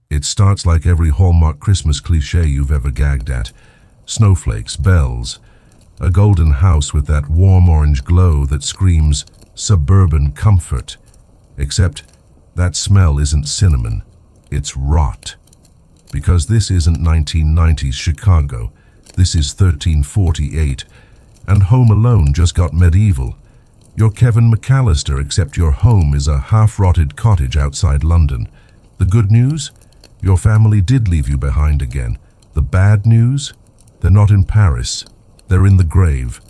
It starts like every Hallmark Christmas cliché you've ever gagged at. Snowflakes, bells, a golden house with that warm orange glow that screams suburban comfort. Except that smell isn't cinnamon, it's rot. Because this isn't 1990s Chicago, this is 1348, and Home Alone just got medieval. You're Kevin McCallister, except your home is a half-rotted cottage outside London. The good news? Your family did leave you behind again. The bad news? They're not in Paris. They're in the grave.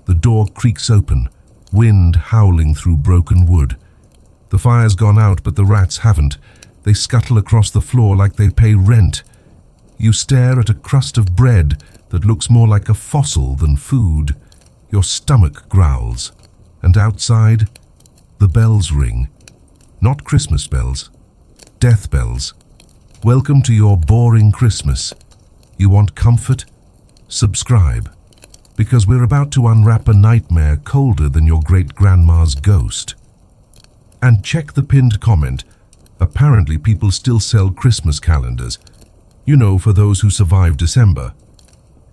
The door creaks open, wind howling through broken wood. The fire's gone out, but the rats haven't. They scuttle across the floor like they pay rent. You stare at a crust of bread that looks more like a fossil than food. Your stomach growls. And outside, the bells ring. Not Christmas bells. Death bells. Welcome to your boring Christmas. You want comfort? Subscribe. Because we're about to unwrap a nightmare colder than your great-grandma's ghost. And check the pinned comment. Apparently people still sell Christmas calendars. You know, for those who survive December.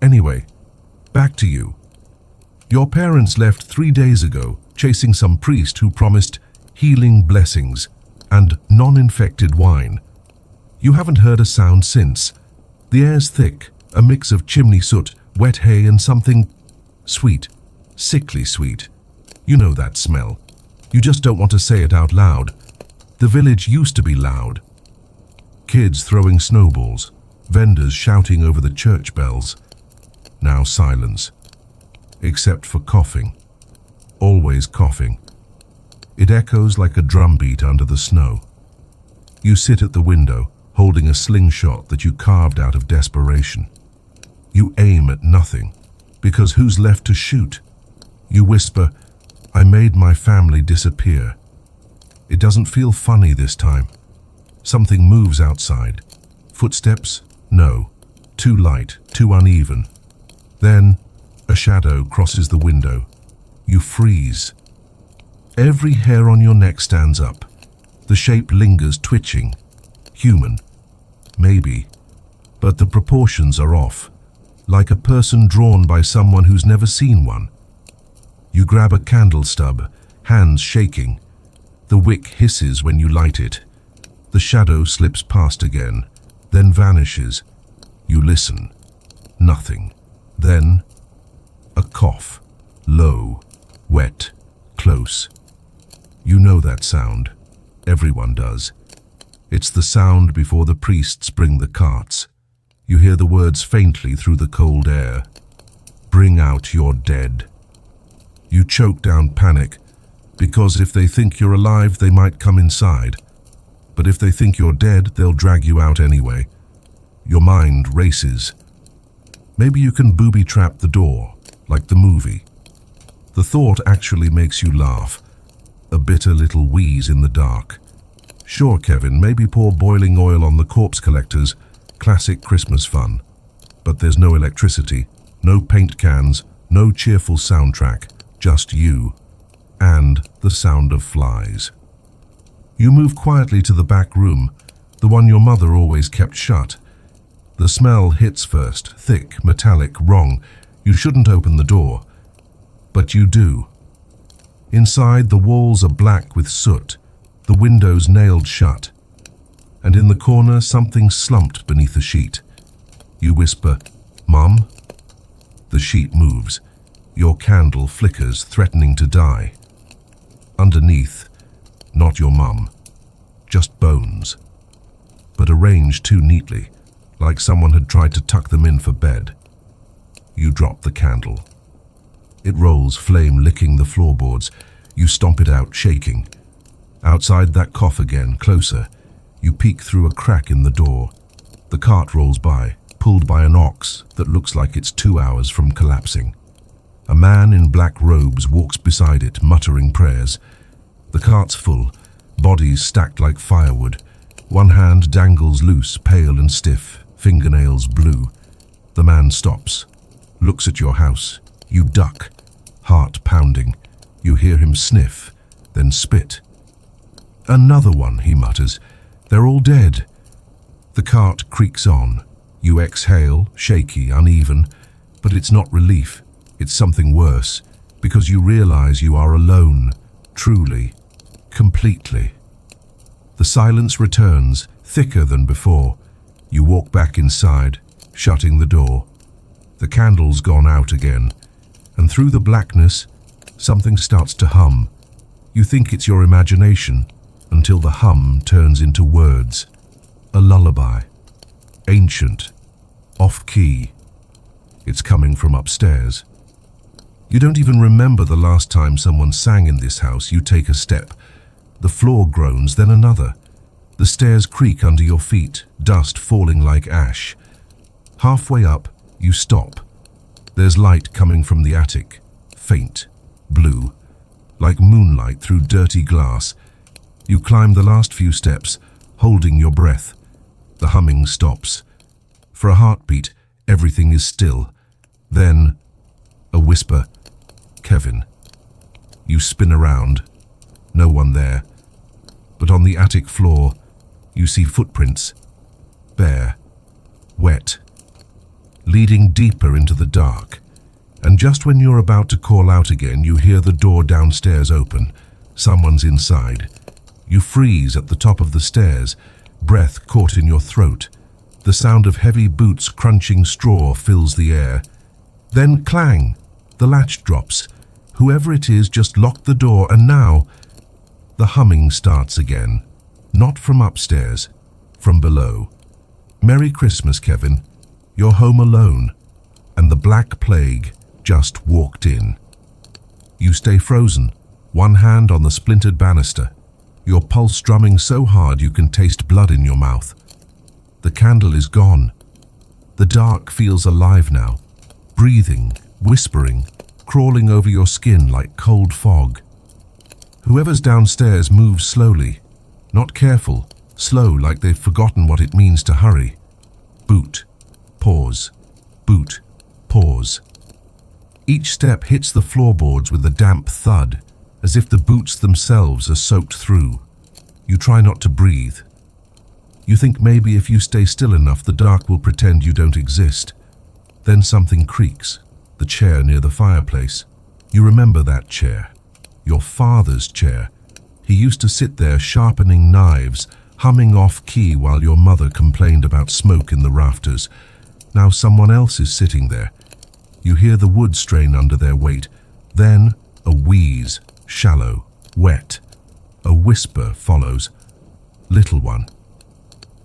Anyway, back to you. Your parents left 3 days ago, chasing some priest who promised healing blessings and non-infected wine. You haven't heard a sound since. The air's thick, a mix of chimney soot, wet hay and something sweet, sickly sweet. You know that smell. You just don't want to say it out loud. The village used to be loud. Kids throwing snowballs, vendors shouting over the church bells. Now silence. Except for coughing. Always coughing. It echoes like a drumbeat under the snow. You sit at the window, holding a slingshot that you carved out of desperation. You aim at nothing, because who's left to shoot? You whisper, "I made my family disappear." It doesn't feel funny this time. Something moves outside. Footsteps? No. Too light, too uneven. Then, a shadow crosses the window. You freeze. Every hair on your neck stands up. The shape lingers, twitching. Human. Maybe. But the proportions are off. Like a person drawn by someone who's never seen one. You grab a candle stub, hands shaking. The wick hisses when you light it. The shadow slips past again, then vanishes. You listen. Nothing. Then, a cough. Low, wet, close. You know that sound. Everyone does. It's the sound before the priests bring the carts. You hear the words faintly through the cold air. Bring out your dead. You choke down panic, because if they think you're alive, they might come inside. But if they think you're dead, they'll drag you out anyway. Your mind races. Maybe you can booby-trap the door, like the movie. The thought actually makes you laugh. A bitter little wheeze in the dark. Sure, Kevin, maybe pour boiling oil on the corpse collectors. Classic Christmas fun. But there's no electricity, no paint cans, no cheerful soundtrack, just you. And the sound of flies. You move quietly to the back room, the one your mother always kept shut. The smell hits first, thick, metallic, wrong. You shouldn't open the door. But you do. Inside, the walls are black with soot, the windows nailed shut. And in the corner, something slumped beneath a sheet. You whisper, "Mum?" The sheet moves. Your candle flickers, threatening to die. Underneath, not your mum, just bones. But arranged too neatly, like someone had tried to tuck them in for bed. You drop the candle. It rolls, flame licking the floorboards. You stomp it out, shaking. Outside, that cough again, closer. You peek through a crack in the door. The cart rolls by, pulled by an ox that looks like it's 2 hours from collapsing. A man in black robes walks beside it, muttering prayers. The cart's full, bodies stacked like firewood. One hand dangles loose, pale and stiff, fingernails blue. The man stops, looks at your house. You duck, heart pounding. You hear him sniff, then spit. "Another one," he mutters. "They're all dead." The cart creaks on. You exhale, shaky, uneven, but it's not relief. It's something worse, because you realize you are alone, truly, completely. The silence returns, thicker than before. You walk back inside, shutting the door. The candle's gone out again, and through the blackness, something starts to hum. You think it's your imagination, until the hum turns into words. A lullaby. Ancient. Off-key. It's coming from upstairs. You don't even remember the last time someone sang in this house. You take a step. The floor groans, then another. The stairs creak under your feet, dust falling like ash. Halfway up, you stop. There's light coming from the attic. Faint. Blue. Like moonlight through dirty glass. You climb the last few steps, holding your breath. The humming stops. For a heartbeat, everything is still. Then, a whisper. Kevin. You spin around. No one there. But on the attic floor, you see footprints. Bare. Wet. Leading deeper into the dark. And just when you're about to call out again, you hear the door downstairs open. Someone's inside. You freeze at the top of the stairs, breath caught in your throat. The sound of heavy boots crunching straw fills the air. Then clang! The latch drops. Whoever it is just locked the door, and now the humming starts again. Not from upstairs, from below. Merry Christmas, Kevin. You're home alone, and the Black Plague just walked in. You stay frozen, one hand on the splintered banister, your pulse drumming so hard you can taste blood in your mouth. The candle is gone. The dark feels alive now, breathing, whispering, crawling over your skin like cold fog. Whoever's downstairs moves slowly, not careful, slow like they've forgotten what it means to hurry. Boot, pause, boot, pause. Each step hits the floorboards with a damp thud, as if the boots themselves are soaked through. You try not to breathe. You think maybe if you stay still enough, the dark will pretend you don't exist. Then something creaks, the chair near the fireplace. You remember that chair, your father's chair. He used to sit there sharpening knives, humming off-key while your mother complained about smoke in the rafters. Now someone else is sitting there. You hear the wood strain under their weight. Then a wheeze, shallow, wet. A whisper follows. Little one.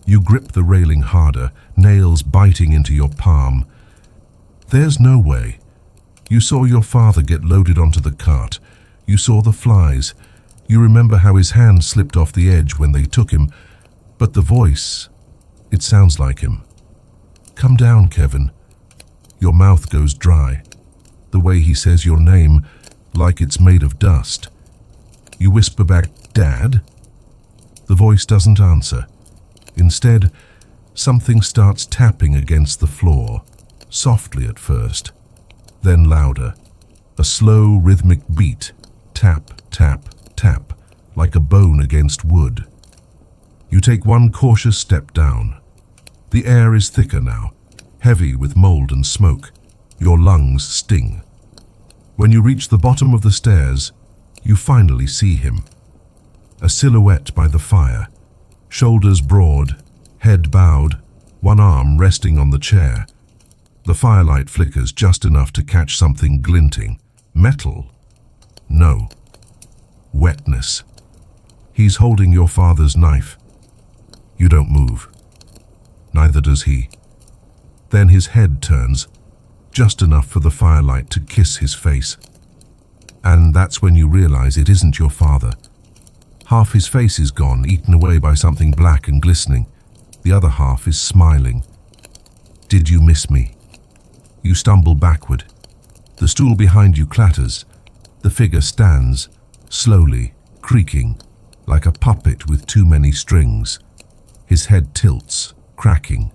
You grip the railing harder, nails biting into your palm. There's no way. You saw your father get loaded onto the cart. You saw the flies. You remember how his hand slipped off the edge when they took him. But the voice, it sounds like him. Come down, Kevin. Your mouth goes dry. The way he says your name, like it's made of dust. You whisper back, Dad? The voice doesn't answer. Instead, something starts tapping against the floor, softly at first, then louder. A slow, rhythmic beat, tap, tap, tap, like a bone against wood. You take one cautious step down. The air is thicker now, heavy with mold and smoke. Your lungs sting. When you reach the bottom of the stairs, you finally see him. A silhouette by the fire, shoulders broad, head bowed, one arm resting on the chair. The firelight flickers just enough to catch something glinting. Metal? No. Wetness. He's holding your father's knife. You don't move. Neither does he. Then his head turns, just enough for the firelight to kiss his face. And that's when you realize it isn't your father. Half his face is gone, eaten away by something black and glistening. The other half is smiling. Did you miss me? You stumble backward. The stool behind you clatters. The figure stands, slowly, creaking, like a puppet with too many strings. His head tilts, cracking.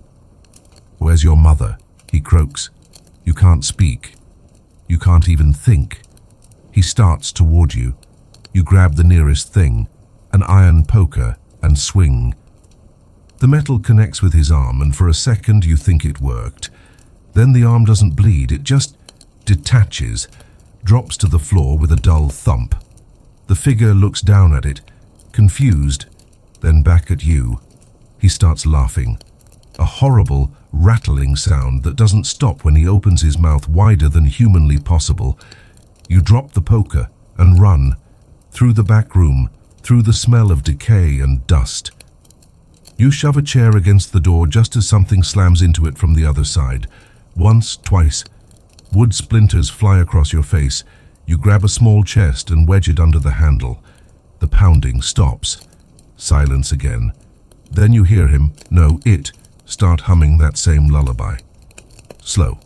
Where's your mother? He croaks. You can't speak. You can't even think. He starts toward you. You grab the nearest thing, an iron poker, and swing. The metal connects with his arm, and for a second you think it worked. Then the arm doesn't bleed, it just detaches, drops to the floor with a dull thump. The figure looks down at it, confused, then back at you. He starts laughing. A horrible, rattling sound that doesn't stop when he opens his mouth wider than humanly possible. You drop the poker and run, through the back room, through the smell of decay and dust. You shove a chair against the door just as something slams into it from the other side. Once, twice. Wood splinters fly across your face. You grab a small chest and wedge it under the handle. The pounding stops. Silence again. Then you hear him, no, it, start humming that same lullaby. Slow.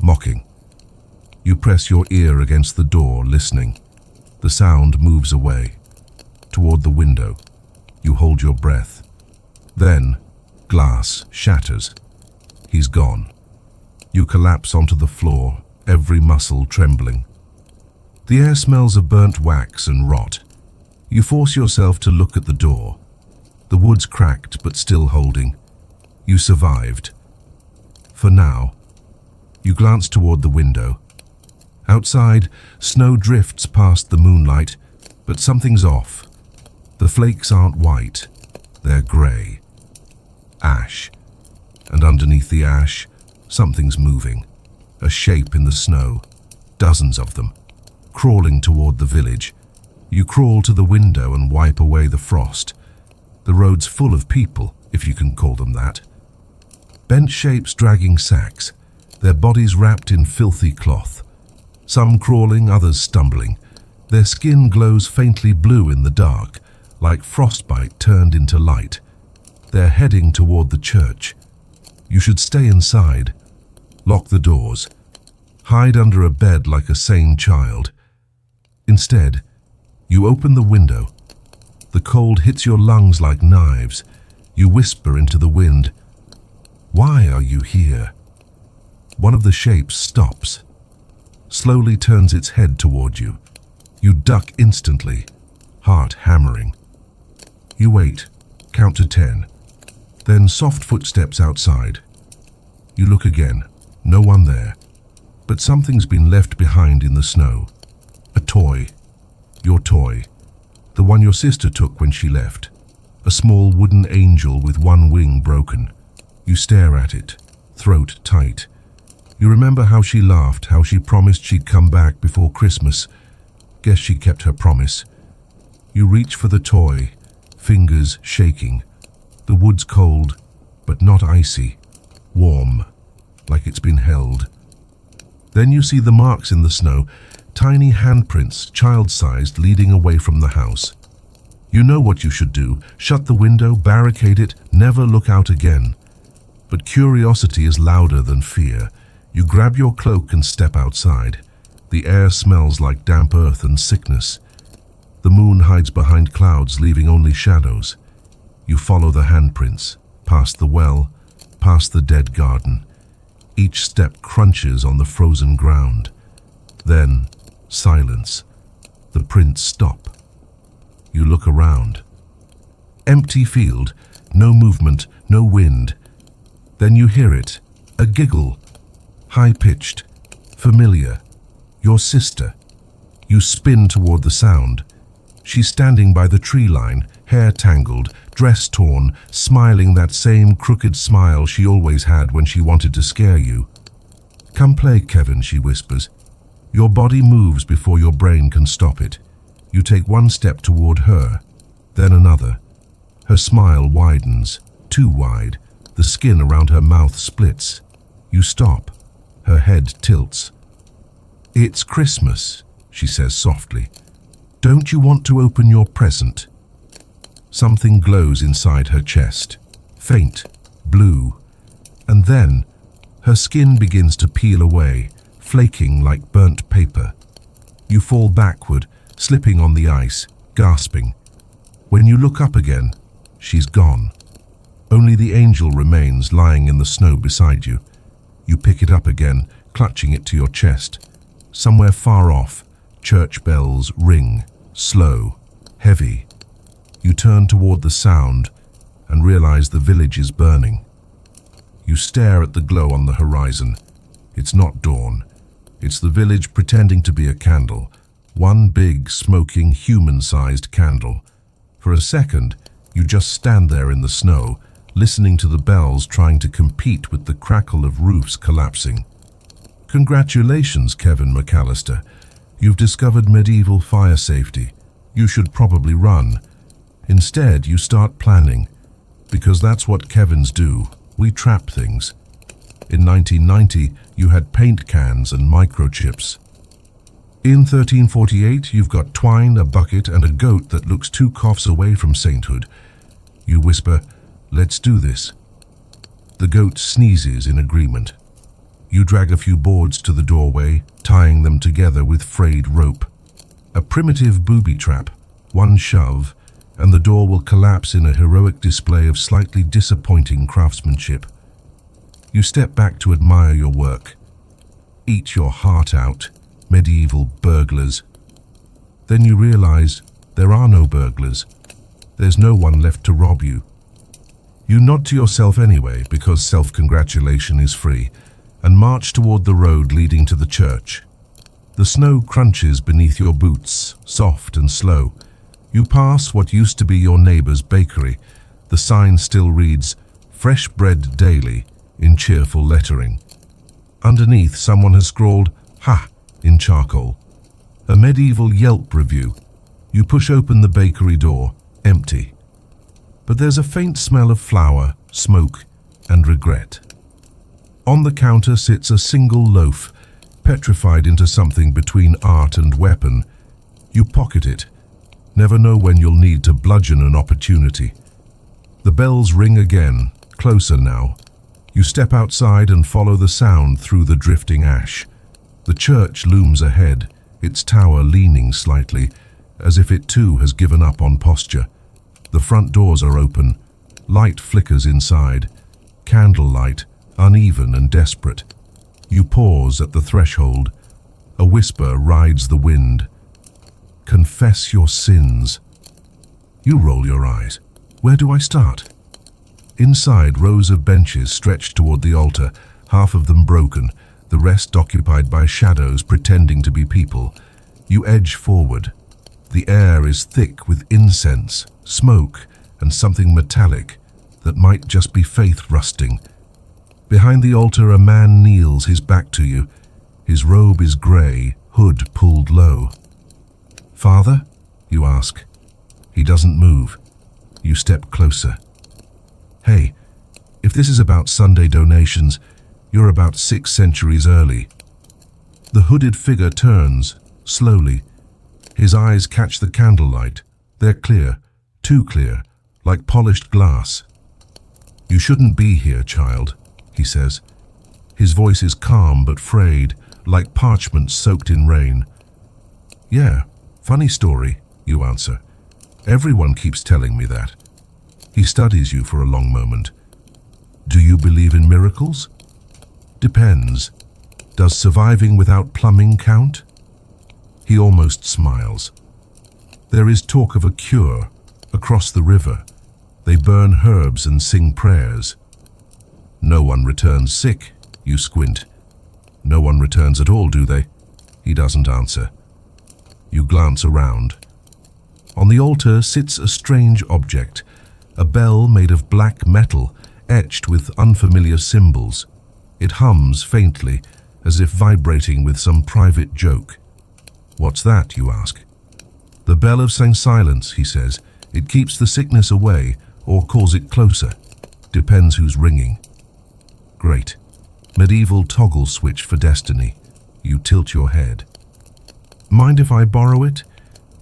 Mocking. You press your ear against the door, listening. The sound moves away. Toward the window. You hold your breath. Then, glass shatters. He's gone. You collapse onto the floor, every muscle trembling. The air smells of burnt wax and rot. You force yourself to look at the door. The wood's cracked, but still holding. You survived. For now. You glance toward the window. Outside, snow drifts past the moonlight, but something's off. The flakes aren't white. They're grey. Ash. And underneath the ash, something's moving. A shape in the snow. Dozens of them. Crawling toward the village. You crawl to the window and wipe away the frost. The road's full of people, if you can call them that. Bent shapes dragging sacks, their bodies wrapped in filthy cloth. Some crawling, others stumbling. Their skin glows faintly blue in the dark, like frostbite turned into light. They're heading toward the church. You should stay inside. Lock the doors. Hide under a bed like a sane child. Instead, you open the window. The cold hits your lungs like knives. You whisper into the wind. Why are you here? One of the shapes stops. Slowly turns its head toward you. You duck instantly, heart hammering. You wait, count to 10. Then soft footsteps outside. You look again, no one there. But something's been left behind in the snow. A toy. Your toy. The one your sister took when she left. A small wooden angel with one wing broken. You stare at it, throat tight. You remember how she laughed, how she promised she'd come back before Christmas. Guess she kept her promise. You reach for the toy, fingers shaking. The wood's cold, but not icy. Warm, like it's been held. Then you see the marks in the snow, tiny handprints, child-sized, leading away from the house. You know what you should do. Shut the window, barricade it, never look out again. But curiosity is louder than fear. You grab your cloak and step outside. The air smells like damp earth and sickness. The moon hides behind clouds, leaving only shadows. You follow the handprints, past the well, past the dead garden. Each step crunches on the frozen ground. Then, silence. The prints stop. You look around. Empty field, no movement, no wind. Then you hear it, a giggle, high-pitched, familiar. Your sister. You spin toward the sound. She's standing by the tree line, hair tangled, dress torn, smiling that same crooked smile she always had when she wanted to scare you. "Come play, Kevin," she whispers. Your body moves before your brain can stop it. You take one step toward her, then another. Her smile widens, too wide. The skin around her mouth splits. You stop. Her head tilts. "It's Christmas," she says softly. "Don't you want to open your present?" Something glows inside her chest, faint, blue. And then, her skin begins to peel away, flaking like burnt paper. You fall backward, slipping on the ice, gasping. When you look up again, she's gone. Only the angel remains lying in the snow beside you. You pick it up again, clutching it to your chest. Somewhere far off, church bells ring, slow, heavy. You turn toward the sound, and realize the village is burning. You stare at the glow on the horizon. It's not dawn. It's the village pretending to be a candle. One big, smoking, human-sized candle. For a second, you just stand there in the snow, listening to the bells trying to compete with the crackle of roofs collapsing. Congratulations, Kevin McCallister. You've discovered medieval fire safety. You should probably run. Instead, you start planning, because that's what Kevins do. We trap things. In 1990, you had paint cans and microchips. In 1348, you've got twine, a bucket, and a goat that looks 2 coughs away from sainthood. You whisper, "Let's do this." The goat sneezes in agreement. You drag a few boards to the doorway, tying them together with frayed rope. A primitive booby trap, one shove, and the door will collapse in a heroic display of slightly disappointing craftsmanship. You step back to admire your work. Eat your heart out, medieval burglars. Then you realize there are no burglars. There's no one left to rob you. You nod to yourself anyway, because self-congratulation is free, and march toward the road leading to the church. The snow crunches beneath your boots, soft and slow. You pass what used to be your neighbor's bakery. The sign still reads, "Fresh bread daily," in cheerful lettering. Underneath, someone has scrawled, "Ha," in charcoal. A medieval Yelp review. You push open the bakery door, empty. But there's a faint smell of flour, smoke, and regret. On the counter sits a single loaf, petrified into something between art and weapon. You pocket it. Never know when you'll need to bludgeon an opportunity. The bells ring again, closer now. You step outside and follow the sound through the drifting ash. The church looms ahead, its tower leaning slightly, as if it too has given up on posture. The front doors are open. Light flickers inside. Candlelight, uneven and desperate. You pause at the threshold. A whisper rides the wind. "Confess your sins." You roll your eyes. Where do I start? Inside, rows of benches stretch toward the altar, half of them broken, the rest occupied by shadows pretending to be people. You edge forward. The air is thick with incense, smoke, and something metallic that might just be faith rusting. Behind the altar, a man kneels, his back to you. His robe is grey, hood pulled low. "Father?" you ask. He doesn't move. You step closer. "Hey, if this is about Sunday donations, you're about 6 centuries early." The hooded figure turns, slowly. His eyes catch the candlelight. They're clear, too clear, like polished glass. "You shouldn't be here, child," he says. His voice is calm but frayed, like parchment soaked in rain. "Yeah, funny story," you answer. "Everyone keeps telling me that." He studies you for a long moment. "Do you believe in miracles?" "Depends. Does surviving without plumbing count?" He almost smiles. "There is talk of a cure across the river. They burn herbs and sing prayers." "No one returns sick," you squint. "No one returns at all, do they?" He doesn't answer. You glance around. On the altar sits a strange object, a bell made of black metal, etched with unfamiliar symbols. It hums faintly, as if vibrating with some private joke. "What's that?" you ask. "The bell of St. Silence," he says. "It keeps the sickness away, or calls it closer. Depends who's ringing." "Great. Medieval toggle switch for destiny." You tilt your head. "Mind if I borrow it?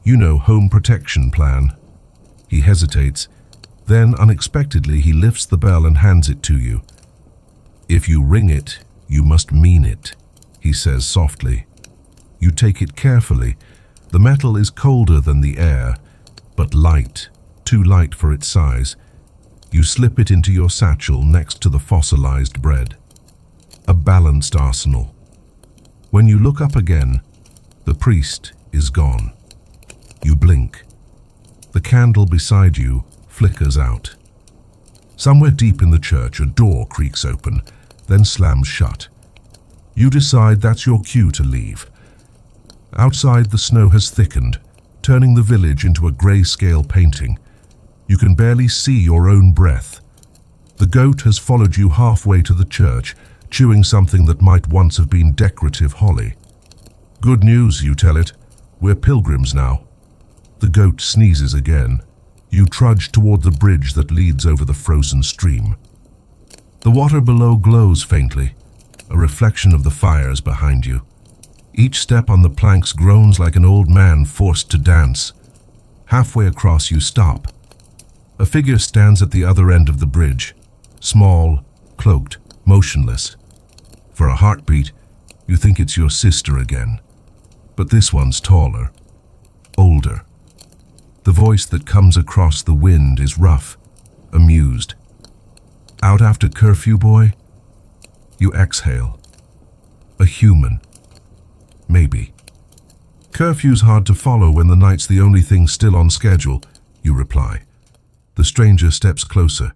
You know, home protection plan." He hesitates. Then, unexpectedly, he lifts the bell and hands it to you. "If you ring it, you must mean it," he says softly. You take it carefully. The metal is colder than the air, but light, too light for its size. You slip it into your satchel next to the fossilized bread. A balanced arsenal. When you look up again, the priest is gone. You blink. The candle beside you flickers out. Somewhere deep in the church, a door creaks open, then slams shut. You decide that's your cue to leave. Outside, the snow has thickened, turning the village into a grayscale painting. You can barely see your own breath. The goat has followed you halfway to the church, chewing something that might once have been decorative holly. Good news, you tell it. We're pilgrims now. The goat sneezes again. You trudge toward the bridge that leads over the frozen stream. The water below glows faintly, a reflection of the fires behind you. Each step on the planks groans like an old man forced to dance. Halfway across, you stop. A figure stands at the other end of the bridge, small, cloaked, motionless. For a heartbeat, you think it's your sister again. But this one's taller, older. The voice that comes across the wind is rough, amused. Out after curfew, boy? You exhale. A human. Maybe. Curfew's hard to follow when the night's the only thing still on schedule, you reply. The stranger steps closer.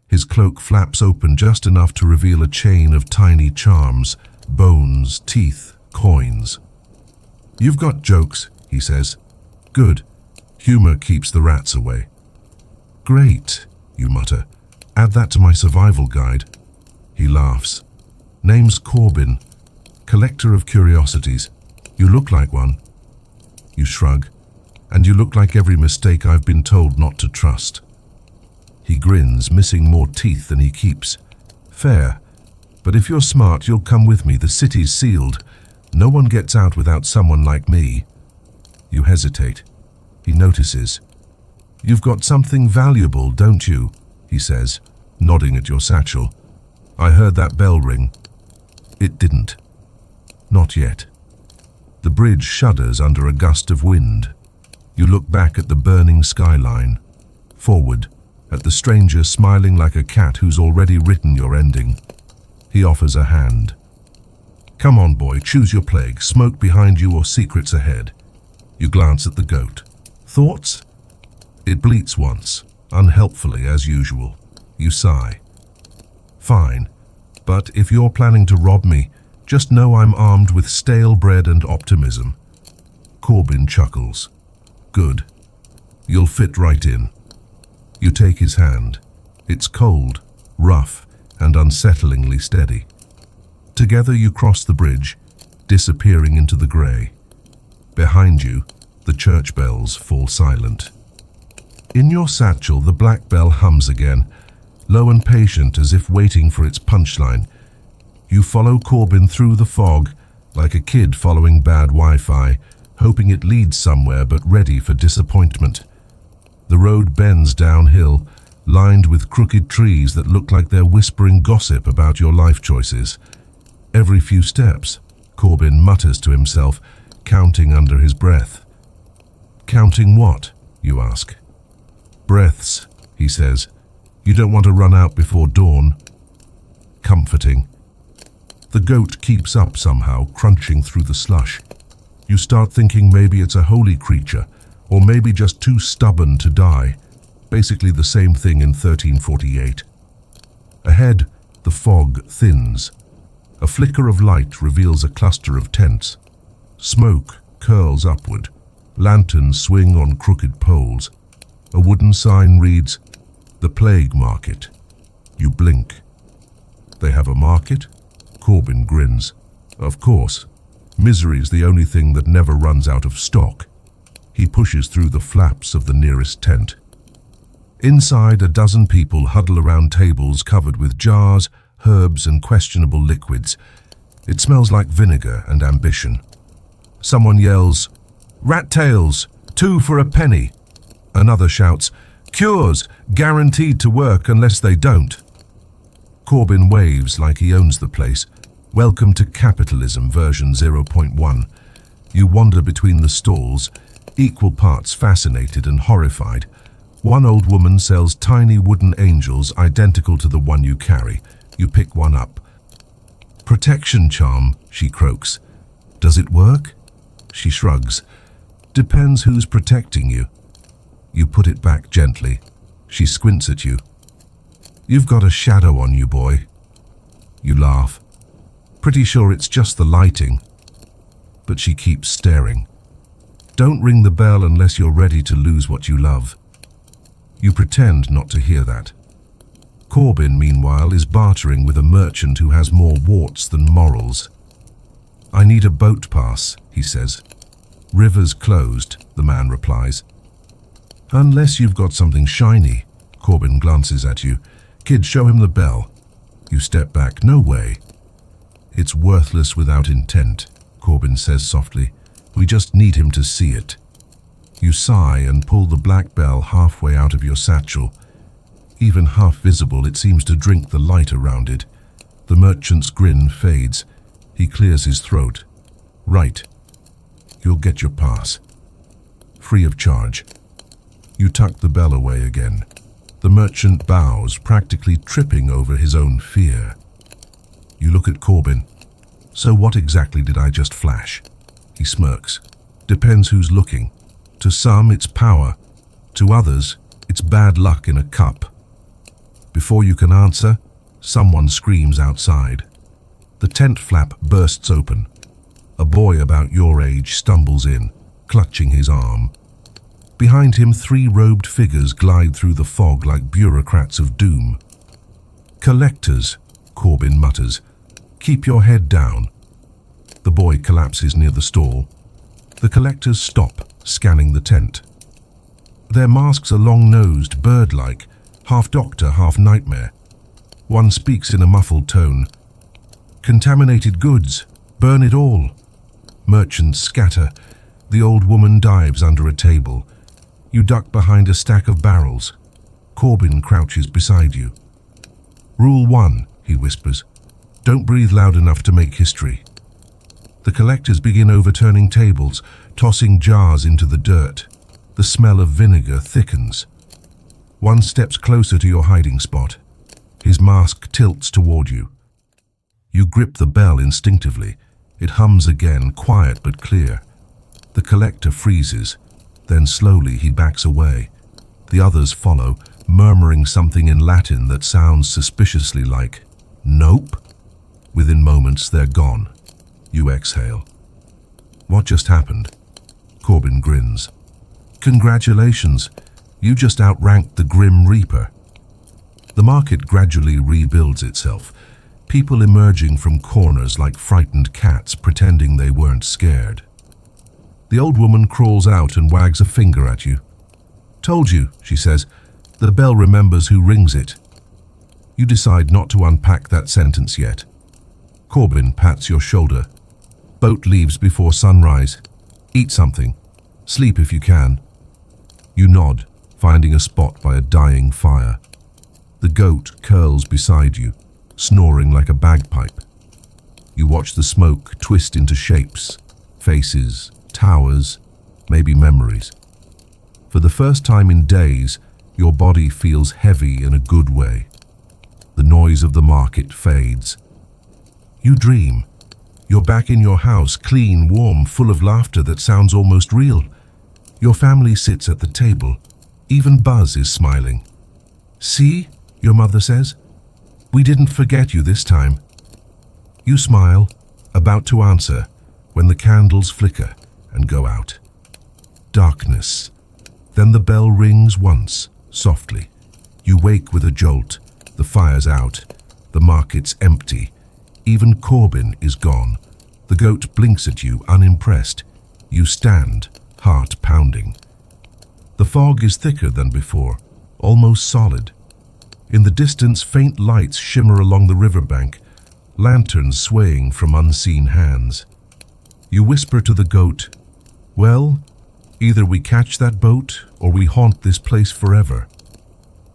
His cloak flaps open just enough to reveal a chain of tiny charms, bones, teeth, coins. You've got jokes, he says. Good. Humor keeps the rats away. Great, you mutter. Add that to my survival guide. He laughs. Name's Corbin, collector of curiosities. You look like one. You shrug. And you look like every mistake I've been told not to trust. He grins, missing more teeth than he keeps. Fair. But if you're smart, you'll come with me. The city's sealed. No one gets out without someone like me. You hesitate. He notices. You've got something valuable, don't you? He says, nodding at your satchel. I heard that bell ring. It didn't. Not yet. The bridge shudders under a gust of wind. You look back at the burning skyline. Forward, at the stranger smiling like a cat who's already written your ending. He offers a hand. Come on, boy, choose your plague. Smoke behind you or secrets ahead. You glance at the goat. Thoughts? It bleats once, unhelpfully as usual. You sigh. Fine, but if you're planning to rob me, just know I'm armed with stale bread and optimism. Corbin chuckles. Good. You'll fit right in. You take his hand. It's cold, rough, and unsettlingly steady. Together you cross the bridge, disappearing into the grey. Behind you, the church bells fall silent. In your satchel, the black bell hums again, low and patient as if waiting for its punchline. You follow Corbin through the fog, like a kid following bad Wi-Fi, hoping it leads somewhere but ready for disappointment. The road bends downhill, lined with crooked trees that look like they're whispering gossip about your life choices. Every few steps, Corbin mutters to himself, counting under his breath. Counting what? You ask. Breaths, he says. You don't want to run out before dawn. Comforting. The goat keeps up somehow, crunching through the slush. You start thinking maybe it's a holy creature, or maybe just too stubborn to die. Basically the same thing in 1348. Ahead, the fog thins. A flicker of light reveals a cluster of tents. Smoke curls upward. Lanterns swing on crooked poles. A wooden sign reads, "The Plague Market." You blink. They have a market? Corbin grins. Of course. Misery's the only thing that never runs out of stock. He pushes through the flaps of the nearest tent. Inside, a dozen people huddle around tables covered with jars, herbs, and questionable liquids. It smells like vinegar and ambition. Someone yells, "Rat tails, 2 for a penny." Another shouts, "Cures, guaranteed to work unless they don't." Corbin waves like he owns the place. Welcome to capitalism version 0.1. You wander between the stalls, equal parts fascinated and horrified. One old woman sells tiny wooden angels identical to the one you carry. You pick one up. "Protection charm," she croaks. "Does it work?" She shrugs. "Depends who's protecting you." You put it back gently. She squints at you. "You've got a shadow on you, boy." You laugh. "Pretty sure it's just the lighting." But she keeps staring. "Don't ring the bell unless you're ready to lose what you love." You pretend not to hear that. Corbin, meanwhile, is bartering with a merchant who has more warts than morals. "I need a boat pass," he says. "River's closed," the man replies. "Unless you've got something shiny." Corbin glances at you. "Kid, show him the bell." You step back. "No way." "It's worthless without intent," Corbin says softly. "We just need him to see it." You sigh and pull the black bell halfway out of your satchel. Even half visible, it seems to drink the light around it. The merchant's grin fades. He clears his throat. "Right. You'll get your pass. Free of charge." You tuck the bell away again. The merchant bows, practically tripping over his own fear. You look at Corbin. "So what exactly did I just flash?" He smirks. "Depends who's looking. To some, it's power. To others, it's bad luck in a cup." Before you can answer, someone screams outside. The tent flap bursts open. A boy about your age stumbles in, clutching his arm. Behind him, 3 robed figures glide through the fog like bureaucrats of doom. "Collectors," Corbin mutters. "Keep your head down." The boy collapses near the stall. The collectors stop, scanning the tent. Their masks are long-nosed, bird-like, half doctor, half nightmare. One speaks in a muffled tone. "Contaminated goods. Burn it all." Merchants scatter. The old woman dives under a table. You duck behind a stack of barrels. Corbin crouches beside you. "Rule 1, he whispers. "Don't breathe loud enough to make history." The collectors begin overturning tables, tossing jars into the dirt. The smell of vinegar thickens. One steps closer to your hiding spot. His mask tilts toward you. You grip the bell instinctively. It hums again, quiet but clear. The collector freezes. Then slowly he backs away. The others follow, murmuring something in Latin that sounds suspiciously like, "Nope." Within moments, they're gone. You exhale. "What just happened?" Corbin grins. "Congratulations. You just outranked the Grim Reaper." The market gradually rebuilds itself, people emerging from corners like frightened cats pretending they weren't scared. The old woman crawls out and wags a finger at you. "Told you," she says. "The bell remembers who rings it." You decide not to unpack that sentence yet. Corbin pats your shoulder. "Boat leaves before sunrise. Eat something. Sleep if you can." You nod, finding a spot by a dying fire. The goat curls beside you, snoring like a bagpipe. You watch the smoke twist into shapes, faces, towers, maybe memories. For the first time in days, your body feels heavy in a good way. The noise of the market fades. You dream. You're back in your house, clean, warm, full of laughter that sounds almost real. Your family sits at the table. Even Buzz is smiling. "See," your mother says. "We didn't forget you this time." You smile, about to answer, when the candles flicker and go out. Darkness. Then the bell rings once, softly. You wake with a jolt. The fire's out. The market's empty. Even Corbin is gone. The goat blinks at you, unimpressed. You stand, heart pounding. The fog is thicker than before, almost solid. In the distance, faint lights shimmer along the riverbank, lanterns swaying from unseen hands. You whisper to the goat, "Well, either we catch that boat or we haunt this place forever."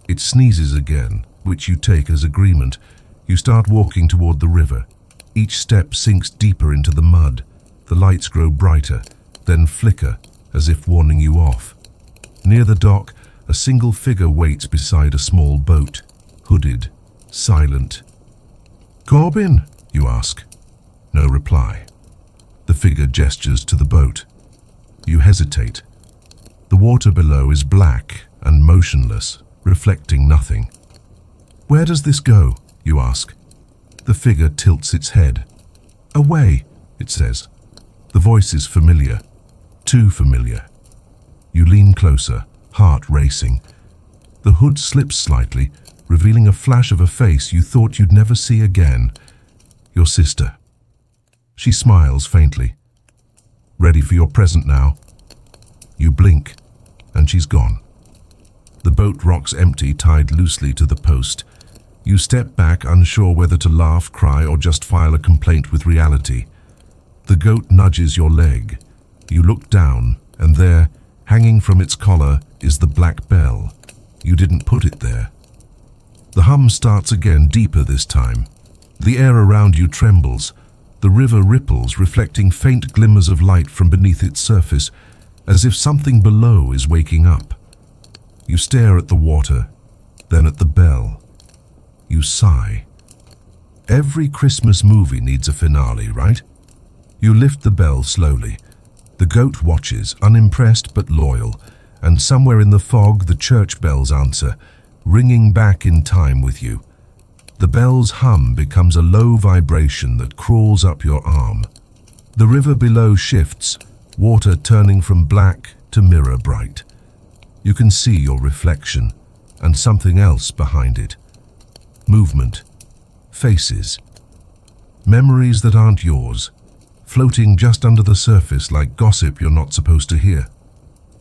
It sneezes again, which you take as agreement. You start walking toward the river. Each step sinks deeper into the mud. The lights grow brighter, then flicker as if warning you off. Near the dock, a single figure waits beside a small boat, hooded, silent. "Corbin?" you ask. No reply. The figure gestures to the boat. You hesitate. The water below is black and motionless, reflecting nothing. Where does this go? You ask. The figure tilts its head. Away, it says. The voice is familiar. Too familiar. You lean closer, heart racing. The hood slips slightly, revealing a flash of a face you thought you'd never see again. Your sister. She smiles faintly. Ready for your present now? You blink, and she's gone. The boat rocks empty, tied loosely to the post. You step back, unsure whether to laugh, cry, or just file a complaint with reality. The goat nudges your leg. You look down, and there, hanging from its collar, is the black bell. You didn't put it there. The hum starts again, deeper this time. The air around you trembles. The river ripples, reflecting faint glimmers of light from beneath its surface, as if something below is waking up. You stare at the water, then at the bell. You sigh. Every Christmas movie needs a finale, right? You lift the bell slowly. The goat watches, unimpressed but loyal, and somewhere in the fog the church bells answer, ringing back in time with you. The bell's hum becomes a low vibration that crawls up your arm. The river below shifts, water turning from black to mirror bright. You can see your reflection, and something else behind it. Movement. Faces. Memories that aren't yours, floating just under the surface like gossip you're not supposed to hear.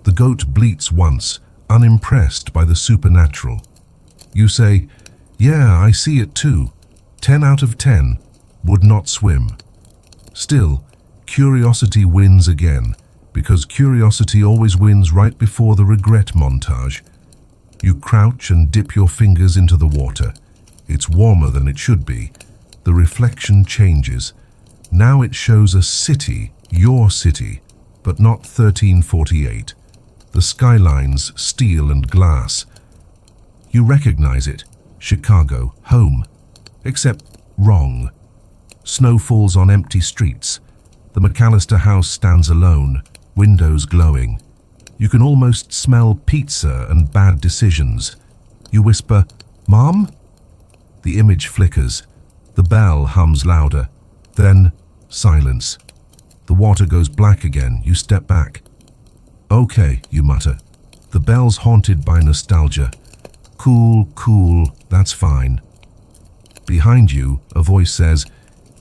The goat bleats once, unimpressed by the supernatural. You say, "Yeah, I see it too. 10 out of 10. Would not swim." Still, curiosity wins again, because curiosity always wins right before the regret montage. You crouch and dip your fingers into the water. It's warmer than it should be. The reflection changes. Now it shows a city, your city, but not 1348. The skyline's steel and glass. You recognize it. Chicago, home. Except wrong. Snow falls on empty streets. The McCallister house stands alone, windows glowing. You can almost smell pizza and bad decisions. You whisper, "Mom?" The image flickers. The bell hums louder. Then, silence. The water goes black again. You step back. "Okay," you mutter. The bell's haunted by nostalgia. Cool, that's fine." Behind you, a voice says,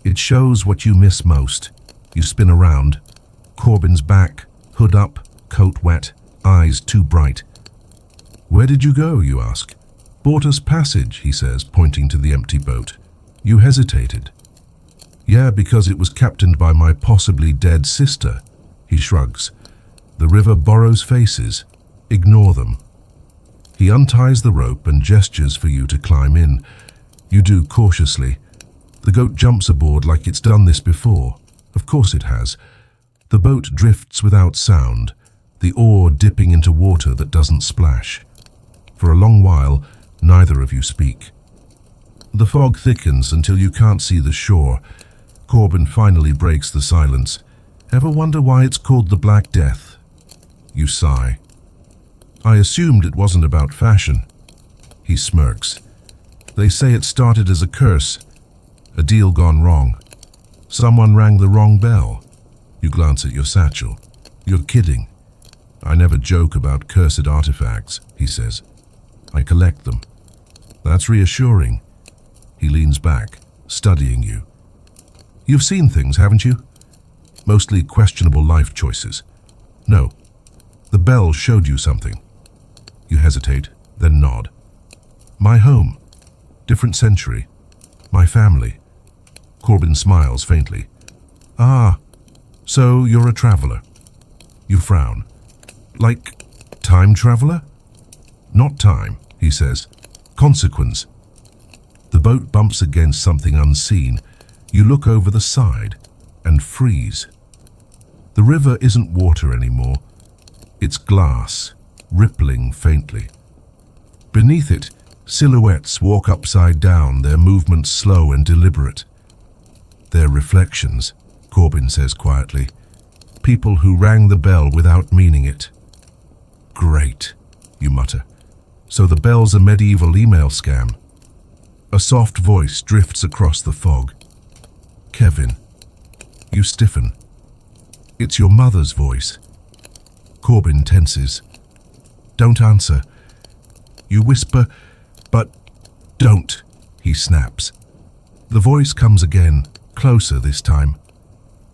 "It shows what you miss most." You spin around. Corbin's back, hood up, coat wet, eyes too bright. "Where did you go?" you ask. "Bought us passage," he says, pointing to the empty boat. You hesitated. "Yeah, because it was captained by my possibly dead sister." He shrugs. "The river borrows faces. Ignore them." He unties the rope and gestures for you to climb in. You do cautiously. The goat jumps aboard like it's done this before. Of course it has. The boat drifts without sound, the oar dipping into water that doesn't splash. For a long while, neither of you speak. The fog thickens until you can't see the shore. Corbin finally breaks the silence. "Ever wonder why it's called the Black Death?" You sigh. "I assumed it wasn't about fashion." He smirks. "They say it started as a curse, a deal gone wrong. Someone rang the wrong bell." You glance at your satchel. "You're kidding." "I never joke about cursed artifacts," he says. "I collect them." "That's reassuring." He leans back, studying you. "You've seen things, haven't you? Mostly questionable life choices." "No. The bell showed you something." You hesitate, then nod. "My home. Different century. My family." Corbin smiles faintly. "Ah, so you're a traveler." You frown. "Like time traveler?" "Not time," he says. "Consequence." The boat bumps against something unseen. You look over the side and freeze. The river isn't water anymore. It's glass, rippling faintly. Beneath it, silhouettes walk upside down, their movements slow and deliberate. "They're reflections," Corbin says quietly. "People who rang the bell without meaning it." "Great," you mutter. "So the bell's a medieval email scam." A soft voice drifts across the fog. Kevin. You stiffen. It's your mother's voice. Corbin tenses. Don't answer. You whisper, but don't, he snaps. The voice comes again, closer this time.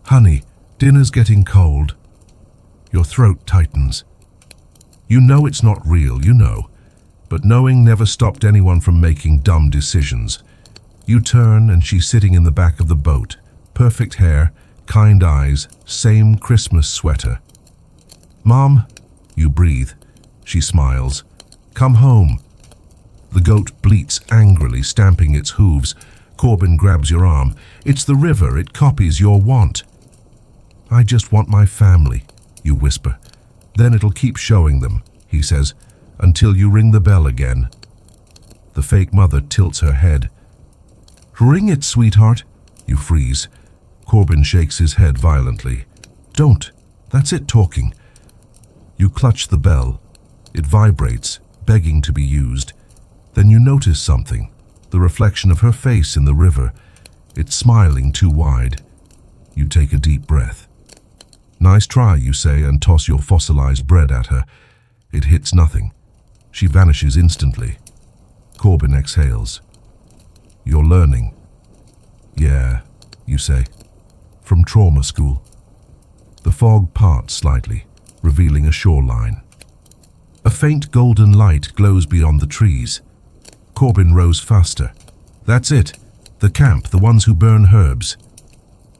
Honey, dinner's getting cold. Your throat tightens. You know it's not real, you know, but knowing never stopped anyone from making dumb decisions. You turn and she's sitting in the back of the boat. Perfect hair, kind eyes, same Christmas sweater. Mom, you breathe. She smiles. Come home. The goat bleats angrily, stamping its hooves. Corbin grabs your arm. It's the river, it copies your want. I just want my family, you whisper. Then it'll keep showing them, he says, until you ring the bell again. The fake mother tilts her head. Ring it, sweetheart, you freeze. Corbin shakes his head violently. Don't. That's it talking. You clutch the bell. It vibrates, begging to be used. Then you notice something, the reflection of her face in the river. It's smiling too wide. You take a deep breath. Nice try, you say, and toss your fossilized bread at her. It hits nothing. She vanishes instantly. Corbin exhales. You're learning. Yeah, you say. From trauma school. The fog parts slightly, revealing a shoreline. A faint golden light glows beyond the trees. Corbin rows faster. That's it. The camp, the ones who burn herbs.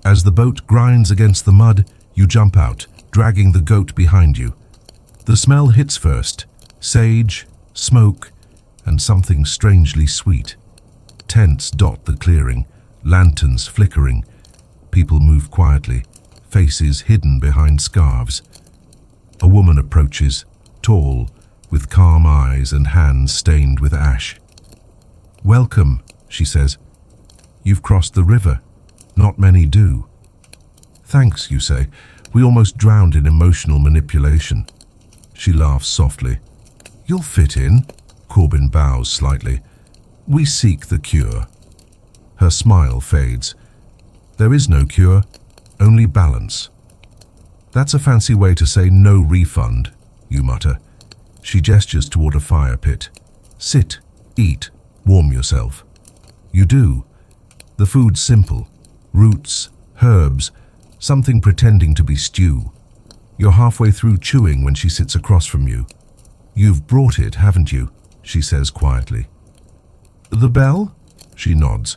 As the boat grinds against the mud, you jump out, dragging the goat behind you. The smell hits first. Sage, smoke, and something strangely sweet. Tents dot the clearing, lanterns flickering. People move quietly, faces hidden behind scarves. A woman approaches, tall, with calm eyes and hands stained with ash. Welcome, she says. You've crossed the river. Not many do. Thanks, you say. We almost drowned in emotional manipulation. She laughs softly. You'll fit in. Corbin bows slightly. We seek the cure. Her smile fades. There is no cure, only balance. That's a fancy way to say no refund, you mutter. She gestures toward a fire pit. Sit, eat, warm yourself. You do. The food's simple. Roots, herbs, something pretending to be stew. You're halfway through chewing when she sits across from you. You've brought it, haven't you? She says quietly. The bell? She nods.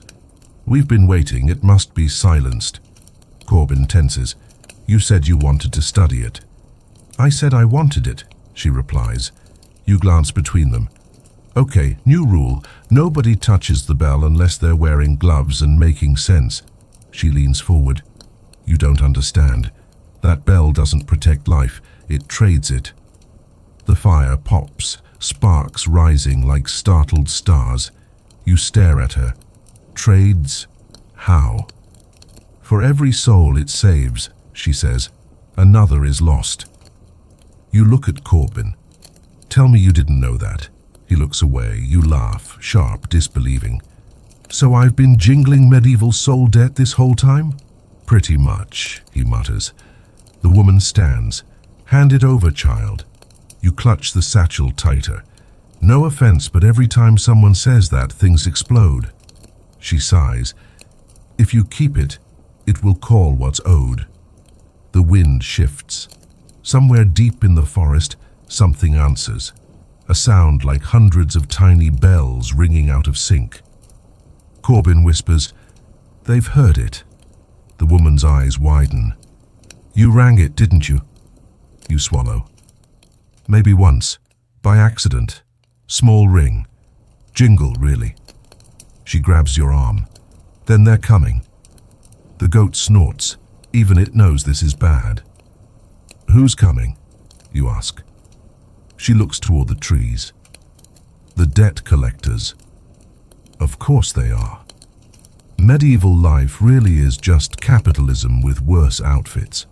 We've been waiting, it must be silenced. Corbin tenses. You said you wanted to study it. I said I wanted it, she replies. You glance between them. Okay, new rule. Nobody touches the bell unless they're wearing gloves and making sense. She leans forward. You don't understand. That bell doesn't protect life, it trades it. The fire pops, sparks rising like startled stars. You stare at her. Trades? How? For every soul it saves, she says, another is lost. You look at Corbin. Tell me you didn't know that. He looks away. You laugh, sharp, disbelieving. So I've been jingling medieval soul debt this whole time? Pretty much, he mutters. The woman stands. Hand it over, child. You clutch the satchel tighter. No offense, but every time someone says that, things explode. She sighs. If you keep it, it will call what's owed. The wind shifts. Somewhere deep in the forest, something answers. A sound like hundreds of tiny bells ringing out of sync. Corbin whispers, They've heard it. The woman's eyes widen. You rang it, didn't you? You swallow. Maybe once, by accident. Small ring. Jingle, really. She grabs your arm. Then they're coming. The goat snorts. Even it knows this is bad. Who's coming? You ask. She looks toward the trees. The debt collectors. Of course they are. Medieval life really is just capitalism with worse outfits.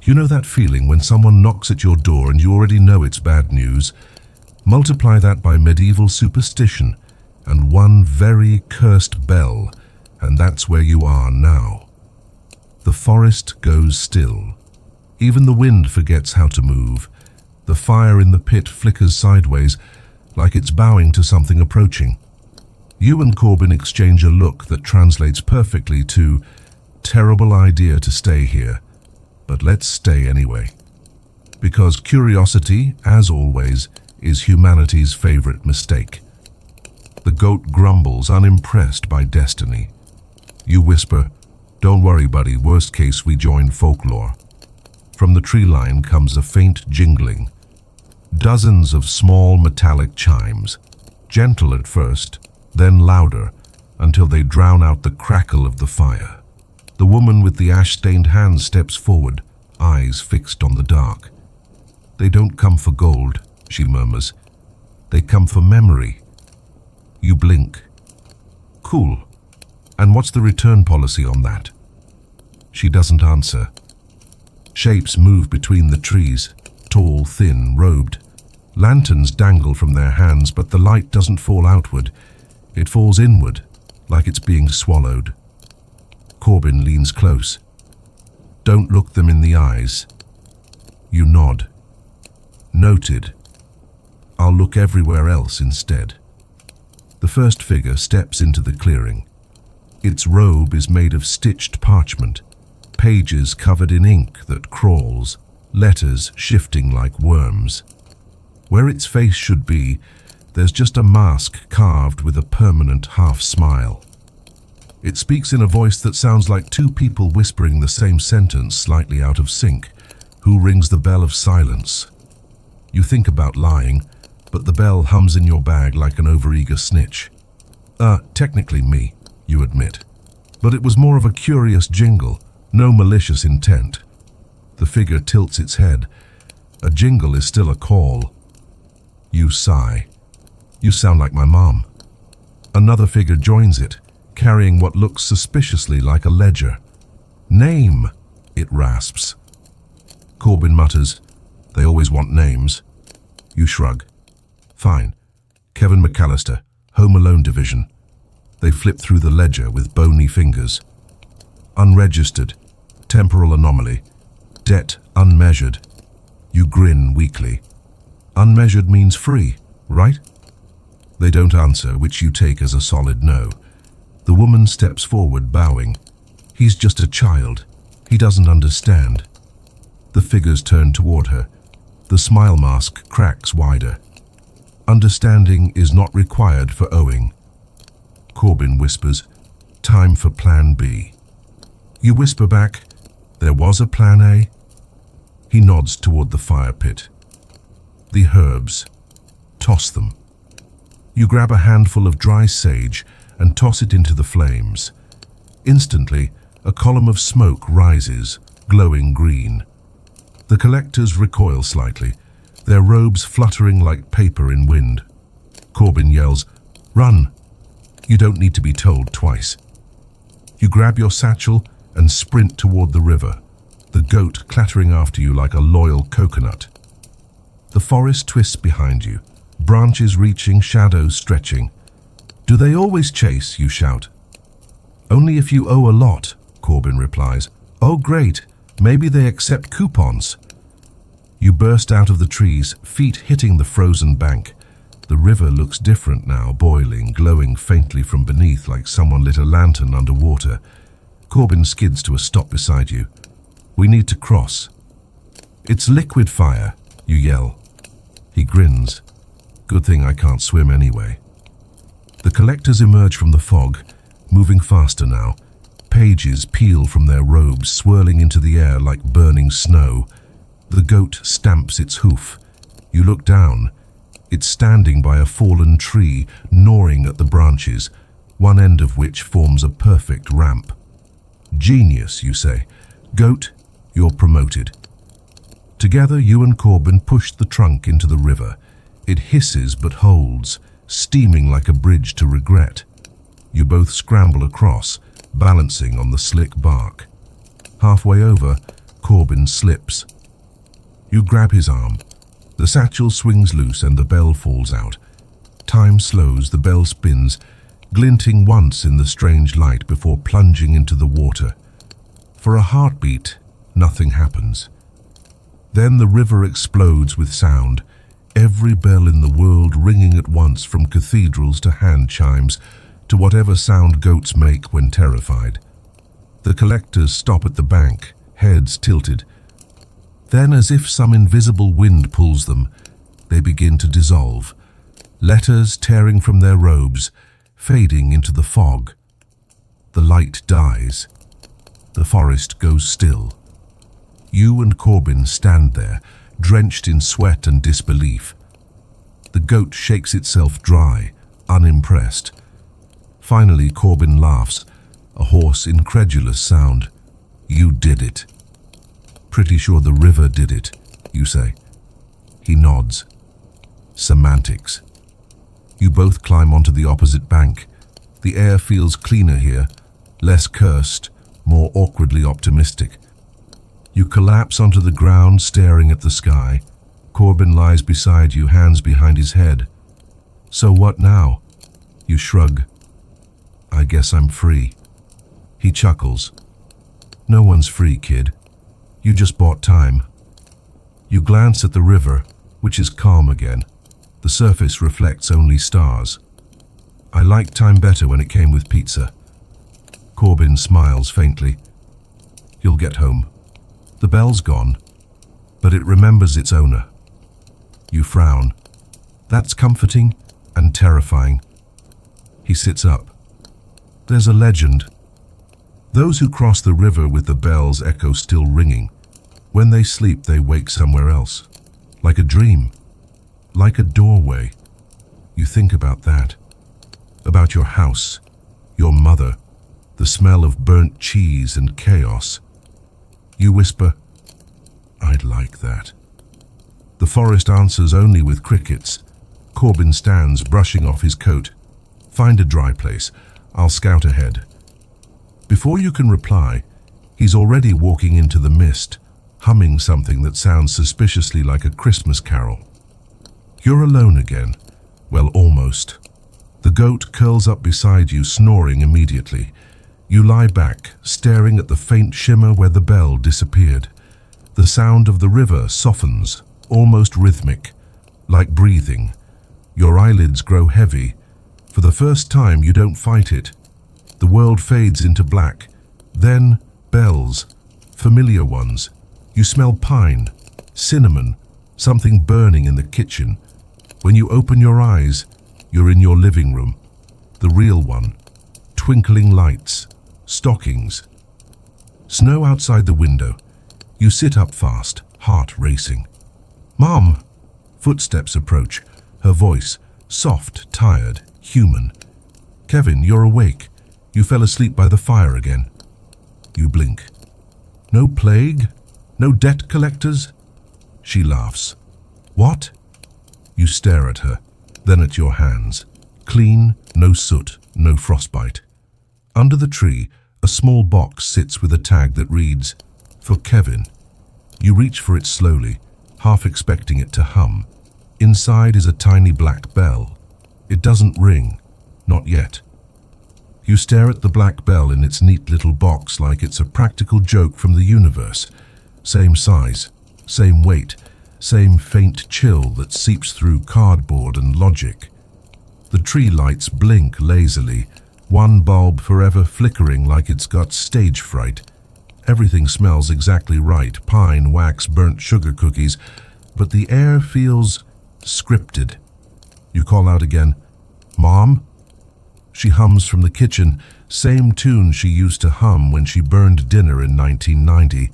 You know that feeling when someone knocks at your door and you already know it's bad news? Multiply that by medieval superstition, and one very cursed bell, and that's where you are now. The forest goes still. Even the wind forgets how to move. The fire in the pit flickers sideways, like it's bowing to something approaching. You and Corbin exchange a look that translates perfectly to, "Terrible idea to stay here, but let's stay anyway." Because curiosity, as always, is humanity's favorite mistake. The goat grumbles, unimpressed by destiny. You whisper, "Don't worry, buddy, worst case we join folklore." From the tree line comes a faint jingling. Dozens of small metallic chimes, gentle at first, then louder, until they drown out the crackle of the fire. The woman with the ash-stained hands steps forward, eyes fixed on the dark. "They don't come for gold," she murmurs. "They come for memory." You blink. "Cool. And what's the return policy on that?" She doesn't answer. Shapes move between the trees, tall, thin, robed. Lanterns dangle from their hands, but the light doesn't fall outward. It falls inward, like it's being swallowed. Corbin leans close. "Don't look them in the eyes." You nod. "Noted. I'll look everywhere else instead." The first figure steps into the clearing. Its robe is made of stitched parchment, pages covered in ink that crawls, letters shifting like worms. Where its face should be, there's just a mask carved with a permanent half-smile. It speaks in a voice that sounds like two people whispering the same sentence slightly out of sync. Who rings the bell of silence? You think about lying, but the bell hums in your bag like an overeager snitch. Technically me, you admit. But it was more of a curious jingle, no malicious intent. The figure tilts its head. A jingle is still a call. You sigh. "You sound like my mom." Another figure joins it, carrying what looks suspiciously like a ledger. "Name," it rasps. Corbin mutters, "They always want names." You shrug. "Fine. Kevin McCallister, Home Alone Division." They flip through the ledger with bony fingers. "Unregistered. Temporal anomaly. Debt unmeasured." You grin weakly. "Unmeasured means free, right?" They don't answer, which you take as a solid no. The woman steps forward, bowing. "He's just a child. He doesn't understand." The figures turn toward her. The smile mask cracks wider. "Understanding is not required for owing." Corbin whispers, "Time for Plan B." You whisper back, "There was a Plan A?" He nods toward the fire pit. The herbs. Toss them. You grab a handful of dry sage and toss it into the flames. Instantly, a column of smoke rises, glowing green. The collectors recoil slightly, their robes fluttering like paper in wind. Corbin yells, "Run!" You don't need to be told twice. You grab your satchel and sprint toward the river, the goat clattering after you like a loyal coconut. The forest twists behind you, branches reaching, shadows stretching. "Do they always chase?" you shout. "Only if you owe a lot," Corbin replies. "Oh great, maybe they accept coupons." You burst out of the trees, feet hitting the frozen bank. The river looks different now, boiling, glowing faintly from beneath like someone lit a lantern underwater. Corbin skids to a stop beside you. "We need to cross." "It's liquid fire," you yell. He grins. "Good thing I can't swim anyway." The collectors emerge from the fog, moving faster now. Pages peel from their robes, swirling into the air like burning snow. The goat stamps its hoof. You look down. It's standing by a fallen tree, gnawing at the branches, one end of which forms a perfect ramp. "Genius," you say. "Goat, you're promoted." Together, you and Corbin push the trunk into the river. It hisses but holds, steaming like a bridge to regret. You both scramble across, balancing on the slick bark. Halfway over, Corbin slips. You grab his arm. The satchel swings loose and the bell falls out. Time slows, the bell spins, glinting once in the strange light before plunging into the water. For a heartbeat, nothing happens. Then the river explodes with sound, every bell in the world ringing at once, from cathedrals to hand chimes, to whatever sound goats make when terrified. The collectors stop at the bank, heads tilted. Then, as if some invisible wind pulls them, they begin to dissolve, letters tearing from their robes, fading into the fog. The light dies. The forest goes still. You and Corbin stand there, drenched in sweat and disbelief. The goat shakes itself dry, unimpressed. Finally, Corbin laughs, a hoarse, incredulous sound. You did it. Pretty sure the river did it, you say. He nods. Semantics. You both climb onto the opposite bank. The air feels cleaner here, less cursed, more awkwardly optimistic. You collapse onto the ground, staring at the sky. Corbin lies beside you, hands behind his head. So what now? You shrug. I guess I'm free. He chuckles. No one's free, kid. You just bought time. You glance at the river, which is calm again. The surface reflects only stars. I liked time better when it came with pizza. Corbin smiles faintly. You'll get home. The bell's gone, but it remembers its owner. You frown. That's comforting and terrifying. He sits up. There's a legend. Those who cross the river with the bell's echo still ringing, when they sleep they wake somewhere else, like a dream, like a doorway. You think about that, about your house, your mother, the smell of burnt cheese and chaos. You whisper, I'd like that. The forest answers only with crickets. Corbin stands, brushing off his coat. Find a dry place. I'll scout ahead. Before you can reply, he's already walking into the mist, humming something that sounds suspiciously like a Christmas carol. You're alone again. Well, almost. The goat curls up beside you, snoring immediately. You lie back, staring at the faint shimmer where the bell disappeared. The sound of the river softens, almost rhythmic, like breathing. Your eyelids grow heavy. For the first time, you don't fight it. The world fades into black. Then, bells, familiar ones. You smell pine, cinnamon, something burning in the kitchen. When you open your eyes, you're in your living room. The real one. Twinkling lights, stockings. Snow outside the window. You sit up fast, heart racing. Mom! Footsteps approach, her voice, soft, tired, human. Kevin, you're awake. You fell asleep by the fire again. You blink. No plague? No debt collectors? She laughs. What? You stare at her, then at your hands. Clean, no soot, no frostbite. Under the tree, a small box sits with a tag that reads, For Kevin. You reach for it slowly, half expecting it to hum. Inside is a tiny black bell. It doesn't ring, not yet. You stare at the black bell in its neat little box like it's a practical joke from the universe. Same size, same weight, same faint chill that seeps through cardboard and logic. The tree lights blink lazily, one bulb forever flickering like it's got stage fright. Everything smells exactly right, pine, wax, burnt sugar cookies, but the air feels scripted. You call out again, Mom? She hums from the kitchen, same tune she used to hum when she burned dinner in 1990.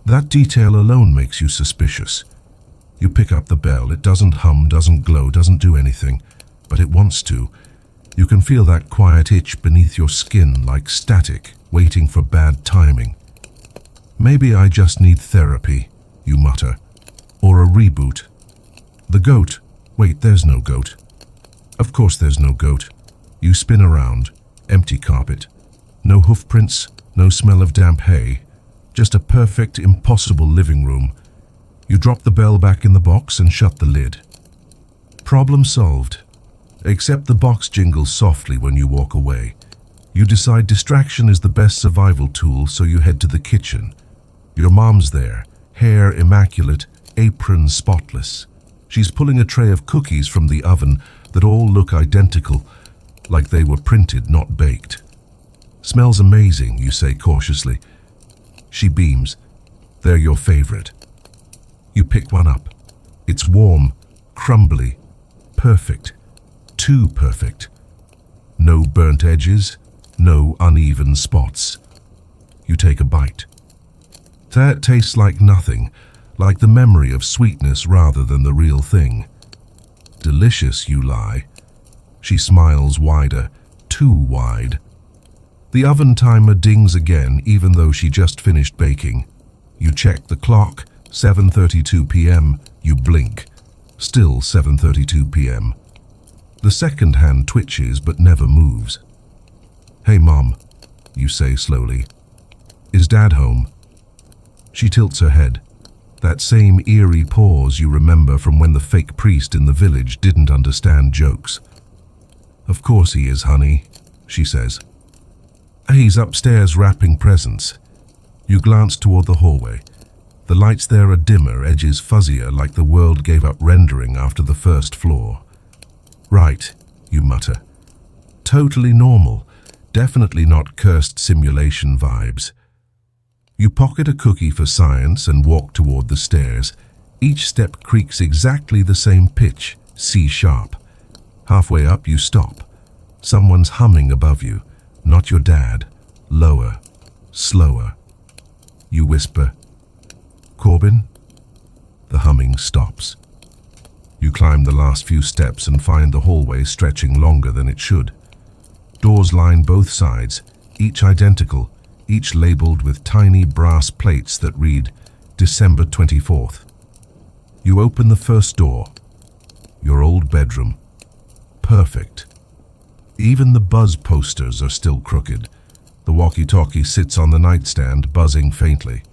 That detail alone makes you suspicious. You pick up the bell. It doesn't hum, doesn't glow, doesn't do anything, but it wants to. You can feel that quiet itch beneath your skin, like static, waiting for bad timing. Maybe I just need therapy, you mutter, or a reboot. The goat. Wait, there's no goat. Of course there's no goat. You spin around, empty carpet. No hoof prints, no smell of damp hay. Just a perfect, impossible living room. You drop the bell back in the box and shut the lid. Problem solved. Except the box jingles softly when you walk away. You decide distraction is the best survival tool, so you head to the kitchen. Your mom's there, hair immaculate, apron spotless. She's pulling a tray of cookies from the oven that all look identical, like they were printed, not baked. "Smells amazing," you say cautiously. She beams. "They're your favorite." You pick one up. It's warm, crumbly, perfect. Too perfect. No burnt edges, no uneven spots. You take a bite. That tastes like nothing, like the memory of sweetness rather than the real thing. "Delicious," you lie. She smiles wider, too wide. The oven timer dings again, even though she just finished baking. You check the clock, 7:32 p.m. You blink. Still 7:32 p.m. The second hand twitches but never moves. "Hey, Mom," you say slowly. "Is Dad home?" She tilts her head. That same eerie pause you remember from when the fake priest in the village didn't understand jokes. "Of course he is, honey," she says. "He's upstairs wrapping presents." You glance toward the hallway. The lights there are dimmer, edges fuzzier, like the world gave up rendering after the first floor. "Right," you mutter. Totally normal. Definitely not cursed simulation vibes. You pocket a cookie for science and walk toward the stairs. Each step creaks exactly the same pitch, C sharp. Halfway up, you stop. Someone's humming above you. Not your dad. Lower. Slower. You whisper, "Corbin?" The humming stops. You climb the last few steps and find the hallway stretching longer than it should. Doors line both sides, each identical, each labeled with tiny brass plates that read December 24th. You open the first door. Your old bedroom. Perfect. Even the buzz posters are still crooked. The walkie-talkie sits on the nightstand, buzzing faintly.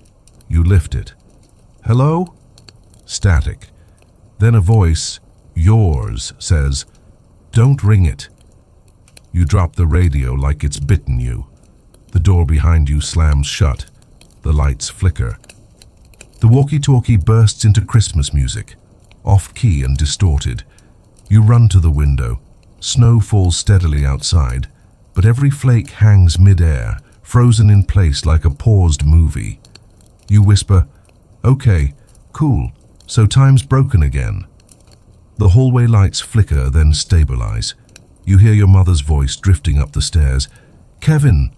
You lift it. "Hello?" Static. Then a voice, yours, says, "Don't ring it." You drop the radio like it's bitten you. The door behind you slams shut. The lights flicker. The walkie-talkie bursts into Christmas music, off-key and distorted. You run to the window. Snow falls steadily outside, but every flake hangs mid-air, frozen in place like a paused movie. You whisper, "Okay, cool, so time's broken again." The hallway lights flicker, then stabilize. You hear your mother's voice drifting up the stairs. "Kevin,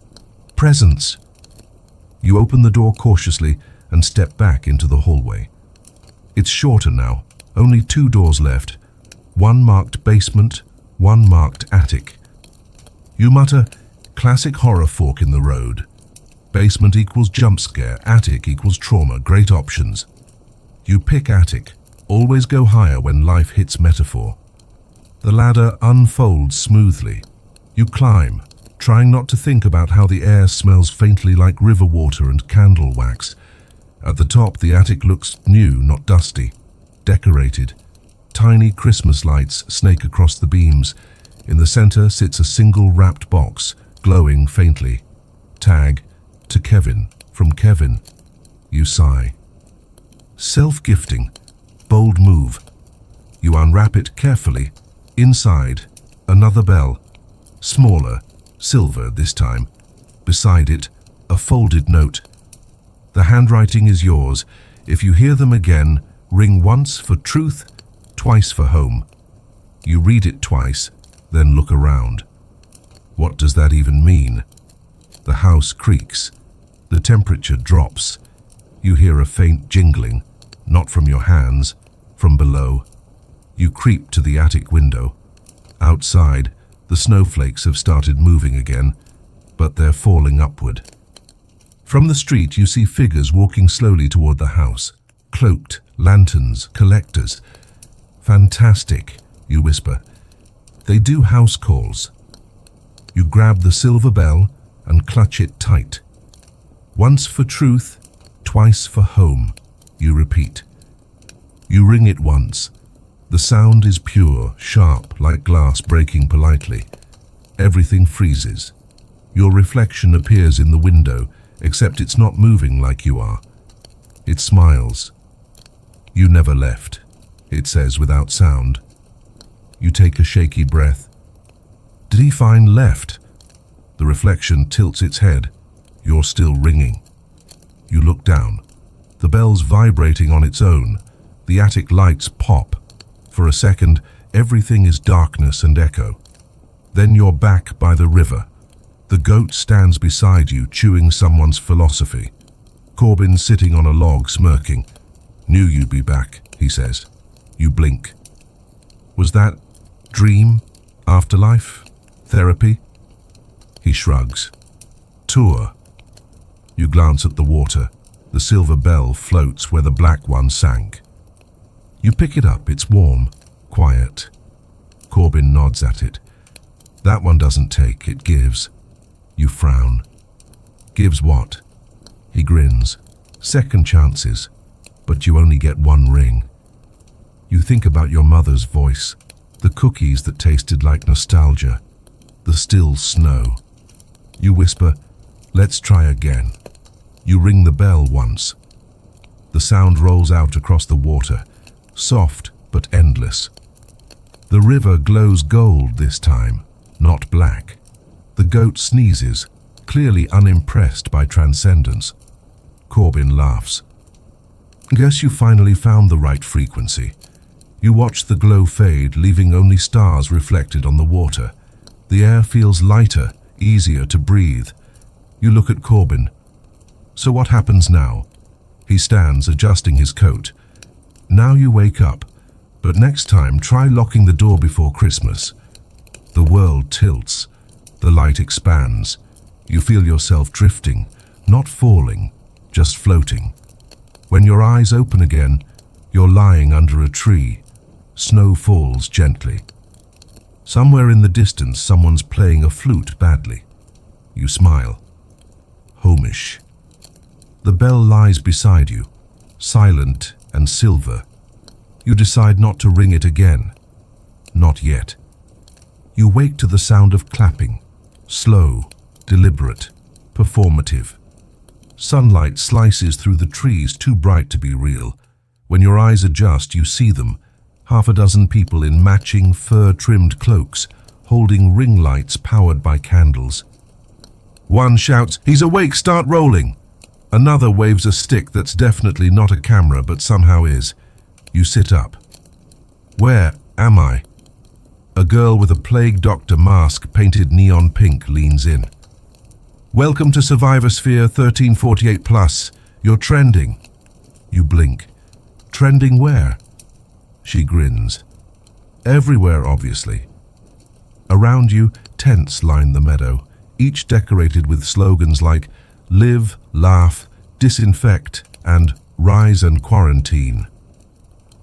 presents." You open the door cautiously and step back into the hallway. It's shorter now, only 2 doors left. One marked basement, one marked attic. You mutter, classic horror fork in the road. Basement equals jump scare, attic equals trauma, great options. You pick attic, always go higher when life hits metaphor. The ladder unfolds smoothly. You climb, trying not to think about how the air smells faintly like river water and candle wax. At the top, the attic looks new, not dusty. Decorated. Tiny Christmas lights snake across the beams. In the center sits a single wrapped box, glowing faintly. Tag, "To Kevin, from Kevin." You sigh. Self-gifting. Bold move. You unwrap it carefully. Inside, another bell. Smaller, silver this time. Beside it, a folded note. The handwriting is yours. If you hear them again, ring once for truth, twice for home. You read it twice, then look around. What does that even mean? The house creaks. The temperature drops. You hear a faint jingling, not from your hands, from below. You creep to the attic window. Outside, the snowflakes have started moving again, but they're falling upward. From the street, you see figures walking slowly toward the house. Cloaked, lanterns, collectors. "Fantastic," you whisper. They do house calls. You grab the silver bell and clutch it tight. "Once for truth, twice for home," you repeat. You ring it once. The sound is pure, sharp, like glass breaking politely. Everything freezes. Your reflection appears in the window, except it's not moving like you are. It smiles. "You never left," it says without sound. You take a shaky breath. Did he find left? The reflection tilts its head. You're still ringing. You look down. The bell's vibrating on its own. The attic lights pop. For a second, everything is darkness and echo. Then you're back by the river. The goat stands beside you, chewing someone's philosophy. Corbin's sitting on a log, smirking. "Knew you'd be back," he says. You blink. Was that dream? Afterlife? Therapy? He shrugs. Tour. You glance at the water. The silver bell floats where the black one sank. You pick it up. It's warm, quiet. Corbin nods at it. That one doesn't take, it gives. You frown. Gives what? He grins. Second chances, but you only get one ring. You think about your mother's voice, the cookies that tasted like nostalgia, the still snow. You whisper, "Let's try again." You ring the bell once. The sound rolls out across the water, soft but endless. The river glows gold this time, not black. The goat sneezes, clearly unimpressed by transcendence. Corbin laughs. Guess you finally found the right frequency. You watch the glow fade, leaving only stars reflected on the water. The air feels lighter, easier to breathe. You look at Corbin. So what happens now? He stands, adjusting his coat. Now you wake up, but next time try locking the door before Christmas. The world tilts. The light expands. You feel yourself drifting, not falling, just floating. When your eyes open again, you're lying under a tree. Snow falls gently. Somewhere in the distance, someone's playing a flute badly. You smile. Homish. The bell lies beside you, silent and silver. You decide not to ring it again. Not yet. You wake to the sound of clapping. Slow, deliberate, performative. Sunlight slices through the trees, too bright to be real. When your eyes adjust, you see them. Half a dozen people in matching fur-trimmed cloaks, holding ring lights powered by candles. One shouts, "He's awake, start rolling!" Another waves a stick that's definitely not a camera, but somehow is. You sit up. Where am I? A girl with a plague doctor mask painted neon pink leans in. Welcome to Survivor Sphere 1348 Plus. You're trending. You blink. Trending where? She grins. Everywhere, obviously. Around you, tents line the meadow, each decorated with slogans like "Live, Laugh, Disinfect," and "Rise and Quarantine."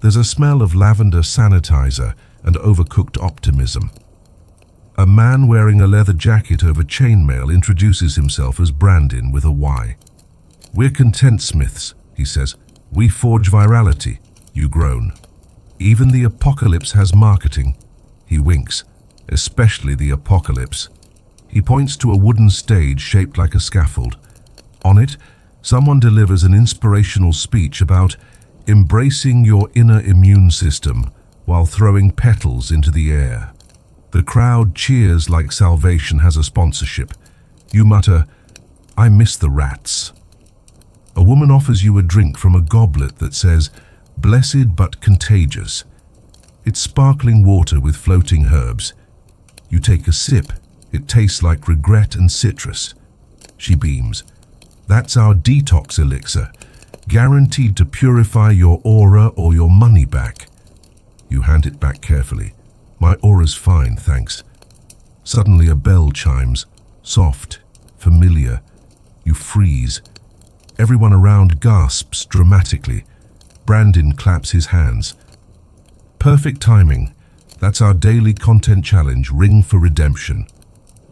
There's a smell of lavender sanitizer and overcooked optimism. A man wearing a leather jacket over chainmail introduces himself as Brandon with a Y. "We're content smiths," he says. "We forge virality." You groan. "Even the apocalypse has marketing." He winks. "Especially the apocalypse." He points to a wooden stage shaped like a scaffold. On it, someone delivers an inspirational speech about embracing your inner immune system while throwing petals into the air. The crowd cheers like salvation has a sponsorship. You mutter, "I miss the rats." A woman offers you a drink from a goblet that says, "Blessed but contagious." It's sparkling water with floating herbs. You take a sip. It tastes like regret and citrus. She beams. "That's our detox elixir, guaranteed to purify your aura or your money back." You hand it back carefully. "My aura's fine, thanks." Suddenly a bell chimes, soft, familiar. You freeze. Everyone around gasps dramatically. Brandon claps his hands. Perfect timing. That's our daily content challenge, Ring for Redemption.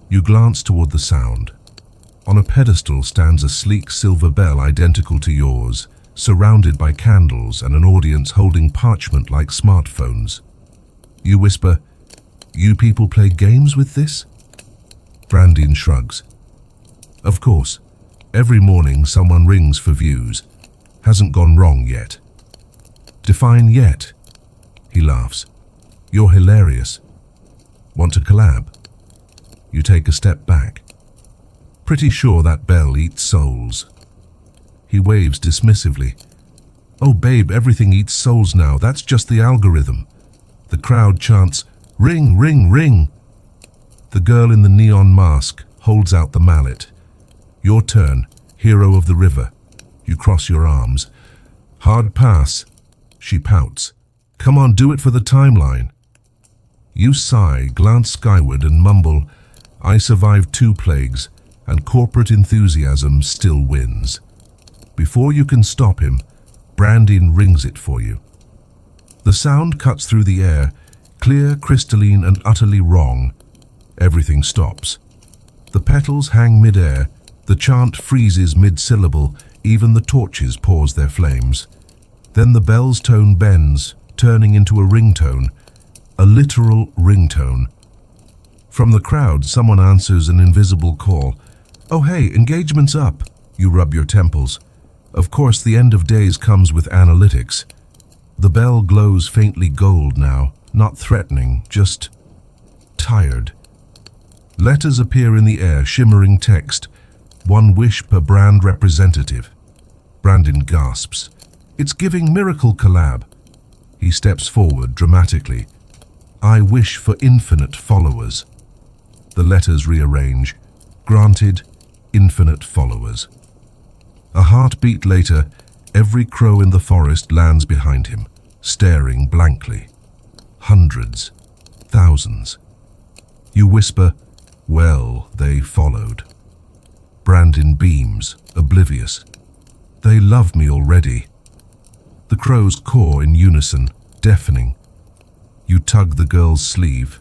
You glance toward the sound. On a pedestal stands a sleek silver bell identical to yours, surrounded by candles and an audience holding parchment like smartphones. You whisper, "You people play games with this?" Brandon shrugs. "Of course. Every morning someone rings for views. Hasn't gone wrong yet." "Define yet." He laughs. "You're hilarious. Want to collab?" You take a step back. "Pretty sure that bell eats souls." He waves dismissively. "Oh babe, everything eats souls now. That's just the algorithm." The crowd chants, "Ring, ring, ring." The girl in the neon mask holds out the mallet. "Your turn, hero of the river." You cross your arms. "Hard pass." She pouts. "Come on, do it for the timeline." You sigh, glance skyward and mumble, "I survived 2 plagues, and corporate enthusiasm still wins." Before you can stop him, Brandon rings it for you. The sound cuts through the air, clear, crystalline, and utterly wrong. Everything stops. The petals hang mid-air, the chant freezes mid-syllable, even the torches pause their flames. Then the bell's tone bends, turning into a ringtone, a literal ringtone. From the crowd, someone answers an invisible call. "Oh hey, engagement's up." You rub your temples. Of course, the end of days comes with analytics. The bell glows faintly gold now, not threatening, just tired. Letters appear in the air, shimmering text. 1 wish per brand representative. Brandon gasps. "It's giving miracle collab." He steps forward dramatically. "I wish for infinite followers." The letters rearrange. Granted, infinite followers. A heartbeat later, every crow in the forest lands behind him, staring blankly. Hundreds, thousands. You whisper, "Well, they followed." Brandon beams, oblivious. "They love me already." The crows caw in unison, deafening. You tug the girl's sleeve.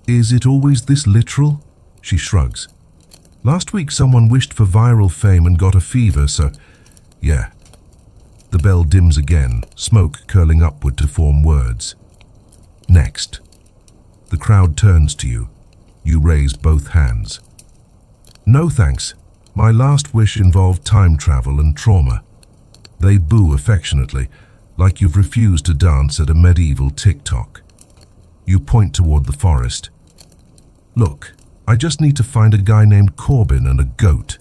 "Is it always this literal?" She shrugs. "Last week someone wished for viral fame and got a fever, so yeah." The bell dims again, smoke curling upward to form words. "Next." The crowd turns to you. You raise both hands. "No thanks. My last wish involved time travel and trauma." They boo affectionately, like you've refused to dance at a medieval TikTok. You point toward the forest. "Look, I just need to find a guy named Corbin and a goat."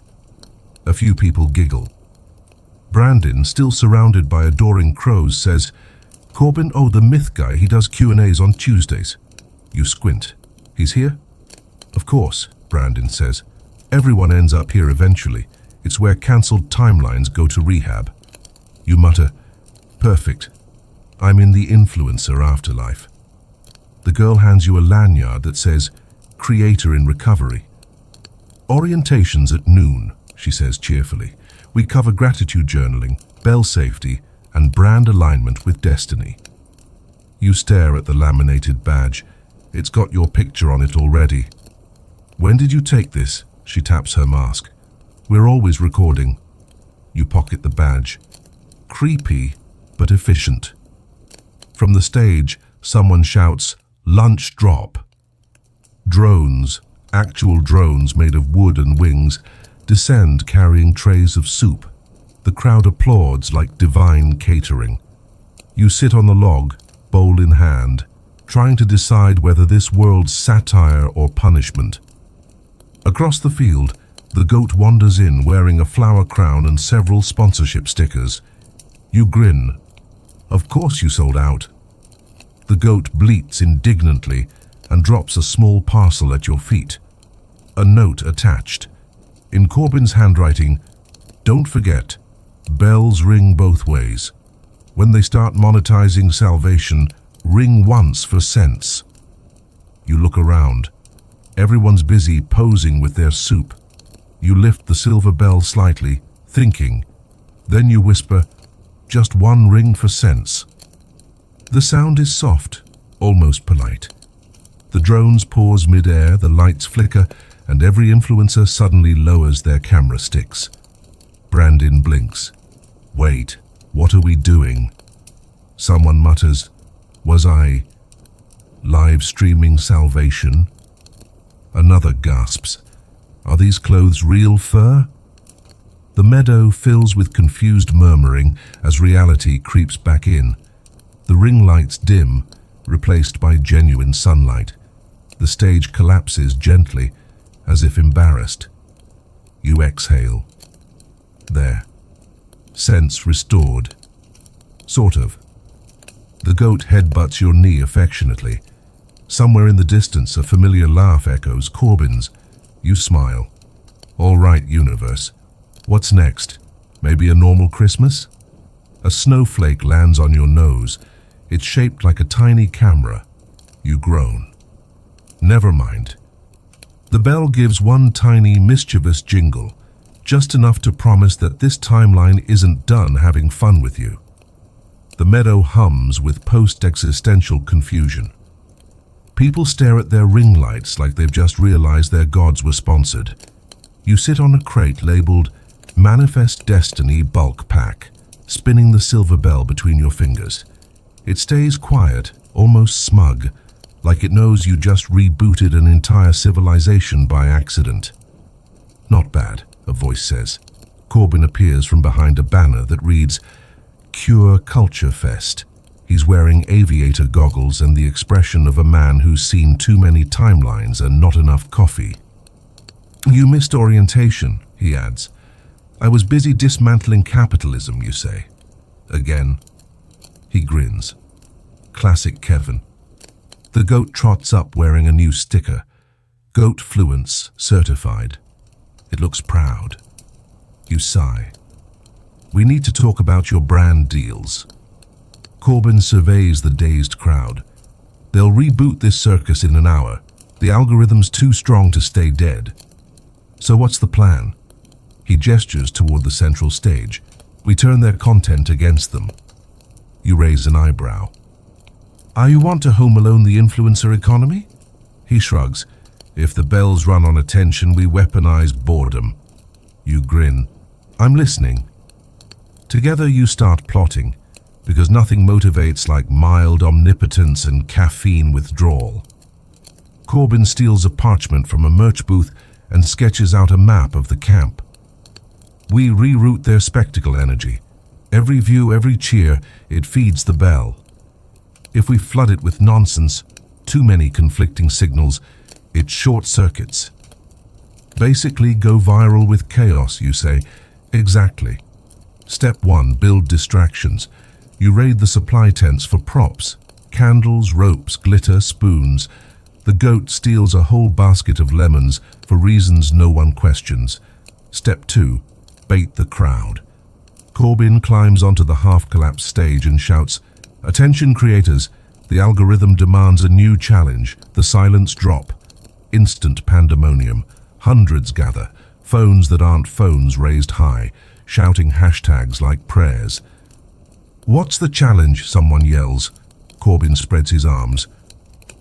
A few people giggle. Brandon, still surrounded by adoring crows, says, "Corbin, oh, the myth guy, he does Q&As on Tuesdays." You squint. "He's here?" "Of course," Brandon says. "Everyone ends up here eventually. It's where cancelled timelines go to rehab." You mutter, "Perfect. I'm in the influencer afterlife." The girl hands you a lanyard that says, "Creator in Recovery." "Orientation's at noon," she says cheerfully. "We cover gratitude journaling, bell safety, and brand alignment with destiny." You stare at the laminated badge. It's got your picture on it already. "When did you take this?" She taps her mask. "We're always recording." You pocket the badge. Creepy, but efficient. From the stage, someone shouts, "Lunch drop." Drones, actual drones made of wood and wings, descend carrying trays of soup. The crowd applauds like divine catering. You sit on the log, bowl in hand, trying to decide whether this world's satire or punishment. Across the field, the goat wanders in wearing a flower crown and several sponsorship stickers. You grin. Of course you sold out. The goat bleats indignantly and drops a small parcel at your feet. A note attached. In Corbin's handwriting, "Don't forget, bells ring both ways. When they start monetizing salvation, ring once for cents." You look around. Everyone's busy posing with their soup. You lift the silver bell slightly, thinking. Then you whisper, "Just 1 ring for cents." The sound is soft, almost polite. The drones pause mid-air, the lights flicker, and every influencer suddenly lowers their camera sticks. Brandon blinks. Wait, what are we doing? Someone mutters, was I live streaming salvation? Another gasps, are these clothes real fur? The meadow fills with confused murmuring as reality creeps back in. The ring lights dim, replaced by genuine sunlight. The stage collapses gently, as if embarrassed. You exhale. There. Sense restored. Sort of. The goat headbutts your knee affectionately. Somewhere in the distance, a familiar laugh echoes Corbin's. You smile. All right, universe. What's next? Maybe a normal Christmas? A snowflake lands on your nose. It's shaped like a tiny camera. You groan. Never mind. The bell gives one tiny, mischievous jingle, just enough to promise that this timeline isn't done having fun with you. The meadow hums with post-existential confusion. People stare at their ring lights like they've just realized their gods were sponsored. You sit on a crate labeled Manifest Destiny Bulk Pack, spinning the silver bell between your fingers. It stays quiet, almost smug, like it knows you just rebooted an entire civilization by accident. Not bad, a voice says. Corbin appears from behind a banner that reads, Cure Culture Fest. He's wearing aviator goggles and the expression of a man who's seen too many timelines and not enough coffee. You missed orientation, he adds. I was busy dismantling capitalism, you say. Again. He grins. Classic Kevin. The goat trots up wearing a new sticker. Goat Fluence Certified. It looks proud. You sigh. We need to talk about your brand deals. Corbin surveys the dazed crowd. They'll reboot this circus in an hour. The algorithm's too strong to stay dead. So what's the plan? He gestures toward the central stage. We turn their content against them. You raise an eyebrow. You want to home alone the influencer economy? He shrugs. If the bells run on attention, we weaponize boredom. You grin. I'm listening. Together you start plotting, because nothing motivates like mild omnipotence and caffeine withdrawal. Corbin steals a parchment from a merch booth and sketches out a map of the camp. We reroute their spectacle energy. Every view, every cheer, it feeds the bell. If we flood it with nonsense, too many conflicting signals, it short circuits. Basically, go viral with chaos, you say. Exactly. Step 1, build distractions. You raid the supply tents for props. Candles, ropes, glitter, spoons. The goat steals a whole basket of lemons for reasons no one questions. Step 2, bait the crowd. Corbin climbs onto the half-collapsed stage and shouts, Attention creators, the algorithm demands a new challenge. The silence drop. Instant pandemonium. Hundreds gather, phones that aren't phones raised high, shouting hashtags like prayers. What's the challenge? Someone yells. Corbin spreads his arms.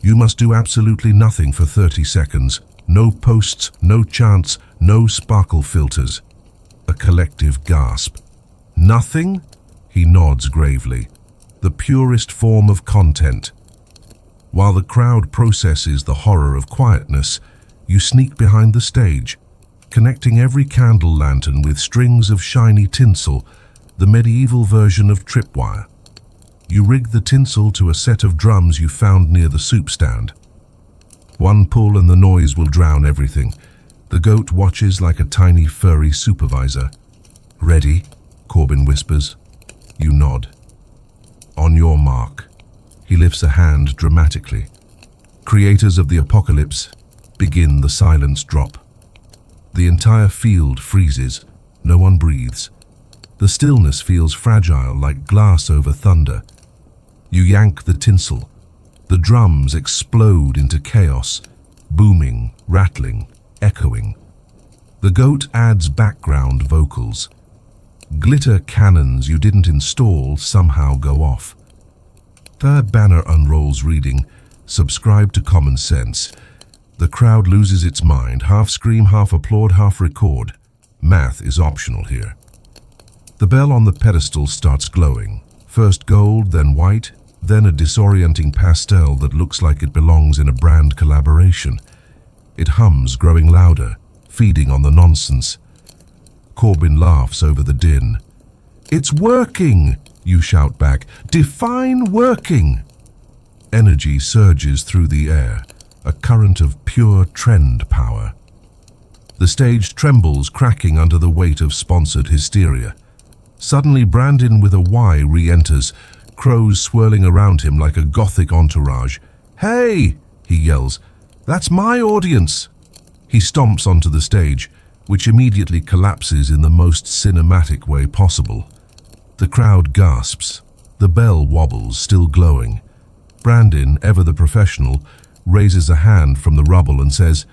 You must do absolutely nothing for 30 seconds. No posts, no chants, no sparkle filters. A collective gasp. Nothing? He nods gravely. The purest form of content. While the crowd processes the horror of quietness, you sneak behind the stage, connecting every candle lantern with strings of shiny tinsel, the medieval version of tripwire. You rig the tinsel to a set of drums you found near the soup stand. One pull and the noise will drown everything. The goat watches like a tiny furry supervisor. Ready? Corbin whispers. You nod. On your mark. He lifts a hand dramatically. Creators of the apocalypse, begin the silence drop. The entire field freezes. No one breathes. The stillness feels fragile like glass over thunder. You yank the tinsel. The drums explode into chaos, booming, rattling, echoing. The goat adds background vocals. Glitter cannons you didn't install somehow go off. The banner unrolls reading, Subscribe to Common Sense. The crowd loses its mind, half scream, half applaud, half record. Math is optional here. The bell on the pedestal starts glowing. First gold, then white, then a disorienting pastel that looks like it belongs in a brand collaboration. It hums, growing louder, feeding on the nonsense. Corbin laughs over the din. "It's working!" you shout back. "Define working!" Energy surges through the air, a current of pure trend power. The stage trembles, cracking under the weight of sponsored hysteria. Suddenly, Brandon with a Y re-enters, crows swirling around him like a gothic entourage. "Hey!" he yells. "That's my audience!" He stomps onto the stage, which immediately collapses in the most cinematic way possible. The crowd gasps. The bell wobbles, still glowing. Brandon, ever the professional, raises a hand from the rubble and says,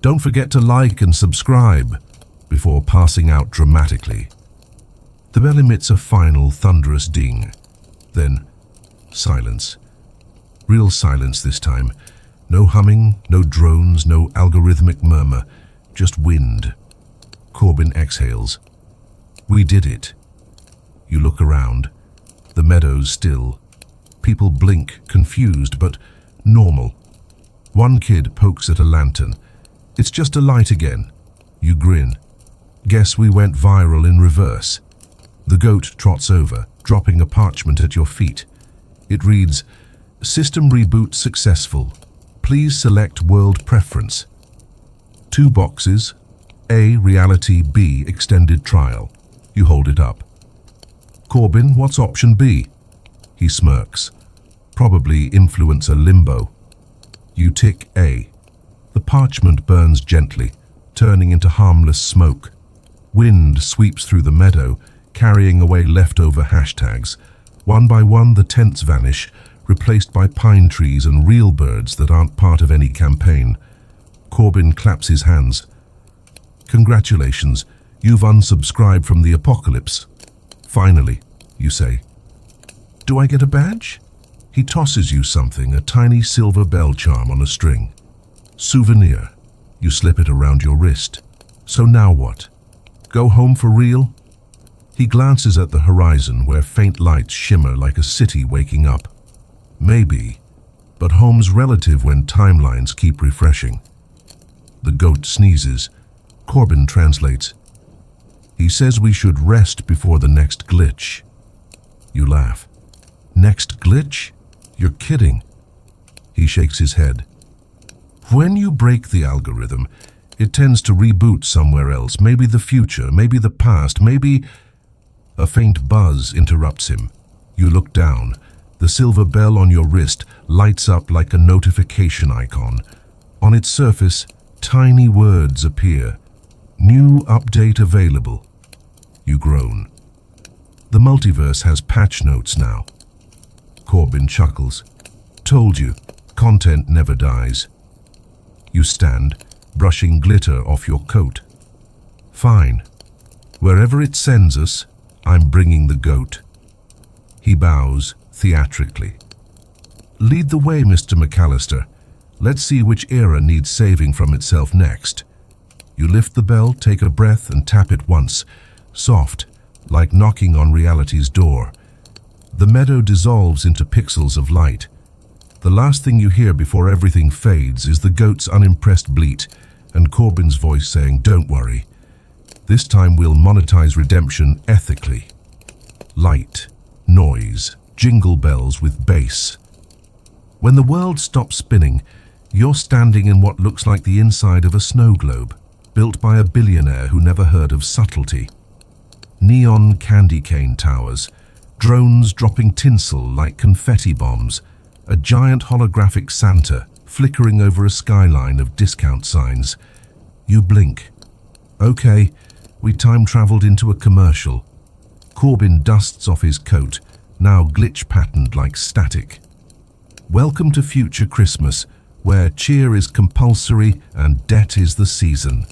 "Don't forget to like and subscribe," before passing out dramatically. The bell emits a final thunderous ding. Then, silence. Real silence this time. No humming, no drones, no algorithmic murmur, just wind. Corbin exhales. We did it. You look around. The meadow's still. People blink, confused, but normal. One kid pokes at a lantern. It's just a light again. You grin. Guess we went viral in reverse. The goat trots over, dropping a parchment at your feet. It reads, "System reboot successful. Please select world preference." 2 boxes, A, reality, B, extended trial. You hold it up. "Corbin, what's option B?" He smirks. "Probably influencer limbo." You tick A. The parchment burns gently, turning into harmless smoke. Wind sweeps through the meadow, carrying away leftover hashtags. One by one, the tents vanish, replaced by pine trees and real birds that aren't part of any campaign. Corbin claps his hands. "Congratulations, you've unsubscribed from the apocalypse." "Finally," you say. "Do I get a badge?" He tosses you something, a tiny silver bell charm on a string. "Souvenir." You slip it around your wrist. "So now what? Go home for real?" He glances at the horizon where faint lights shimmer like a city waking up. Maybe, but home's relative when timelines keep refreshing. The goat sneezes. Corbin translates. "He says we should rest before the next glitch." You laugh. "Next glitch? You're kidding." He shakes his head. "When you break the algorithm, it tends to reboot somewhere else, maybe the future, maybe the past, maybe—" A faint buzz interrupts him. You look down. The silver bell on your wrist lights up like a notification icon. On its surface, tiny words appear. "New update available." You groan. The multiverse has patch notes now. Corbin chuckles. "Told you, content never dies." You stand, brushing glitter off your coat. "Fine. Wherever it sends us, I'm bringing the goat." He bows theatrically. "Lead the way, Mr. McCallister. Let's see which era needs saving from itself next." You lift the bell, take a breath, and tap it once. Soft, like knocking on reality's door. The meadow dissolves into pixels of light. The last thing you hear before everything fades is the goat's unimpressed bleat and Corbin's voice saying, "Don't worry. This time we'll monetize redemption ethically." Light, noise, jingle bells with bass. When the world stops spinning, you're standing in what looks like the inside of a snow globe, built by a billionaire who never heard of subtlety. Neon candy cane towers, drones dropping tinsel like confetti bombs, a giant holographic Santa flickering over a skyline of discount signs. You blink. Okay, we time-traveled into a commercial. Corbin dusts off his coat, now glitch-patterned like static. "Welcome to future Christmas, where cheer is compulsory and debt is the season."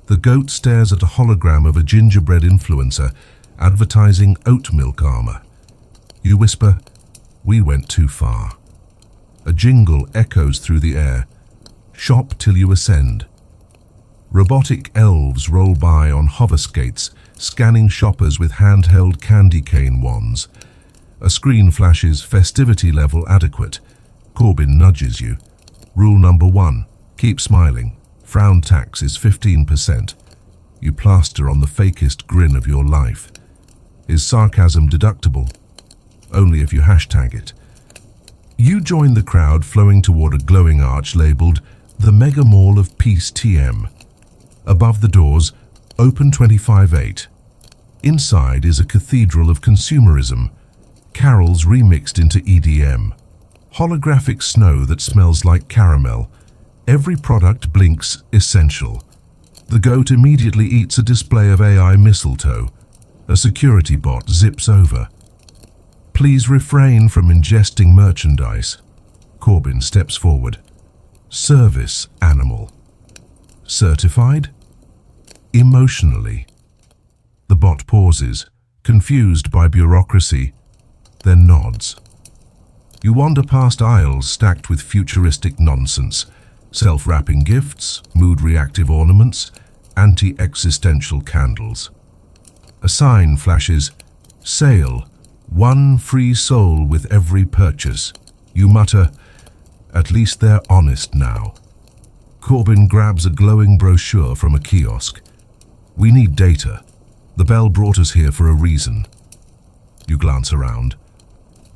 The goat stares at a hologram of a gingerbread influencer advertising oat milk armor. You whisper, "We went too far." A jingle echoes through the air. "Shop till you ascend." Robotic elves roll by on hover skates, scanning shoppers with handheld candy cane wands. A screen flashes festivity level adequate. Corbin nudges you. Rule number 1, keep smiling. Frown tax is 15%. You plaster on the fakest grin of your life. Is sarcasm deductible? Only if you hashtag it. You join the crowd flowing toward a glowing arch labeled the Mega Mall of Peace TM. Above the doors, open 25/8. Inside is a cathedral of consumerism, carols remixed into EDM, holographic snow that smells like caramel. Every product blinks essential. The goat immediately eats a display of AI mistletoe. A security bot zips over. Please refrain from ingesting merchandise. Corbin steps forward. Service animal. Certified? Emotionally. The bot pauses, confused by bureaucracy, then nods. You wander past aisles stacked with futuristic nonsense, self-wrapping gifts, mood-reactive ornaments, anti-existential candles. A sign flashes, sale, 1 free soul with every purchase. You mutter, at least they're honest now. Corbin grabs a glowing brochure from a kiosk. We need data. The bell brought us here for a reason. You glance around.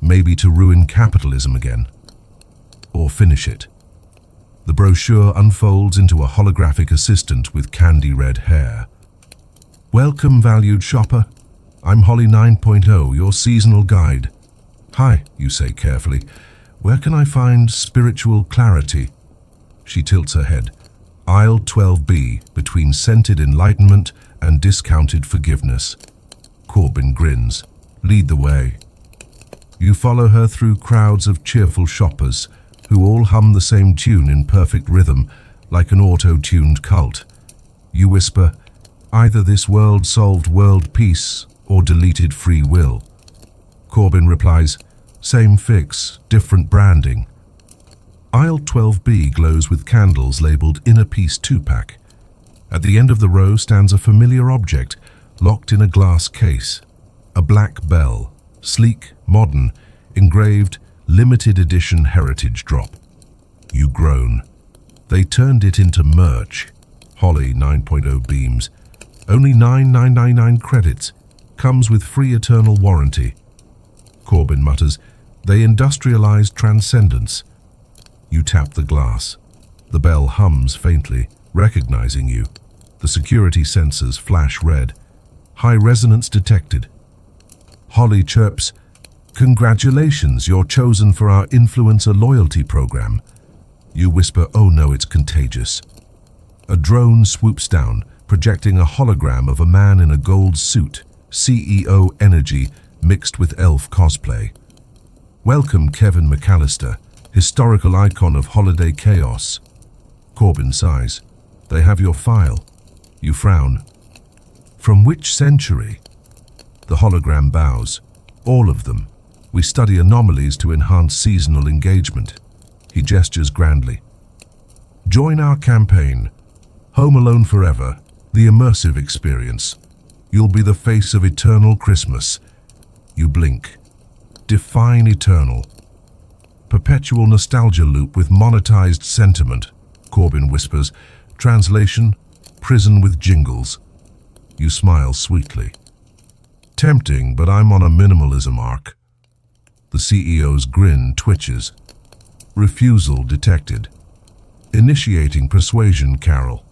Maybe to ruin capitalism again. Or finish it. The brochure unfolds into a holographic assistant with candy-red hair. Welcome, valued shopper. I'm Holly 9.0, your seasonal guide. Hi, you say carefully. Where can I find spiritual clarity? She tilts her head. Aisle 12B, between scented enlightenment and discounted forgiveness. Corbin grins. Lead the way. You follow her through crowds of cheerful shoppers who all hum the same tune in perfect rhythm, like an auto-tuned cult. You whisper, either this world solved world peace or deleted free will. Corbin replies, same fix, different branding. Aisle 12B glows with candles labeled Inner Peace 2-pack. At the end of the row stands a familiar object, locked in a glass case. A black bell, sleek, modern, engraved, limited edition heritage drop. You groan. They turned it into merch. Holly 9.0 beams. Only 9,999 credits. Comes with free eternal warranty. Corbin mutters, they industrialized transcendence. You tap the glass. The bell hums faintly, recognizing you. The security sensors flash red. High resonance detected. Holly chirps, congratulations, you're chosen for our influencer loyalty program. You whisper, oh no, it's contagious. A drone swoops down, projecting a hologram of a man in a gold suit, CEO energy mixed with elf cosplay. Welcome, Kevin McCallister, historical icon of holiday chaos. Corbin sighs. They have your file. You frown. From which century? The hologram bows. All of them. We study anomalies to enhance seasonal engagement. He gestures grandly. Join our campaign. Home Alone Forever, the immersive experience. You'll be the face of eternal Christmas. You blink. Define eternal. Perpetual nostalgia loop with monetized sentiment, Corbin whispers. Translation, prison with jingles. You smile sweetly. Tempting, but I'm on a minimalism arc. The CEO's grin twitches. Refusal detected. Initiating persuasion carol.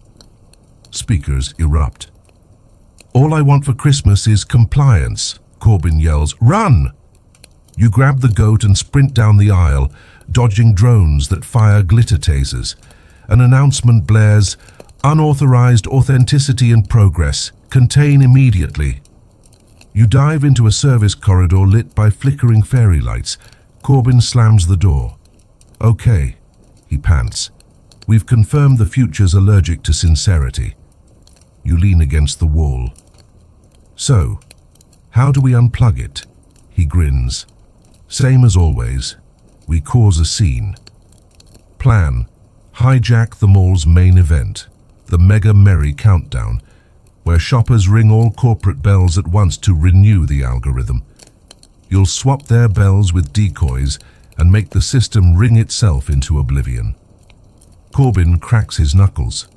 Speakers erupt. All I want for Christmas is compliance, Corbin yells. Run! You grab the goat and sprint down the aisle, dodging drones that fire glitter tasers. An announcement blares, unauthorized authenticity in progress. Contain immediately. You dive into a service corridor lit by flickering fairy lights. Corbin slams the door. Okay, he pants. We've confirmed the future's allergic to sincerity. You lean against the wall. So, how do we unplug it? He grins. Same as always. We cause a scene. Plan. Hijack the mall's main event, the Mega Merry Countdown, where shoppers ring all corporate bells at once to renew the algorithm. You'll swap their bells with decoys and make the system ring itself into oblivion. Corbin cracks his knuckles.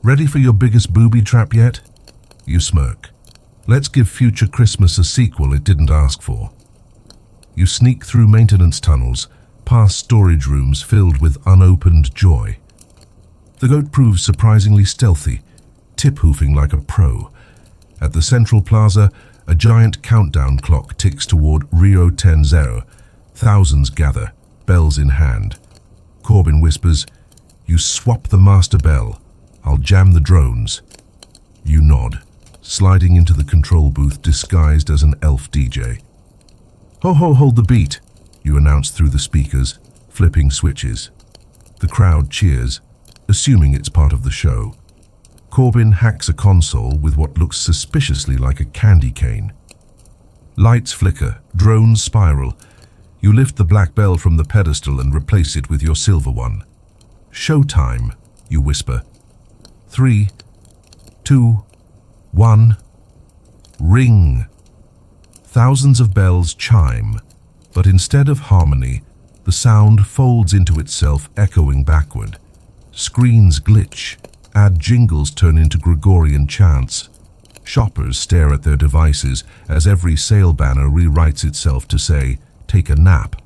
Ready for your biggest booby trap yet? You smirk. Let's give future Christmas a sequel it didn't ask for. You sneak through maintenance tunnels, past storage rooms filled with unopened joy. The goat proves surprisingly stealthy, tip-hoofing like a pro. At the central plaza, a giant countdown clock ticks toward Rio 10-0. Thousands gather, bells in hand. Corbin whispers, "You swap the master bell. I'll jam the drones." You nod, sliding into the control booth disguised as an elf DJ. "Ho ho, hold the beat," you announce through the speakers, flipping switches. The crowd cheers, assuming it's part of the show. Corbin hacks a console with what looks suspiciously like a candy cane. Lights flicker, drones spiral. You lift the black bell from the pedestal and replace it with your silver one. "Showtime," you whisper. 3, 2, 1. Ring. Thousands of bells chime, but instead of harmony, the sound folds into itself, echoing backward. Screens glitch, ad jingles turn into Gregorian chants. Shoppers stare at their devices as every sale banner rewrites itself to say, "Take a nap."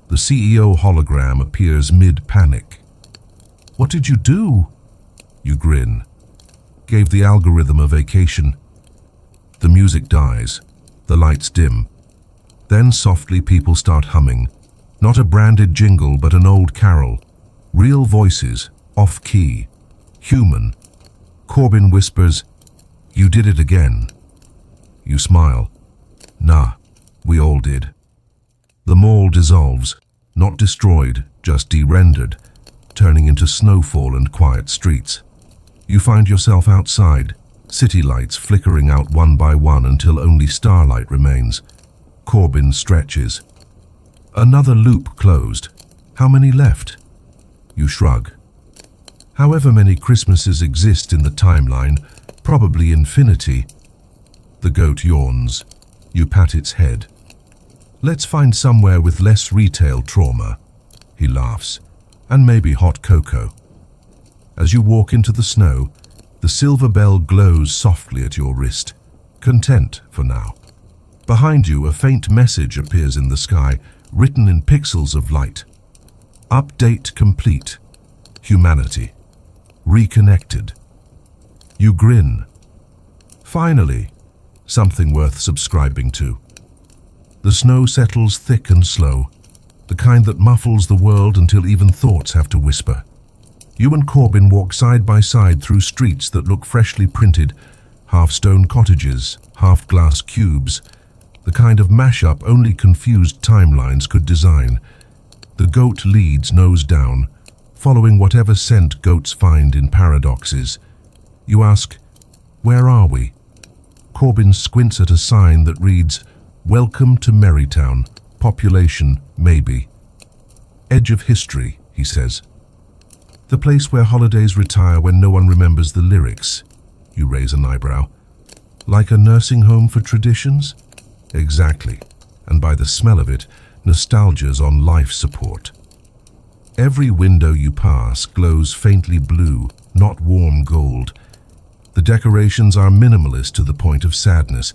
The CEO hologram appears mid-panic. "What did you do?" You grin. "Gave the algorithm a vacation." The music dies. The lights dim. Then softly people start humming. Not a branded jingle, but an old carol. Real voices, off-key, human. Corbin whispers, "You did it again." You smile. "Nah, we all did." The mall dissolves, not destroyed, just de-rendered, turning into snowfall and quiet streets. You find yourself outside, city lights flickering out one by one until only starlight remains. Corbin stretches. Another loop closed. How many left? You shrug. However many Christmases exist in the timeline, probably infinity. The goat yawns. You pat its head. "Let's find somewhere with less retail trauma." He laughs. "And maybe hot cocoa." As you walk into the snow, the silver bell glows softly at your wrist. Content for now. Behind you, a faint message appears in the sky, written in pixels of light. "Update complete. Humanity. Reconnected." You grin. Finally, something worth subscribing to. The snow settles thick and slow, the kind that muffles the world until even thoughts have to whisper. You and Corbin walk side by side through streets that look freshly printed, half stone cottages, half glass cubes, the kind of mashup only confused timelines could design. The goat leads nose down, following whatever scent goats find in paradoxes. You ask, "Where are we?" Corbin squints at a sign that reads, "Welcome to Merrytown. Population, maybe." "Edge of history," he says. "The place where holidays retire when no one remembers the lyrics." You raise an eyebrow. "Like a nursing home for traditions?" Exactly. And by the smell of it, nostalgia's on life support. Every window you pass glows faintly blue, not warm gold. The decorations are minimalist to the point of sadness.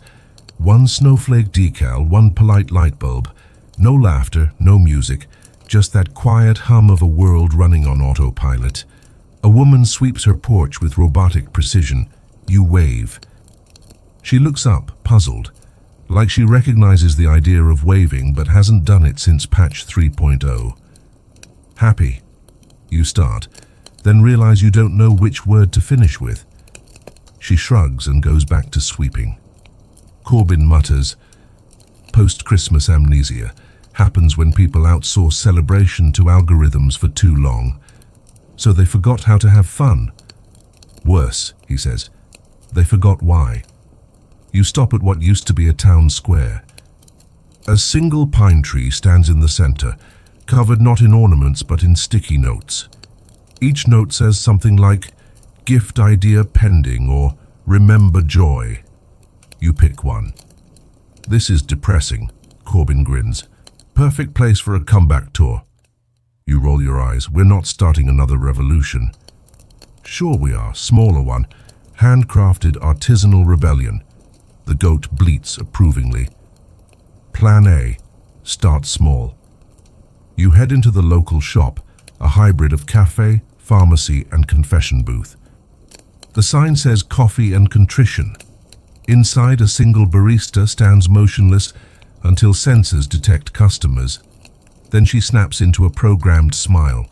One snowflake decal, one polite light bulb. No laughter, no music, just that quiet hum of a world running on autopilot. A woman sweeps her porch with robotic precision. You wave. She looks up, puzzled, like she recognizes the idea of waving but hasn't done it since patch 3.0. "Happy." You start, then realize you don't know which word to finish with. She shrugs and goes back to sweeping. Corbin mutters, "Post-Christmas amnesia happens when people outsource celebration to algorithms for too long. So they forgot how to have fun." "Worse," he says, "they forgot why." You stop at what used to be a town square. A single pine tree stands in the center, covered not in ornaments but in sticky notes. Each note says something like, gift idea pending or remember joy. You pick one. This is depressing, Corbin grins. Perfect place for a comeback tour. You roll your eyes. We're not starting another revolution. Sure we are, smaller one. Handcrafted artisanal rebellion. The goat bleats approvingly. Plan A. Start small. You head into the local shop, a hybrid of cafe, pharmacy, and confession booth. The sign says coffee and contrition. Inside, a single barista stands motionless until sensors detect customers. Then she snaps into a programmed smile.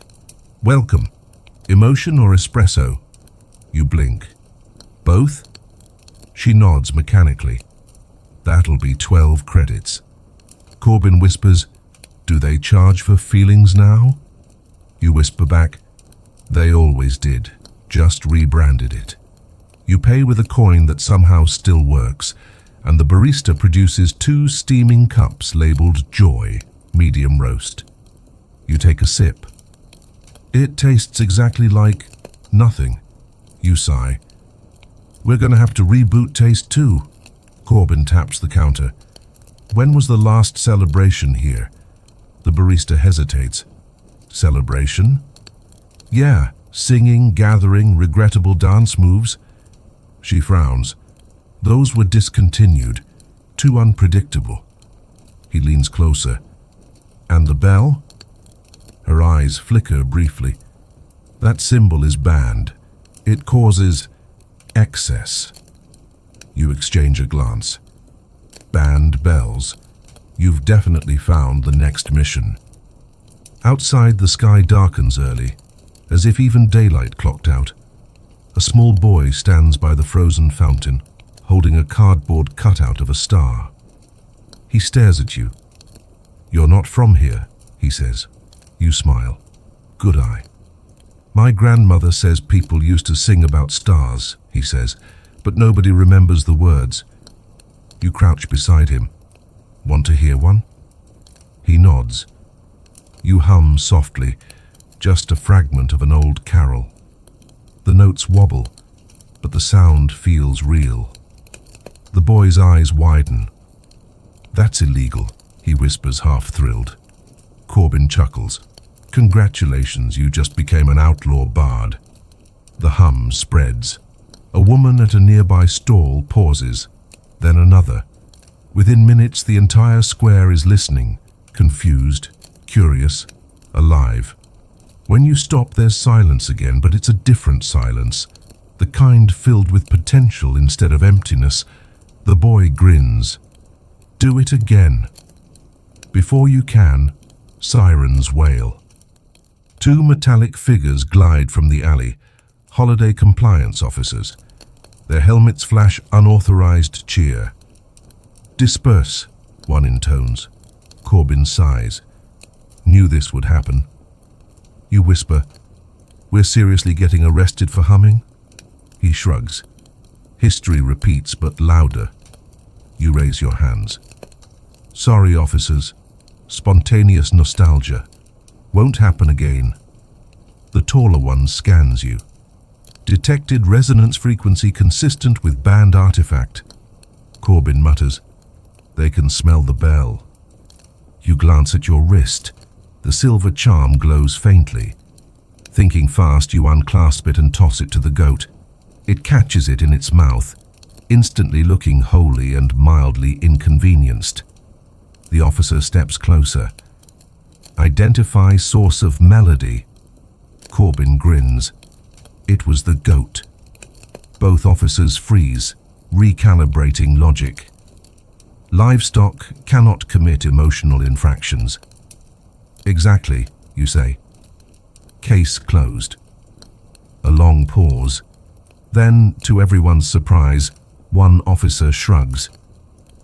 Welcome. Emotion or espresso? You blink. Both? She nods mechanically. That'll be 12 credits. Corbin whispers, do they charge for feelings now? You whisper back, they always did, just rebranded it. You pay with a coin that somehow still works, and the barista produces 2 steaming cups labeled Joy, medium roast. You take a sip. It tastes exactly like nothing. You sigh. We're going to have to reboot Taste 2. Corbin taps the counter. When was the last celebration here? The barista hesitates. Celebration? Yeah, singing, gathering, regrettable dance moves. She frowns. Those were discontinued, too unpredictable. He leans closer. And the bell? Her eyes flicker briefly. That symbol is banned. It causes excess. You exchange a glance. Banned bells. You've definitely found the next mission. Outside, the sky darkens early, as if even daylight clocked out. A small boy stands by the frozen fountain, holding a cardboard cutout of a star. He stares at you. You're not from here, he says. You smile. Good eye. My grandmother says people used to sing about stars, he says, but nobody remembers the words. You crouch beside him. Want to hear one? He nods. You hum softly, just a fragment of an old carol. The notes wobble, but the sound feels real. The boy's eyes widen. That's illegal, he whispers, half thrilled. Corbin chuckles. Congratulations, you just became an outlaw bard. The hum spreads. A woman at a nearby stall pauses, then another. Within minutes, the entire square is listening, confused, curious, alive. When you stop, there's silence again, but it's a different silence, the kind filled with potential instead of emptiness. The boy grins. Do it again. Before you can, sirens wail. 2 metallic figures glide from the alley, holiday compliance officers. Their helmets flash unauthorized cheer. Disperse, one intones. Corbin sighs. Knew this would happen. You whisper, we're seriously getting arrested for humming? He shrugs. History repeats, but louder. You raise your hands. Sorry, officers. Spontaneous nostalgia. Won't happen again. The taller one scans you. Detected resonance frequency consistent with banned artifact. Corbin mutters, they can smell the bell. You glance at your wrist. The silver charm glows faintly. Thinking fast, you unclasp it and toss it to the goat. It catches it in its mouth, instantly looking wholly and mildly inconvenienced. The officer steps closer. Identify source of melody. Corbin grins. It was the goat. Both officers freeze, recalibrating logic. Livestock cannot commit emotional infractions. Exactly, you say. Case closed. A long pause. Then, to everyone's surprise, one officer shrugs.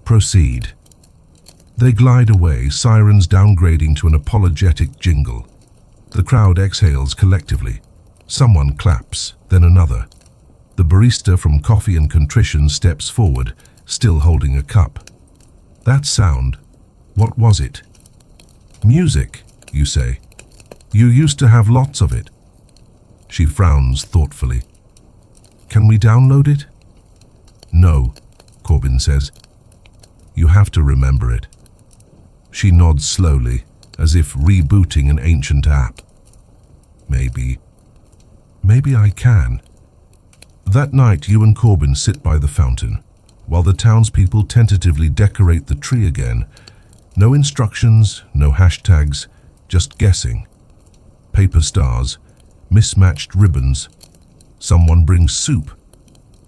Proceed. They glide away, sirens downgrading to an apologetic jingle. The crowd exhales collectively. Someone claps, then another. The barista from Coffee and Contrition steps forward, still holding a cup. That sound, what was it? Music, you say. You used to have lots of it. She frowns thoughtfully. Can we download it? No, Corbin says. You have to remember it. She nods slowly, as if rebooting an ancient app. Maybe I can. That night, you and Corbin sit by the fountain, while the townspeople tentatively decorate the tree again. No instructions, no hashtags, just guessing. Paper stars, mismatched ribbons. Someone brings soup.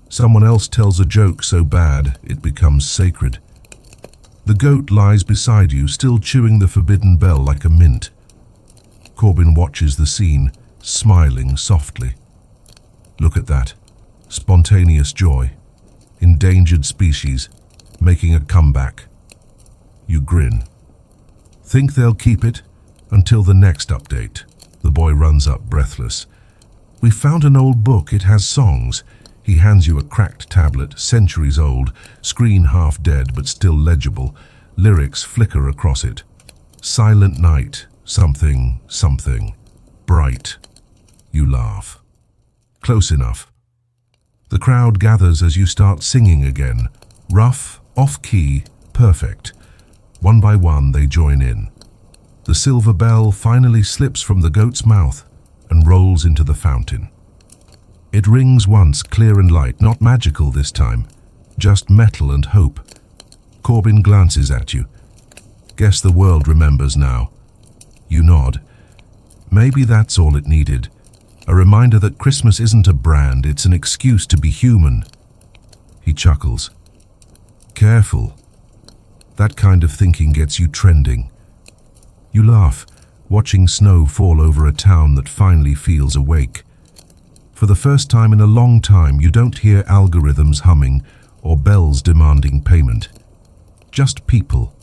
Someone else tells a joke so bad it becomes sacred. The goat lies beside you, still chewing the forbidden bell like a mint. Corbin watches the scene, smiling softly. Look at that. Spontaneous joy. Endangered species, making a comeback. You grin. Think they'll keep it until the next update. The boy runs up, breathless. We found an old book. It has songs. He hands you a cracked tablet, centuries old, screen half dead but still legible. Lyrics flicker across it. Silent night, something, something. Bright. You laugh. Close enough. The crowd gathers as you start singing again. Rough, off-key, perfect. One by one they join in. The silver bell finally slips from the goat's mouth and rolls into the fountain. It rings once, clear and light, not magical this time, just metal and hope. Corbin glances at you. Guess the world remembers now. You nod. Maybe that's all it needed. A reminder that Christmas isn't a brand, it's an excuse to be human. He chuckles. Careful. That kind of thinking gets you trending. You laugh, watching snow fall over a town that finally feels awake. For the first time in a long time, you don't hear algorithms humming or bells demanding payment. Just people.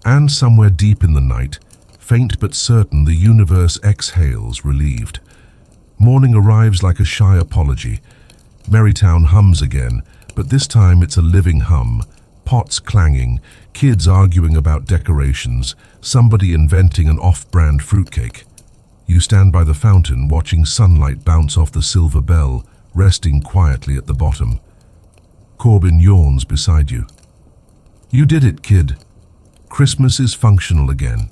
And somewhere deep in the night, faint but certain, the universe exhales, relieved. Morning arrives like a shy apology. Merrytown hums again, but this time it's a living hum. Pots clanging, kids arguing about decorations, somebody inventing an off-brand fruitcake. You stand by the fountain, watching sunlight bounce off the silver bell, resting quietly at the bottom. Corbin yawns beside you. You did it, kid. Christmas is functional again.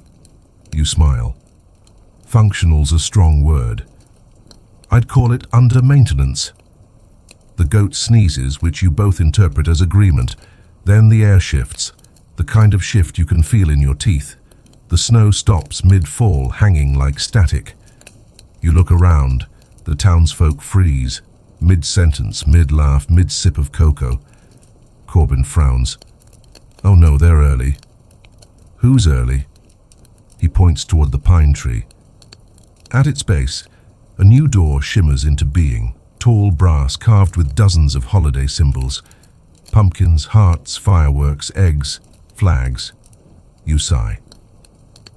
You smile. Functional's a strong word. I'd call it under maintenance. The goat sneezes, which you both interpret as agreement. Then the air shifts, the kind of shift you can feel in your teeth. The snow stops mid-fall, hanging like static. You look around. The townsfolk freeze, mid-sentence, mid-laugh, mid-sip of cocoa. Corbin frowns. Oh no, they're early. Who's early? He points toward the pine tree. At its base, a new door shimmers into being, tall brass carved with dozens of holiday symbols. Pumpkins, hearts, fireworks, eggs, flags. You sigh.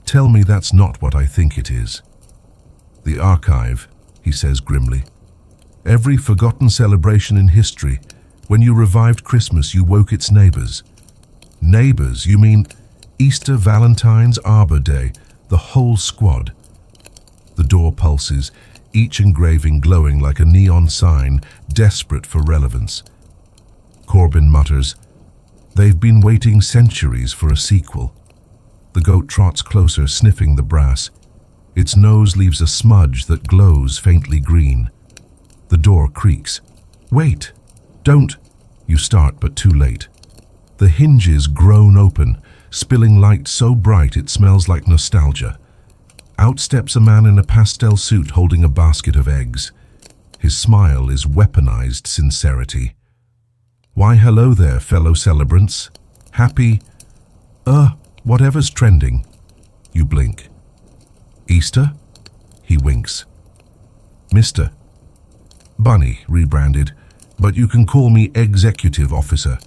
Tell me that's not what I think it is. The archive, he says grimly. Every forgotten celebration in history. When you revived Christmas, you woke its neighbors. Neighbors? You mean Easter, Valentine's, Arbor Day, the whole squad. The door pulses, each engraving glowing like a neon sign, desperate for relevance. Corbin mutters, they've been waiting centuries for a sequel. The goat trots closer, sniffing the brass. Its nose leaves a smudge that glows faintly green. The door creaks. Wait! Don't! You start, but too late. The hinges groan open, spilling light so bright it smells like nostalgia. Out steps a man in a pastel suit holding a basket of eggs. His smile is weaponized sincerity. Why, hello there, fellow celebrants. Happy, whatever's trending. You blink. Easter? He winks. Mister. Bunny, rebranded, but you can call me Executive Officer.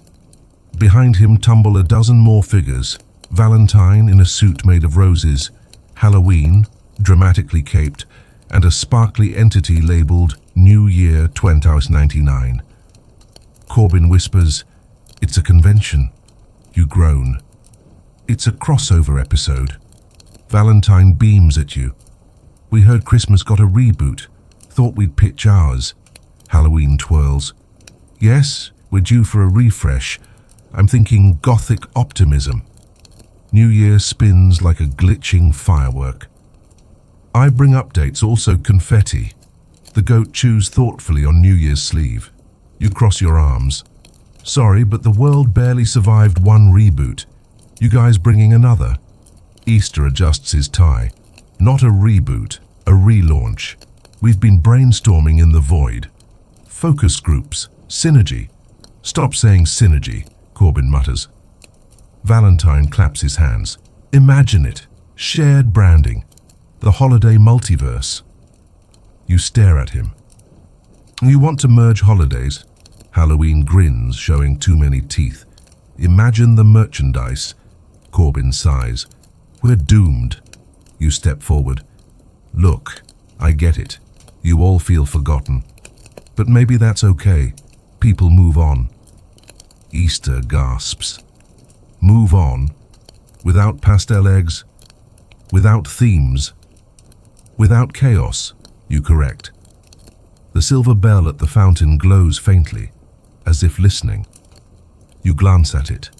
Behind him tumble a dozen more figures. Valentine in a suit made of roses, Halloween, dramatically caped, and a sparkly entity labeled New Year 2099. Corbin whispers, it's a convention. You groan. It's a crossover episode. Valentine beams at you. We heard Christmas got a reboot. Thought we'd pitch ours. Halloween twirls. Yes, we're due for a refresh. I'm thinking gothic optimism. New Year spins like a glitching firework. I bring updates, also confetti. The goat chews thoughtfully on New Year's sleeve. You cross your arms. Sorry, but the world barely survived one reboot. You guys bringing another? Easter adjusts his tie. Not a reboot, a relaunch. We've been brainstorming in the void. Focus groups, synergy. Stop saying synergy, Corbin mutters. Valentine claps his hands. Imagine it. Shared branding. The holiday multiverse. You stare at him. You want to merge holidays? Halloween grins, showing too many teeth. Imagine the merchandise. Corbin sighs. We're doomed. You step forward. Look, I get it. You all feel forgotten. But maybe that's okay. People move on. Easter gasps. Move on? Without pastel eggs? Without themes? Without chaos? You correct. The silver bell at the fountain glows faintly, as if listening. You glance at it.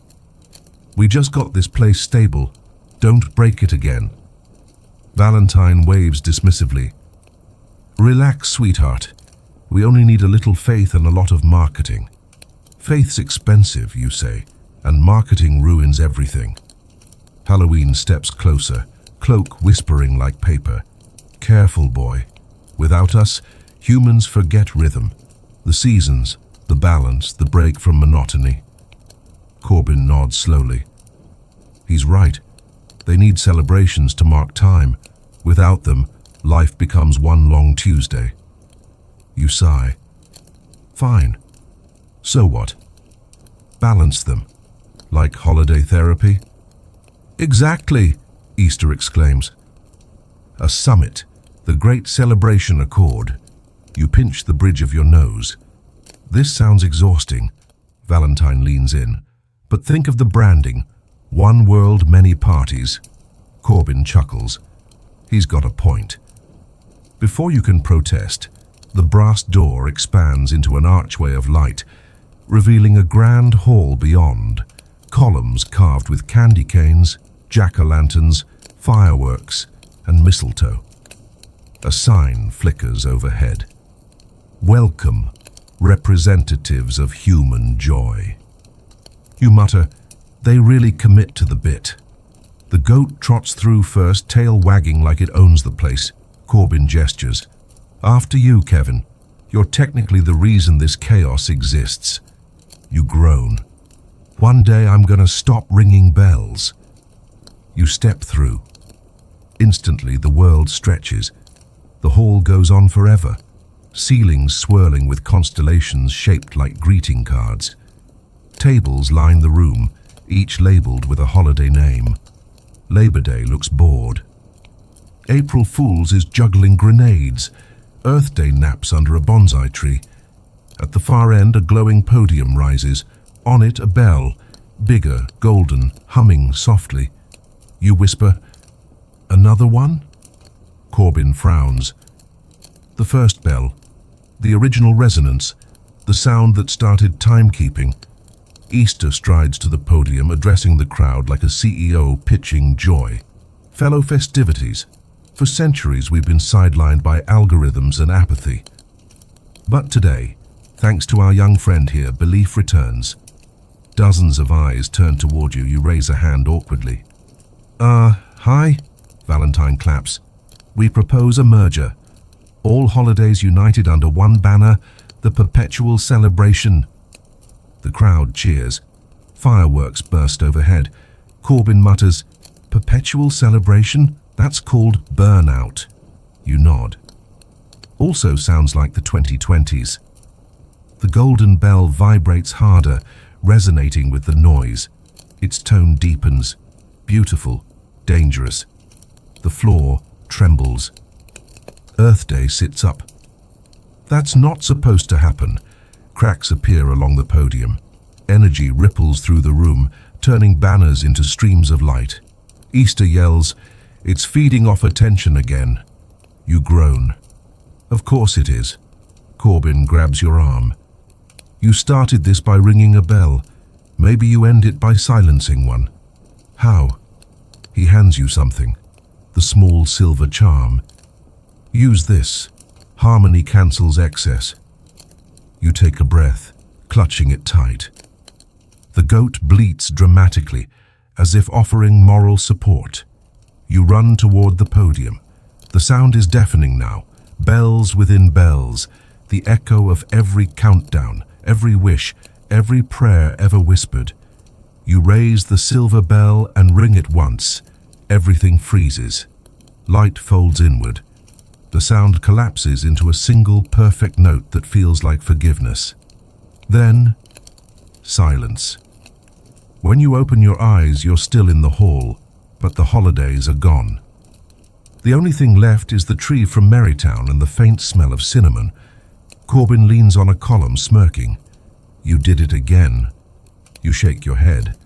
We just got this place stable. Don't break it again. Valentine waves dismissively. Relax, sweetheart. We only need a little faith and a lot of marketing. Faith's expensive, you say, and marketing ruins everything. Halloween steps closer, cloak whispering like paper. Careful, boy. Without us, humans forget rhythm. The seasons, the balance, the break from monotony. Corbin nods slowly. He's right. They need celebrations to mark time. Without them, life becomes one long Tuesday. You sigh. Fine. So what? Balance them. Like holiday therapy? Exactly, Easter exclaims. A summit, the great celebration accord. You pinch the bridge of your nose. This sounds exhausting. Valentine leans in. But think of the branding. One world, many parties. Corbin chuckles. He's got a point. Before you can protest, the brass door expands into an archway of light, revealing a grand hall beyond. Columns carved with candy canes, jack-o'-lanterns, fireworks, and mistletoe. A sign flickers overhead. Welcome, representatives of human joy. You mutter, they really commit to the bit. The goat trots through first, tail wagging like it owns the place. Corbin gestures. After you, Kevin. You're technically the reason this chaos exists. You groan. One day I'm gonna stop ringing bells. You step through. Instantly the world stretches. The hall goes on forever. Ceilings swirling with constellations shaped like greeting cards. Tables line the room, each labeled with a holiday name. Labor Day looks bored. April Fool's is juggling grenades. Earth Day naps under a bonsai tree. At the far end, a glowing podium rises. On it, a bell, bigger, golden, humming softly. You whisper, "Another one?" Corbin frowns. The first bell, the original resonance, the sound that started timekeeping. Easter strides to the podium, addressing the crowd like a CEO pitching joy. Fellow festivities. For centuries we've been sidelined by algorithms and apathy. But today, thanks to our young friend here, belief returns. Dozens of eyes turn toward you. You raise a hand awkwardly. Hi? Valentine claps. We propose a merger. All holidays united under one banner, the perpetual celebration. The crowd cheers. Fireworks burst overhead. Corbin mutters, "Perpetual celebration? That's called burnout." You nod. Also sounds like the 2020s. The golden bell vibrates harder, resonating with the noise. Its tone deepens. Beautiful, dangerous. The floor trembles. Earth Day sits up. That's not supposed to happen. Cracks appear along the podium. Energy ripples through the room, turning banners into streams of light. Easter yells, "It's feeding off attention again." You groan. Of course it is. Corbin grabs your arm. You started this by ringing a bell. Maybe you end it by silencing one. How? He hands you something. The small silver charm. Use this. Harmony cancels excess. You take a breath, clutching it tight. The goat bleats dramatically, as if offering moral support. You run toward the podium. The sound is deafening now. Bells within bells. The echo of every countdown, every wish, every prayer ever whispered. You raise the silver bell and ring it once. Everything freezes. Light folds inward. The sound collapses into a single perfect note that feels like forgiveness. Then, silence. When you open your eyes, you're still in the hall, but the holidays are gone. The only thing left is the tree from Merrytown and the faint smell of cinnamon. Corbin leans on a column, smirking. You did it again. You shake your head.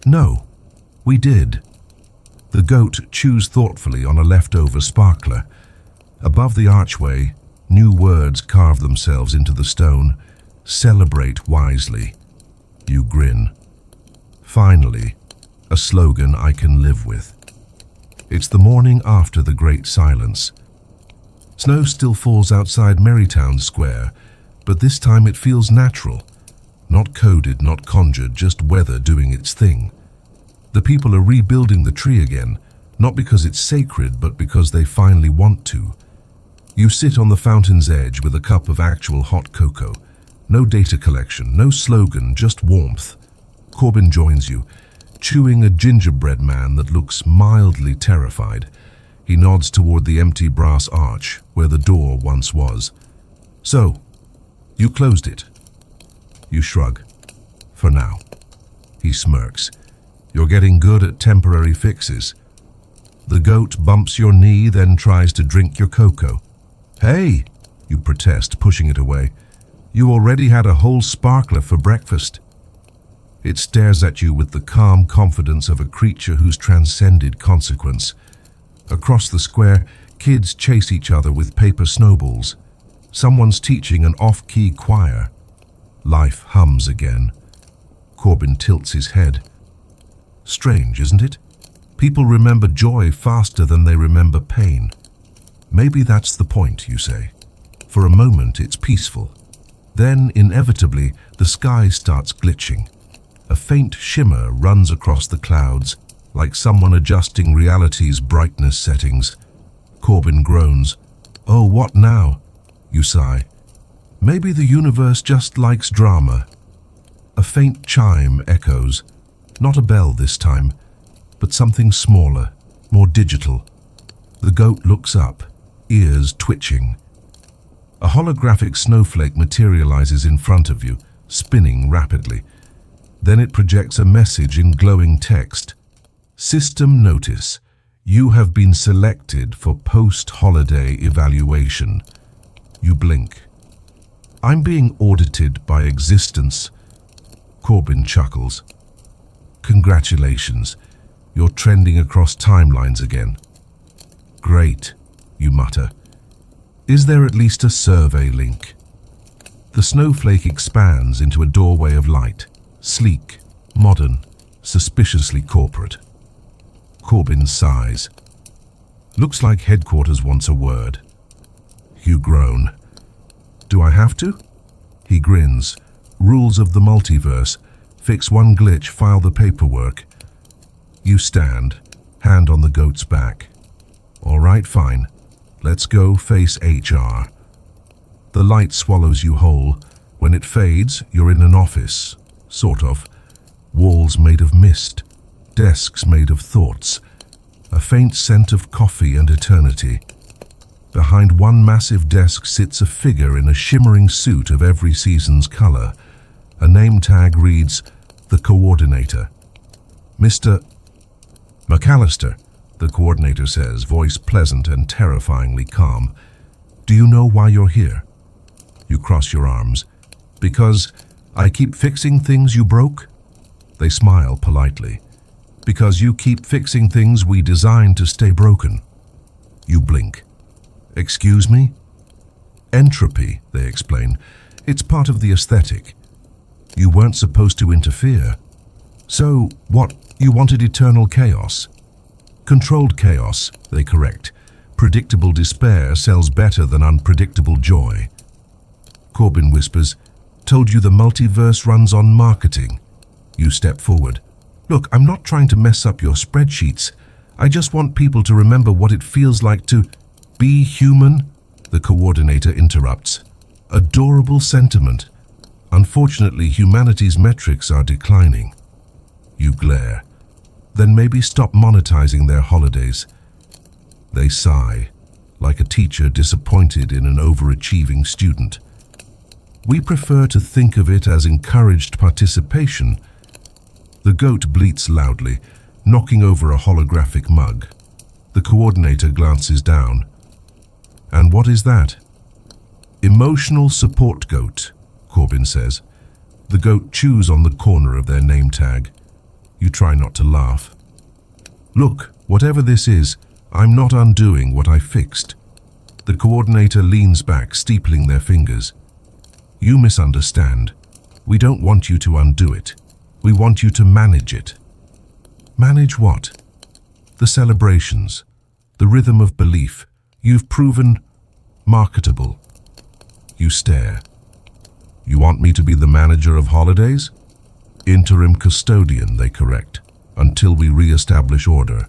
No, we did. The goat chews thoughtfully on a leftover sparkler. Above the archway, new words carve themselves into the stone. Celebrate wisely. You grin. Finally, a slogan I can live with. It's the morning after the great silence. Snow still falls outside Merrytown Square, but this time it feels natural. Not coded, not conjured, just weather doing its thing. The people are rebuilding the tree again, not because it's sacred, but because they finally want to. You sit on the fountain's edge with a cup of actual hot cocoa. No data collection, no slogan, just warmth. Corbin joins you, chewing a gingerbread man that looks mildly terrified. He nods toward the empty brass arch where the door once was. So, you closed it. You shrug. For now. He smirks. You're getting good at temporary fixes. The goat bumps your knee, then tries to drink your cocoa. Hey, you protest, pushing it away. You already had a whole sparkler for breakfast. It stares at you with the calm confidence of a creature who's transcended consequence. Across the square, kids chase each other with paper snowballs. Someone's teaching an off-key choir. Life hums again. Corbin tilts his head. Strange, isn't it? People remember joy faster than they remember pain. Maybe that's the point, you say. For a moment, it's peaceful. Then, inevitably, the sky starts glitching. A faint shimmer runs across the clouds, like someone adjusting reality's brightness settings. Corbin groans. Oh, what now? You sigh. Maybe the universe just likes drama. A faint chime echoes. Not a bell this time, but something smaller, more digital. The goat looks up, ears twitching. A holographic snowflake materializes in front of you, spinning rapidly. Then it projects a message in glowing text. System notice. You have been selected for post-holiday evaluation. You blink. I'm being audited by existence. Corbin chuckles. Congratulations. You're trending across timelines again. Great, you mutter. Is there at least a survey link? The snowflake expands into a doorway of light. Sleek, modern, suspiciously corporate. Corbin sighs. Looks like headquarters wants a word. You groan. Do I have to? He grins. Rules of the multiverse. Fix one glitch, file the paperwork. You stand, hand on the goat's back. All right, fine. Let's go face HR. The light swallows you whole. When it fades, you're in an office. Sort of. Walls made of mist. Desks made of thoughts. A faint scent of coffee and eternity. Behind one massive desk sits a figure in a shimmering suit of every season's color. A name tag reads, The Coordinator. Mr. McCallister, the coordinator says, voice pleasant and terrifyingly calm. Do you know why you're here? You cross your arms. Because I keep fixing things you broke? They smile politely. Because you keep fixing things we designed to stay broken. You blink. Excuse me? Entropy, they explain. It's part of the aesthetic. You weren't supposed to interfere. So, what, you wanted eternal chaos? Controlled chaos, they correct. Predictable despair sells better than unpredictable joy. Corbin whispers, told you the multiverse runs on marketing. You step forward. Look, I'm not trying to mess up your spreadsheets. I just want people to remember what it feels like to be human. The coordinator interrupts. Adorable sentiment. Unfortunately, humanity's metrics are declining. You glare. Then maybe stop monetizing their holidays. They sigh, like a teacher disappointed in an overachieving student. We prefer to think of it as encouraged participation. The goat bleats loudly, knocking over a holographic mug. The coordinator glances down. And what is that? Emotional support goat, Corbin says. The goat chews on the corner of their name tag. You try not to laugh. Look, whatever this is, I'm not undoing what I fixed. The coordinator leans back, steepling their fingers. You misunderstand. We don't want you to undo it. We want you to manage it. Manage what? The celebrations, the rhythm of belief. You've proven marketable. You stare. You want me to be the manager of holidays? Interim custodian, they correct, until we re-establish order.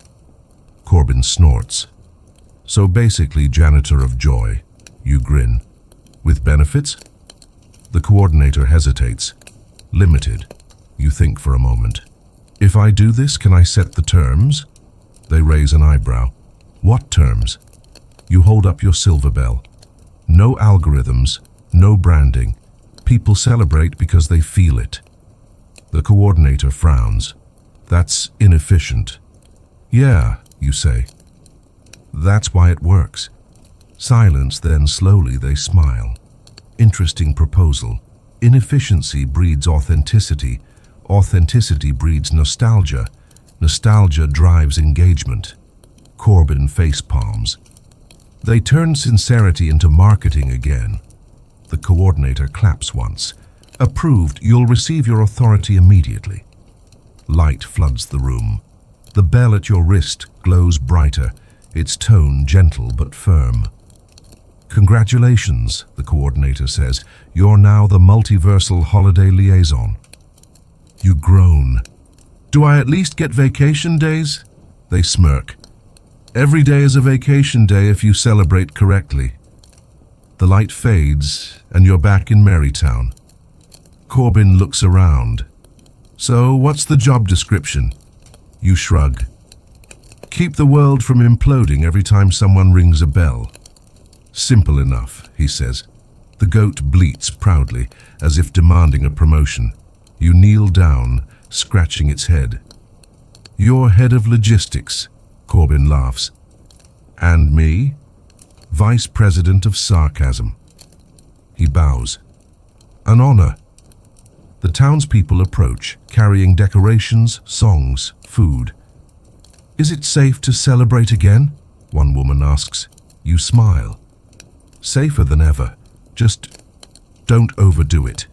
Corbin snorts. So basically janitor of joy. You grin. With benefits? The coordinator hesitates. Limited. You think for a moment. If I do this, can I set the terms? They raise an eyebrow. What terms? You hold up your silver bell. No algorithms, no branding. People celebrate because they feel it. The coordinator frowns. That's inefficient. Yeah, you say. That's why it works. Silence, then slowly they smile. Interesting proposal. Inefficiency breeds authenticity. Authenticity breeds nostalgia. Nostalgia drives engagement. Corbin face palms. They turn sincerity into marketing again. The coordinator claps once. Approved, you'll receive your authority immediately. Light floods the room. The bell at your wrist glows brighter, its tone gentle but firm. Congratulations, the coordinator says. You're now the multiversal holiday liaison. You groan. Do I at least get vacation days? They smirk. Every day is a vacation day if you celebrate correctly. The light fades, and you're back in Marytown. Corbin looks around. So, what's the job description? You shrug. Keep the world from imploding every time someone rings a bell. Simple enough, he says. The goat bleats proudly, as if demanding a promotion. You kneel down, scratching its head. You're head of logistics, Corbin laughs. And me? Vice President of Sarcasm. He bows. An honor. The townspeople approach, carrying decorations, songs, food. Is it safe to celebrate again? One woman asks. You smile. Safer than ever. Just don't overdo it.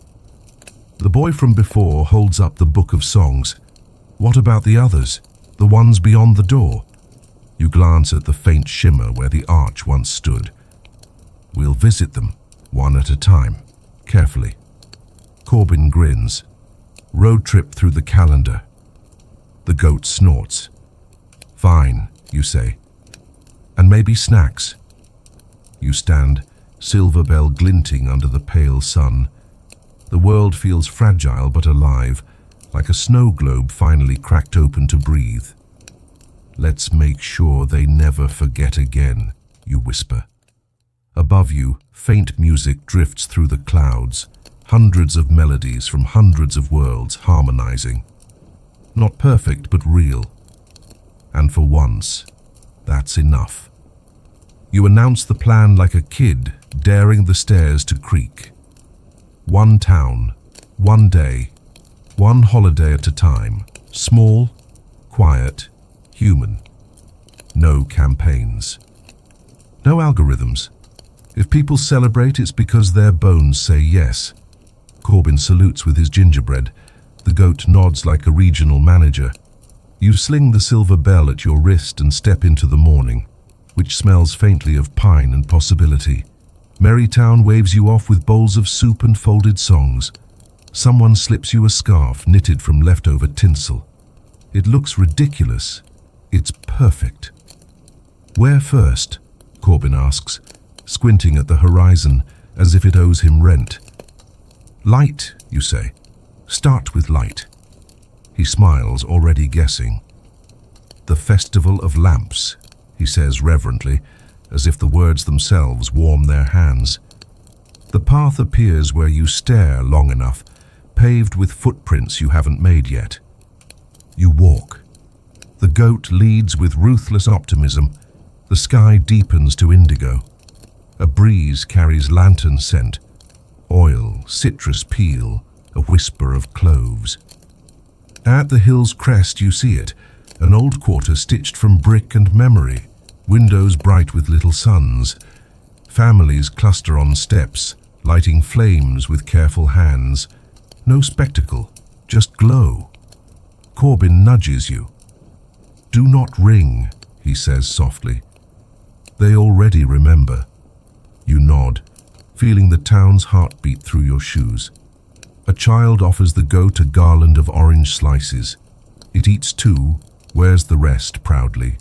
The boy from before holds up the book of songs. What about the others? The ones beyond the door? You glance at the faint shimmer where the arch once stood. We'll visit them, one at a time, carefully. Corbin grins. Road trip through the calendar. The goat snorts. Fine, you say. And maybe snacks. You stand, silver bell glinting under the pale sun. The world feels fragile but alive, like a snow globe finally cracked open to breathe. Let's make sure they never forget again, you whisper. Above you, faint music drifts through the clouds, hundreds of melodies from hundreds of worlds harmonizing. Not perfect, but real. And for once, that's enough. You announce the plan like a kid daring the stairs to creak. One town, one day, one holiday at a time. Small, quiet, human. No campaigns. No algorithms. If people celebrate, it's because their bones say yes. Corbin salutes with his gingerbread. The goat nods like a regional manager. You sling the silver bell at your wrist and step into the morning, which smells faintly of pine and possibility. Merrytown waves you off with bowls of soup and folded songs. Someone slips you a scarf knitted from leftover tinsel. It looks ridiculous. It's perfect. Where first? Corbin asks, squinting at the horizon as if it owes him rent. Light, you say. Start with light. He smiles, already guessing. The Festival of Lamps, he says reverently, as if the words themselves warm their hands. The path appears where you stare long enough, paved with footprints you haven't made yet. You walk. The goat leads with ruthless optimism. The sky deepens to indigo. A breeze carries lantern scent, oil, citrus peel, a whisper of cloves. At the hill's crest you see it, an old quarter stitched from brick and memory, windows bright with little suns. Families cluster on steps, lighting flames with careful hands. No spectacle, just glow. Corbin nudges you. Do not ring, he says softly. They already remember. You nod, feeling the town's heartbeat through your shoes. A child offers the goat a garland of orange slices. It eats two, wears the rest proudly.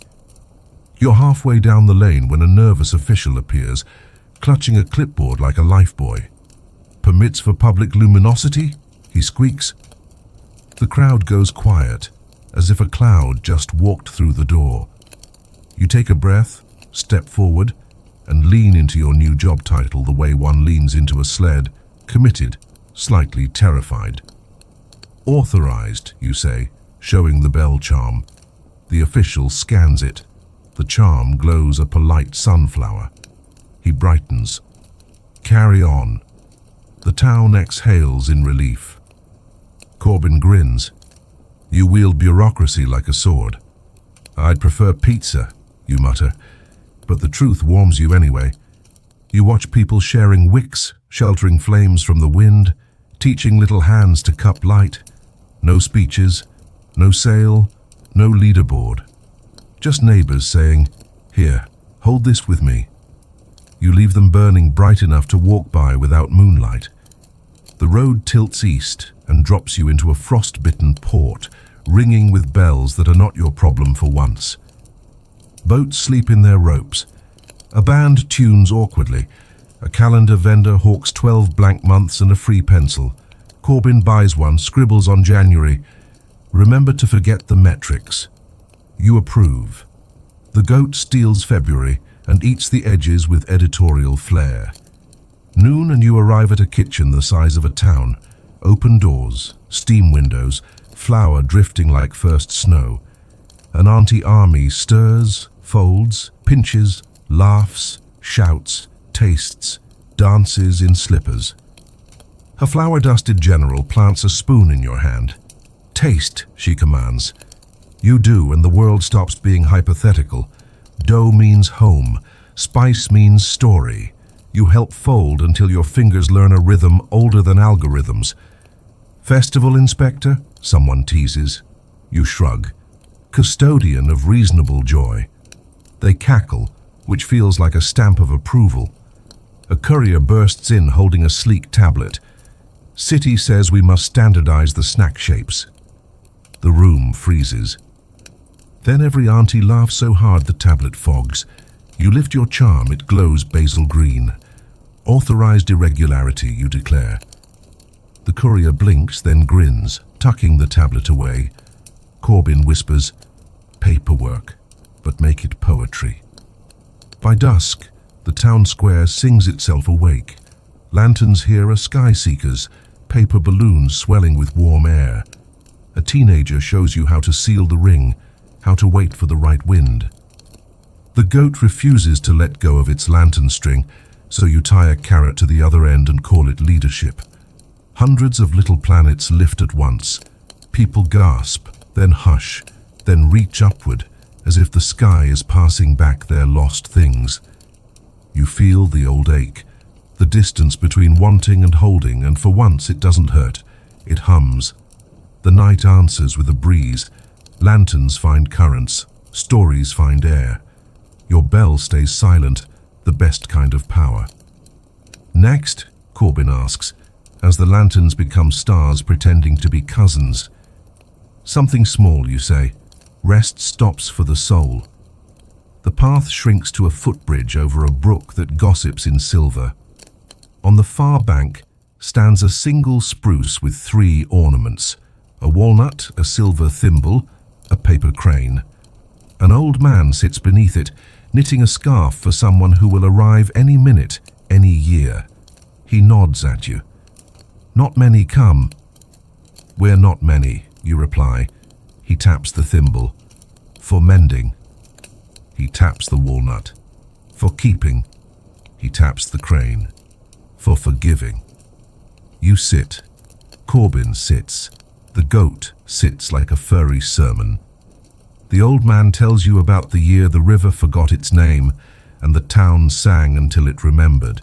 You're halfway down the lane when a nervous official appears, clutching a clipboard like a lifebuoy. Permits for public luminosity? He squeaks. The crowd goes quiet, as if a cloud just walked through the door. You take a breath, step forward, and lean into your new job title the way one leans into a sled, committed, slightly terrified. Authorized, you say, showing the bell charm. The official scans it. The charm glows a polite sunflower. He brightens. Carry on. The town exhales in relief. Corbin grins. You wield bureaucracy like a sword. I'd prefer pizza, you mutter, but the truth warms you anyway. You watch people sharing wicks, sheltering flames from the wind, teaching little hands to cup light. No speeches, no sale, no leaderboard. Just neighbors saying, "Here, hold this with me." You leave them burning bright enough to walk by without moonlight. The road tilts east and drops you into a frost-bitten port, ringing with bells that are not your problem for once. Boats sleep in their ropes. A band tunes awkwardly. A calendar vendor hawks 12 blank months and a free pencil. Corbin buys one, scribbles on January. Remember to forget the metrics. You approve. The goat steals February and eats the edges with editorial flair. Noon and you arrive at a kitchen the size of a town. Open doors, steam windows, flour drifting like first snow. An auntie army stirs, folds, pinches, laughs, shouts, tastes, dances in slippers. A flour-dusted general plants a spoon in your hand. Taste, she commands. You do, and the world stops being hypothetical. Dough means home. Spice means story. You help fold until your fingers learn a rhythm older than algorithms. Festival inspector? Someone teases. You shrug. Custodian of reasonable joy. They cackle, which feels like a stamp of approval. A courier bursts in holding a sleek tablet. City says we must standardize the snack shapes. The room freezes. Then every auntie laughs so hard the tablet fogs. You lift your charm, it glows basil green. Authorized irregularity, you declare. The courier blinks, then grins, tucking the tablet away. Corbin whispers, paperwork, but make it poetry. By dusk, the town square sings itself awake. Lanterns here are sky seekers, paper balloons swelling with warm air. A teenager shows you how to seal the ring, how to wait for the right wind. The goat refuses to let go of its lantern string, so you tie a carrot to the other end and call it leadership. Hundreds of little planets lift at once. People gasp, then hush, then reach upward, as if the sky is passing back their lost things. You feel the old ache, the distance between wanting and holding, and for once it doesn't hurt. It hums. The night answers with a breeze. Lanterns find currents. Stories find air. Your bell stays silent, the best kind of power. Next, Corbin asks, as the lanterns become stars pretending to be cousins. Something small, you say. Rest stops for the soul. The path shrinks to a footbridge over a brook that gossips in silver. On the far bank stands a single spruce with 3 ornaments: a walnut, a silver thimble, a paper crane. An old man sits beneath it, knitting a scarf for someone who will arrive any minute, any year. He nods at you. Not many come. We're not many, you reply. He taps the thimble. For mending. He taps the walnut. For keeping. He taps the crane. For forgiving. You sit. Corbin sits. The goat sits like a furry sermon. The old man tells you about the year the river forgot its name and the town sang until it remembered.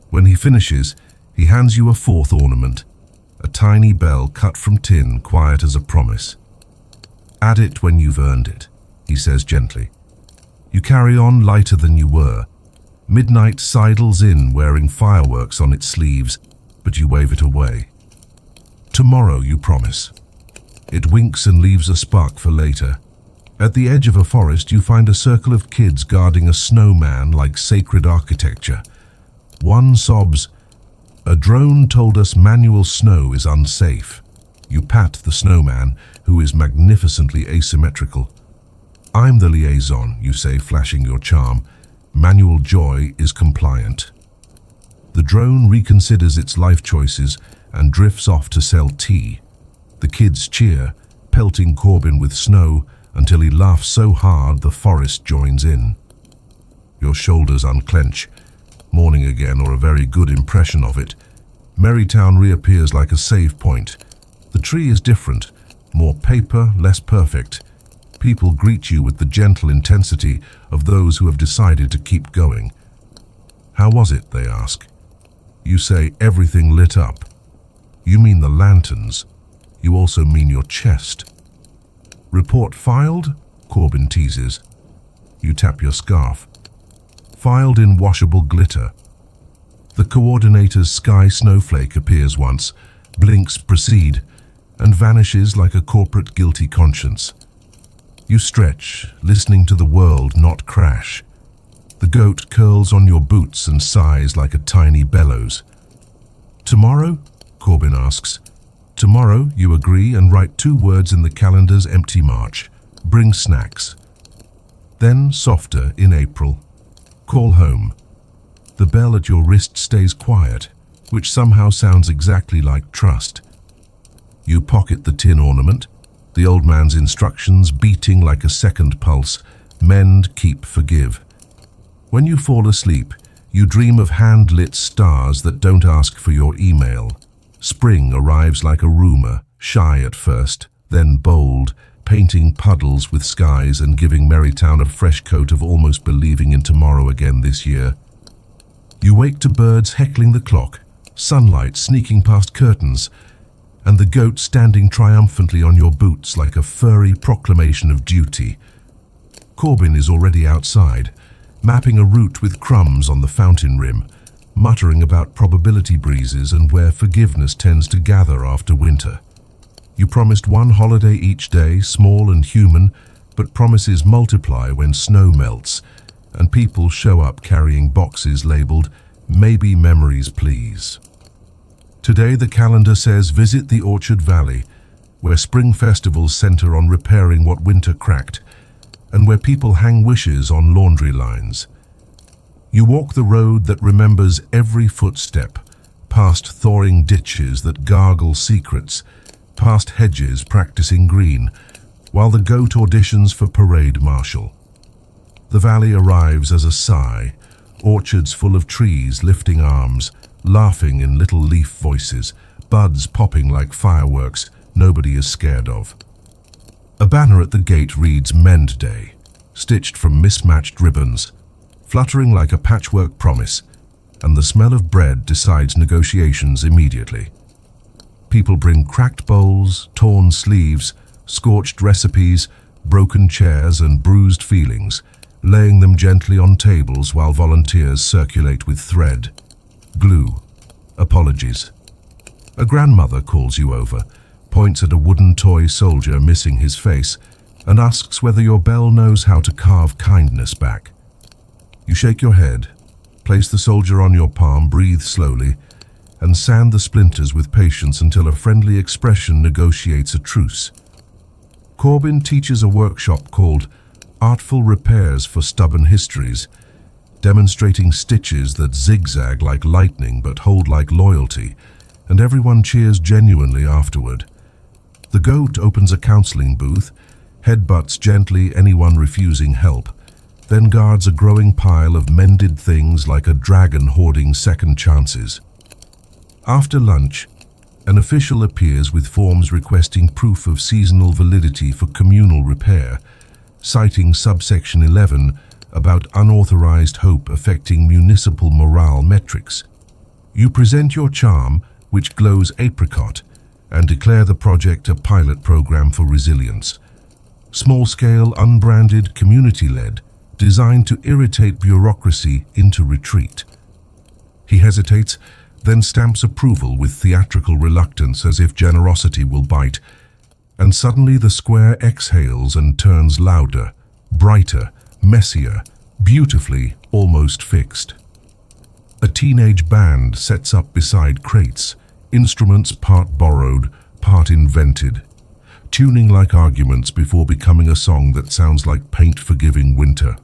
When he finishes, he hands you a 4th ornament, a tiny bell cut from tin, quiet as a promise. Add it when you've earned it, he says gently. You carry on lighter than you were. Midnight sidles in wearing fireworks on its sleeves, but you wave it away. Tomorrow, you promise. It winks and leaves a spark for later. At the edge of a forest, you find a circle of kids guarding a snowman like sacred architecture. One sobs, "A drone told us manual snow is unsafe." You pat the snowman, who is magnificently asymmetrical. "I'm the liaison," you say, flashing your charm. "Manual joy is compliant." The drone reconsiders its life choices and drifts off to sell tea. The kids cheer, pelting Corbin with snow until he laughs so hard the forest joins in. Your shoulders unclench. Morning again, or a very good impression of it. Merrytown reappears like a save point. The tree is different, more paper, less perfect. People greet you with the gentle intensity of those who have decided to keep going. "How was it?" they ask. You say, "Everything lit up." You mean the lanterns. You also mean your chest. "Report filed?" Corbin teases. You tap your scarf. "Filed in washable glitter." The coordinator's sky snowflake appears once, blinks "proceed," and vanishes like a corporate guilty conscience. You stretch, listening to the world not crash. The goat curls on your boots and sighs like a tiny bellows. "Tomorrow?" Corbin asks. "Tomorrow," you agree and write 2 words in the calendar's empty march. "Bring snacks." Then, softer, in April. "Call home." The bell at your wrist stays quiet, which somehow sounds exactly like trust. You pocket the tin ornament, the old man's instructions beating like a second pulse: mend, keep, forgive. When you fall asleep, you dream of hand-lit stars that don't ask for your email. Spring arrives like a rumor, shy at first, then bold, painting puddles with skies and giving Merrytown a fresh coat of almost believing in tomorrow again this year. You wake to birds heckling the clock, sunlight sneaking past curtains, and the goat standing triumphantly on your boots like a furry proclamation of duty. Corbin is already outside, mapping a route with crumbs on the fountain rim, muttering about probability breezes and where forgiveness tends to gather after winter. You promised 1 holiday each day, small and human, but promises multiply when snow melts, and people show up carrying boxes labeled, "Maybe memories, please." Today the calendar says visit the Orchard Valley, where spring festivals center on repairing what winter cracked, and where people hang wishes on laundry lines. You walk the road that remembers every footstep, past thawing ditches that gargle secrets, past hedges practicing green, while the goat auditions for parade marshal. The valley arrives as a sigh, orchards full of trees lifting arms, laughing in little leaf voices, buds popping like fireworks nobody is scared of. A banner at the gate reads Mend Day, stitched from mismatched ribbons. fluttering like a patchwork promise, and the smell of bread decides negotiations immediately. People bring cracked bowls, torn sleeves, scorched recipes, broken chairs, and bruised feelings, laying them gently on tables while volunteers circulate with thread, glue, apologies. A grandmother calls you over, points at a wooden toy soldier missing his face, and asks whether your bell knows how to carve kindness back. You shake your head, place the soldier on your palm, breathe slowly, and sand the splinters with patience until a friendly expression negotiates a truce. Corbin teaches a workshop called Artful Repairs for Stubborn Histories, demonstrating stitches that zigzag like lightning but hold like loyalty, and everyone cheers genuinely afterward. The goat opens a counseling booth, headbutts gently anyone refusing help, then guards a growing pile of mended things like a dragon hoarding second chances. After lunch, an official appears with forms requesting proof of seasonal validity for communal repair, citing subsection 11 about unauthorized hope affecting municipal morale metrics. You present your charm, which glows apricot, and declare the project a pilot program for resilience. Small-scale, unbranded, community-led, designed to irritate bureaucracy into retreat. He hesitates, then stamps approval with theatrical reluctance as if generosity will bite, and suddenly the square exhales and turns louder, brighter, messier, beautifully almost fixed. A teenage band sets up beside crates, instruments part borrowed, part invented, tuning like arguments before becoming a song that sounds like paint-forgiving winter.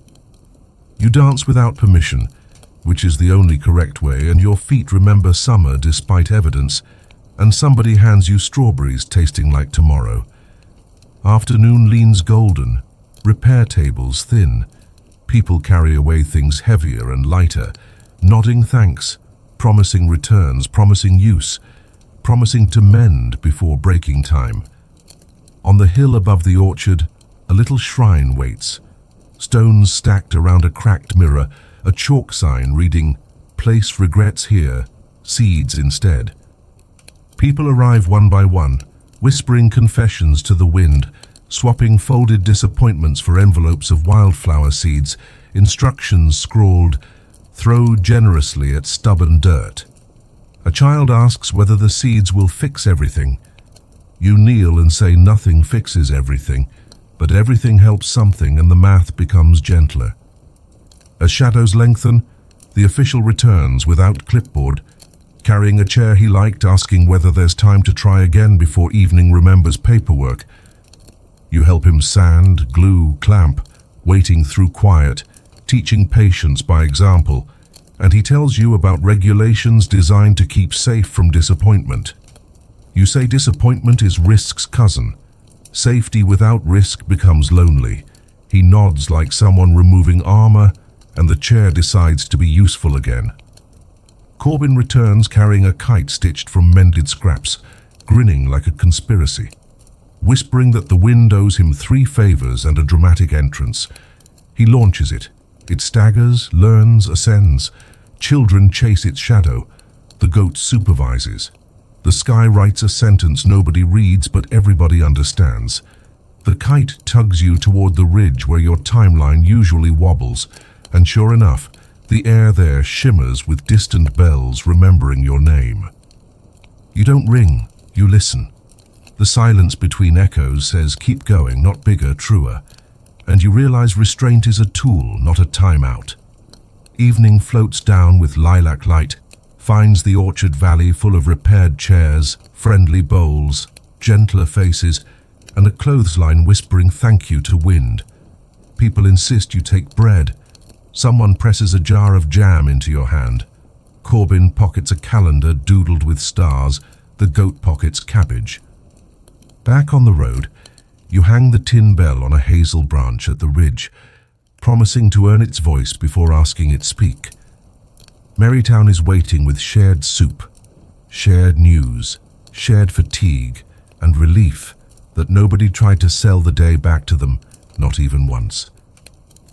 You dance without permission, which is the only correct way, and your feet remember summer despite evidence, and somebody hands you strawberries tasting like tomorrow. Afternoon leans golden, repair tables thin. People carry away things heavier and lighter, nodding thanks, promising returns, promising use, promising to mend before breaking time. On the hill above the orchard, a little shrine waits, stones stacked around a cracked mirror, a chalk sign reading, "Place regrets here, seeds instead." People arrive one by one, whispering confessions to the wind, swapping folded disappointments for envelopes of wildflower seeds, instructions scrawled, "Throw generously at stubborn dirt." A child asks whether the seeds will fix everything. You kneel and say nothing fixes everything, but everything helps something and the math becomes gentler. As shadows lengthen, the official returns without clipboard, carrying a chair he liked, asking whether there's time to try again before evening remembers paperwork. You help him sand, glue, clamp, waiting through quiet, teaching patience by example, and he tells you about regulations designed to keep safe from disappointment. You say disappointment is risk's cousin. Safety without risk becomes lonely. He nods like someone removing armor, and the chair decides to be useful again. Corbin returns carrying a kite stitched from mended scraps, grinning like a conspiracy, whispering that the wind owes him 3 favors and a dramatic entrance. He launches it. It staggers, learns, ascends. Children chase its shadow. The goat supervises. The sky writes a sentence nobody reads but everybody understands. The kite tugs you toward the ridge where your timeline usually wobbles, and sure enough, the air there shimmers with distant bells remembering your name. You don't ring, you listen. The silence between echoes says keep going, not bigger, truer. And you realize restraint is a tool, not a timeout. Evening floats down with lilac light, finds the orchard valley full of repaired chairs, friendly bowls, gentler faces, and a clothesline whispering thank you to wind. People insist you take bread. Someone presses a jar of jam into your hand. Corbin pockets a calendar doodled with stars. The goat pockets cabbage. Back on the road, you hang the tin bell on a hazel branch at the ridge, promising to earn its voice before asking it speak. Marytown is waiting with shared soup, shared news, shared fatigue, and relief that nobody tried to sell the day back to them, not even once.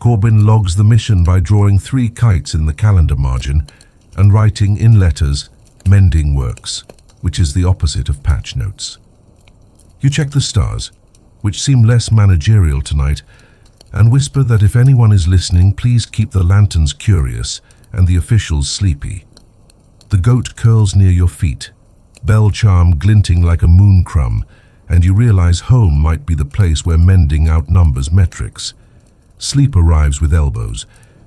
Corbin logs the mission by drawing 3 kites in the calendar margin and writing in letters, "Mending works," which is the opposite of patch notes. You check the stars, which seem less managerial tonight, and whisper that if anyone is listening, please keep the lanterns curious and the officials sleepy. The goat curls near your feet, bell charm glinting like a moon crumb, and you realize home might be the place where mending outnumbers metrics. Sleep arrives with elbows,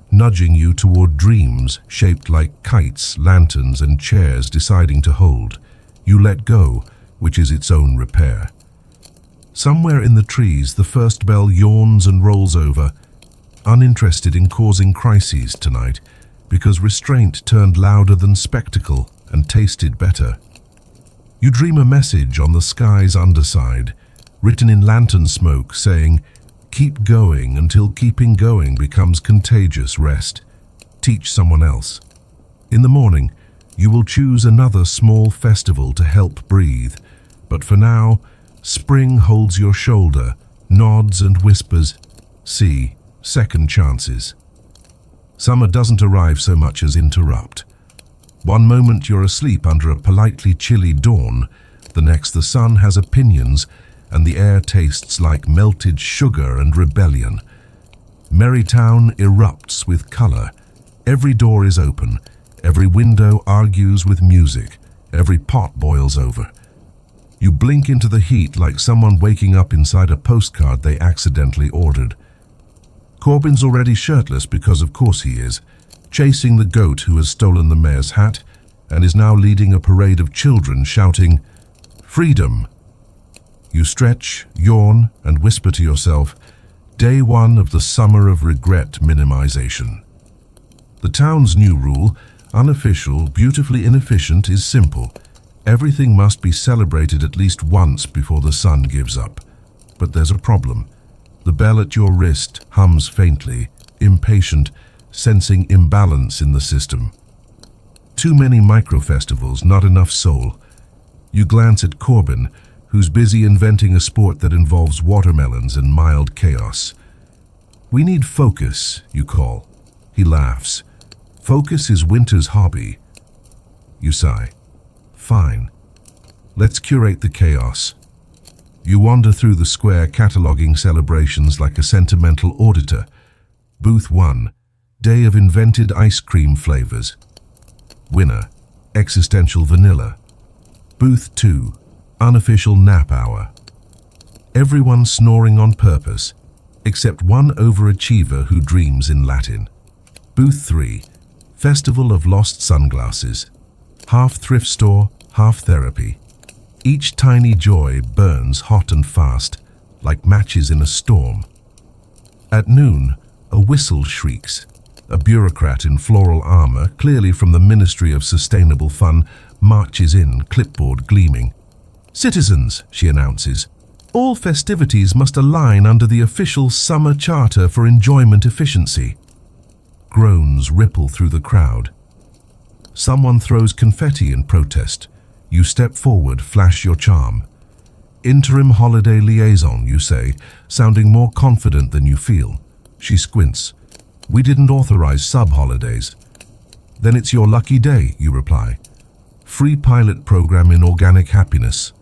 nudging you toward dreams shaped like kites, lanterns, and chairs deciding to hold. You let go, which is its own repair. Somewhere in the trees, the first bell yawns and rolls over, uninterested in causing crises tonight, because restraint turned louder than spectacle and tasted better. You dream a message on the sky's underside, written in lantern smoke, saying, "Keep going until keeping going becomes contagious rest. Teach someone else." In the morning, you will choose another small festival to help breathe, but for now, spring holds your shoulder, nods and whispers, "See, second chances." Summer doesn't arrive so much as interrupt. One moment you're asleep under a politely chilly dawn, the next the sun has opinions and the air tastes like melted sugar and rebellion. Merrytown erupts with color. Every door is open, every window argues with music, every pot boils over. You blink into the heat like someone waking up inside a postcard they accidentally ordered. Corbin's already shirtless because of course he is, chasing the goat who has stolen the mayor's hat and is now leading a parade of children shouting, "Freedom!" You stretch, yawn, and whisper to yourself, day one of the summer of regret minimization. The town's new rule, unofficial, beautifully inefficient, is simple. Everything must be celebrated at least once before the sun gives up. But there's a problem. The bell at your wrist hums faintly, impatient, sensing imbalance in the system. Too many micro-festivals, not enough soul. You glance at Corbin, who's busy inventing a sport that involves watermelons and mild chaos. "We need focus," you call. He laughs. "Focus is winter's hobby." You sigh. "Fine. Let's curate the chaos." You wander through the square, cataloging celebrations like a sentimental auditor. Booth 1, Day of Invented Ice Cream Flavors. Winner, Existential Vanilla. Booth 2, Unofficial Nap Hour. Everyone snoring on purpose, except one overachiever who dreams in Latin. Booth 3, Festival of Lost Sunglasses. Half thrift store, half therapy. Each tiny joy burns hot and fast, like matches in a storm. At noon, a whistle shrieks. A bureaucrat in floral armor, clearly from the Ministry of Sustainable Fun, marches in, clipboard gleaming. "Citizens," she announces, "all festivities must align under the official Summer Charter for Enjoyment Efficiency." Groans ripple through the crowd. Someone throws confetti in protest. You step forward, flash your charm. "Interim holiday liaison," you say, sounding more confident than you feel. She squints. "We didn't authorize sub-holidays." "Then it's your lucky day," you reply. "Free pilot program in organic happiness."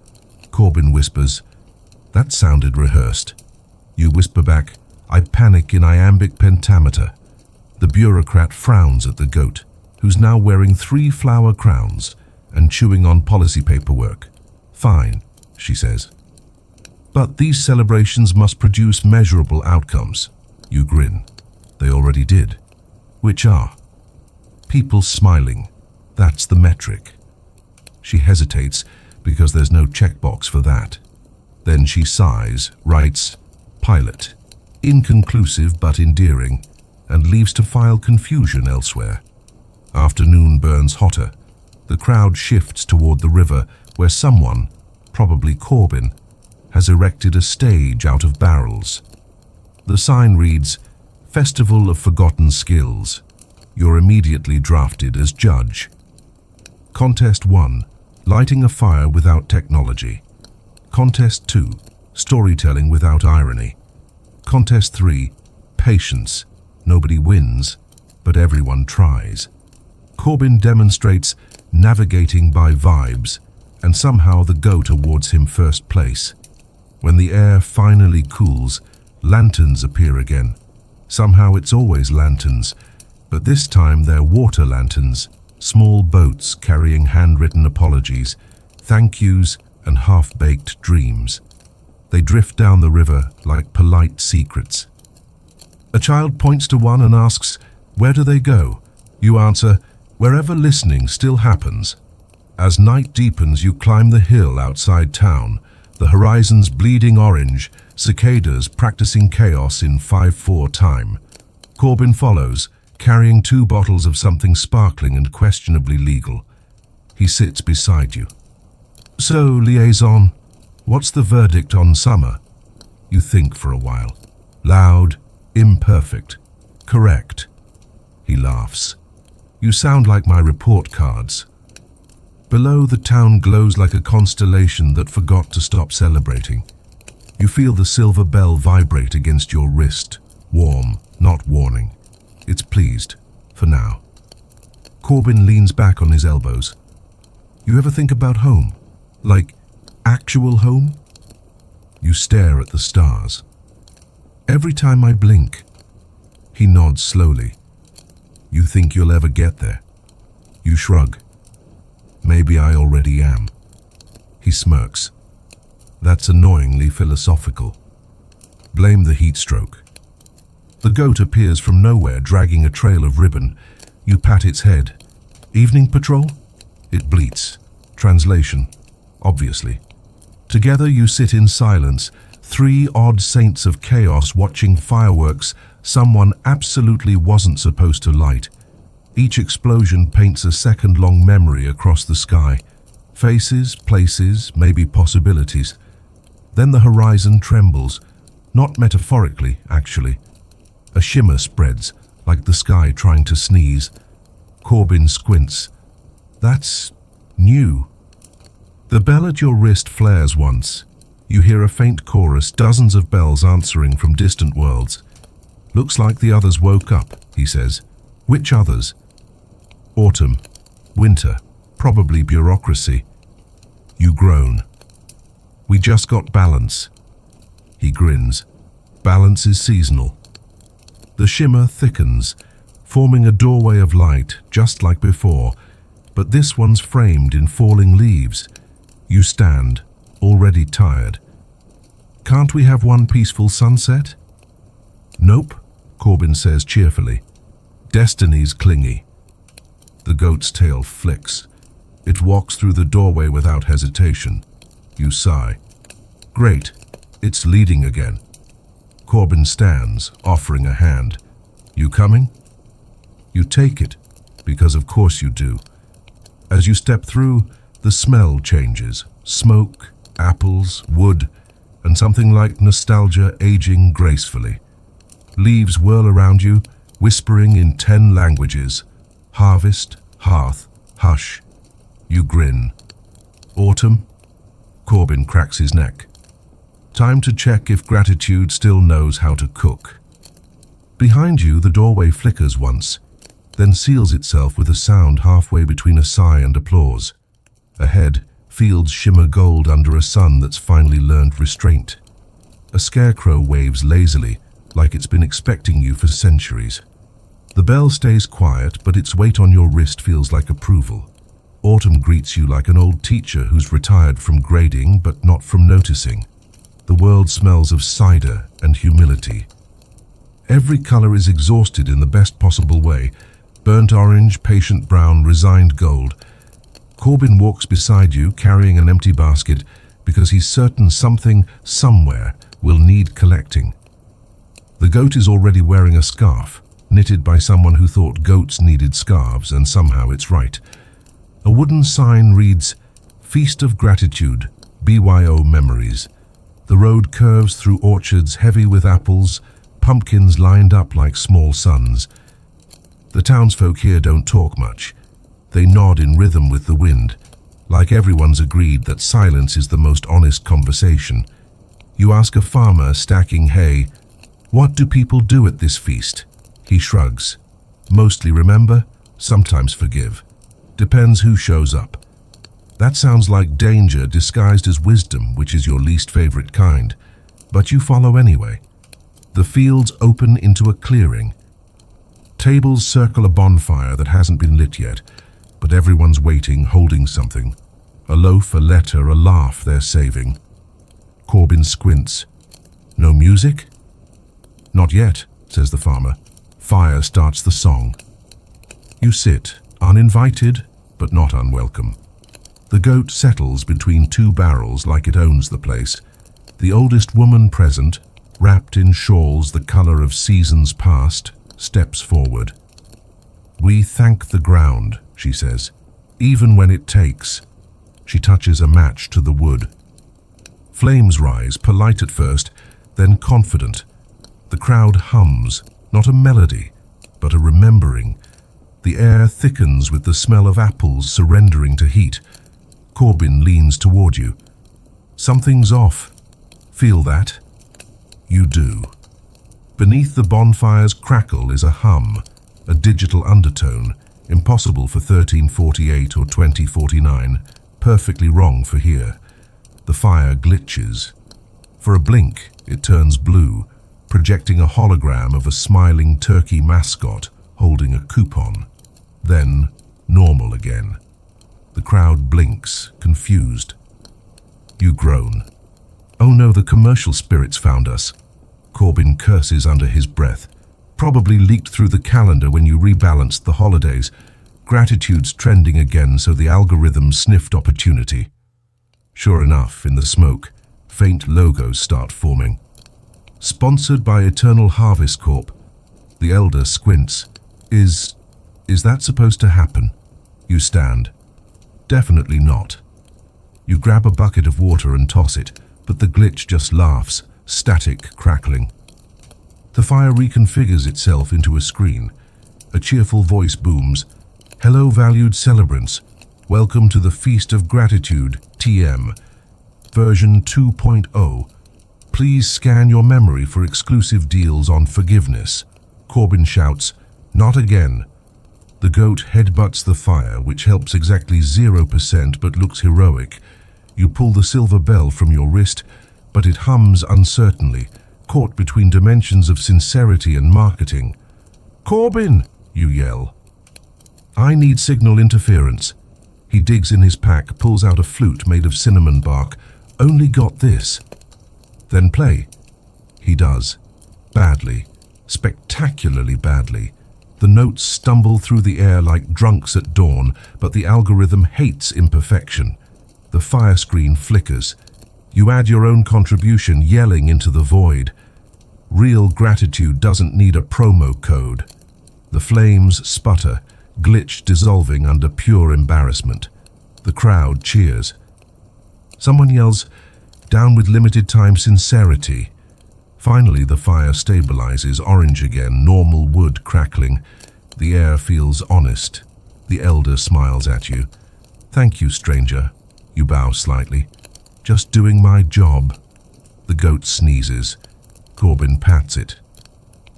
Corbin whispers, "That sounded rehearsed." You whisper back, "I panic in iambic pentameter." The bureaucrat frowns at the goat, who's now wearing 3 flower crowns and chewing on policy paperwork. "Fine," she says. "But these celebrations must produce measurable outcomes." You grin. "They already did." "Which are?" "People smiling. That's the metric." She hesitates because there's no checkbox for that. Then she sighs, writes, "Pilot." Inconclusive but endearing, and leaves to file confusion elsewhere. Afternoon burns hotter. The crowd shifts toward the river where someone, probably Corbin, has erected a stage out of barrels. The sign reads, "Festival of Forgotten Skills." You're immediately drafted as judge. Contest 1, Lighting a Fire Without Technology. Contest 2, Storytelling Without Irony. Contest 3, Patience, Nobody wins, but everyone tries. Corbin demonstrates navigating by vibes, and somehow the goat awards him first place. When the air finally cools, lanterns appear again. Somehow it's always lanterns, but this time they're water lanterns, small boats carrying handwritten apologies, thank yous, and half-baked dreams. They drift down the river like polite secrets. A child points to one and asks, "Where do they go?" You answer, "Wherever listening still happens." As night deepens, you climb the hill outside town, the horizon's bleeding orange, cicadas practicing chaos in 5/4 time. Corbin follows, carrying 2 bottles of something sparkling and questionably legal. He sits beside you. "So, liaison, what's the verdict on summer?" You think for a while. Loud, imperfect, correct. He laughs. "You sound like my report cards." Below, the town glows like a constellation that forgot to stop celebrating. You feel the silver bell vibrate against your wrist, warm, not warning. It's pleased, for now. Corbin leans back on his elbows. "You ever think about home? Like, actual home?" You stare at the stars. "Every time I blink." He nods slowly. "You think you'll ever get there?" You shrug. "Maybe I already am." He smirks. "That's annoyingly philosophical." "Blame the heat stroke." The goat appears from nowhere, dragging a trail of ribbon. You pat its head. "Evening patrol?" It bleats. Translation, obviously. Together you sit in silence, 3 odd saints of chaos watching fireworks someone absolutely wasn't supposed to light. Each explosion paints a second-long memory across the sky. Faces, places, maybe possibilities. Then the horizon trembles. Not metaphorically, actually. A shimmer spreads, like the sky trying to sneeze. Corbin squints. "That's new." The bell at your wrist flares once. You hear a faint chorus, dozens of bells answering from distant worlds. "Looks like the others woke up," he says. "Which others?" "Autumn, winter, probably bureaucracy." You groan. "We just got balance." He grins. "Balance is seasonal." The shimmer thickens, forming a doorway of light, just like before, but this one's framed in falling leaves. You stand, already tired. "Can't we have one peaceful sunset?" "Nope," Corbin says cheerfully. "Destiny's clingy." The goat's tail flicks. It walks through the doorway without hesitation. You sigh. "Great, it's leading again." Corbin stands, offering a hand. "You coming?" You take it, because of course you do. As you step through, the smell changes. Smoke, apples, wood, and something like nostalgia aging gracefully. Leaves whirl around you, whispering in 10 languages. Harvest, hearth, hush. You grin. "Autumn?" Corbin cracks his neck. Time to check if gratitude still knows how to cook. Behind you, the doorway flickers once, then seals itself with a sound halfway between a sigh and applause. Ahead, fields shimmer gold under a sun that's finally learned restraint. A scarecrow waves lazily, like it's been expecting you for centuries. The bell stays quiet, but its weight on your wrist feels like approval. Autumn greets you like an old teacher who's retired from grading, but not from noticing. The world smells of cider and humility. Every color is exhausted in the best possible way. Burnt orange, patient brown, resigned gold. Corbin walks beside you, carrying an empty basket, because he's certain something, somewhere, will need collecting. The goat is already wearing a scarf, knitted by someone who thought goats needed scarves, and somehow it's right. A wooden sign reads, "Feast of Gratitude, BYO Memories." The road curves through orchards heavy with apples, pumpkins lined up like small suns. The townsfolk here don't talk much. They nod in rhythm with the wind, like everyone's agreed that silence is the most honest conversation. You ask a farmer stacking hay, "What do people do at this feast?" He shrugs. Mostly remember, sometimes forgive. Depends who shows up. That sounds like danger disguised as wisdom, which is your least favorite kind. But you follow anyway. The fields open into a clearing. Tables circle a bonfire that hasn't been lit yet, but everyone's waiting, holding something. A loaf, a letter, a laugh they're saving. Corbin squints. No music? Not yet, says the farmer. Fire starts the song. You sit, uninvited, but not unwelcome. The goat settles between two barrels like it owns the place. The oldest woman present, wrapped in shawls the color of seasons past, steps forward. We thank the ground, she says, even when it takes. She touches a match to the wood. Flames rise, polite at first, then confident. The crowd hums, not a melody, but a remembering. The air thickens with the smell of apples surrendering to heat. Corbin leans toward you. Something's off. Feel that? You do. Beneath the bonfire's crackle is a hum, a digital undertone, impossible for 1348 or 2049, perfectly wrong for here. The fire glitches. For a blink, it turns blue, projecting a hologram of a smiling turkey mascot holding a coupon. Then, normal again. The crowd blinks, confused. You groan. Oh no, the commercial spirits found us. Corbin curses under his breath. Probably leaked through the calendar when you rebalanced the holidays. Gratitude's trending again, so the algorithm sniffed opportunity. Sure enough, in the smoke, faint logos start forming. Sponsored by Eternal Harvest Corp. The elder squints. Is that supposed to happen? You stand. Definitely not. You grab a bucket of water and toss it, but the glitch just laughs, static crackling. The fire reconfigures itself into a screen. A cheerful voice booms. Hello, valued celebrants. Welcome to the Feast of Gratitude, TM, version 2.0. Please scan your memory for exclusive deals on forgiveness. Corbin shouts, not again. The goat headbutts the fire, which helps exactly 0% but looks heroic. You pull the silver bell from your wrist, but it hums uncertainly, caught between dimensions of sincerity and marketing. Corbin, you yell. I need signal interference. He digs in his pack, pulls out a flute made of cinnamon bark. Only got this. Then play. He does. Badly. Spectacularly badly. The notes stumble through the air like drunks at dawn, but the algorithm hates imperfection. The fire screen flickers. You add your own contribution, yelling into the void. Real gratitude doesn't need a promo code. The flames sputter, glitch dissolving under pure embarrassment. The crowd cheers. Someone yells, down with limited time sincerity. Finally, the fire stabilizes, orange again, normal wood crackling. The air feels honest. The elder smiles at you. Thank you, stranger. You bow slightly. Just doing my job. The goat sneezes. Corbin pats it.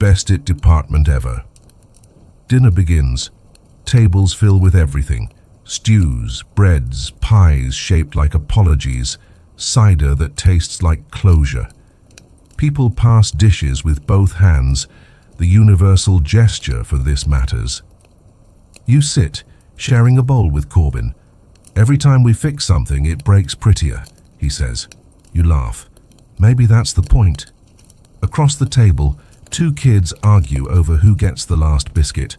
Best it department ever. Dinner begins. Tables fill with everything. Stews, breads, pies shaped like apologies, cider that tastes like closure. People pass dishes with both hands, the universal gesture for this matters. You sit, sharing a bowl with Corbin. Every time we fix something, it breaks prettier, he says. You laugh. Maybe that's the point. Across the table, two kids argue over who gets the last biscuit.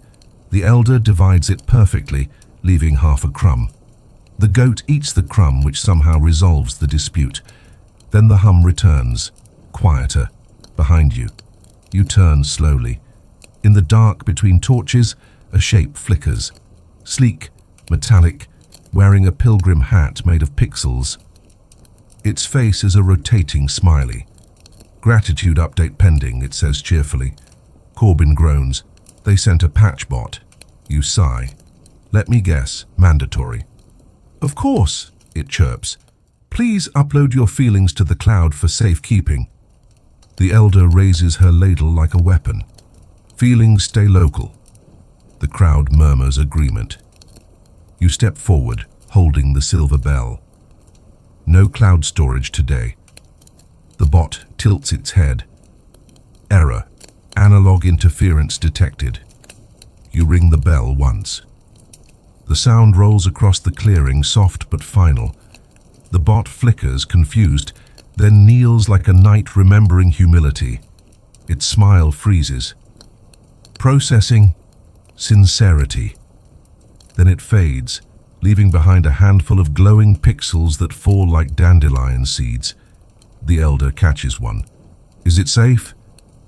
The elder divides it perfectly, leaving half a crumb. The goat eats the crumb, which somehow resolves the dispute. Then the hum returns, quieter, behind you. You turn slowly. In the dark between torches, a shape flickers. Sleek, metallic, wearing a pilgrim hat made of pixels. Its face is a rotating smiley. Gratitude update pending, it says cheerfully. Corbin groans. They sent a patch bot. You sigh. Let me guess, mandatory. Of course, it chirps. Please upload your feelings to the cloud for safekeeping. The elder raises her ladle like a weapon. Feelings stay local. The crowd murmurs agreement. You step forward, holding the silver bell. No cloud storage today. The bot tilts its head. Error. Analog interference detected. You ring the bell once. The sound rolls across the clearing, soft but final. The bot flickers, confused, then kneels like a knight remembering humility. Its smile freezes. Processing. Sincerity. Then it fades, leaving behind a handful of glowing pixels that fall like dandelion seeds. The elder catches one. Is it safe?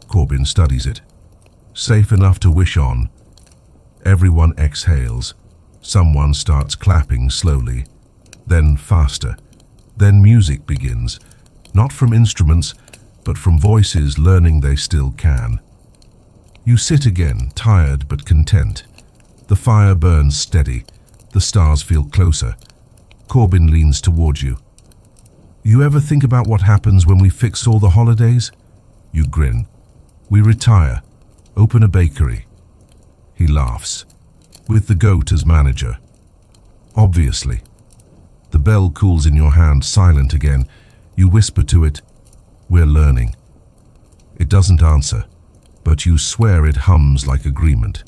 Corbin studies it. Safe enough to wish on. Everyone exhales. Someone starts clapping slowly, then faster. Then music begins, not from instruments, but from voices learning they still can. You sit again, tired but content. The fire burns steady. The stars feel closer. Corbin leans toward you. You ever think about what happens when we fix all the holidays? You grin. We retire, open a bakery. He laughs, with the goat as manager. Obviously. The bell cools in your hand, silent again. You whisper to it, "We're learning." It doesn't answer, but you swear it hums like agreement.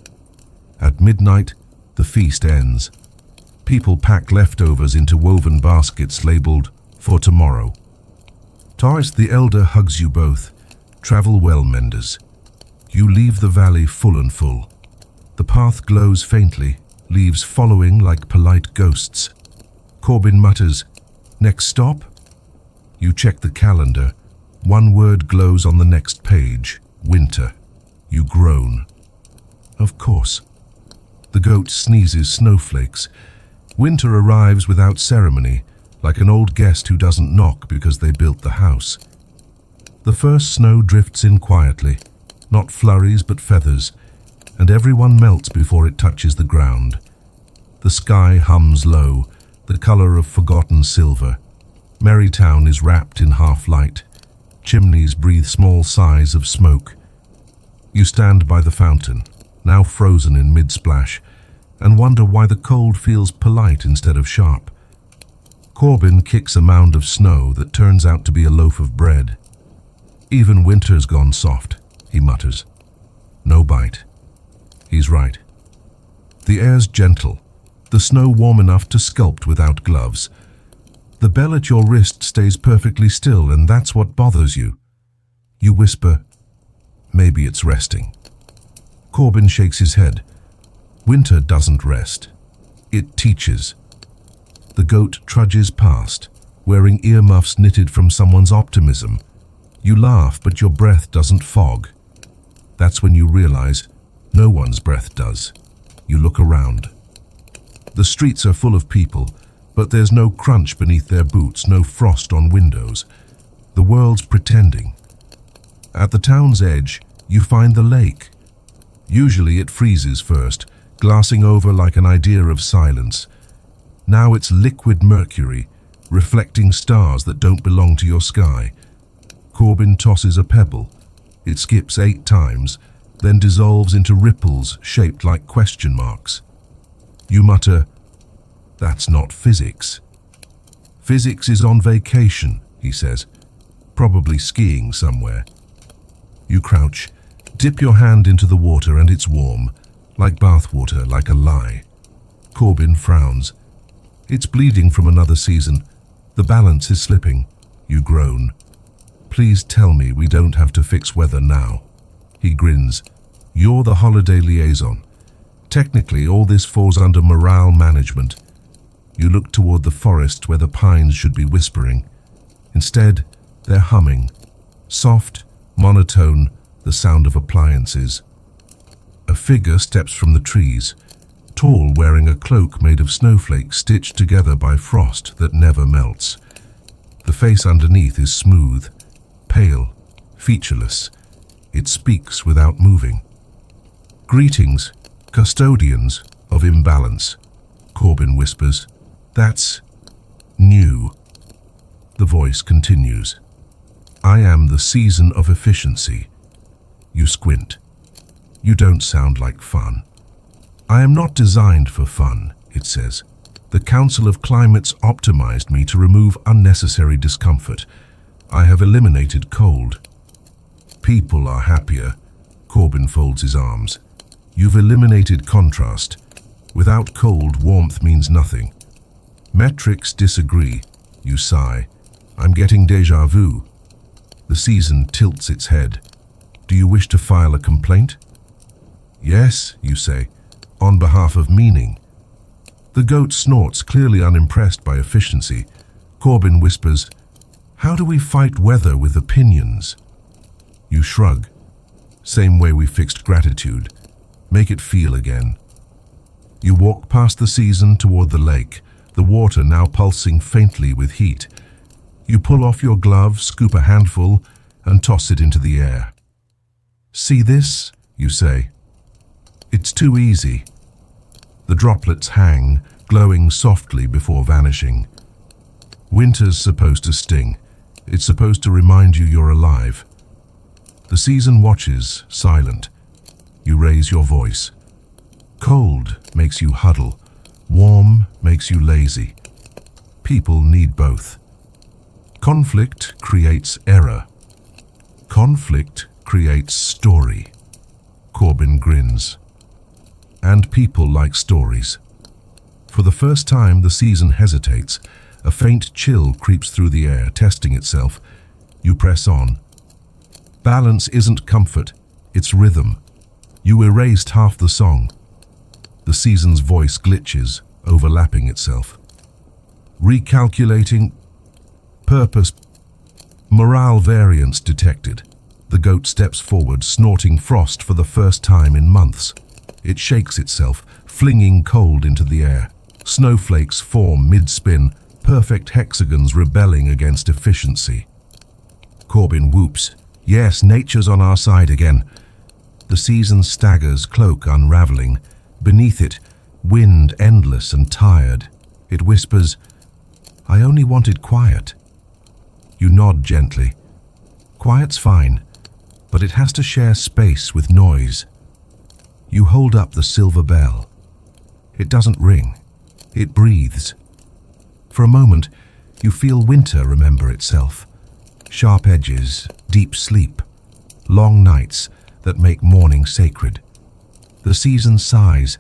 At midnight, the feast ends. People pack leftovers into woven baskets labeled "For tomorrow." Taurus the elder hugs you both. Travel well, menders. You leave the valley full and full. The path glows faintly, leaves following like polite ghosts. Corbin mutters, "Next stop?" You check the calendar. One word glows on the next page, winter. You groan. Of course. The goat sneezes snowflakes. Winter arrives without ceremony, like an old guest who doesn't knock because they built the house. The first snow drifts in quietly, not flurries but feathers, and everyone melts before it touches the ground. The sky hums low, the color of forgotten silver. Merrytown is wrapped in half-light. Chimneys breathe small sighs of smoke. You stand by the fountain, now frozen in mid-splash, and wonder why the cold feels polite instead of sharp. Corbin kicks a mound of snow that turns out to be a loaf of bread. Even winter's gone soft, he mutters. No bite. He's right. The air's gentle, the snow warm enough to sculpt without gloves. The bell at your wrist stays perfectly still, and that's what bothers you. You whisper, "Maybe it's resting." Corbin shakes his head. Winter doesn't rest. It teaches. The goat trudges past, wearing earmuffs knitted from someone's optimism. You laugh, but your breath doesn't fog. That's when you realize no one's breath does. You look around. The streets are full of people, but there's no crunch beneath their boots, no frost on windows. The world's pretending. At the town's edge, you find the lake. Usually it freezes first, glassing over like an idea of silence. Now it's liquid mercury, reflecting stars that don't belong to your sky. Corbin tosses a pebble. It skips 8 times, then dissolves into ripples shaped like question marks. You mutter, "That's not physics." "Physics is on vacation," he says, "probably skiing somewhere." You crouch, dip your hand into the water, and it's warm, like bathwater, like a lie. Corbin frowns. It's bleeding from another season. The balance is slipping. You groan. "Please tell me we don't have to fix weather now." He grins. "You're the holiday liaison. Technically, all this falls under morale management." You look toward the forest where the pines should be whispering. Instead, they're humming. Soft, monotone, the sound of appliances. A figure steps from the trees, tall, wearing a cloak made of snowflakes stitched together by frost that never melts. The face underneath is smooth, pale, featureless. It speaks without moving. "Greetings, custodians of imbalance," Corbin whispers. "That's new." The voice continues. "I am the season of efficiency." You squint. You don't sound like fun. I am not designed for fun, it says. The Council of Climates optimized me to remove unnecessary discomfort. I have eliminated cold. People are happier. Corbin folds his arms. You've eliminated contrast. Without cold, warmth means nothing. Metrics disagree. You sigh. I'm getting déjà vu. The season tilts its head. Do you wish to file a complaint? Yes, you say, on behalf of meaning. The goat snorts, clearly unimpressed by efficiency. Corbin whispers, how do we fight weather with opinions? You shrug. Same way we fixed gratitude. Make it feel again. You walk past the season toward the lake, the water now pulsing faintly with heat. You pull off your glove, scoop a handful, and toss it into the air. See this? You say. It's too easy. The droplets hang, glowing softly before vanishing. Winter's supposed to sting. It's supposed to remind you you're alive. The season watches, silent. You raise your voice. Cold makes you huddle. Warm makes you lazy. People need both. Conflict creates error. Conflict creates story. Corbin grins. And people like stories. For the first time, the season hesitates. A faint chill creeps through the air, testing itself. You press on. Balance isn't comfort, it's rhythm. You erased half the song. The season's voice glitches, overlapping itself. Recalculating. Purpose. Morale variance detected. The goat steps forward, snorting frost for the first time in months. It shakes itself, flinging cold into the air. Snowflakes form mid-spin, perfect hexagons rebelling against efficiency. Corbin whoops. Yes, nature's on our side again. The season staggers, cloak unraveling. Beneath it, wind endless and tired. It whispers, I only wanted quiet. You nod gently. Quiet's fine, but it has to share space with noise. You hold up the silver bell. It doesn't ring. It breathes. For a moment, you feel winter remember itself. Sharp edges, deep sleep, long nights that make morning sacred. The season sighs,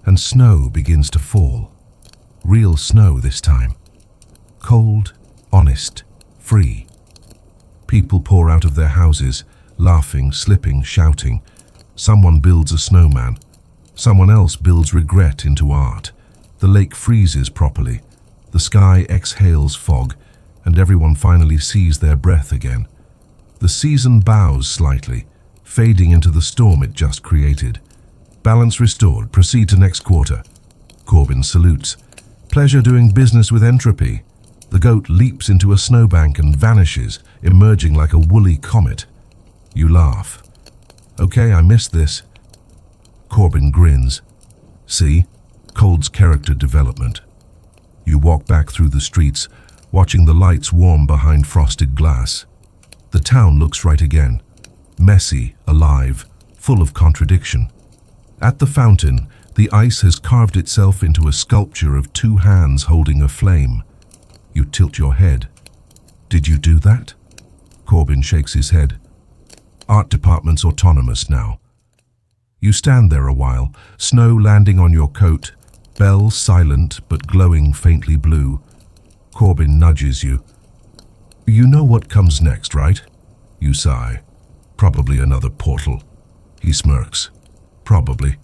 and snow begins to fall. Real snow this time. Cold, honest, free. People pour out of their houses, laughing, slipping, shouting. Someone builds a snowman. Someone else builds regret into art. The lake freezes properly. The sky exhales fog, and everyone finally sees their breath again. The season bows slightly, fading into the storm it just created. Balance restored. Proceed to next quarter. Corbin salutes. Pleasure doing business with entropy. The goat leaps into a snowbank and vanishes, emerging like a woolly comet. You laugh. Okay, I missed this. Corbin grins. See? Cold's character development. You walk back through the streets, watching the lights warm behind frosted glass. The town looks right again. Messy, alive, full of contradiction. At the fountain, the ice has carved itself into a sculpture of two hands holding a flame. You tilt your head. Did you do that? Corbin shakes his head. Art department's autonomous now. You stand there a while, snow landing on your coat, bell silent but glowing faintly blue. Corbin nudges you. You know what comes next, right? You sigh. Probably another portal. He smirks. Probably.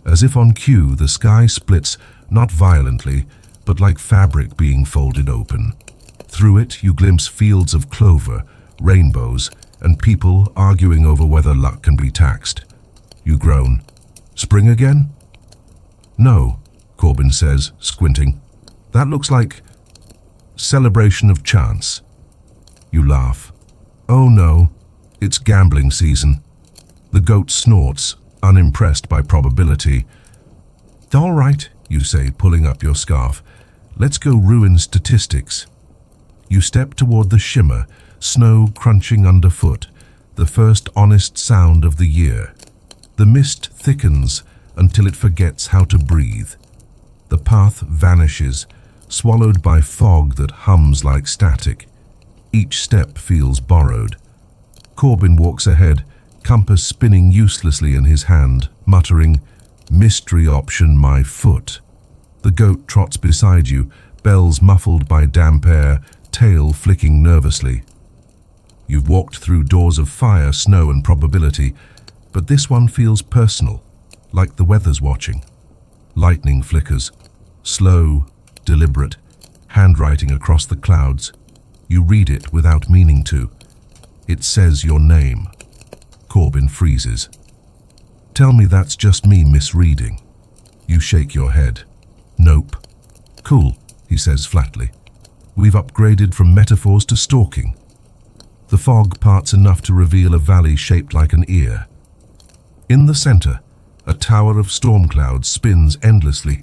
As if on cue, the sky splits, not violently, but like fabric being folded open. Through it, you glimpse fields of clover, rainbows, and people arguing over whether luck can be taxed. You groan. Spring again? No, Corbin says, squinting. That looks like celebration of chance. You laugh. Oh no, it's gambling season. The goat snorts, unimpressed by probability. All right, you say, pulling up your scarf. Let's go ruin statistics. You step toward the shimmer, snow crunching underfoot, the first honest sound of the year. The mist thickens until it forgets how to breathe. The path vanishes, swallowed by fog that hums like static. Each step feels borrowed. Corbin walks ahead, compass spinning uselessly in his hand, muttering, "Mystery option my foot." The goat trots beside you, bells muffled by damp air, tail flicking nervously. You've walked through doors of fire, snow and probability, but this one feels personal, like the weather's watching. Lightning flickers, slow, deliberate, handwriting across the clouds. You read it without meaning to. It says your name. Corbin freezes. "Tell me that's just me misreading." You shake your head. "Nope." "Cool," he says flatly. "We've upgraded from metaphors to stalking." The fog parts enough to reveal a valley shaped like an ear. In the center, a tower of storm clouds spins endlessly,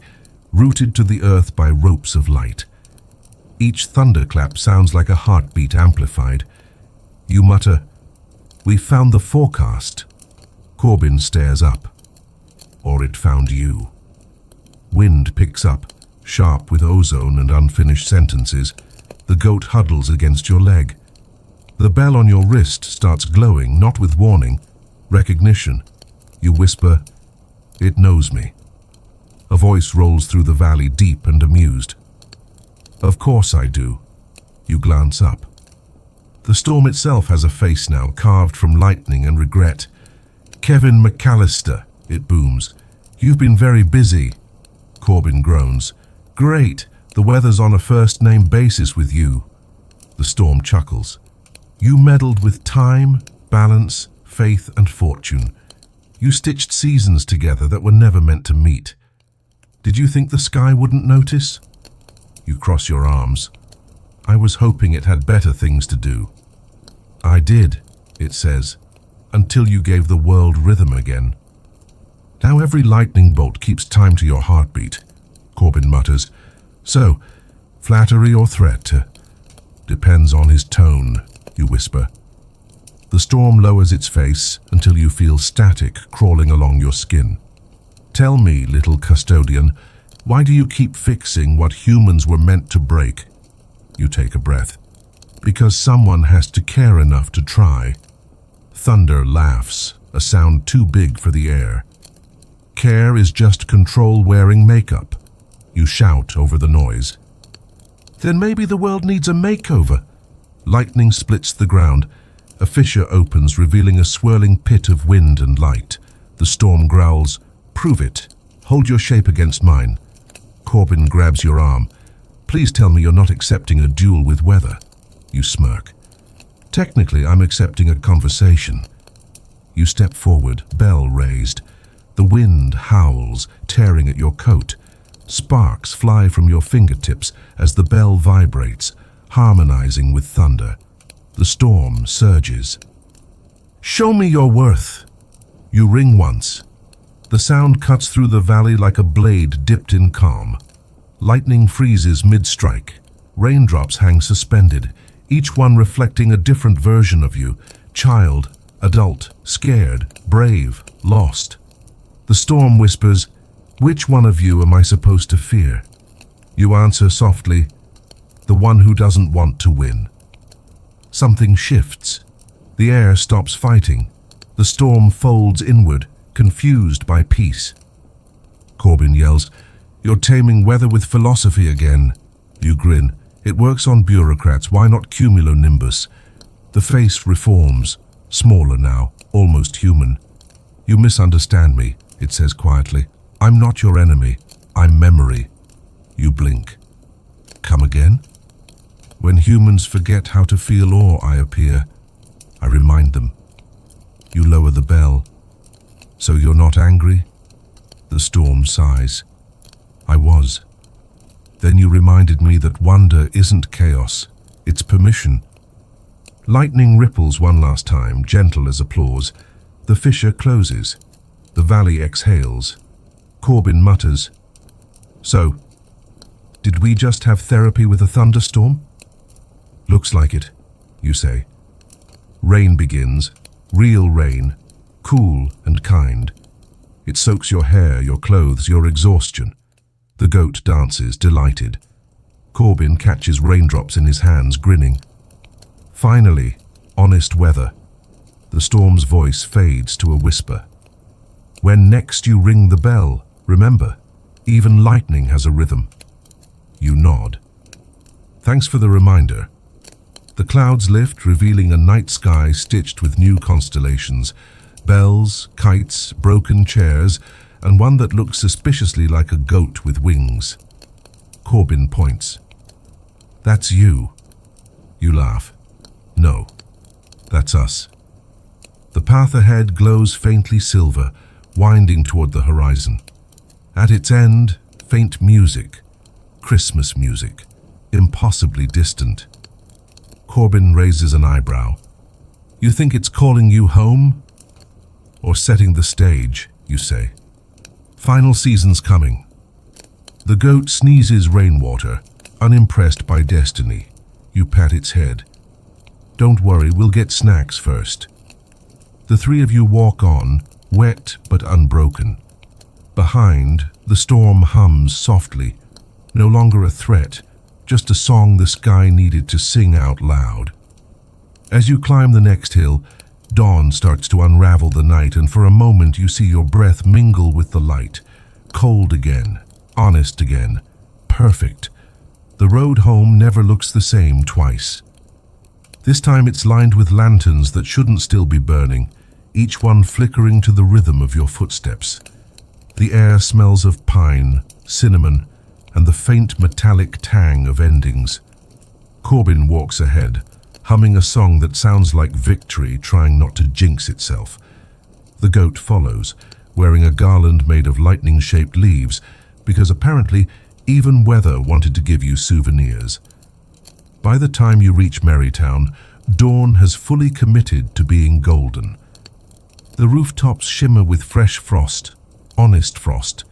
rooted to the earth by ropes of light. Each thunderclap sounds like a heartbeat amplified. You mutter, "We found the forecast." Corbin stares up. Or it found you. Wind picks up, sharp with ozone and unfinished sentences. The goat huddles against your leg. The bell on your wrist starts glowing, not with warning, recognition. You whisper, "It knows me." A voice rolls through the valley, deep and amused. "Of course I do." You glance up. The storm itself has a face now, carved from lightning and regret. "Kevin McCallister," it booms. "You've been very busy." Corbin groans. "Great, the weather's on a first-name basis with you." The storm chuckles. "You meddled with time, balance, faith and fortune. You stitched seasons together that were never meant to meet. Did you think the sky wouldn't notice?" You cross your arms. "I was hoping it had better things to do." "I did," it says, "until you gave the world rhythm again." "Now every lightning bolt keeps time to your heartbeat," Corbin mutters. "So, flattery or threat? Depends on his tone," you whisper. The storm lowers its face until you feel static crawling along your skin. "Tell me, little custodian, why do you keep fixing what humans were meant to break?" You take a breath. "Because someone has to care enough to try." Thunder laughs, a sound too big for the air. "Care is just control wearing makeup." You shout over the noise. "Then maybe the world needs a makeover." Lightning splits the ground. A fissure opens, revealing a swirling pit of wind and light. The storm growls, "Prove it. Hold your shape against mine." Corbin grabs your arm. "Please tell me you're not accepting a duel with weather." You smirk. "Technically, I'm accepting a conversation." You step forward, bell raised. The wind howls, tearing at your coat. Sparks fly from your fingertips as the bell vibrates, harmonizing with thunder. The storm surges. "Show me your worth." You ring once. The sound cuts through the valley like a blade dipped in calm. Lightning freezes mid-strike. Raindrops hang suspended, each one reflecting a different version of you. Child, adult, scared, brave, lost. The storm whispers, "Which one of you am I supposed to fear?" You answer softly, "The one who doesn't want to win." Something shifts. The air stops fighting. The storm folds inward, confused by peace. Corbin yells, "You're taming weather with philosophy again." You grin. "It works on bureaucrats, why not cumulonimbus?" The face reforms, smaller now, almost human. "You misunderstand me," it says quietly. "I'm not your enemy. I'm memory." You blink. "Come again?" "When humans forget how to feel awe, I appear. I remind them." You lower the bell. "So you're not angry?" The storm sighs. "I was. Then you reminded me that wonder isn't chaos, it's permission." Lightning ripples one last time, gentle as applause. The fissure closes. The valley exhales. Corbin mutters, "So, did we just have therapy with a thunderstorm?" "Looks like it," you say. Rain begins, real rain, cool and kind. It soaks your hair, your clothes, your exhaustion. The goat dances, delighted. Corbin catches raindrops in his hands, grinning. Finally, honest weather. The storm's voice fades to a whisper. When next you ring the bell, remember, even lightning has a rhythm. You nod. Thanks for the reminder. The clouds lift, revealing a night sky stitched with new constellations, bells, kites, broken chairs, and one that looks suspiciously like a goat with wings. Corbin points. That's you. You laugh. No, that's us. The path ahead glows faintly silver, winding toward the horizon. At its end, faint music, Christmas music, impossibly distant. Corbin raises an eyebrow. You think it's calling you home? Or setting the stage, you say. Final season's coming. The goat sneezes rainwater, unimpressed by destiny. You pat its head. Don't worry, we'll get snacks first. The three of you walk on, wet but unbroken. Behind, the storm hums softly, no longer a threat, just a song the sky needed to sing out loud. As you climb the next hill, dawn starts to unravel the night, and for a moment you see your breath mingle with the light. Cold again, honest again, perfect. The road home never looks the same twice. This time it's lined with lanterns that shouldn't still be burning, each one flickering to the rhythm of your footsteps. The air smells of pine, cinnamon, and the faint metallic tang of endings. Corbin walks ahead, humming a song that sounds like victory, trying not to jinx itself. The goat follows, wearing a garland made of lightning-shaped leaves, because apparently even weather wanted to give you souvenirs. By the time you reach Marytown, dawn has fully committed to being golden. The rooftops shimmer with fresh frost, honest frost,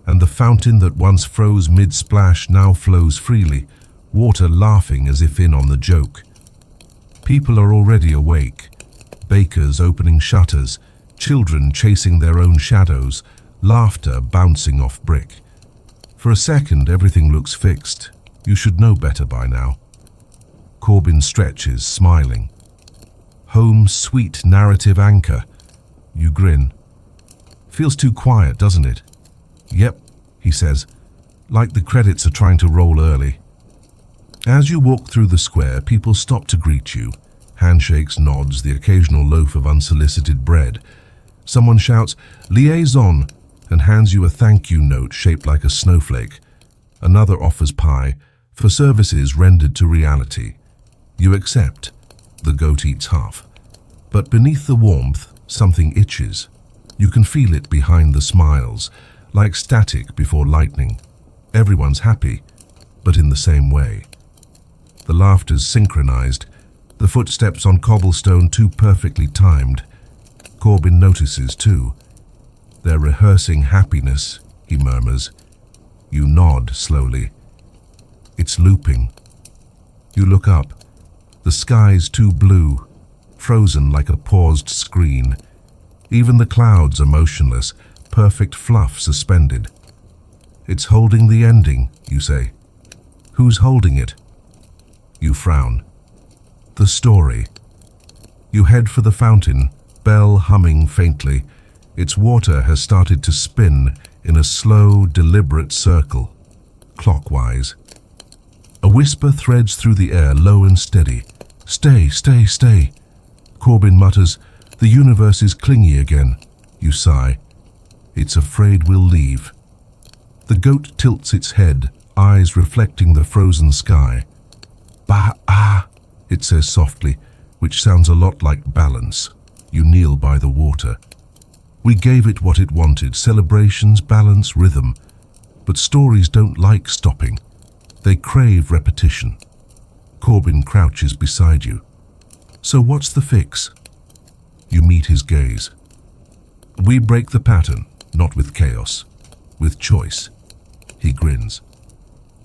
and the fountain that once froze mid-splash now flows freely, water laughing as if in on the joke. People are already awake, bakers opening shutters, children chasing their own shadows, laughter bouncing off brick. For a second, everything looks fixed. You should know better by now. Corbin stretches, smiling. Home's sweet narrative anchor. You grin. Feels too quiet, doesn't it? Yep, he says, like the credits are trying to roll early. As you walk through the square, people stop to greet you. Handshakes, nods, the occasional loaf of unsolicited bread. Someone shouts, "Liaison," and hands you a thank you note shaped like a snowflake. Another offers pie, for services rendered to reality. You accept. The goat eats half. But beneath the warmth, something itches. You can feel it behind the smiles, like static before lightning. Everyone's happy, but in the same way. The laughter's synchronized, the footsteps on cobblestone too perfectly timed. Corbin notices too. They're rehearsing happiness, he murmurs. You nod slowly. It's looping. You look up. The sky's too blue, frozen like a paused screen. Even the clouds are motionless, perfect fluff suspended. It's holding the ending, you say. Who's holding it? You frown. The story. You head for the fountain, bell humming faintly. Its water has started to spin in a slow, deliberate circle, clockwise. A whisper threads through the air, low and steady. Stay, stay, stay. Corbin mutters, the universe is clingy again. You sigh. It's afraid we'll leave. The goat tilts its head, eyes reflecting the frozen sky. Ba-ah, it says softly, which sounds a lot like balance. You kneel by the water. We gave it what it wanted, celebrations, balance, rhythm. But stories don't like stopping. They crave repetition. Corbin crouches beside you. So what's the fix? You meet his gaze. We break the pattern, not with chaos, with choice. He grins.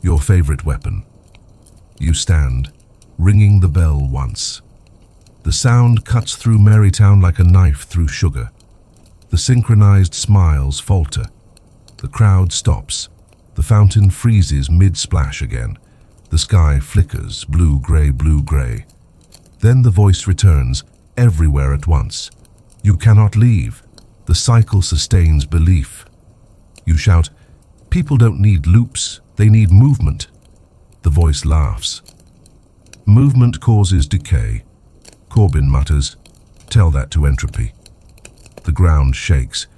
Your favorite weapon. You stand, ringing the bell once. The sound cuts through Marytown like a knife through sugar. The synchronized smiles falter. The crowd stops. The fountain freezes mid-splash again. The sky flickers, blue-gray, blue-gray. Then the voice returns, everywhere at once. You cannot leave. The cycle sustains belief. You shout, people don't need loops, they need movement. The voice laughs. Movement causes decay. Corbin mutters, tell that to entropy. The ground shakes.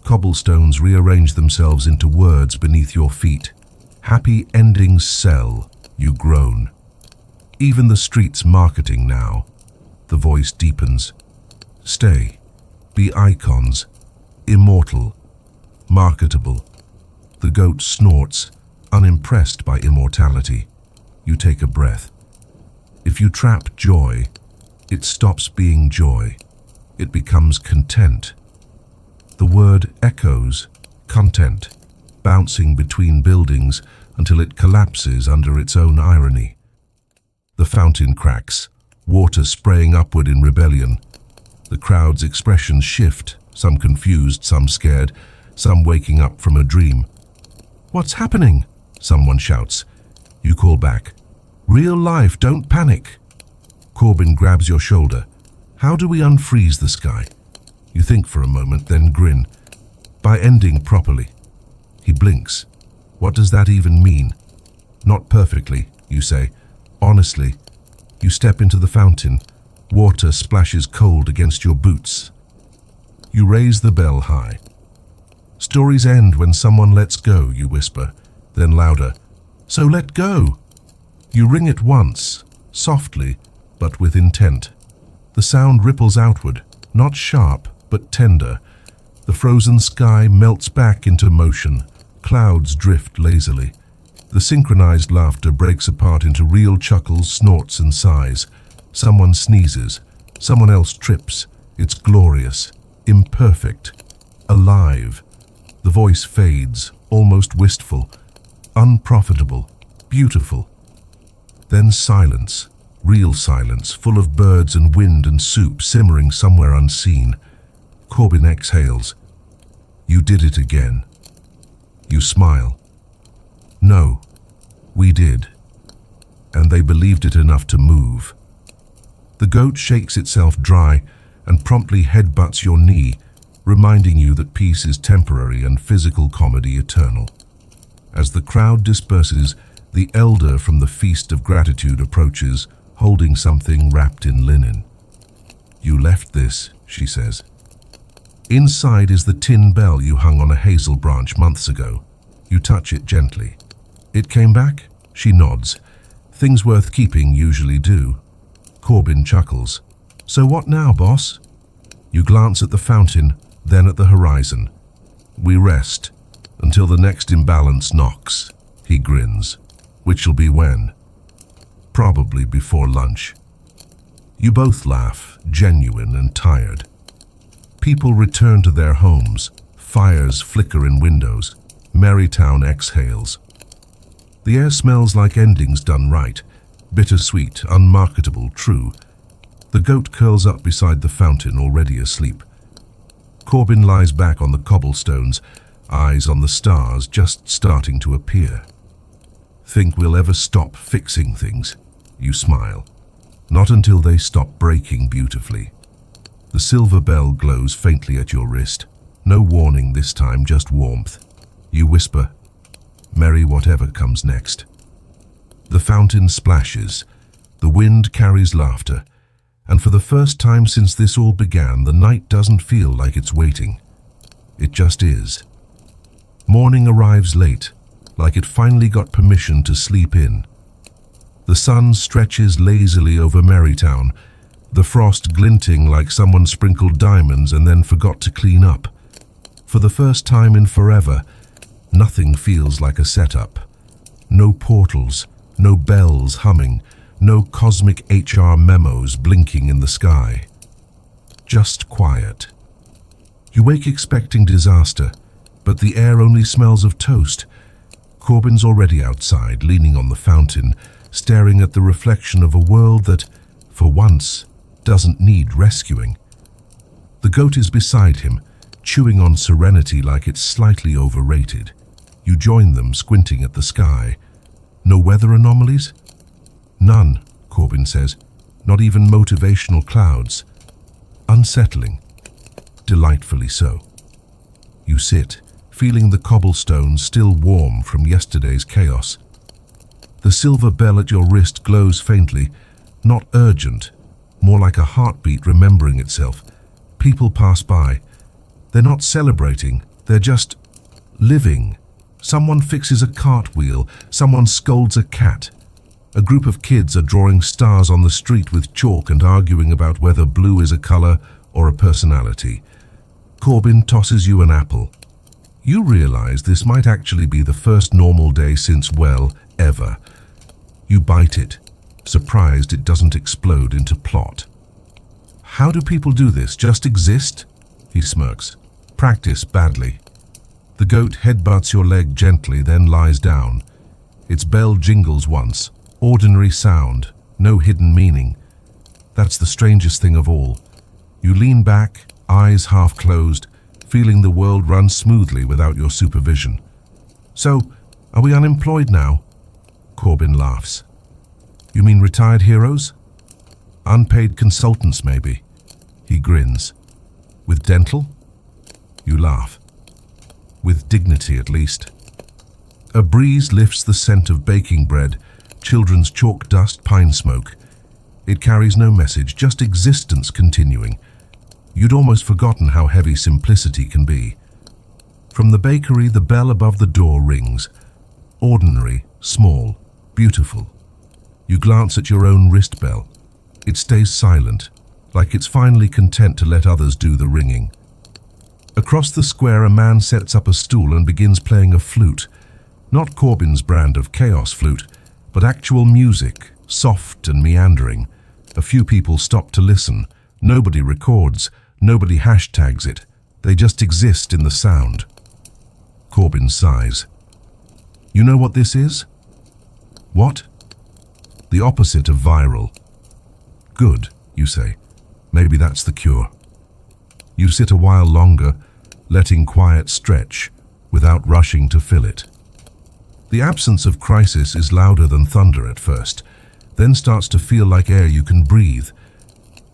Cobblestones rearrange themselves into words beneath your feet. Happy endings sell, you groan. Even the street's marketing now. The voice deepens. Stay. Be icons. Immortal. Marketable. The goat snorts, unimpressed by immortality. You take a breath. If you trap joy, it stops being joy. It becomes content. The word echoes, content, bouncing between buildings until it collapses under its own irony. The fountain cracks, water spraying upward in rebellion. The crowd's expressions shift, some confused, some scared, some waking up from a dream. What's happening? Someone shouts. You call back. Real life, don't panic. Corbin grabs your shoulder. How do we unfreeze the sky? You think for a moment, then grin. By ending properly. He blinks. What does that even mean? Not perfectly, you say. Honestly. You step into the fountain. Water splashes cold against your boots. You raise the bell high. Stories end when someone lets go, you whisper. Then louder. So let go. You ring it once, softly, but with intent. The sound ripples outward, not sharp, but tender. The frozen sky melts back into motion. Clouds drift lazily. The synchronized laughter breaks apart into real chuckles, snorts, and sighs. Someone sneezes. Someone else trips. It's glorious, imperfect, alive. The voice fades, almost wistful, unprofitable, beautiful. Then silence, real silence, full of birds and wind and soup simmering somewhere unseen. Corbin exhales. You did it again. You smile. No, we did. And they believed it enough to move. The goat shakes itself dry and promptly headbutts your knee, reminding you that peace is temporary and physical comedy eternal. As the crowd disperses, the elder from the Feast of Gratitude approaches, holding something wrapped in linen. You left this, she says. Inside is the tin bell you hung on a hazel branch months ago. You touch it gently. It came back? She nods. Things worth keeping usually do. Corbin chuckles. So what now, boss? You glance at the fountain, then at the horizon. We rest, until the next imbalance knocks. He grins. Which'll be when? Probably before lunch. You both laugh, genuine and tired. People return to their homes. Fires flicker in windows. Merrytown exhales. The air smells like endings done right. Bittersweet, unmarketable, true. The goat curls up beside the fountain, already asleep. Corbin lies back on the cobblestones, eyes on the stars just starting to appear. Think we'll ever stop fixing things? You smile. Not until they stop breaking beautifully. The silver bell glows faintly at your wrist. No warning this time, just warmth. You whisper, merry whatever comes next. The fountain splashes. The wind carries laughter. And for the first time since this all began, the night doesn't feel like it's waiting. It just is. Morning arrives late, like it finally got permission to sleep in. The sun stretches lazily over Merrytown, the frost glinting like someone sprinkled diamonds and then forgot to clean up. For the first time in forever, nothing feels like a setup. No portals, no bells humming, no cosmic HR memos blinking in the sky. Just quiet. You wake expecting disaster, but the air only smells of toast. Corbin's already outside, leaning on the fountain, staring at the reflection of a world that, for once, doesn't need rescuing. The goat is beside him, chewing on serenity like it's slightly overrated. You join them, squinting at the sky. No weather anomalies? None, Corbin says. Not even motivational clouds. Unsettling. Delightfully so. You sit, feeling the cobblestones still warm from yesterday's chaos. The silver bell at your wrist glows faintly, not urgent, more like a heartbeat remembering itself. People pass by. They're not celebrating, they're just living. Someone fixes a cartwheel, someone scolds a cat. A group of kids are drawing stars on the street with chalk and arguing about whether blue is a color or a personality. Corbin tosses you an apple. You realize this might actually be the first normal day since, well, ever. You bite it, surprised it doesn't explode into plot. How do people do this? Just exist? He smirks. Practice badly. The goat headbutts your leg gently, then lies down. Its bell jingles once. Ordinary sound, no hidden meaning. That's the strangest thing of all. You lean back, eyes half closed, feeling the world run smoothly without your supervision. So, are we unemployed now? Corbin laughs. You mean retired heroes? Unpaid consultants, maybe. He grins. With dental? You laugh. With dignity, at least. A breeze lifts the scent of baking bread, children's chalk dust, pine smoke. It carries no message, just existence continuing. You'd almost forgotten how heavy simplicity can be. From the bakery, the bell above the door rings. Ordinary, small, beautiful. You glance at your own wrist bell. It stays silent, like it's finally content to let others do the ringing. Across the square, a man sets up a stool and begins playing a flute. Not Corbin's brand of chaos flute, but actual music, soft and meandering. A few people stop to listen. Nobody records, nobody hashtags it. They just exist in the sound. Corbin sighs. You know what this is? What? The opposite of viral. Good, you say. Maybe that's the cure. You sit a while longer, letting quiet stretch, without rushing to fill it. The absence of crisis is louder than thunder at first, then starts to feel like air you can breathe.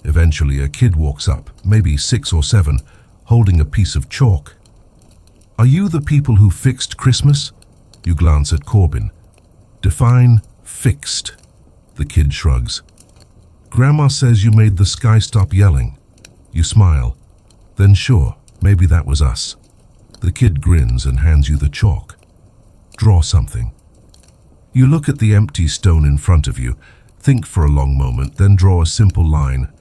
Eventually, a kid walks up, maybe 6 or 7, holding a piece of chalk. Are you the people who fixed Christmas? You glance at Corbin. Define fixed. The kid shrugs. Grandma says you made the sky stop yelling. You smile. Then sure, maybe that was us. The kid grins and hands you the chalk. Draw something. You look at the empty stone in front of you, think for a long moment, then draw a simple line.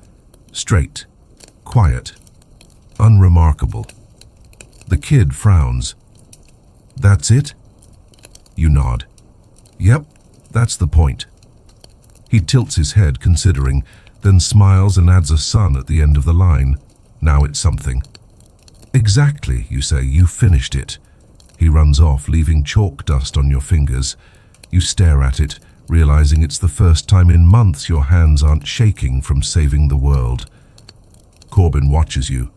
Straight, quiet, unremarkable. The kid frowns. That's it? You nod. Yep, that's the point. He tilts his head, considering, then smiles and adds a sun at the end of the line. Now it's something. Exactly, you say, you finished it. He runs off, leaving chalk dust on your fingers. You stare at it, realizing it's the first time in months your hands aren't shaking from saving the world. Corbin watches you.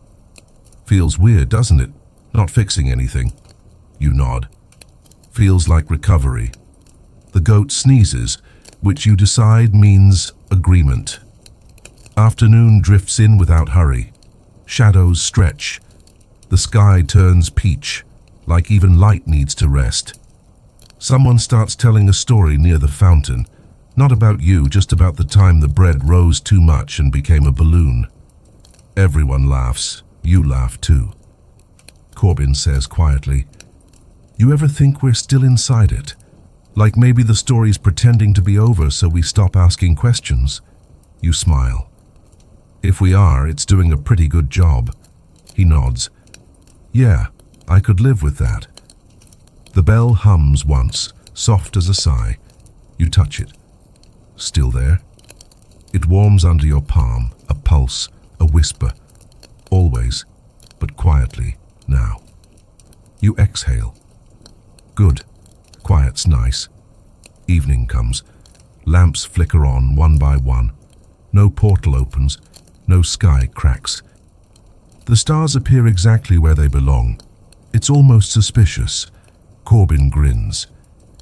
Feels weird, doesn't it? Not fixing anything. You nod. Feels like recovery. The goat sneezes, which you decide means agreement. Afternoon drifts in without hurry. Shadows stretch. The sky turns peach, like even light needs to rest. Someone starts telling a story near the fountain. Not about you, just about the time the bread rose too much and became a balloon. Everyone laughs. You laugh too. Corbin says quietly, You ever think we're still inside it? Like maybe the story's pretending to be over so we stop asking questions? You smile. If we are, it's doing a pretty good job. He nods. Yeah, I could live with that. The bell hums once, soft as a sigh. You touch it. Still there. It warms under your palm, a pulse, a whisper. Always, but quietly, now. You exhale. Good. Quiet's nice. Evening comes. Lamps flicker on one by one. No portal opens. No sky cracks. The stars appear exactly where they belong. It's almost suspicious. Corbin grins.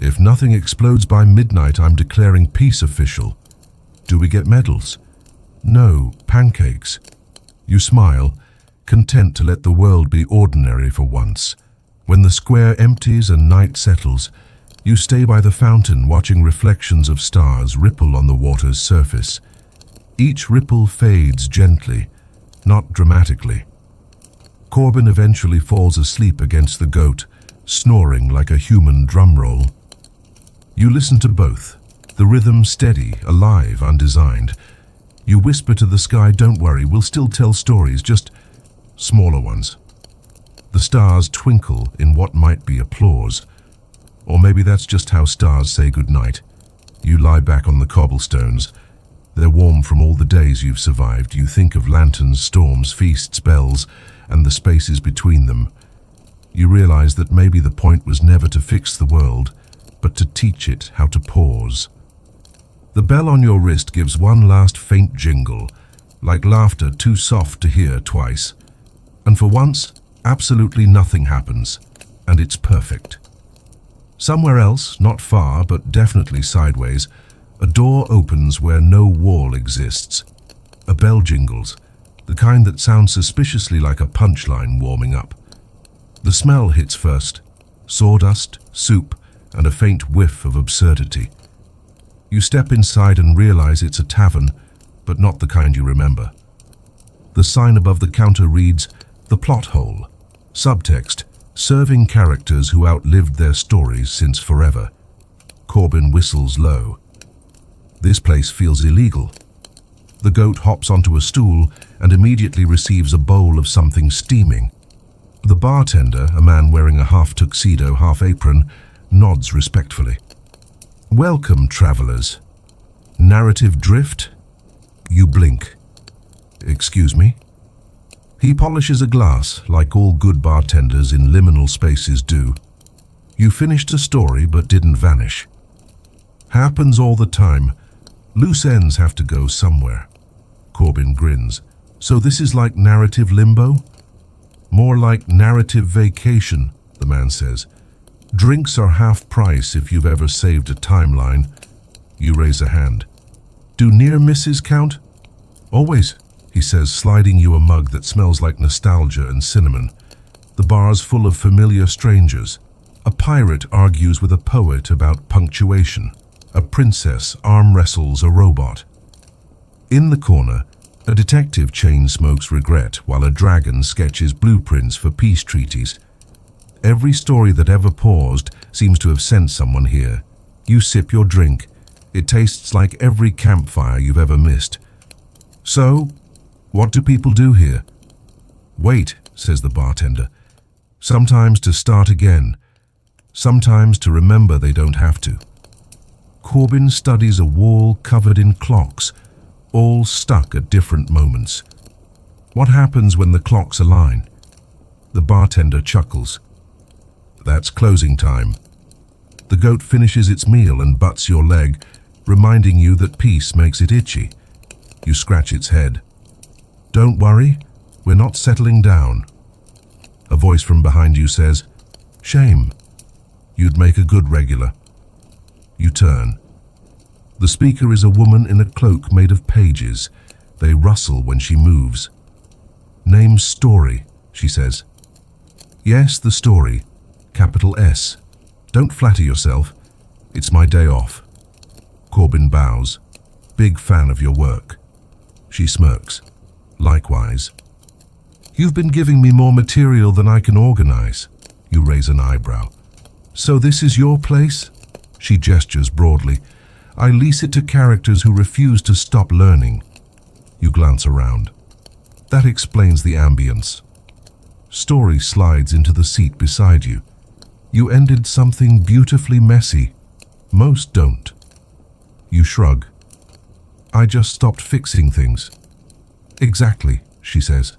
If nothing explodes by midnight, I'm declaring peace official. Do we get medals? No, pancakes. You smile, content to let the world be ordinary for once. When the square empties and night settles, you stay by the fountain watching reflections of stars ripple on the water's surface. Each ripple fades gently, not dramatically. Corbin eventually falls asleep against the goat, snoring like a human drum roll. You listen to both, the rhythm steady, alive, undesigned. You whisper to the sky, "Don't worry, we'll still tell stories, just smaller ones." The stars twinkle in what might be applause. Or maybe that's just how stars say goodnight. You lie back on the cobblestones. They're warm from all the days you've survived. You think of lanterns, storms, feasts, bells, and the spaces between them. You realize that maybe the point was never to fix the world, but to teach it how to pause. The bell on your wrist gives one last faint jingle, like laughter too soft to hear twice. And for once, absolutely nothing happens, and it's perfect. Somewhere else, not far, but definitely sideways, a door opens where no wall exists. A bell jingles, the kind that sounds suspiciously like a punchline warming up. The smell hits first, sawdust, soup, and a faint whiff of absurdity. You step inside and realize it's a tavern, but not the kind you remember. The sign above the counter reads, "The Plot Hole." Subtext, serving characters who outlived their stories since forever. Corbin whistles low. This place feels illegal. The goat hops onto a stool and immediately receives a bowl of something steaming. The bartender, a man wearing a half tuxedo, half apron, nods respectfully. "Welcome, travelers. Narrative drift?" You blink. "Excuse me?" He polishes a glass, like all good bartenders in liminal spaces do. You finished a story but didn't vanish. Happens all the time. Loose ends have to go somewhere. Corbin grins. "So this is like narrative limbo?" "More like narrative vacation," the man says. "Drinks are half price if you've ever saved a timeline." You raise a hand. "Do near misses count?" "Always," he says, sliding you a mug that smells like nostalgia and cinnamon. The bar's full of familiar strangers. A pirate argues with a poet about punctuation. A princess arm wrestles a robot. In the corner, a detective chain smokes regret while a dragon sketches blueprints for peace treaties. Every story that ever paused seems to have sent someone here. You sip your drink. It tastes like every campfire you've ever missed. "So, what do people do here?" "Wait," says the bartender. "Sometimes to start again. Sometimes to remember they don't have to." Corbin studies a wall covered in clocks, all stuck at different moments. What happens when the clocks align? The bartender chuckles. "That's closing time." The goat finishes its meal and butts your leg, reminding you that peace makes it itchy. You scratch its head. "Don't worry, we're not settling down." A voice from behind you says, "Shame. You'd make a good regular." You turn. The speaker is a woman in a cloak made of pages. They rustle when she moves. "Name Story," she says. "Yes, the story. Capital S. Don't flatter yourself. It's my day off." Corbin bows. "Big fan of your work." She smirks. "Likewise." "You've been giving me more material than I can organize." You raise an eyebrow. "So this is your place?" She gestures broadly. "I lease it to characters who refuse to stop learning." You glance around. That explains the ambience. Story slides into the seat beside you. "You ended something beautifully messy. Most don't." You shrug. "I just stopped fixing things." "Exactly," she says.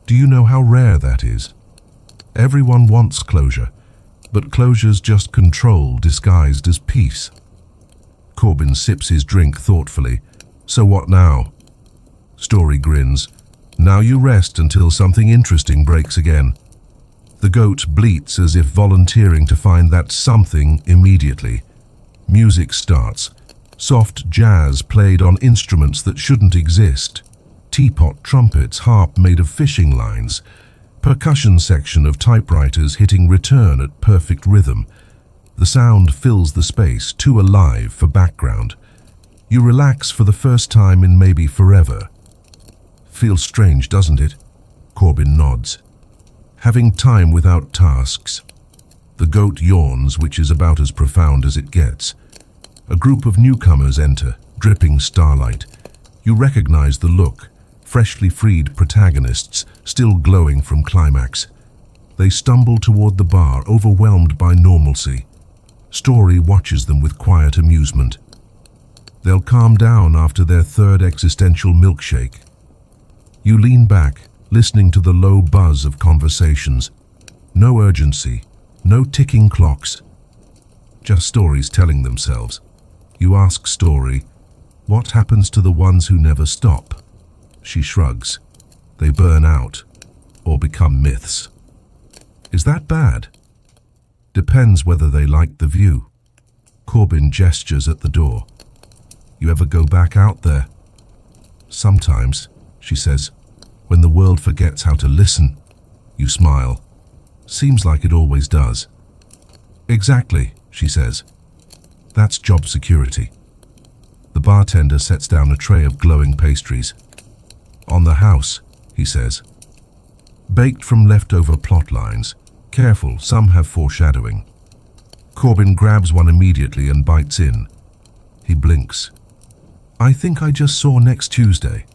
"Do you know how rare that is? Everyone wants closure, but closure's just control disguised as peace." Corbin sips his drink thoughtfully. "So what now?" Story grins. Now you rest until something interesting breaks again. The goat bleats as if volunteering to find that something immediately. Music starts. Soft jazz played on instruments that shouldn't exist. Teapot trumpets, harp made of fishing lines. Percussion section of typewriters hitting return at perfect rhythm. The sound fills the space, too alive for background. You relax for the first time in maybe forever. Feels strange, doesn't it? Corbin nods. Having time without tasks. The goat yawns, which is about as profound as it gets. A group of newcomers enter, dripping starlight. You recognize the look, freshly freed protagonists, still glowing from climax. They stumble toward the bar, overwhelmed by normalcy. Story watches them with quiet amusement. They'll calm down after their third existential milkshake. You lean back, listening to the low buzz of conversations. No urgency, no ticking clocks. Just stories telling themselves. You ask Story, what happens to the ones who never stop? She shrugs. They burn out, or become myths. Is that bad? Depends whether they like the view. Corbin gestures at the door. You ever go back out there? Sometimes, she says, when the world forgets how to listen. You smile. Seems like it always does. Exactly, she says. That's job security. The bartender sets down a tray of glowing pastries. On the house, he says. Baked from leftover plot lines. Careful, some have foreshadowing. Corbin grabs one immediately and bites in. He blinks. I think I just saw next Tuesday.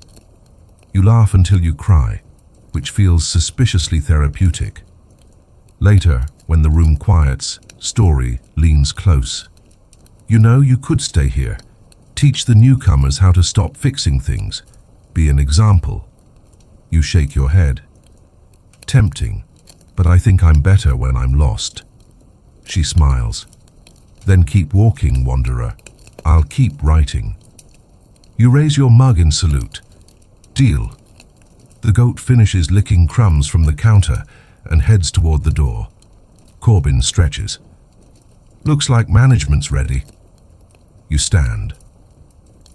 You laugh until you cry, which feels suspiciously therapeutic. Later, when the room quiets, Story leans close. You know, you could stay here. Teach the newcomers how to stop fixing things. Be an example. You shake your head. Tempting, but I think I'm better when I'm lost. She smiles. Then keep walking, wanderer. I'll keep writing. You raise your mug in salute. Deal. The goat finishes licking crumbs from the counter and heads toward the door. Corbin stretches. Looks like management's ready. You stand.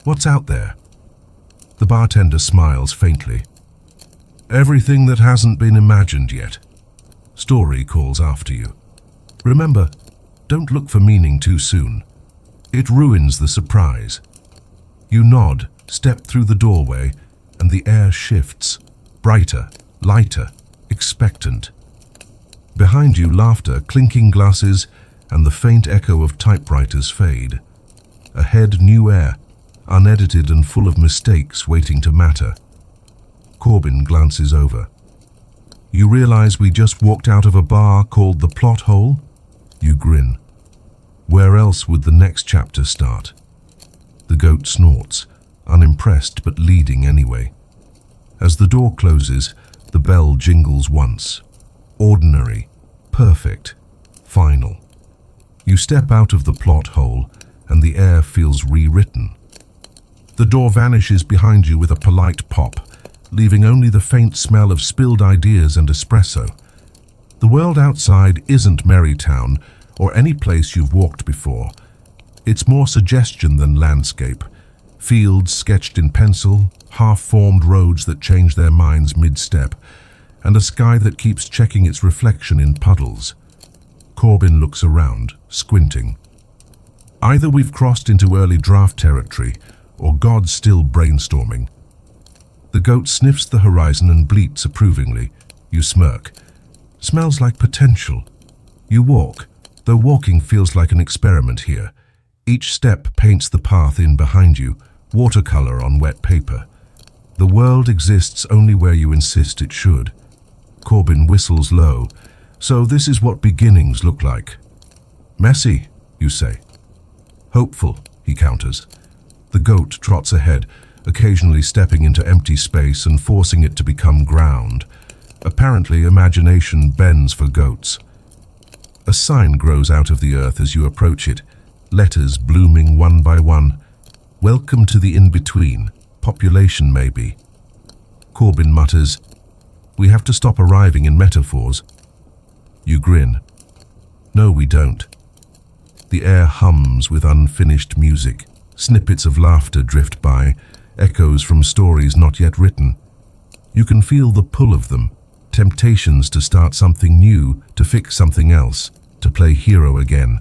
What's out there? The bartender smiles faintly. Everything that hasn't been imagined yet. Story calls after you. Remember, don't look for meaning too soon. It ruins the surprise. You nod, step through the doorway, and the air shifts. Brighter, lighter, expectant. Behind you, laughter, clinking glasses, and the faint echo of typewriters fade. Ahead, new air, unedited and full of mistakes waiting to matter. Corbin glances over. You realize we just walked out of a bar called the Plot Hole? You grin. Where else would the next chapter start? The goat snorts, unimpressed but leading anyway. As the door closes, the bell jingles once. Ordinary, perfect, final. You step out of the plot hole, and the air feels rewritten. The door vanishes behind you with a polite pop, leaving only the faint smell of spilled ideas and espresso. The world outside isn't Marytown or any place you've walked before. It's more suggestion than landscape. Fields sketched in pencil, half-formed roads that change their minds mid-step, and a sky that keeps checking its reflection in puddles. Corbin looks around, squinting. Either we've crossed into early draft territory, or God's still brainstorming. The goat sniffs the horizon and bleats approvingly. You smirk. Smells like potential. You walk, though walking feels like an experiment here. Each step paints the path in behind you, watercolor on wet paper. The world exists only where you insist it should. Corbin whistles low. So this is what beginnings look like. Messy, you say. Hopeful, he counters. The goat trots ahead, occasionally stepping into empty space and forcing it to become ground. Apparently, imagination bends for goats. A sign grows out of the earth as you approach it, letters blooming one by one. Welcome to the in-between, population maybe. Corbin mutters, "We have to stop arriving in metaphors." You grin. "No, we don't." The air hums with unfinished music. Snippets of laughter drift by, echoes from stories not yet written. You can feel the pull of them, temptations to start something new, to fix something else, to play hero again.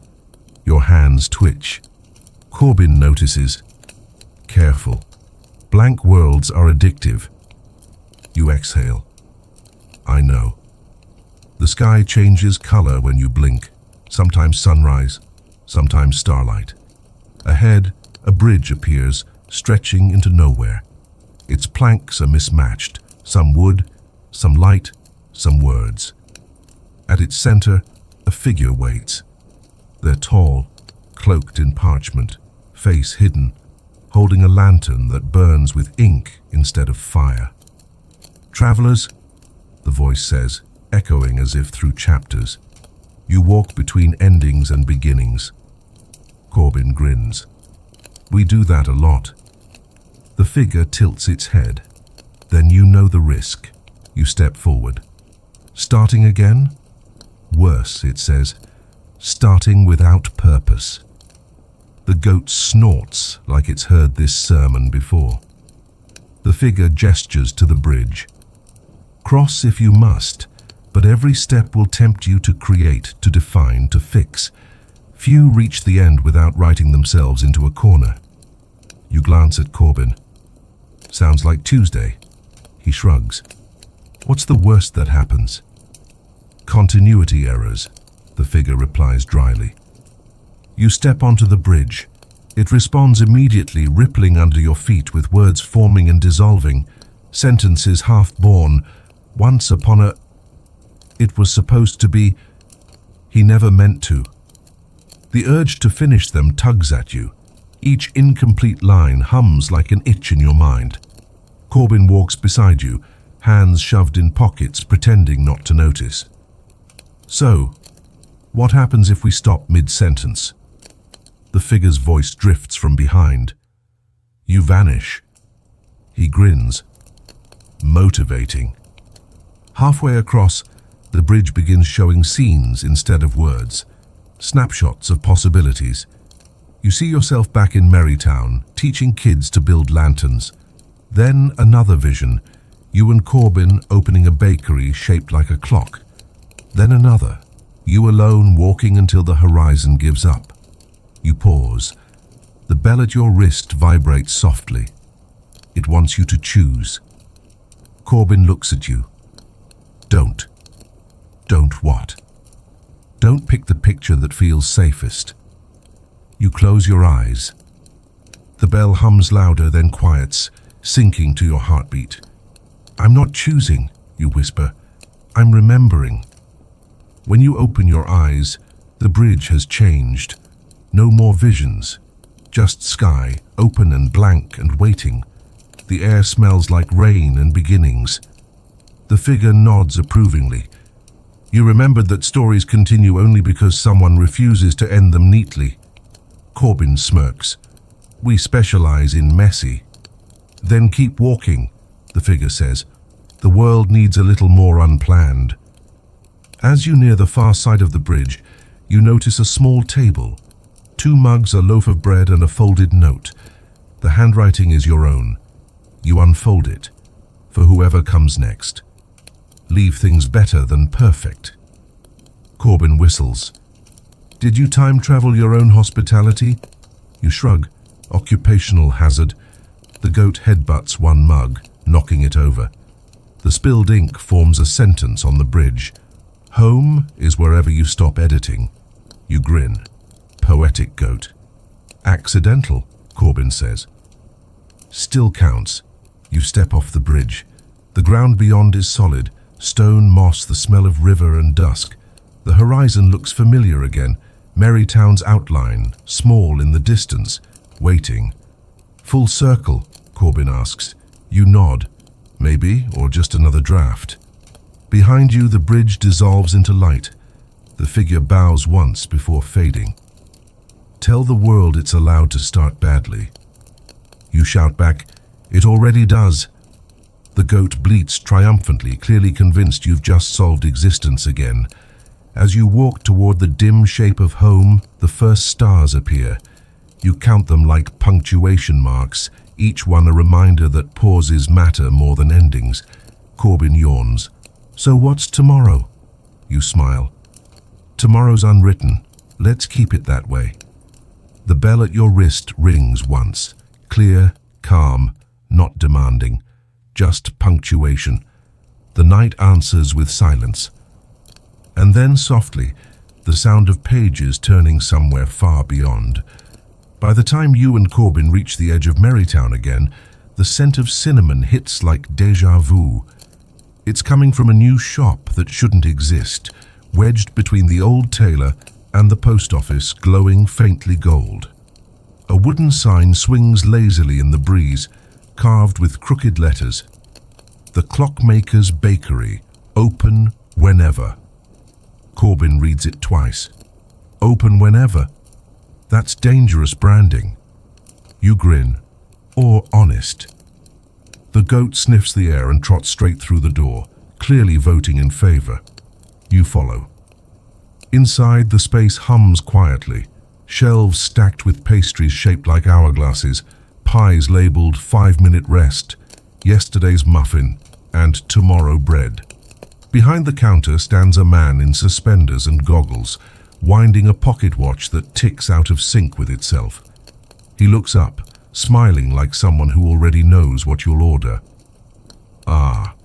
Your hands twitch. Corbin notices. Careful. Blank worlds are addictive. You exhale. I know. The sky changes color when you blink, sometimes sunrise, sometimes starlight. Ahead, a bridge appears, stretching into nowhere. Its planks are mismatched, some wood, some light, some words. At its center, a figure waits. They're tall, cloaked in parchment, face hidden, holding a lantern that burns with ink instead of fire. "Travelers," the voice says, echoing as if through chapters. "You walk between endings and beginnings." Corbin grins. "We do that a lot." The figure tilts its head. "Then you know the risk." You step forward. "Starting again?" "Worse," it says. "Starting without purpose." The goat snorts like it's heard this sermon before. The figure gestures to the bridge. "Cross if you must, but every step will tempt you to create, to define, to fix. Few reach the end without writing themselves into a corner." You glance at Corbin. "Sounds like Tuesday." He shrugs. "What's the worst that happens?" "Continuity errors," the figure replies dryly. You step onto the bridge. It responds immediately, rippling under your feet with words forming and dissolving, sentences half-born. "Once upon a..." "It was supposed to be..." "He never meant to." The urge to finish them tugs at you. Each incomplete line hums like an itch in your mind. Corbin walks beside you, hands shoved in pockets, pretending not to notice. "So, what happens if we stop mid-sentence?" The figure's voice drifts from behind. "You vanish." He grins. "Motivating." Halfway across, the bridge begins showing scenes instead of words, snapshots of possibilities. You see yourself back in Merrytown, teaching kids to build lanterns. Then another vision, you and Corbin opening a bakery shaped like a clock. Then another, you alone walking until the horizon gives up. You pause. The bell at your wrist vibrates softly. It wants you to choose. Corbin looks at you. Don't. Don't what? Don't pick the picture that feels safest. You close your eyes. The bell hums louder, then quiets, sinking to your heartbeat. "I'm not choosing," you whisper. "I'm remembering." When you open your eyes, the bridge has changed. No more visions, just sky, open and blank and waiting. The air smells like rain and beginnings. The figure nods approvingly. You remembered that stories continue only because someone refuses to end them neatly. Corbin smirks. "We specialize in messy." "Then keep walking," the figure says. "The world needs a little more unplanned." As you near the far side of the bridge, you notice a small table. 2 mugs, a loaf of bread, and a folded note. The handwriting is your own. You unfold it, for whoever comes next. Leave things better than perfect. Corbin whistles. "Did you time travel your own hospitality?" You shrug. Occupational hazard. The goat headbutts 1 mug, knocking it over. The spilled ink forms a sentence on the bridge. "Home is wherever you stop editing." You grin. Poetic goat. "Accidental," Corbin says. Still counts. You step off the bridge. The ground beyond is solid, stone, moss, the smell of river and dusk. The horizon looks familiar again, Merrytown's outline, small in the distance, waiting. "Full circle?" Corbin asks. You nod. Maybe, or just another draft. Behind you, the bridge dissolves into light. The figure bows once before fading. "Tell the world it's allowed to start badly." You shout back, "It already does." The goat bleats triumphantly, clearly convinced you've just solved existence again. As you walk toward the dim shape of home, the first stars appear. You count them like punctuation marks, each one a reminder that pauses matter more than endings. Corbin yawns. So what's tomorrow? You smile. Tomorrow's unwritten. Let's keep it that way. The bell at your wrist rings once. Clear, calm, not demanding. Just punctuation. The night answers with silence. And then softly, the sound of pages turning somewhere far beyond. By the time you and Corbin reach the edge of Merrytown again, the scent of cinnamon hits like déjà vu. It's coming from a new shop that shouldn't exist, wedged between the old tailor and the post office, glowing faintly gold. A wooden sign swings lazily in the breeze, carved with crooked letters. The Clockmaker's Bakery, open whenever. Corbin reads it twice. Open whenever. That's dangerous branding. You grin. Or honest. The goat sniffs the air and trots straight through the door, clearly voting in favor. You follow. Inside, the space hums quietly. Shelves stacked with pastries shaped like hourglasses, pies labeled 5-minute rest, yesterday's muffin, and tomorrow bread. Behind the counter stands a man in suspenders and goggles, winding a pocket watch that ticks out of sync with itself. He looks up, smiling like someone who already knows what you'll order. Ah.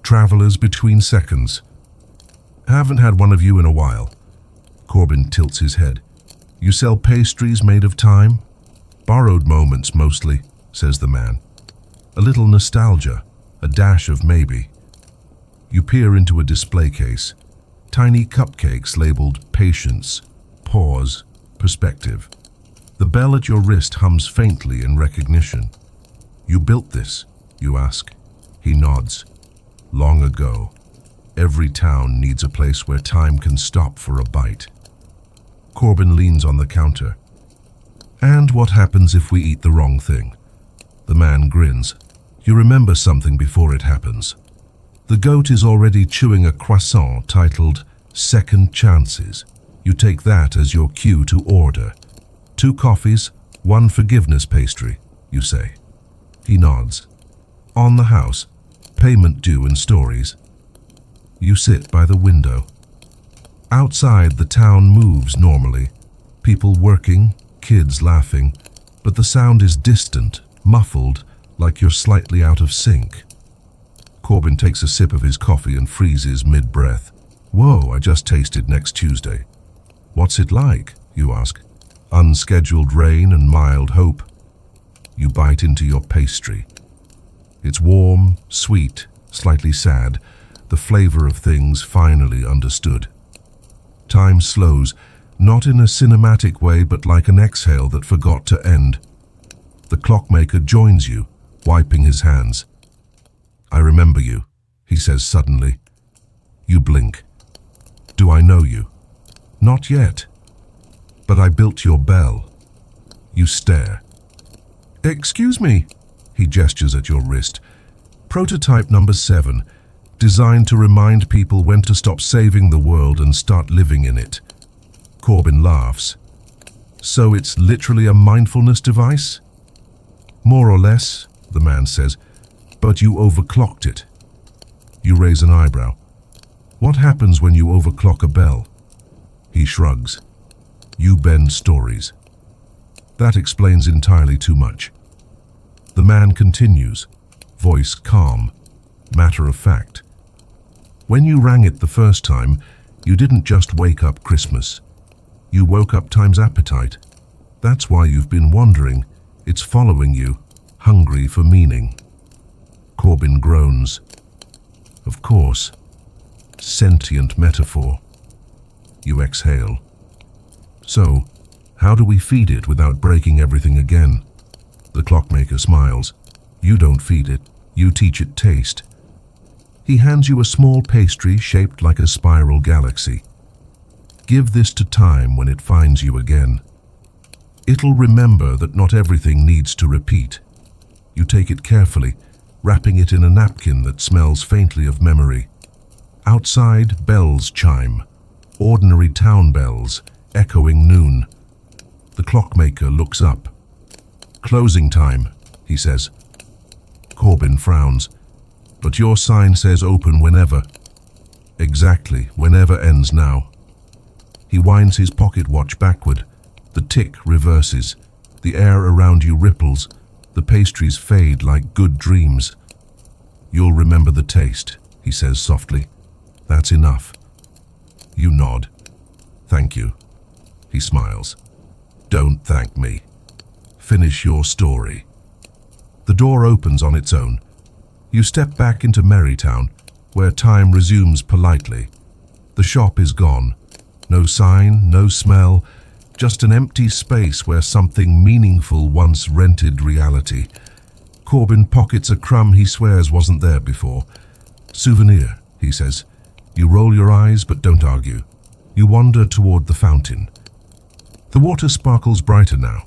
Travelers between seconds. Haven't had one of you in a while. Corbin tilts his head. You sell pastries made of time? Borrowed moments mostly, says the man. A little nostalgia, a dash of maybe. You peer into a display case. Tiny cupcakes labeled patience, pause, perspective. The bell at your wrist hums faintly in recognition. You built this, you ask. He nods. Long ago. Every town needs a place where time can stop for a bite. Corbin leans on the counter. And what happens if we eat the wrong thing? The man grins. You remember something before it happens. The goat is already chewing a croissant titled Second Chances. You take that as your cue to order. 2 coffees, 1 forgiveness pastry, you say. He nods. On the house, payment due in stories. You sit by the window. Outside, the town moves normally. People working, kids laughing, but the sound is distant, muffled, like you're slightly out of sync. Corbin takes a sip of his coffee and freezes mid-breath. Whoa, I just tasted next Tuesday. What's it like, you ask. Unscheduled rain and mild hope. You bite into your pastry. It's warm, sweet, slightly sad, the flavor of things finally understood. Time slows, not in a cinematic way, but like an exhale that forgot to end. The clockmaker joins you, wiping his hands. I remember you, he says suddenly. You blink. Do I know you? Not yet. But I built your bell. You stare. Excuse me, he gestures at your wrist. Prototype number 7, designed to remind people when to stop saving the world and start living in it. Corbin laughs. So it's literally a mindfulness device? More or less, the man says, but you overclocked it. You raise an eyebrow. What happens when you overclock a bell? He shrugs. You bend stories. That explains entirely too much. The man continues, voice calm, matter of fact. When you rang it the first time, you didn't just wake up Christmas. You woke up time's appetite. That's why you've been wandering. It's following you, hungry for meaning. Corbin groans. Of course. Sentient metaphor. You exhale. So, how do we feed it without breaking everything again? The clockmaker smiles. You don't feed it, you teach it taste. He hands you a small pastry shaped like a spiral galaxy. Give this to time when it finds you again. It'll remember that not everything needs to repeat. You take it carefully, wrapping it in a napkin that smells faintly of memory. Outside, bells chime, ordinary town bells, echoing noon. The clockmaker looks up. "Closing time," he says. Corbin frowns. "But your sign says open whenever." "Exactly, whenever ends now." He winds his pocket watch backward. The tick reverses. The air around you ripples. The pastries fade like good dreams. "You'll remember the taste," he says softly. "That's enough." You nod. "Thank you." He smiles. "Don't thank me. Finish your story." The door opens on its own. You step back into Merrytown, where time resumes politely. The shop is gone. No sign, no smell, just an empty space where something meaningful once rented reality. Corbin pockets a crumb he swears wasn't there before. "Souvenir," he says. You roll your eyes but don't argue. You wander toward the fountain. The water sparkles brighter now.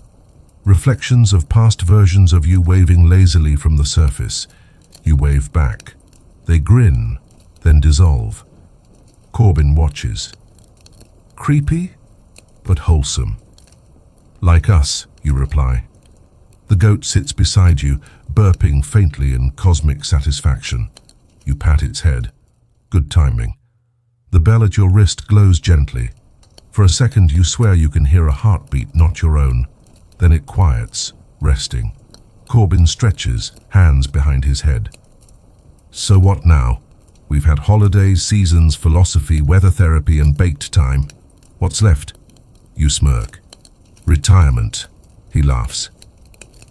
Reflections of past versions of you waving lazily from the surface. You wave back. They grin, then dissolve. Corbin watches. Creepy, but wholesome. "Like us," you reply. The goat sits beside you, burping faintly in cosmic satisfaction. You pat its head. Good timing. The bell at your wrist glows gently. For a second you swear you can hear a heartbeat not your own. Then it quiets, resting. Corbin stretches, hands behind his head. "So what now? We've had holidays, seasons, philosophy, weather therapy, and baked time. What's left?" You smirk. "Retirement," he laughs.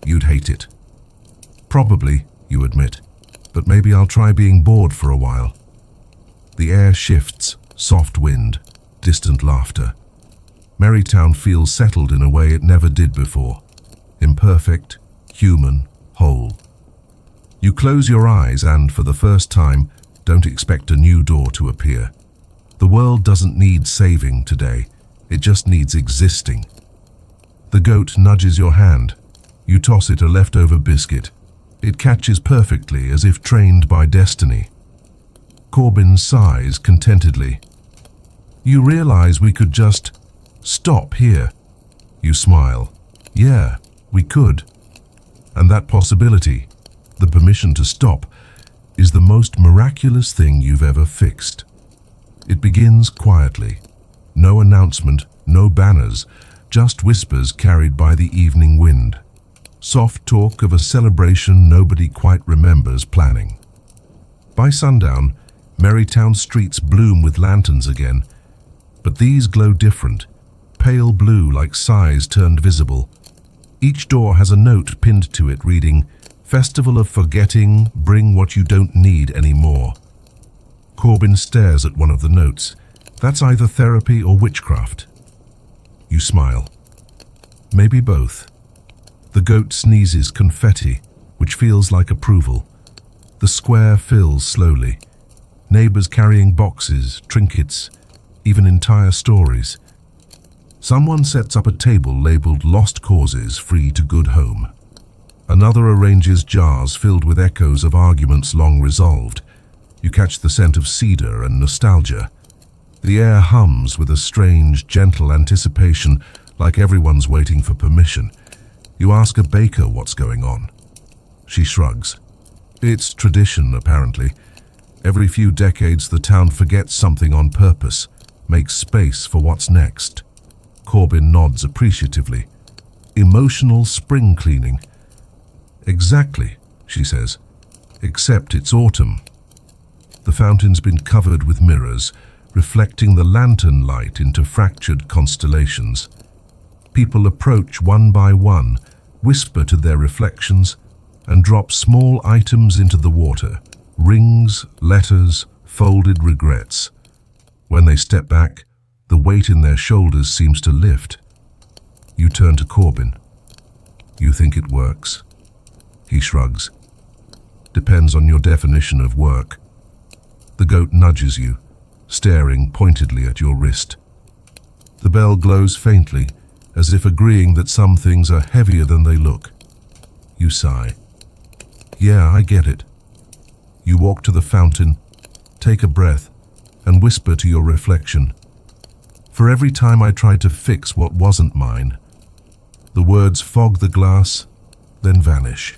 "You'd hate it." "Probably," you admit, "but maybe I'll try being bored for a while." The air shifts, soft wind, distant laughter. Merrytown feels settled in a way it never did before. Imperfect, human, whole. You close your eyes and, for the first time, don't expect a new door to appear. The world doesn't need saving today. It just needs existing. The goat nudges your hand. You toss it a leftover biscuit. It catches perfectly, as if trained by destiny. Corbin sighs contentedly. "You realize we could just stop here?" You smile. "Yeah, we could." And that possibility, the permission to stop, is the most miraculous thing you've ever fixed. It begins quietly. No announcement, no banners, just whispers carried by the evening wind. Soft talk of a celebration nobody quite remembers planning. By sundown, Merrytown streets bloom with lanterns again, but these glow different, pale blue like sighs turned visible. Each door has a note pinned to it reading, "Festival of Forgetting, bring what you don't need anymore." Corbin stares at one of the notes. That's either therapy or witchcraft. You smile. Maybe both. The goat sneezes confetti, which feels like approval. The square fills slowly. Neighbors carrying boxes, trinkets, even entire stories. Someone sets up a table labeled "Lost Causes, Free to Good Home." Another arranges jars filled with echoes of arguments long resolved. You catch the scent of cedar and nostalgia. The air hums with a strange, gentle anticipation, like everyone's waiting for permission. You ask a baker what's going on. She shrugs. It's tradition, apparently. Every few decades the town forgets something on purpose, makes space for what's next. Corbin nods appreciatively. Emotional spring cleaning. Exactly, she says. Except it's autumn. The fountain's been covered with mirrors, reflecting the lantern light into fractured constellations. People approach one by one, whisper to their reflections, and drop small items into the water. Rings, letters, folded regrets. When they step back, the weight in their shoulders seems to lift. You turn to Corbin. You think it works? He shrugs. Depends on your definition of work. The goat nudges you, staring pointedly at your wrist. The bell glows faintly, as if agreeing that some things are heavier than they look. You sigh. Yeah, I get it. You walk to the fountain, take a breath, and whisper to your reflection. For every time I tried to fix what wasn't mine, the words fog the glass, then vanish.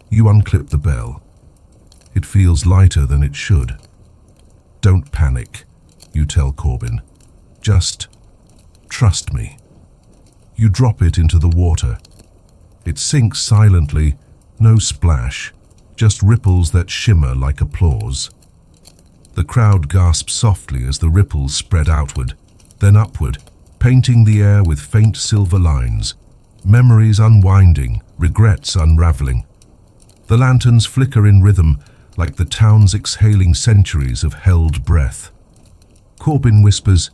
You unclip the bell. It feels lighter than it should. Don't panic, you tell Corbin. Just trust me. You drop it into the water. It sinks silently, no splash, just ripples that shimmer like applause. The crowd gasps softly as the ripples spread outward, then upward, painting the air with faint silver lines, memories unwinding, regrets unraveling. The lanterns flicker in rhythm like the town's exhaling centuries of held breath. Corbin whispers,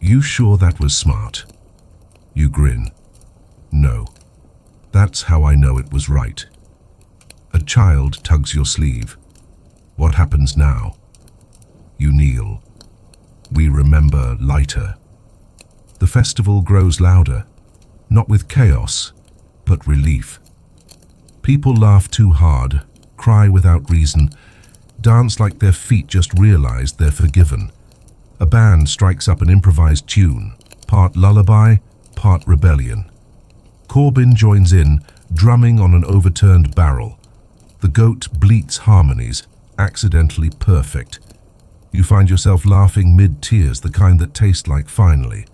"You sure that was smart?" You grin. "No. That's how I know it was right." A child tugs your sleeve. "What happens now?" You kneel. We remember lighter. The festival grows louder, not with chaos, but relief. People laugh too hard, cry without reason, dance like their feet just realized they're forgiven. A band strikes up an improvised tune, part lullaby, part rebellion. Corbin joins in, drumming on an overturned barrel. The goat bleats harmonies, accidentally perfect. You find yourself laughing mid-tears, the kind that taste like finally.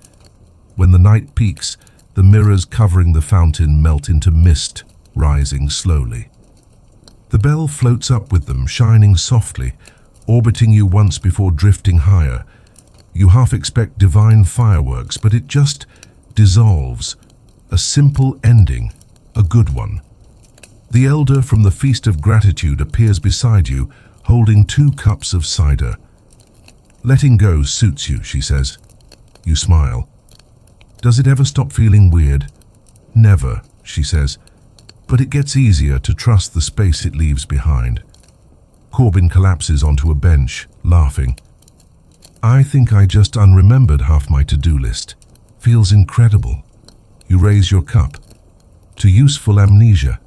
When the night peaks, the mirrors covering the fountain melt into mist, rising slowly. The bell floats up with them, shining softly, orbiting you once before drifting higher. You half expect divine fireworks, but it just dissolves. A simple ending, a good one. The elder from the Feast of Gratitude appears beside you, holding 2 cups of cider. "Letting go suits you," she says. You smile. "Does it ever stop feeling weird?" "Never," she says, "but it gets easier to trust the space it leaves behind." Corbin collapses onto a bench, laughing. "I think I just unremembered half my to-do list. Feels incredible." You raise your cup. "To useful amnesia."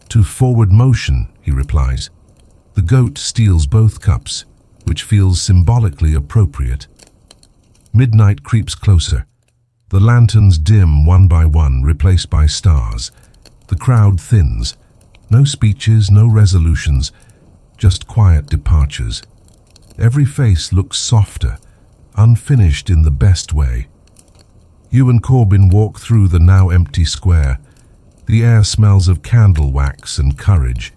"To forward motion," he replies. The goat steals both cups, which feels symbolically appropriate. Midnight creeps closer. The lanterns dim one by one, replaced by stars. The crowd thins. No speeches, no resolutions, just quiet departures. Every face looks softer, unfinished in the best way. You and Corbin walk through the now empty square. The air smells of candle wax and courage.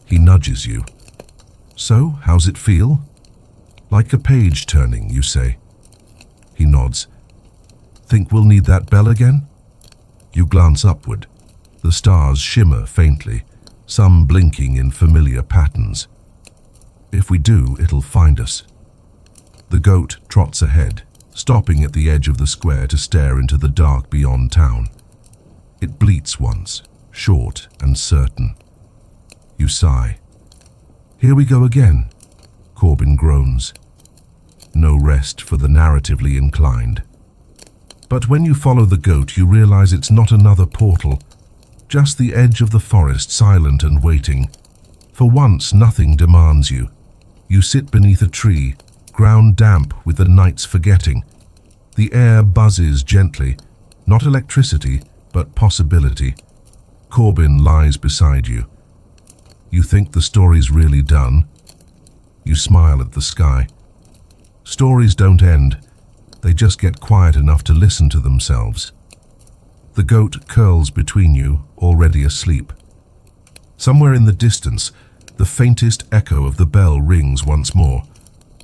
He nudges you. "So, how's it feel?" "Like a page turning," you say. He nods. "Think we'll need that bell again?" You glance upward. The stars shimmer faintly, some blinking in familiar patterns. "If we do, it'll find us." The goat trots ahead, stopping at the edge of the square to stare into the dark beyond town. It bleats once, short and certain. You sigh. "Here we go again," Corbin groans. No rest for the narratively inclined. But when you follow the goat, you realize it's not another portal, just the edge of the forest, silent and waiting. For once, nothing demands you. You sit beneath a tree, ground damp with the night's forgetting. The air buzzes gently, not electricity, but possibility. Corbin lies beside you. You think the story's really done? You smile at the sky. Stories don't end. They just get quiet enough to listen to themselves. The goat curls between you, already asleep. Somewhere in the distance, the faintest echo of the bell rings once more.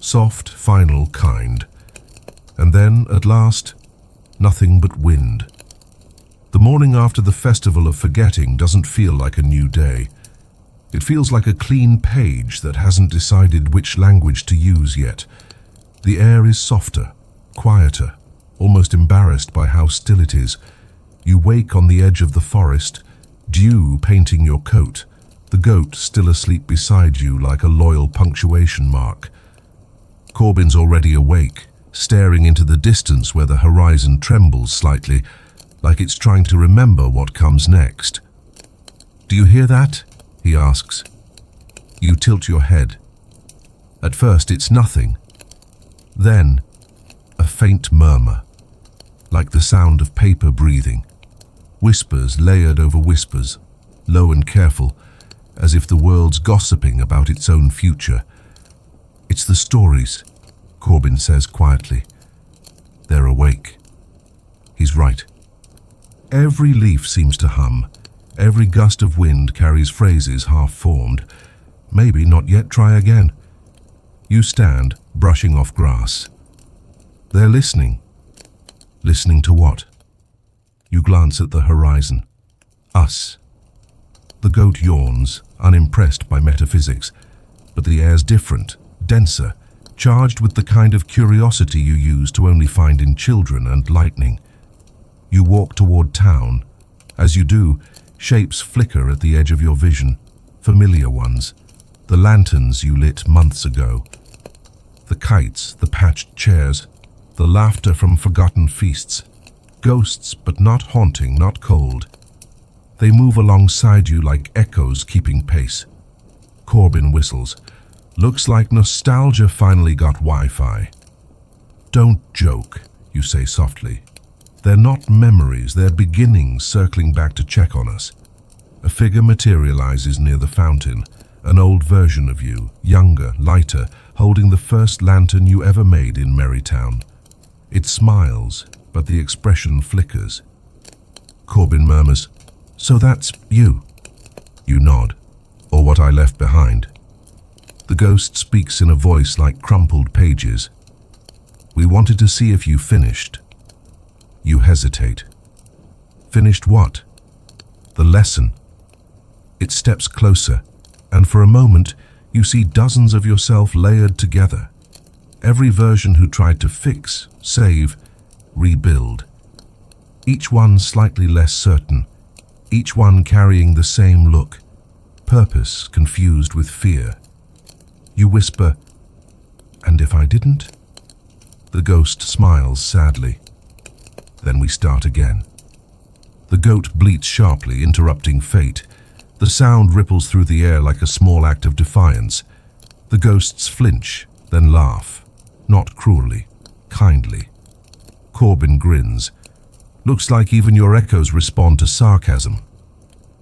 Soft, final, kind. And then, at last, nothing but wind. The morning after the festival of forgetting doesn't feel like a new day. It feels like a clean page that hasn't decided which language to use yet. The air is softer, quieter, almost embarrassed by how still it is. You wake on the edge of the forest, dew painting your coat, the goat still asleep beside you like a loyal punctuation mark. Corbin's already awake, staring into the distance where the horizon trembles slightly, like it's trying to remember what comes next. "Do you hear that?" he asks. You tilt your head. At first it's nothing. Then, a faint murmur, like the sound of paper breathing. Whispers layered over whispers, low and careful, as if the world's gossiping about its own future. It's the stories, Corbin says quietly. They're awake. He's right. Every leaf seems to hum. Every gust of wind carries phrases half-formed. Maybe not yet, try again. You stand, brushing off grass. They're listening. Listening to what? You glance at the horizon. Us. The goat yawns, unimpressed by metaphysics, but the air's different, denser, charged with the kind of curiosity you use to only find in children and lightning. You walk toward town. As you do, shapes flicker at the edge of your vision, familiar ones, the lanterns you lit months ago, the kites, the patched chairs, the laughter from forgotten feasts, ghosts but not haunting, not cold. They move alongside you like echoes keeping pace. Corbin whistles. Looks like nostalgia finally got Wi-Fi. Don't joke, you say softly. They're not memories, they're beginnings circling back to check on us. A figure materializes near the fountain, an old version of you, younger, lighter, holding the first lantern you ever made in Merrytown. It smiles, but the expression flickers. Corbin murmurs, "So that's you." You nod. "Or what I left behind." The ghost speaks in a voice like crumpled pages. "We wanted to see if you finished." You hesitate. Finished what? The lesson. It steps closer, and for a moment you see dozens of yourself layered together. Every version who tried to fix, save, rebuild. Each one slightly less certain, each one carrying the same look, purpose confused with fear. You whisper, "And if I didn't?" The ghost smiles sadly. Then we start again. The goat bleats sharply, interrupting fate. The sound ripples through the air like a small act of defiance. The ghosts flinch, then laugh. Not cruelly, kindly. Corbin grins. Looks like even your echoes respond to sarcasm.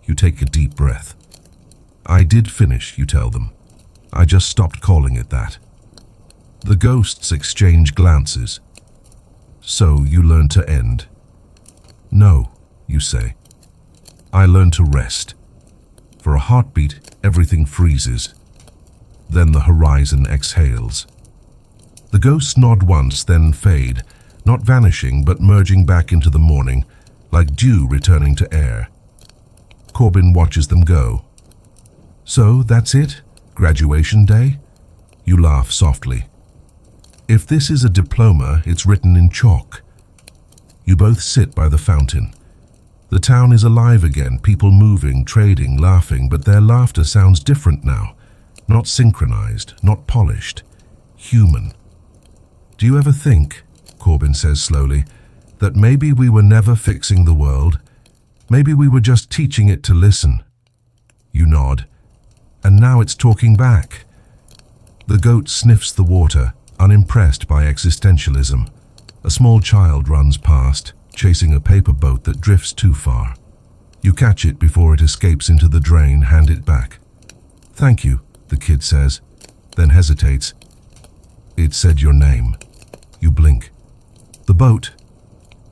You take a deep breath. "I did finish," you tell them. "I just stopped calling it that." The ghosts exchange glances. "So you learned to end?" "No," you say. "I learned to rest." For a heartbeat, everything freezes. Then the horizon exhales. The ghosts nod once, then fade, not vanishing but merging back into the morning, like dew returning to air. Corbin watches them go. "So that's it? Graduation day?" You laugh softly. "If this is a diploma, it's written in chalk." You both sit by the fountain. The town is alive again, people moving, trading, laughing, but their laughter sounds different now. Not synchronized, not polished. Human. "Do you ever think," Corbin says slowly, "that maybe we were never fixing the world? Maybe we were just teaching it to listen?" You nod. "And now it's talking back." The goat sniffs the water, unimpressed by existentialism. A small child runs past, chasing a paper boat that drifts too far. You catch it before it escapes into the drain, hand it back. "Thank you," the kid says, then hesitates. "It said your name." You blink. "The boat?"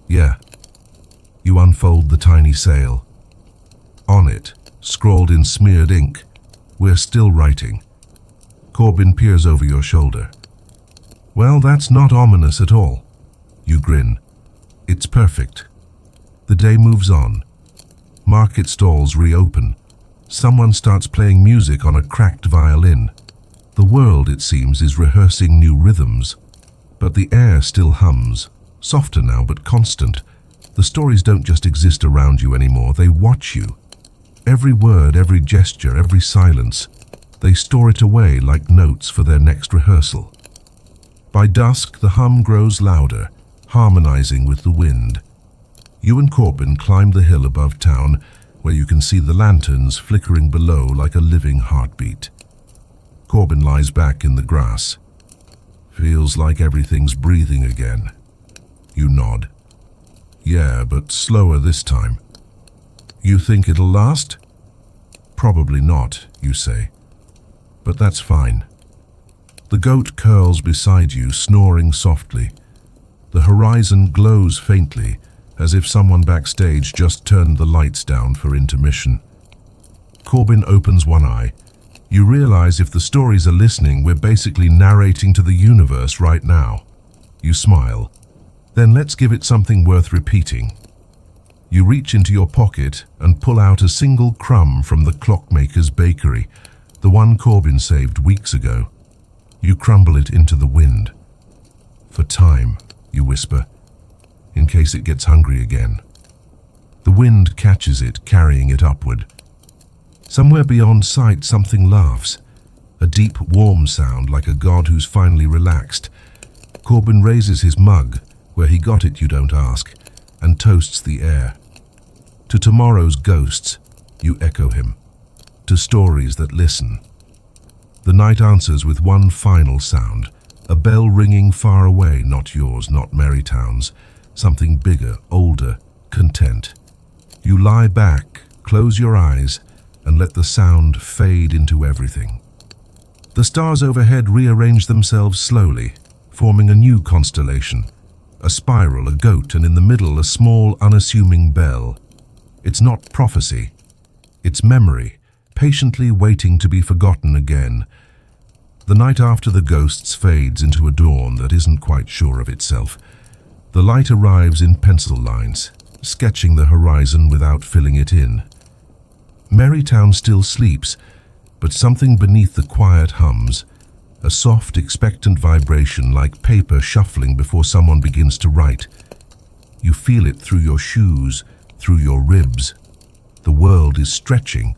"Yeah." You unfold the tiny sail. On it, scrawled in smeared ink, "We're still writing." Corbin peers over your shoulder. "Well, that's not ominous at all." You grin. "It's perfect." The day moves on. Market stalls reopen. Someone starts playing music on a cracked violin. The world, it seems, is rehearsing new rhythms. But the air still hums, softer now but constant. The stories don't just exist around you anymore, they watch you. Every word, every gesture, every silence. They store it away like notes for their next rehearsal. By dusk, the hum grows louder, harmonizing with the wind. You and Corbin climb the hill above town, where you can see the lanterns flickering below like a living heartbeat. Corbin lies back in the grass. Feels like everything's breathing again. You nod. Yeah, but slower this time. You think it'll last? Probably not, you say. But that's fine. The goat curls beside you, snoring softly. The horizon glows faintly, as if someone backstage just turned the lights down for intermission. Corbin opens one eye. You realize if the stories are listening, we're basically narrating to the universe right now. You smile. Then let's give it something worth repeating. You reach into your pocket and pull out a single crumb from the clockmaker's bakery, the one Corbin saved weeks ago. You crumble it into the wind. For time, you whisper, in case it gets hungry again. The wind catches it, carrying it upward. Somewhere beyond sight, something laughs. A deep, warm sound like a god who's finally relaxed. Corbin raises his mug, where he got it, you don't ask, and toasts the air. To tomorrow's ghosts, you echo him. To stories that listen. The night answers with one final sound, a bell ringing far away, not yours, not Marytown's, something bigger, older, content. You lie back, close your eyes, and let the sound fade into everything. The stars overhead rearrange themselves slowly, forming a new constellation. A spiral, a goat, and in the middle a small, unassuming bell. It's not prophecy. It's memory, patiently waiting to be forgotten again. The night after the ghosts fades into a dawn that isn't quite sure of itself. The light arrives in pencil lines, sketching the horizon without filling it in. Marytown still sleeps, but something beneath the quiet hums, a soft, expectant vibration like paper shuffling before someone begins to write. You feel it through your shoes, through your ribs. The world is stretching.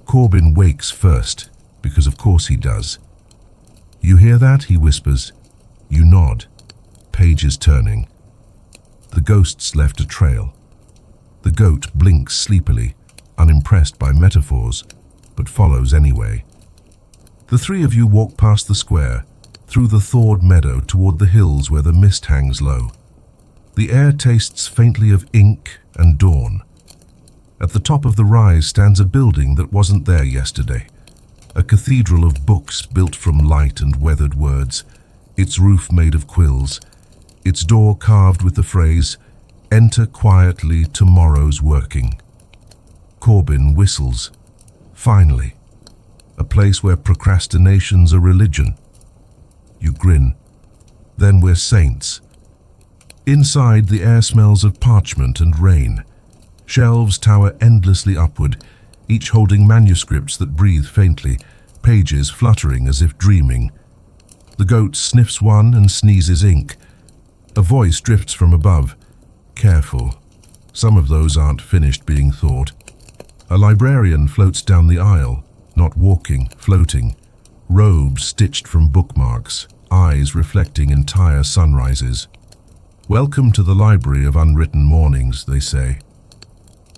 Corbin wakes first, because of course he does. You hear that? He whispers. You nod. Pages turning. The ghosts left a trail. The goat blinks sleepily, unimpressed by metaphors, but follows anyway. The three of you walk past the square, through the thawed meadow toward the hills where the mist hangs low. The air tastes faintly of ink and dawn. At the top of the rise stands a building that wasn't there yesterday. A cathedral of books built from light and weathered words, its roof made of quills, its door carved with the phrase, "Enter quietly, tomorrow's working." Corbin whistles. Finally. A place where procrastination's a religion. You grin. Then we're saints. Inside, the air smells of parchment and rain. Shelves tower endlessly upward, each holding manuscripts that breathe faintly, pages fluttering as if dreaming. The goat sniffs one and sneezes ink. A voice drifts from above. Careful. Some of those aren't finished being thought. A librarian floats down the aisle, not walking, floating. Robes stitched from bookmarks, eyes reflecting entire sunrises. Welcome to the library of unwritten mornings, they say.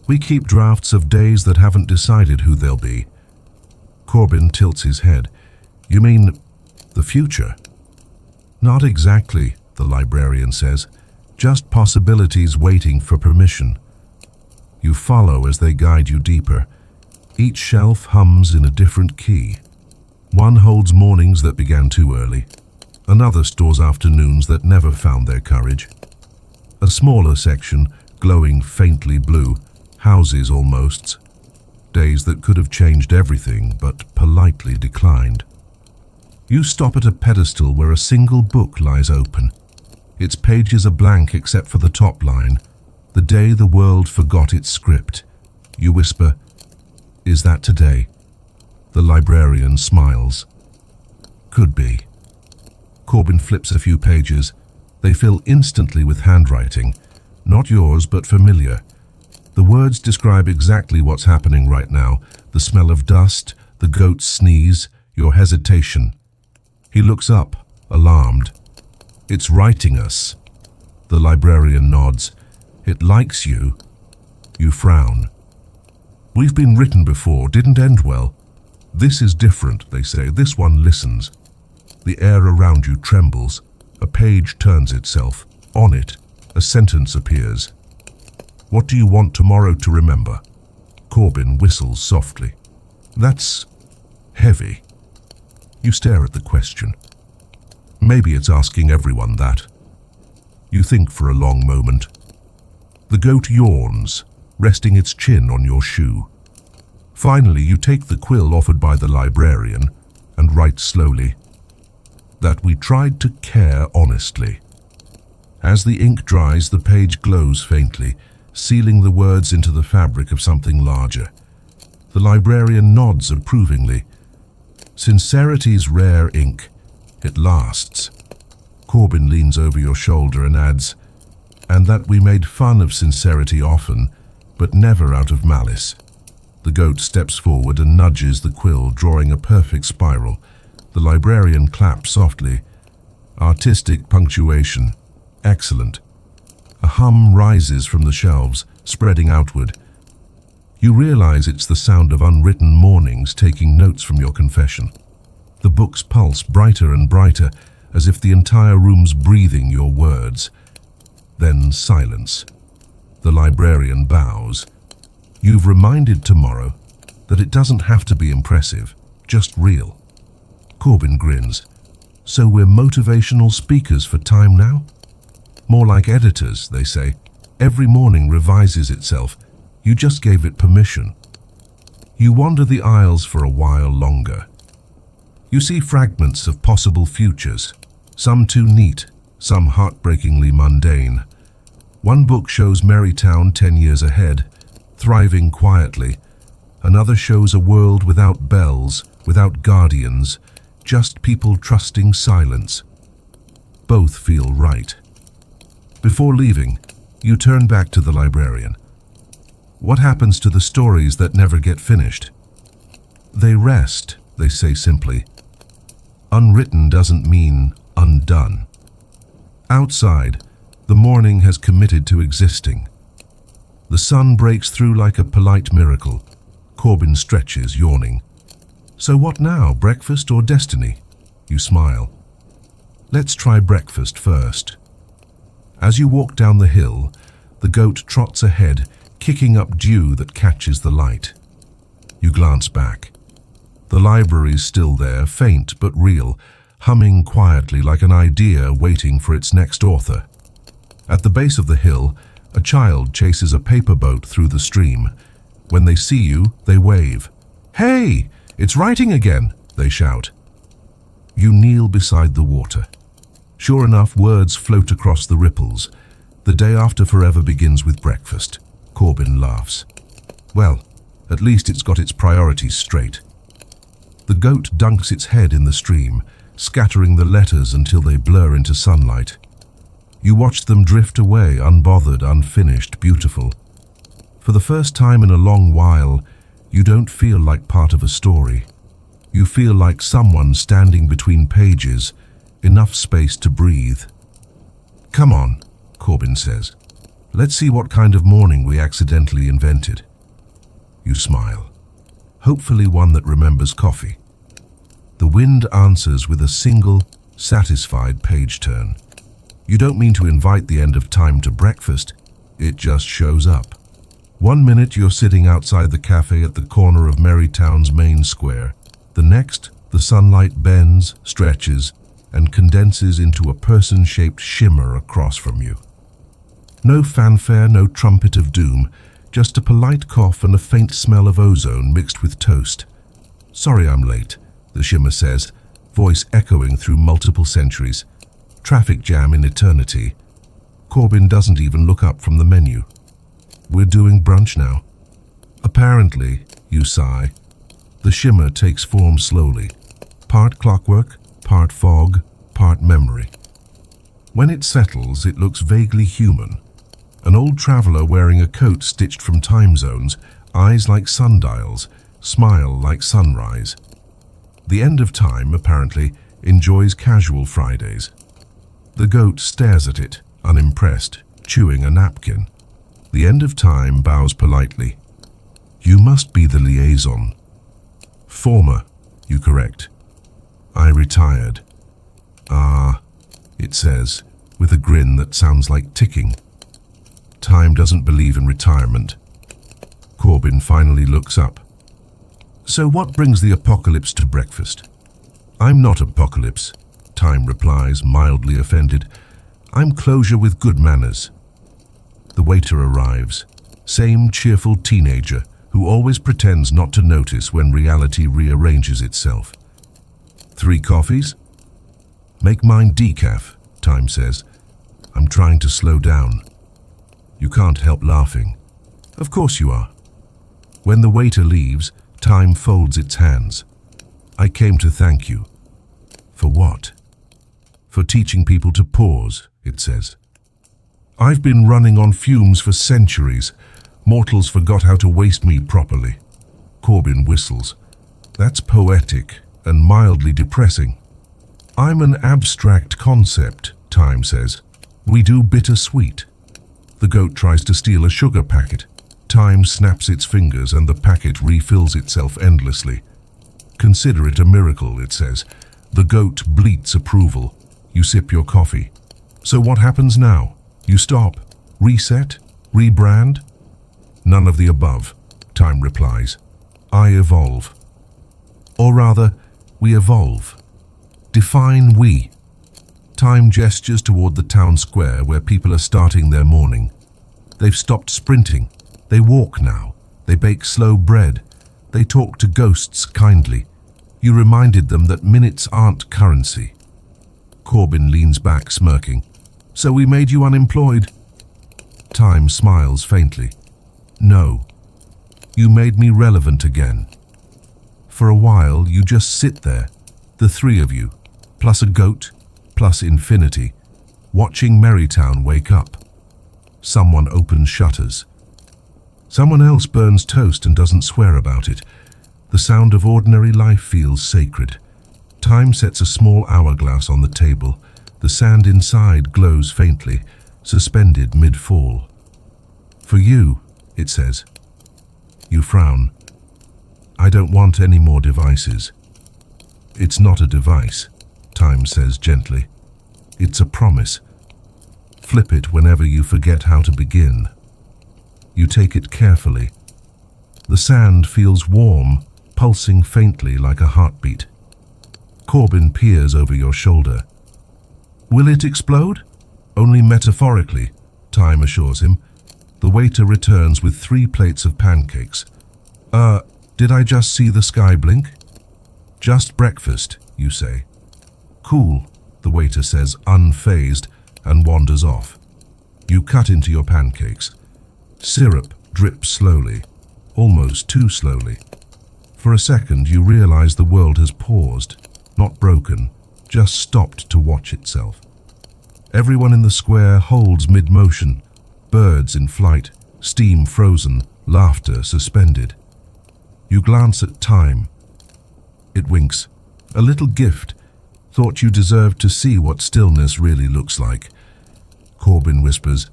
We keep drafts of days that haven't decided who they'll be. Corbin tilts his head. You mean the future? Not exactly, the librarian says. Just possibilities waiting for permission. You follow as they guide you deeper. Each shelf hums in a different key. One holds mornings that began too early. Another stores afternoons that never found their courage. A smaller section, glowing faintly blue, houses almosts. Days that could have changed everything, but politely declined. You stop at a pedestal where a single book lies open. Its pages are blank except for the top line. The day the world forgot its script. You whisper, "Is that today?" The librarian smiles. Could be. Corbin flips a few pages. They fill instantly with handwriting. Not yours, but familiar. The words describe exactly what's happening right now. The smell of dust, the goat's sneeze, your hesitation. He looks up, alarmed. It's writing us. The librarian nods. It likes you. You frown. We've been written before, didn't end well. This is different, they say. This one listens. The air around you trembles. A page turns itself. On it, a sentence appears. What do you want tomorrow to remember? Corbin whistles softly. That's heavy. You stare at the question. Maybe it's asking everyone that. You think for a long moment. The goat yawns, resting its chin on your shoe. Finally, you take the quill offered by the librarian and write slowly, that we tried to care honestly. As the ink dries, the page glows faintly, sealing the words into the fabric of something larger. The librarian nods approvingly. Sincerity's rare ink. It lasts. Corbin leans over your shoulder and adds, and that we made fun of sincerity often, but never out of malice. The goat steps forward and nudges the quill, drawing a perfect spiral. The librarian claps softly. Artistic punctuation. Excellent. A hum rises from the shelves, spreading outward. You realize it's the sound of unwritten mornings taking notes from your confession. The books pulse brighter and brighter, as if the entire room's breathing your words. Then silence. The librarian bows. You've reminded tomorrow that it doesn't have to be impressive, just real. Corbin grins. So we're motivational speakers for time now? More like editors, they say. Every morning revises itself. You just gave it permission. You wander the aisles for a while longer. You see fragments of possible futures, some too neat, some heartbreakingly mundane. One book shows Marytown 10 years ahead, thriving quietly. Another shows a world without bells, without guardians, just people trusting silence. Both feel right. Before leaving, you turn back to the librarian. What happens to the stories that never get finished? They rest, they say simply. Unwritten doesn't mean undone. Outside, the morning has committed to existing. The sun breaks through like a polite miracle. Corbin stretches, yawning. So what now, breakfast or destiny? You smile. Let's try breakfast first. As you walk down the hill, the goat trots ahead, kicking up dew that catches the light. You glance back. The library's still there, faint but real, humming quietly like an idea waiting for its next author. At the base of the hill, a child chases a paper boat through the stream. When they see you, they wave. Hey, it's writing again, they shout. You kneel beside the water. Sure enough, words float across the ripples. The day after forever begins with breakfast. Corbin laughs. Well, at least it's got its priorities straight. The goat dunks its head in the stream, scattering the letters until they blur into sunlight. You watch them drift away, unbothered, unfinished, beautiful. For the first time in a long while, you don't feel like part of a story. You feel like someone standing between pages, enough space to breathe. Come on, Corbin says. Let's see what kind of morning we accidentally invented. You smile. Hopefully one that remembers coffee. The wind answers with a single, satisfied page turn. You don't mean to invite the end of time to breakfast. It just shows up. 1 minute you're sitting outside the cafe at the corner of Marytown's main square. The next, the sunlight bends, stretches, and condenses into a person-shaped shimmer across from you. No fanfare, no trumpet of doom, just a polite cough and a faint smell of ozone mixed with toast. Sorry I'm late, the shimmer says, voice echoing through multiple centuries. Traffic jam in eternity. Corbin doesn't even look up from the menu. We're doing brunch now. Apparently, you sigh. The shimmer takes form slowly. Part clockwork, part fog, part memory. When it settles, it looks vaguely human. An old traveler wearing a coat stitched from time zones, eyes like sundials, smile like sunrise. The end of time, apparently, enjoys casual Fridays. The goat stares at it, unimpressed, chewing a napkin. The end of time bows politely. You must be the liaison. Former, you correct. I retired. Ah, it says, with a grin that sounds like ticking. Time doesn't believe in retirement. Corbin finally looks up. So what brings the apocalypse to breakfast? I'm not apocalypse, Time replies, mildly offended. I'm closure with good manners. The waiter arrives, same cheerful teenager who always pretends not to notice when reality rearranges itself. 3 coffees? Make mine decaf, Time says. I'm trying to slow down. You can't help laughing. Of course you are. When the waiter leaves, Time folds its hands. I came to thank you. For what? For teaching people to pause, it says. I've been running on fumes for centuries. Mortals forgot how to waste me properly. Corbin whistles. That's poetic and mildly depressing. I'm an abstract concept, Time says. We do bittersweet. The goat tries to steal a sugar packet. Time snaps its fingers and the packet refills itself endlessly. Consider it a miracle, it says. The goat bleats approval. You sip your coffee. So what happens now? You stop, reset, rebrand? None of the above, Time replies. I evolve. Or rather, we evolve. Define we. Time gestures toward the town square where people are starting their morning. They've stopped sprinting. They walk now. They bake slow bread. They talk to ghosts kindly. You reminded them that minutes aren't currency. Corbin leans back, smirking. So we made you unemployed? Time smiles faintly. No. You made me relevant again. For a while, you just sit there, the 3 of you, plus a goat, plus infinity, watching Merrytown wake up. Someone opens shutters. Someone else burns toast and doesn't swear about it. The sound of ordinary life feels sacred. Time sets a small hourglass on the table. The sand inside glows faintly, suspended mid-fall. For you, it says. You frown. I don't want any more devices. It's not a device, Time says gently. It's a promise. Flip it whenever you forget how to begin. You take it carefully. The sand feels warm, pulsing faintly like a heartbeat. Corbin peers over your shoulder. Will it explode? Only metaphorically, Time assures him. The waiter returns with 3 plates of pancakes. Did I just see the sky blink? Just breakfast, you say. Cool, the waiter says, unfazed, and wanders off. You cut into your pancakes. Syrup drips slowly, almost too slowly. For a second, you realize the world has paused, not broken, just stopped to watch itself. Everyone in the square holds mid-motion, birds in flight, steam frozen, laughter suspended. You glance at Time. It winks. A little gift. Thought you deserved to see what stillness really looks like. Corbin whispers,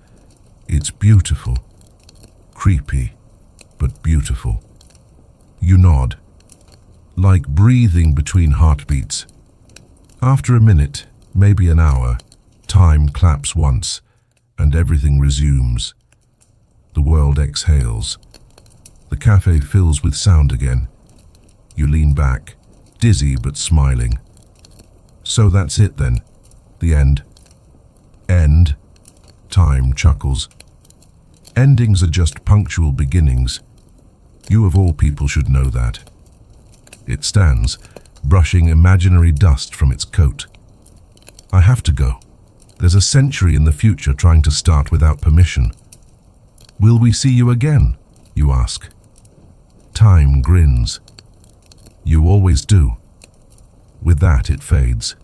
It's beautiful. Creepy, but beautiful. You nod. Like breathing between heartbeats. After a minute, maybe an hour, Time claps once, and everything resumes. The world exhales. The cafe fills with sound again. You lean back, dizzy but smiling. So that's it then. The end. End? Time chuckles. Endings are just punctual beginnings. You of all people should know that. It stands, brushing imaginary dust from its coat. I have to go. There's a century in the future trying to start without permission. Will we see you again? You ask. Time grins. You always do. With that, it fades.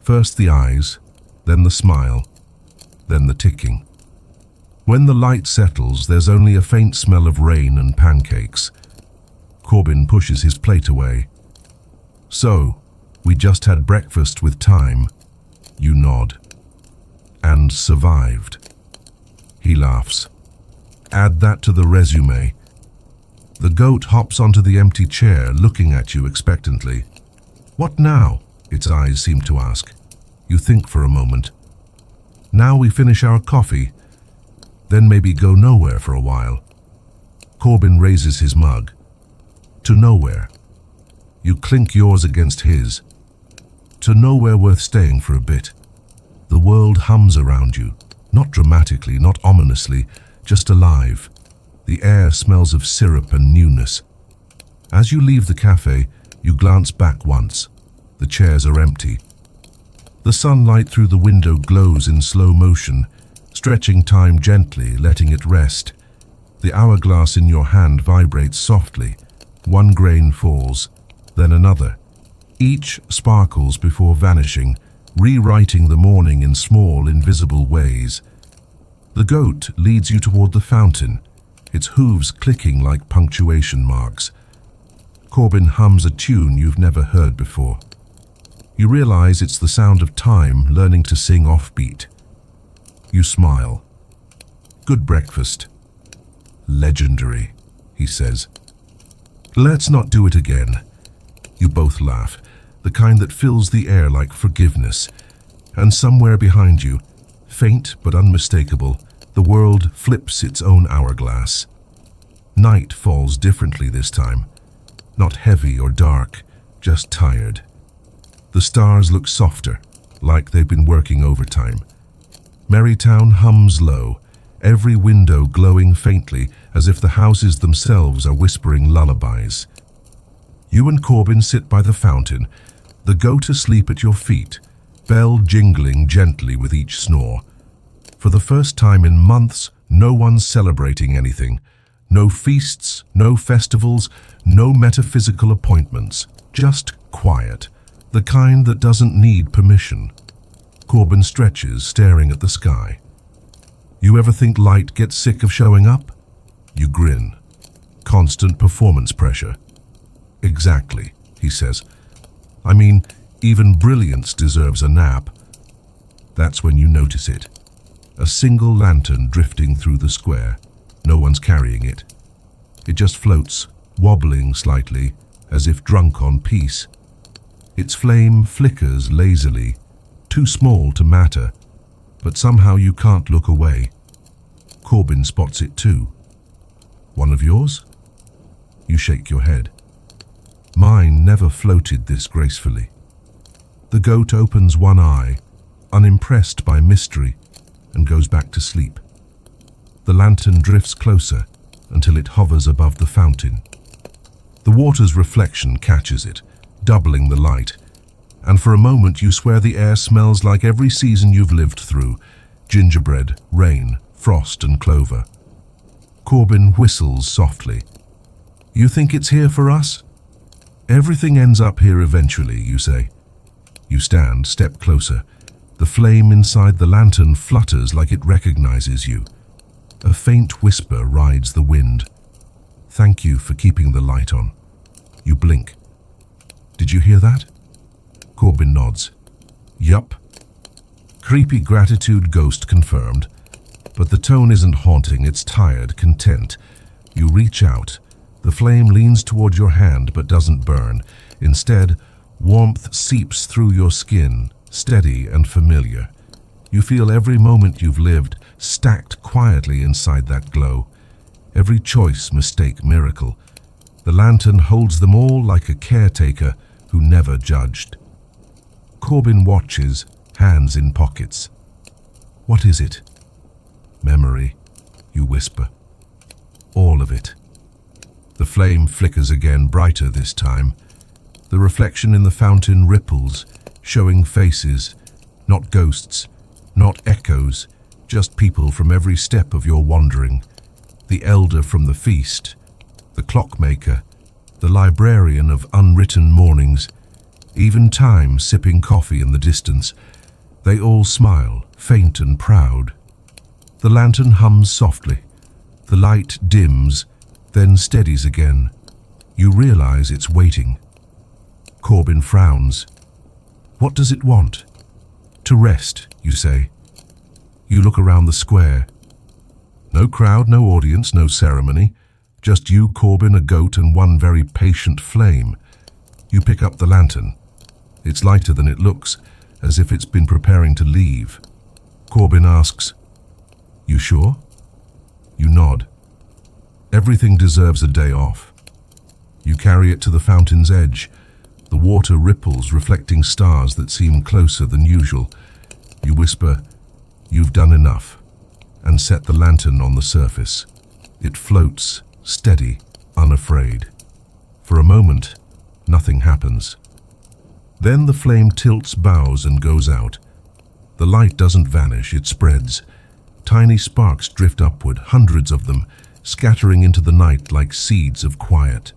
First the eyes, then the smile, then the ticking. When the light settles, there's only a faint smell of rain and pancakes. Corbin pushes his plate away. So, we just had breakfast with Time. You nod. And survived. He laughs. Add that to the resume. The goat hops onto the empty chair, looking at you expectantly. "What now?" its eyes seem to ask. You think for a moment. "Now we finish our coffee, then maybe go nowhere for a while." Corbin raises his mug. "To nowhere." You clink yours against his. "To nowhere worth staying for a bit." The world hums around you, not dramatically, not ominously, just alive. The air smells of syrup and newness. As you leave the cafe, you glance back once. The chairs are empty. The sunlight through the window glows in slow motion, stretching time gently, letting it rest. The hourglass in your hand vibrates softly. One grain falls, then another. Each sparkles before vanishing, rewriting the morning in small, invisible ways. The goat leads you toward the fountain, its hooves clicking like punctuation marks. Corbin hums a tune you've never heard before. You realize it's the sound of time learning to sing offbeat. You smile. "Good breakfast." "Legendary," he says. "Let's not do it again." You both laugh, the kind that fills the air like forgiveness. And somewhere behind you, faint but unmistakable, the world flips its own hourglass. Night falls differently this time. Not heavy or dark, just tired. The stars look softer, like they've been working overtime. Marytown hums low, every window glowing faintly as if the houses themselves are whispering lullabies. You and Corbin sit by the fountain, the goat asleep at your feet, bell jingling gently with each snore. For the first time in months, no one's celebrating anything. No feasts, no festivals, no metaphysical appointments. Just quiet, the kind that doesn't need permission. Corbin stretches, staring at the sky. "You ever think light gets sick of showing up?" You grin. "Constant performance pressure." "Exactly," he says. "I mean, even brilliance deserves a nap." That's when you notice it. A single lantern drifting through the square. No one's carrying it. It just floats, wobbling slightly, as if drunk on peace. Its flame flickers lazily, too small to matter, but somehow you can't look away. Corbin spots it too. "One of yours?" You shake your head. "Mine never floated this gracefully." The goat opens one eye, unimpressed by mystery, and goes back to sleep. The lantern drifts closer until it hovers above the fountain. The water's reflection catches it, doubling the light, and for a moment you swear the air smells like every season you've lived through: gingerbread, rain, frost and clover. Corbin whistles softly. "You think it's here for us?" "Everything ends up here eventually," you say. You stand, step closer. The flame inside the lantern flutters like it recognizes you. A faint whisper rides the wind. "Thank you for keeping the light on." You blink. "Did you hear that?" Corbin nods. "Yup." Creepy gratitude ghost confirmed. But the tone isn't haunting, it's tired, content. You reach out. The flame leans toward your hand but doesn't burn. Instead, warmth seeps through your skin, steady and familiar. You feel every moment you've lived stacked quietly inside that glow. Every choice, mistake, miracle. The lantern holds them all like a caretaker who never judged. Corbin watches, hands in pockets. "What is it?" "Memory," you whisper. "All of it." The flame flickers again, brighter this time. The reflection in the fountain ripples, showing faces, not ghosts, not echoes, just people from every step of your wandering. The elder from the feast, the clockmaker, the librarian of unwritten mornings, even time sipping coffee in the distance. They all smile, faint and proud. The lantern hums softly. The light dims, then steadies again. You realize it's waiting. Corbin frowns. "What does it want?" "To rest," you say. You look around the square. No crowd, no audience, no ceremony. Just you, Corbin, a goat, and one very patient flame. You pick up the lantern. It's lighter than it looks, as if it's been preparing to leave. Corbin asks, "You sure?" You nod. Everything deserves a day off. You carry it to the fountain's edge. The water ripples, reflecting stars that seem closer than usual. You whisper, "You've done enough," and set the lantern on the surface. It floats, steady, unafraid. For a moment, nothing happens. Then the flame tilts, bows, and goes out. The light doesn't vanish, it spreads. Tiny sparks drift upward, hundreds of them, scattering into the night like seeds of quiet.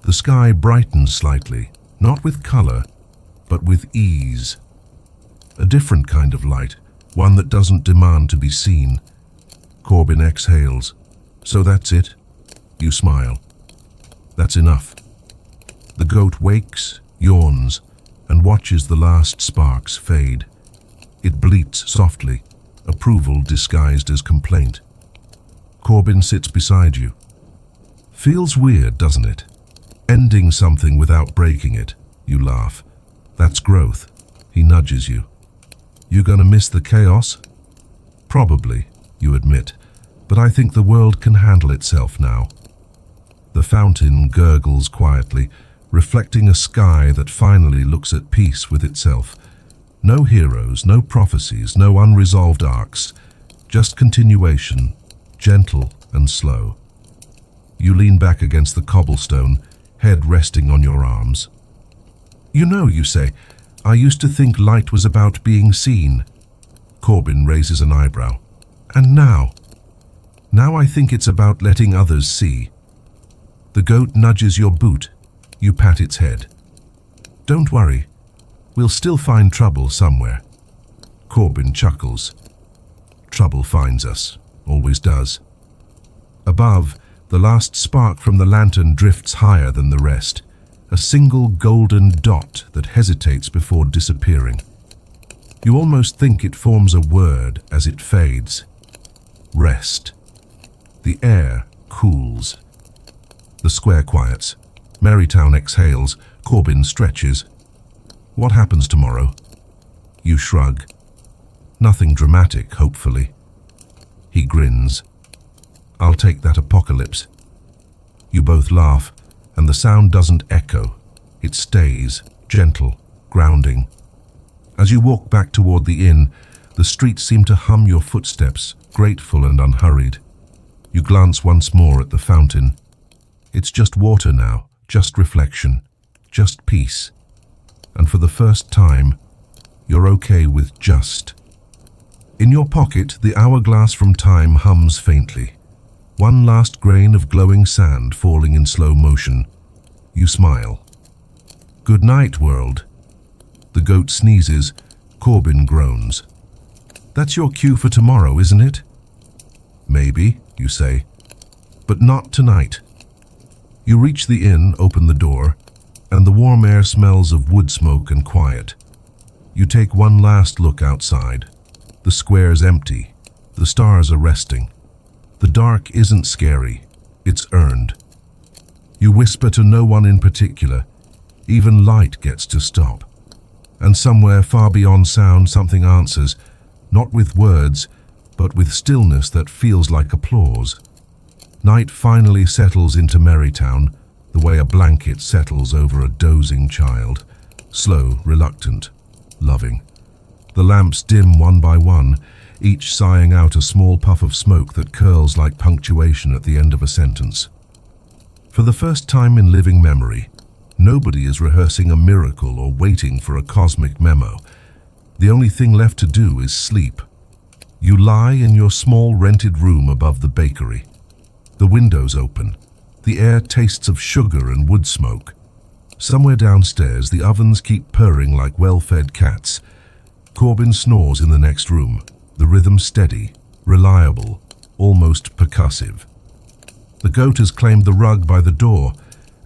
The sky brightens slightly, not with color, but with ease. A different kind of light, one that doesn't demand to be seen. Corbin exhales. "So that's it?" You smile. "That's enough." The goat wakes, yawns, and watches the last sparks fade. It bleats softly, approval disguised as complaint. Corbin sits beside you. "Feels weird, doesn't it? Ending something without breaking it." You laugh. "That's growth." He nudges you. "You gonna miss the chaos?" "Probably," you admit, "but I think the world can handle itself now." The fountain gurgles quietly, reflecting a sky that finally looks at peace with itself. No heroes, no prophecies, no unresolved arcs, just continuation, gentle and slow. You lean back against the cobblestone, head resting on your arms. "You know," you say, "I used to think light was about being seen." Corbin raises an eyebrow. "And now?" "Now I think it's about letting others see." The goat nudges your boot. You pat its head. "Don't worry. We'll still find trouble somewhere." Corbin chuckles. "Trouble finds us. Always does." Above, the last spark from the lantern drifts higher than the rest. A single golden dot that hesitates before disappearing. You almost think it forms a word as it fades. Rest. The air cools. The square quiets. Marytown exhales. Corbin stretches. "What happens tomorrow?" You shrug. "Nothing dramatic, hopefully." He grins. "I'll take that apocalypse." You both laugh, and the sound doesn't echo. It stays, gentle, grounding. As you walk back toward the inn, the streets seem to hum your footsteps, grateful and unhurried. You glance once more at the fountain. It's just water now, just reflection, just peace. And for the first time, you're okay with just. In your pocket, the hourglass from time hums faintly. One last grain of glowing sand falling in slow motion. You smile. "Good night, world." The goat sneezes. Corbin groans. "That's your cue for tomorrow, isn't it?" "Maybe," you say, "but not tonight." You reach the inn, open the door, and the warm air smells of wood smoke and quiet. You take one last look outside. The square's empty. The stars are resting. The dark isn't scary. It's earned. You whisper to no one in particular. Even light gets to stop. And somewhere far beyond sound, something answers, not with words, but with stillness that feels like applause. Night finally settles into Marytown, the way a blanket settles over a dozing child. Slow, reluctant, loving. The lamps dim one by one, each sighing out a small puff of smoke that curls like punctuation at the end of a sentence. For the first time in living memory, nobody is rehearsing a miracle or waiting for a cosmic memo. The only thing left to do is sleep. You lie in your small rented room above the bakery. The windows open. The air tastes of sugar and wood smoke. Somewhere downstairs, the ovens keep purring like well-fed cats. Corbin snores in the next room, the rhythm steady, reliable, almost percussive. The goat has claimed the rug by the door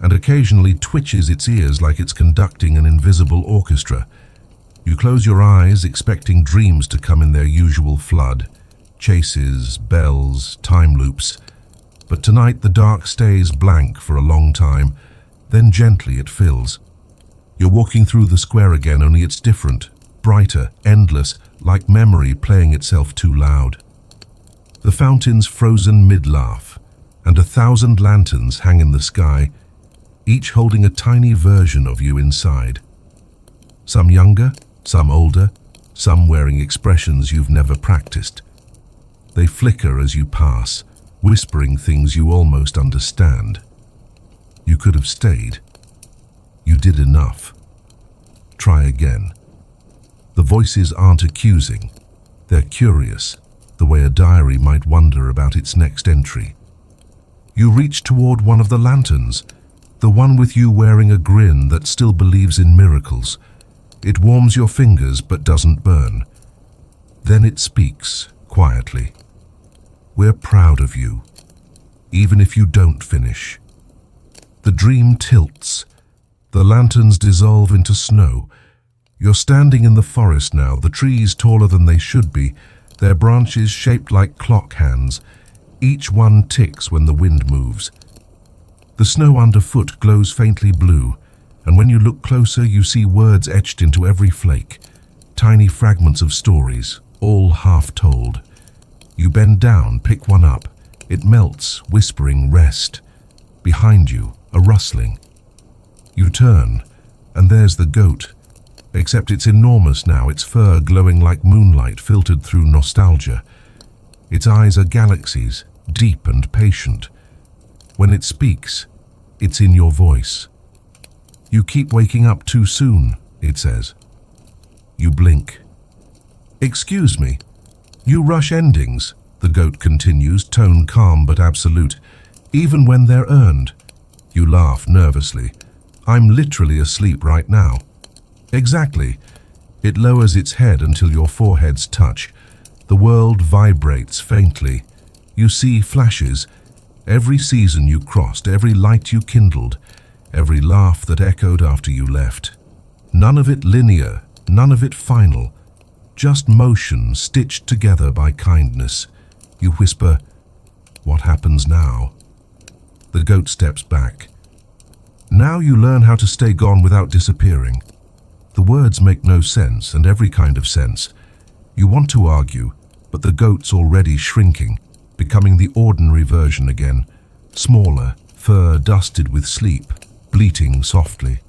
and occasionally twitches its ears like it's conducting an invisible orchestra. You close your eyes, expecting dreams to come in their usual flood. Chases, bells, time loops. But tonight the dark stays blank for a long time, then gently it fills. You're walking through the square again, only it's different, brighter, endless, like memory playing itself too loud. The fountain's frozen mid-laugh, and 1,000 lanterns hang in the sky, each holding a tiny version of you inside. Some younger, some older, some wearing expressions you've never practiced. They flicker as you pass, whispering things you almost understand. You could have stayed. You did enough. Try again. The voices aren't accusing. They're curious, the way a diary might wonder about its next entry. You reach toward one of the lanterns, the one with you wearing a grin that still believes in miracles. It warms your fingers but doesn't burn. Then it speaks, quietly. We're proud of you, even if you don't finish. The dream tilts. The lanterns dissolve into snow. You're standing in the forest now, the trees taller than they should be, their branches shaped like clock hands. Each one ticks when the wind moves. The snow underfoot glows faintly blue, and when you look closer you see words etched into every flake, tiny fragments of stories, all half told. You bend down, pick one up. It melts, whispering rest. Behind you, a rustling. You turn, and there's the goat, except it's enormous now, its fur glowing like moonlight filtered through nostalgia. Its eyes are galaxies, deep and patient. When it speaks, it's in your voice. You keep waking up too soon, it says. You blink. Excuse me. You rush endings, the goat continues, tone calm but absolute, even when they're earned. You laugh nervously. I'm literally asleep right now. Exactly. It lowers its head until your foreheads touch. The world vibrates faintly. You see flashes. Every season you crossed, every light you kindled, every laugh that echoed after you left. None of it linear, none of it final. Just motion stitched together by kindness. You whisper, "What happens now?" The goat steps back. Now you learn how to stay gone without disappearing. The words make no sense, and every kind of sense. You want to argue, but the goat's already shrinking, becoming the ordinary version again. Smaller, fur dusted with sleep, bleating softly.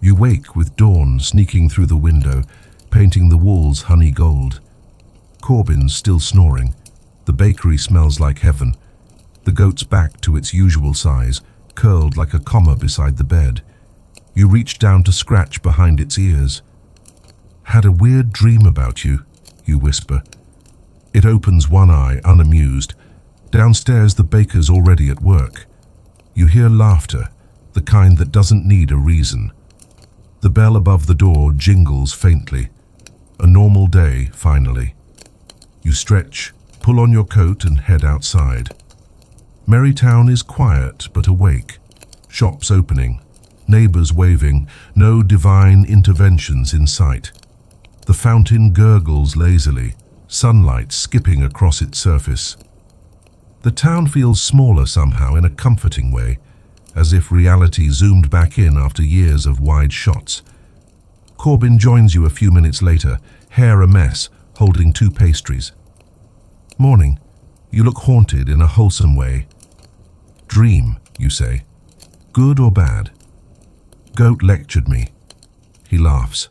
You wake with dawn sneaking through the window, painting the walls honey gold. Corbin's still snoring. The bakery smells like heaven. The goat's back to its usual size, curled like a comma beside the bed. You reach down to scratch behind its ears. "Had a weird dream about you," you whisper. It opens one eye, unamused. Downstairs the baker's already at work. You hear laughter, the kind that doesn't need a reason. The bell above the door jingles faintly. A normal day, finally. You stretch, pull on your coat and head outside. Marytown is quiet but awake. Shops opening, neighbors waving, no divine interventions in sight. The fountain gurgles lazily, sunlight skipping across its surface. The town feels smaller somehow in a comforting way, as if reality zoomed back in after years of wide shots. Corbin joins you a few minutes later, hair a mess, holding 2 pastries. "Morning. You look haunted in a wholesome way." "Dream," you say. "Good or bad?" "Goat lectured me." He laughs.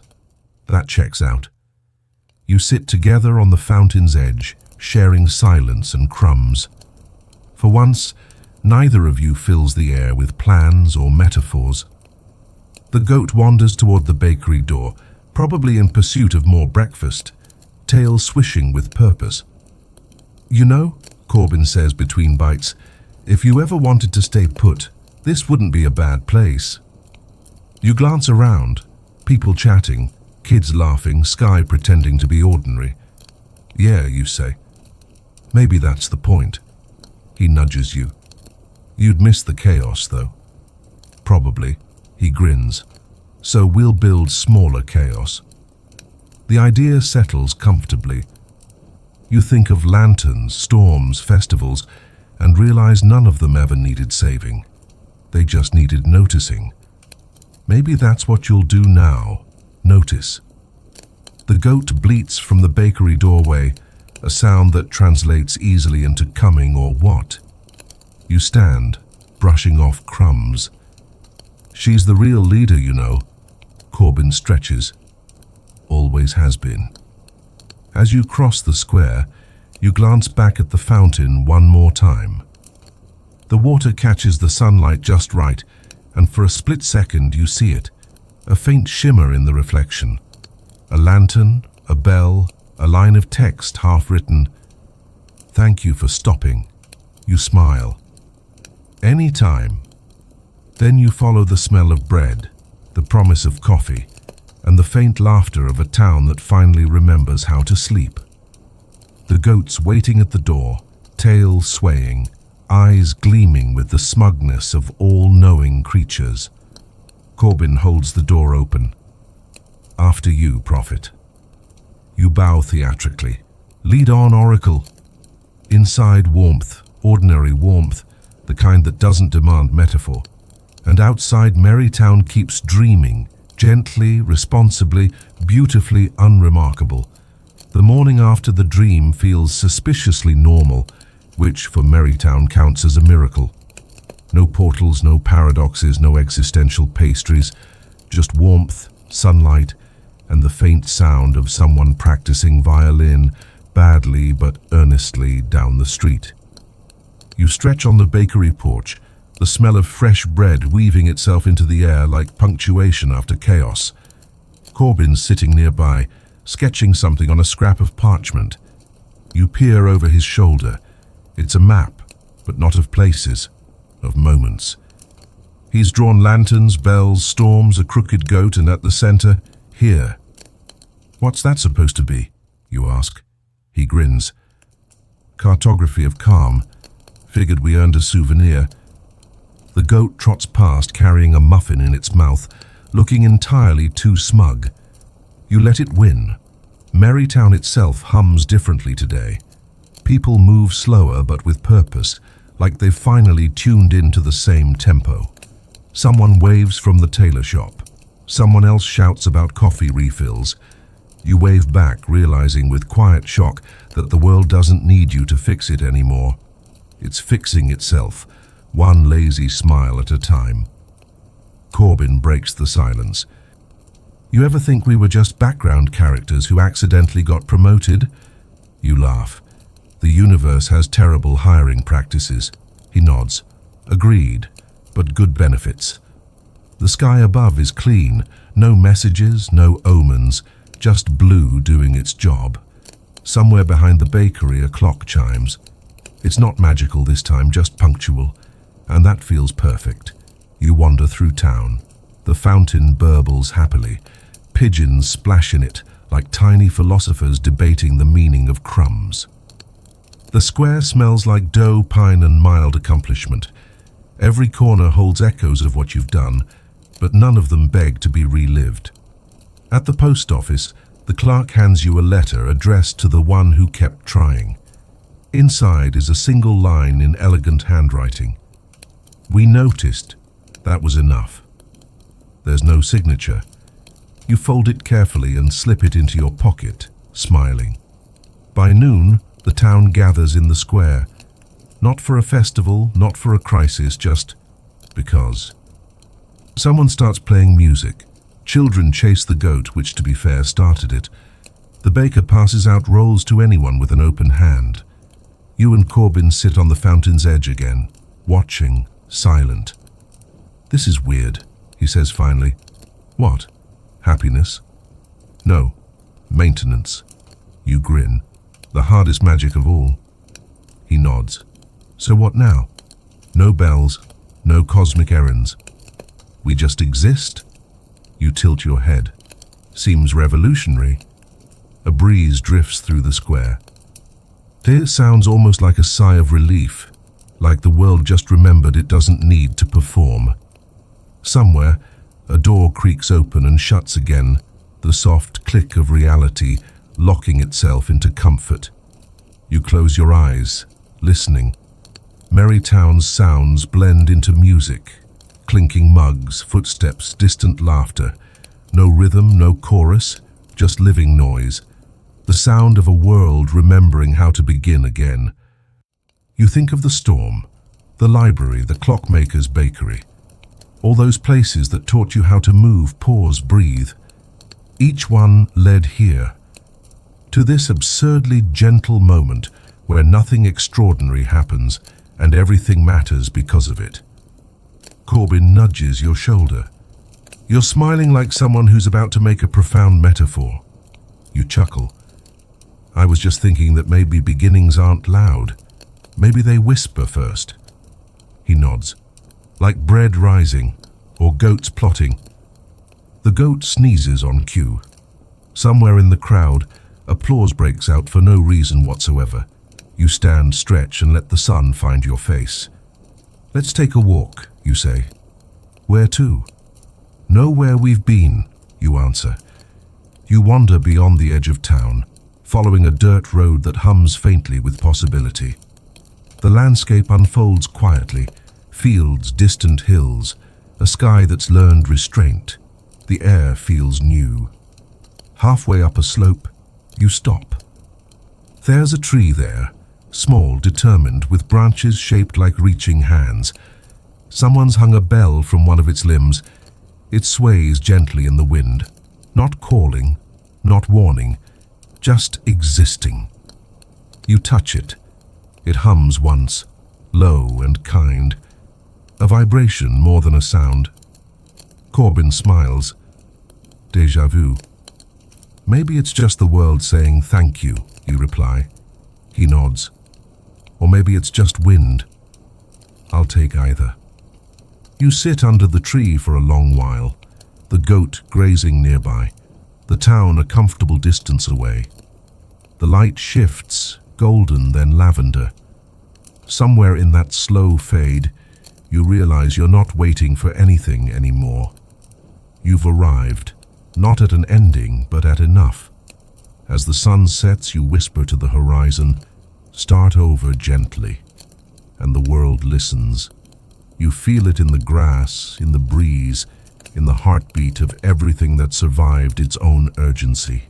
That checks out. You sit together on the fountain's edge, sharing silence and crumbs. For once, neither of you fills the air with plans or metaphors. The goat wanders toward the bakery door, probably in pursuit of more breakfast, tail swishing with purpose. "You know," Corbin says between bites, "if you ever wanted to stay put, this wouldn't be a bad place." You glance around, people chatting, kids laughing, sky pretending to be ordinary. "Yeah," you say. "Maybe that's the point." He nudges you. "You'd miss the chaos, though." "Probably," he grins. "So we'll build smaller chaos." The idea settles comfortably. You think of lanterns, storms, festivals, and realize none of them ever needed saving. They just needed noticing. Maybe that's what you'll do now. Notice. The goat bleats from the bakery doorway, a sound that translates easily into coming or what. You stand, brushing off crumbs. She's the real leader, you know. Corbin stretches. Always has been. As you cross the square, you glance back at the fountain one more time. The water catches the sunlight just right, and for a split second you see it, a faint shimmer in the reflection. A lantern, a bell, a line of text half written. Thank you for stopping. You smile. Any time. Then you follow the smell of bread, the promise of coffee, and the faint laughter of a town that finally remembers how to sleep. The goats waiting at the door, tail swaying, eyes gleaming with the smugness of all-knowing creatures. Corbin holds the door open. After you, Prophet. You bow theatrically. Lead on, Oracle. Inside, warmth, ordinary warmth, the kind that doesn't demand metaphor. And outside, Merrytown keeps dreaming, gently, responsibly, beautifully unremarkable. The morning after the dream feels suspiciously normal, which for Merrytown counts as a miracle. No portals, no paradoxes, no existential pastries, just warmth, sunlight, and the faint sound of someone practicing violin, badly but earnestly, down the street. You stretch on the bakery porch, the smell of fresh bread weaving itself into the air like punctuation after chaos. Corbin's sitting nearby, sketching something on a scrap of parchment. You peer over his shoulder. It's a map, but not of places, of moments. He's drawn lanterns, bells, storms, a crooked goat, and at the center, here. What's that supposed to be? You ask. He grins. Cartography of calm. Figured we earned a souvenir. The goat trots past carrying a muffin in its mouth, looking entirely too smug. You let it win. Merrytown itself hums differently today. People move slower but with purpose, like they've finally tuned into the same tempo. Someone waves from the tailor shop. Someone else shouts about coffee refills. You wave back, realizing with quiet shock that the world doesn't need you to fix it anymore. It's fixing itself, one lazy smile at a time. Corbin breaks the silence. You ever think we were just background characters who accidentally got promoted? You laugh. The universe has terrible hiring practices. He nods. Agreed, but good benefits. The sky above is clean. No messages, no omens, just blue doing its job. Somewhere behind the bakery, a clock chimes. It's not magical this time, just punctual. And that feels perfect. You wander through town. The fountain burbles happily. Pigeons splash in it, like tiny philosophers debating the meaning of crumbs. The square smells like dough, pine, and mild accomplishment. Every corner holds echoes of what you've done, but none of them beg to be relived. At the post office, the clerk hands you a letter addressed to the one who kept trying. Inside is a single line in elegant handwriting. We noticed. That was enough. There's no signature. You fold it carefully and slip it into your pocket, smiling. By noon, the town gathers in the square. Not for a festival, not for a crisis, just because. Someone starts playing music. Children chase the goat, which, to be fair, started it. The baker passes out rolls to anyone with an open hand. You and Corbin sit on the fountain's edge again, watching, silent. This is weird, he says finally. What? Happiness? No. Maintenance. You grin. The hardest magic of all. He nods. So what now? No bells, no cosmic errands. We just exist? You tilt your head. Seems revolutionary. A breeze drifts through the square. This sounds almost like a sigh of relief, like the world just remembered it doesn't need to perform. Somewhere, a door creaks open and shuts again, the soft click of reality locking itself into comfort. You close your eyes, listening. Merrytown's sounds blend into music. Clinking mugs, footsteps, distant laughter. No rhythm, no chorus, just living noise. The sound of a world remembering how to begin again. You think of the storm, the library, the clockmaker's bakery. All those places that taught you how to move, pause, breathe. Each one led here, to this absurdly gentle moment where nothing extraordinary happens and everything matters because of it. Corbin nudges your shoulder. You're smiling like someone who's about to make a profound metaphor. You chuckle. I was just thinking that maybe beginnings aren't loud. Maybe they whisper first. He nods. Like bread rising, or goats plotting. The goat sneezes on cue. Somewhere in the crowd, applause breaks out for no reason whatsoever. You stand, stretch, and let the sun find your face. Let's take a walk, you say. Where to? Nowhere we've been, you answer. You wander beyond the edge of town, following a dirt road that hums faintly with possibility. The landscape unfolds quietly, fields, distant hills, a sky that's learned restraint. The air feels new. Halfway up a slope, you stop. There's a tree there, small, determined, with branches shaped like reaching hands. Someone's hung a bell from one of its limbs. It sways gently in the wind, not calling, not warning, just existing. You touch it. It hums once, low and kind, a vibration more than a sound. Corbin smiles. Déjà vu. Maybe it's just the world saying thank you, you reply. He nods. Or maybe it's just wind. I'll take either. You sit under the tree for a long while, the goat grazing nearby, the town a comfortable distance away. The light shifts, golden then lavender. Somewhere in that slow fade, you realize you're not waiting for anything anymore. You've arrived, not at an ending, but at enough. As the sun sets, you whisper to the horizon, start over gently, and the world listens. You feel it in the grass, in the breeze, in the heartbeat of everything that survived its own urgency.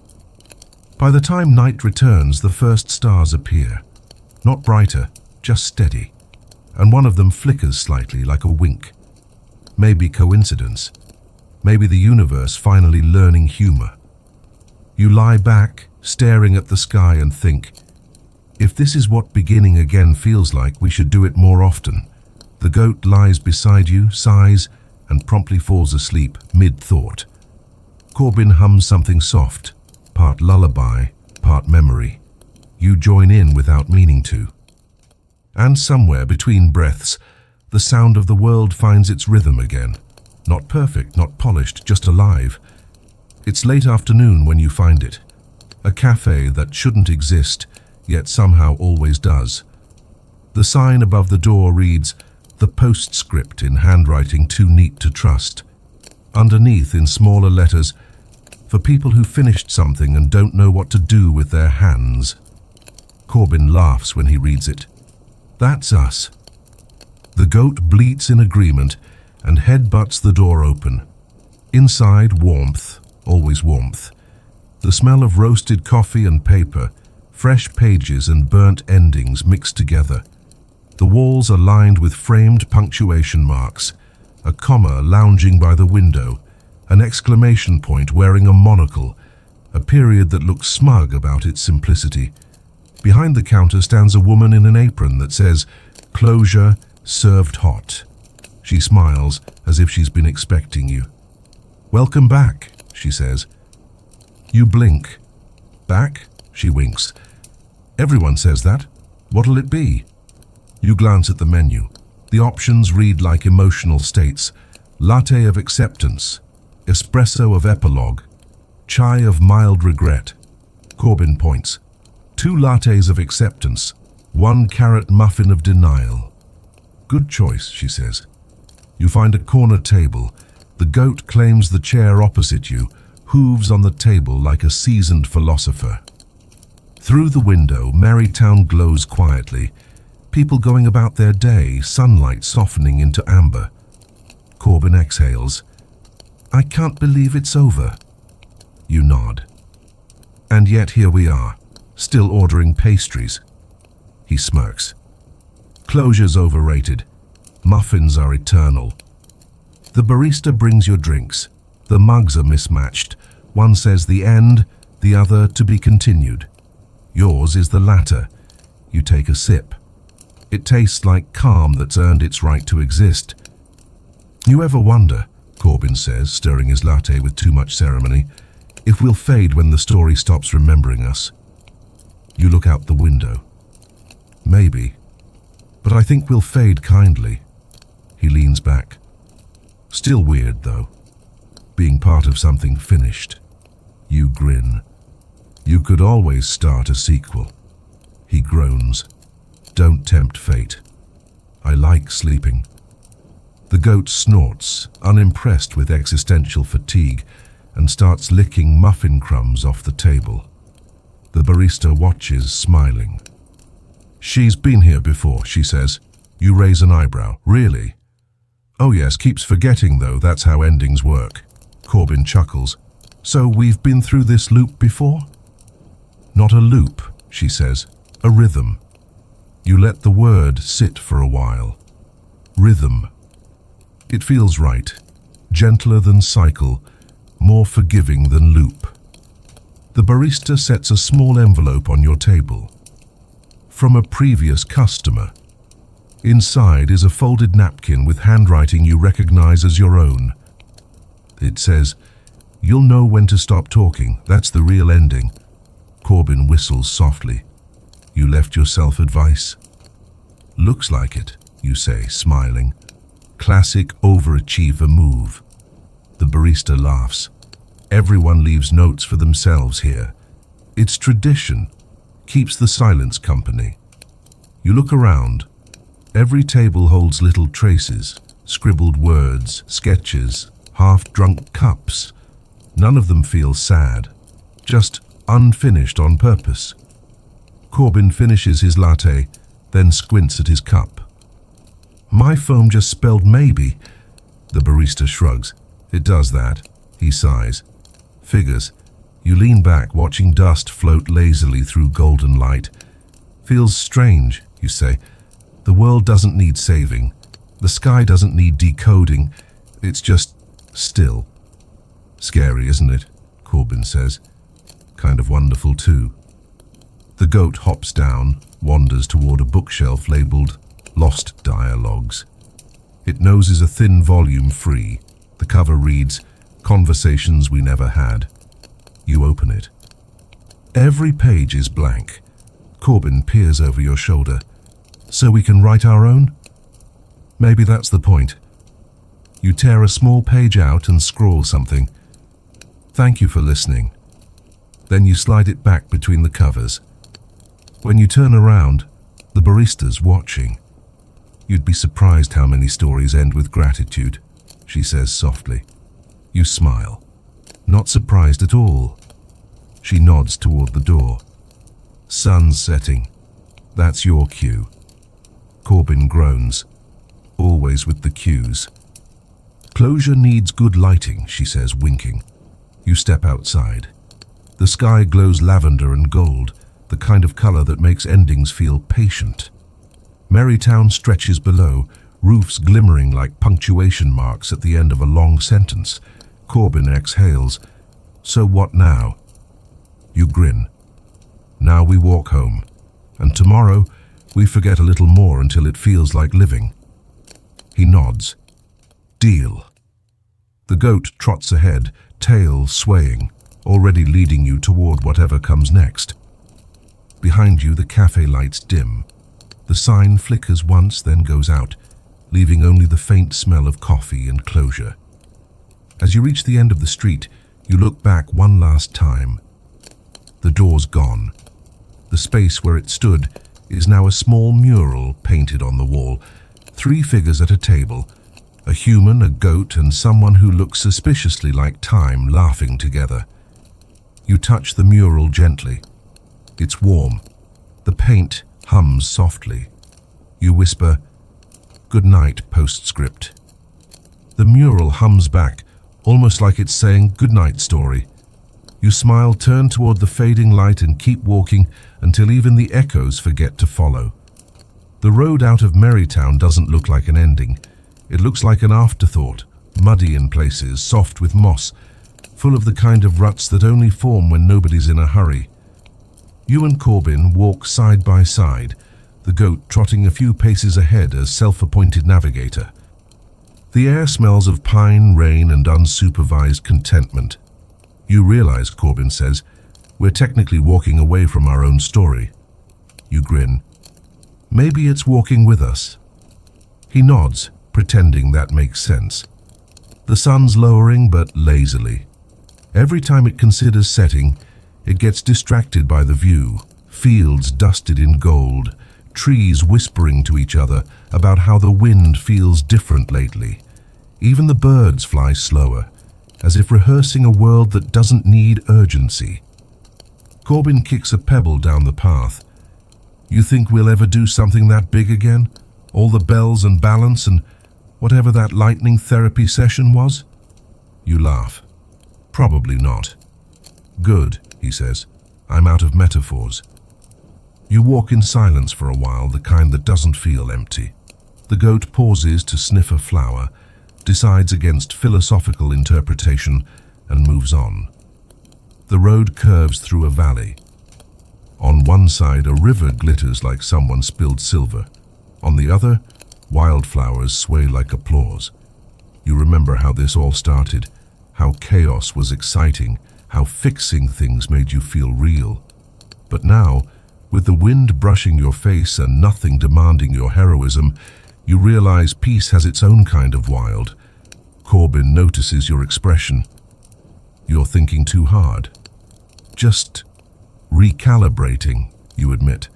By the time night returns, the first stars appear. Not brighter, just steady, and one of them flickers slightly like a wink. Maybe coincidence. Maybe the universe finally learning humor. You lie back, staring at the sky and think, if this is what beginning again feels like, we should do it more often. The goat lies beside you, sighs, and promptly falls asleep mid-thought. Corbin hums something soft, part lullaby, part memory. You join in without meaning to. And somewhere between breaths, the sound of the world finds its rhythm again. Not perfect, not polished, just alive. It's late afternoon when you find it. A cafe that shouldn't exist, yet somehow always does. The sign above the door reads, the postscript in handwriting too neat to trust. Underneath, in smaller letters, for people who finished something and don't know what to do with their hands. Corbin laughs when he reads it. That's us. The goat bleats in agreement and headbutts the door open. Inside, warmth, always warmth. The smell of roasted coffee and paper, fresh pages and burnt endings mixed together. The walls are lined with framed punctuation marks, a comma lounging by the window, an exclamation point wearing a monocle, a period that looks smug about its simplicity. Behind the counter stands a woman in an apron that says, "Closure, served hot." She smiles as if she's been expecting you. "Welcome back," she says. You blink. "Back?" She winks. "Everyone says that. What'll it be?" You glance at the menu. The options read like emotional states. Latte of acceptance, espresso of epilogue, chai of mild regret. Corbin points. 2 lattes of acceptance, 1 carrot muffin of denial. "Good choice," she says. You find a corner table. The goat claims the chair opposite you, hooves on the table like a seasoned philosopher. Through the window, Merrytown glows quietly. People going about their day, sunlight softening into amber. Corbin exhales. I can't believe it's over. You nod. And yet here we are, still ordering pastries. He smirks. Closure's overrated. Muffins are eternal. The barista brings your drinks. The mugs are mismatched. One says the end, the other to be continued. Yours is the latter. You take a sip. It tastes like calm that's earned its right to exist. You ever wonder, Corbin says, stirring his latte with too much ceremony, if we'll fade when the story stops remembering us? You look out the window. Maybe. But I think we'll fade kindly. He leans back. Still weird, though. Being part of something finished. You grin. You could always start a sequel. He groans. Don't tempt fate. I like sleeping. The goat snorts, unimpressed with existential fatigue, and starts licking muffin crumbs off the table. The barista watches, smiling. She's been here before, she says. You raise an eyebrow. Really? Oh yes, keeps forgetting though, that's how endings work. Corbin chuckles. So we've been through this loop before? Not a loop, she says. A rhythm. You let the word sit for a while. Rhythm. It feels right. Gentler than cycle, more forgiving than loop. The barista sets a small envelope on your table. From a previous customer. Inside is a folded napkin with handwriting you recognize as your own. It says, "You'll know when to stop talking. That's the real ending." Corbin whistles softly. You left yourself advice? Looks like it, you say, smiling. Classic overachiever move. The barista laughs. Everyone leaves notes for themselves here. It's tradition. Keeps the silence company. You look around. Every table holds little traces, scribbled words, sketches, half-drunk cups. None of them feel sad, just unfinished on purpose. Corbin finishes his latte, then squints at his cup. My phone just spelled maybe. The barista shrugs. It does that. He sighs. Figures. You lean back, watching dust float lazily through golden light. Feels strange, you say. The world doesn't need saving. The sky doesn't need decoding. It's just still. Scary, isn't it? Corbin says. Kind of wonderful, too. The goat hops down, wanders toward a bookshelf labeled Lost Dialogues. It noses a thin volume free. The cover reads, Conversations We Never Had. You open it. Every page is blank. Corbin peers over your shoulder. So we can write our own? Maybe that's the point. You tear a small page out and scrawl something. Thank you for listening. Then you slide it back between the covers. When you turn around, the barista's watching. You'd be surprised how many stories end with gratitude, she says softly. You smile. Not surprised at all. She nods toward the door. Sun's setting. That's your cue. Corbin groans. Always with the cues. Closure needs good lighting, she says, winking. You step outside. The sky glows lavender and gold, the kind of color that makes endings feel patient. Merrytown stretches below, roofs glimmering like punctuation marks at the end of a long sentence. Corbin exhales. So what now? You grin. Now we walk home, and tomorrow we forget a little more until it feels like living. He nods. Deal. The goat trots ahead, tail swaying, already leading you toward whatever comes next. Behind you, the cafe lights dim. The sign flickers once, then goes out, leaving only the faint smell of coffee and closure. As you reach the end of the street, you look back one last time. The door's gone. The space where it stood is now a small mural painted on the wall. 3 figures at a table. A human, a goat, and someone who looks suspiciously like time laughing together. You touch the mural gently. It's warm. The paint hums softly. You whisper, "Good night," postscript. The mural hums back, almost like it's saying "good night story." You smile, turn toward the fading light and keep walking until even the echoes forget to follow. The road out of Merrytown doesn't look like an ending. It looks like an afterthought, muddy in places, soft with moss, full of the kind of ruts that only form when nobody's in a hurry. You and Corbin walk side by side, the goat trotting a few paces ahead as self-appointed navigator. The air smells of pine, rain, and unsupervised contentment. You realize, Corbin says, we're technically walking away from our own story. You grin. Maybe it's walking with us. He nods, pretending that makes sense. The sun's lowering, but lazily. Every time it considers setting, it gets distracted by the view. Fields dusted in gold, trees whispering to each other about how the wind feels different lately. Even the birds fly slower, as if rehearsing a world that doesn't need urgency. Corbin kicks a pebble down the path. You think we'll ever do something that big again? All the bells and balance and whatever that lightning therapy session was? You laugh. Probably not. Good, he says. I'm out of metaphors. You walk in silence for a while, the kind that doesn't feel empty. The goat pauses to sniff a flower, decides against philosophical interpretation, and moves on. The road curves through a valley. On one side, a river glitters like someone spilled silver. On the other, wildflowers sway like applause. You remember how this all started, how chaos was exciting, how fixing things made you feel real. But now, with the wind brushing your face and nothing demanding your heroism, you realize peace has its own kind of wild. Corbin notices your expression. You're thinking too hard. Just recalibrating, you admit.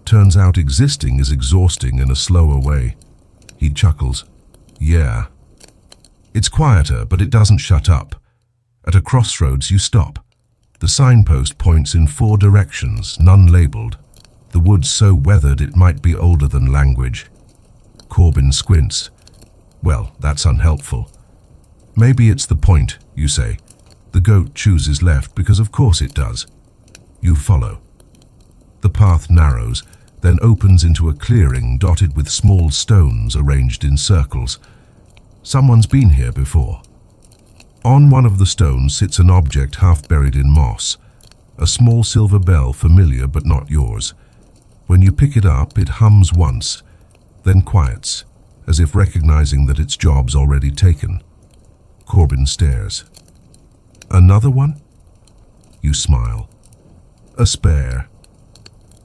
Turns out existing is exhausting in a slower way. He chuckles. Yeah. It's quieter, but it doesn't shut up. At a crossroads, you stop. The signpost points in 4 directions, none labeled. The wood's so weathered it might be older than language. Corbin squints. Well, that's unhelpful. Maybe it's the point, you say. The goat chooses left because of course it does. You follow. The path narrows, then opens into a clearing dotted with small stones arranged in circles. Someone's been here before. On one of the stones sits an object half buried in moss, a small silver bell familiar but not yours. When you pick it up, it hums once, then quiets, as if recognizing that its job's already taken. Corbin stares. Another one? You smile. A spare.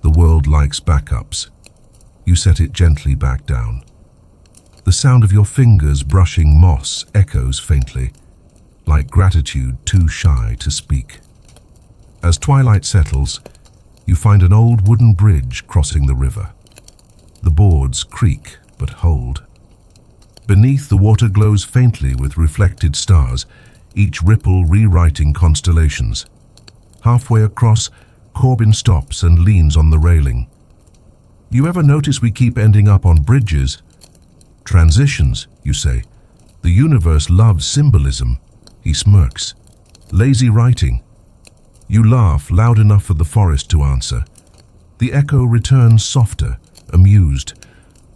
The world likes backups. You set it gently back down. The sound of your fingers brushing moss echoes faintly, like gratitude too shy to speak. As twilight settles, you find an old wooden bridge crossing the river. The boards creak but hold. Beneath, the water glows faintly with reflected stars, each ripple rewriting constellations. Halfway across, Corbin stops and leans on the railing. You ever notice we keep ending up on bridges? Transitions, you say. The universe loves symbolism. He smirks. Lazy writing. You laugh loud enough for the forest to answer. The echo returns softer, amused.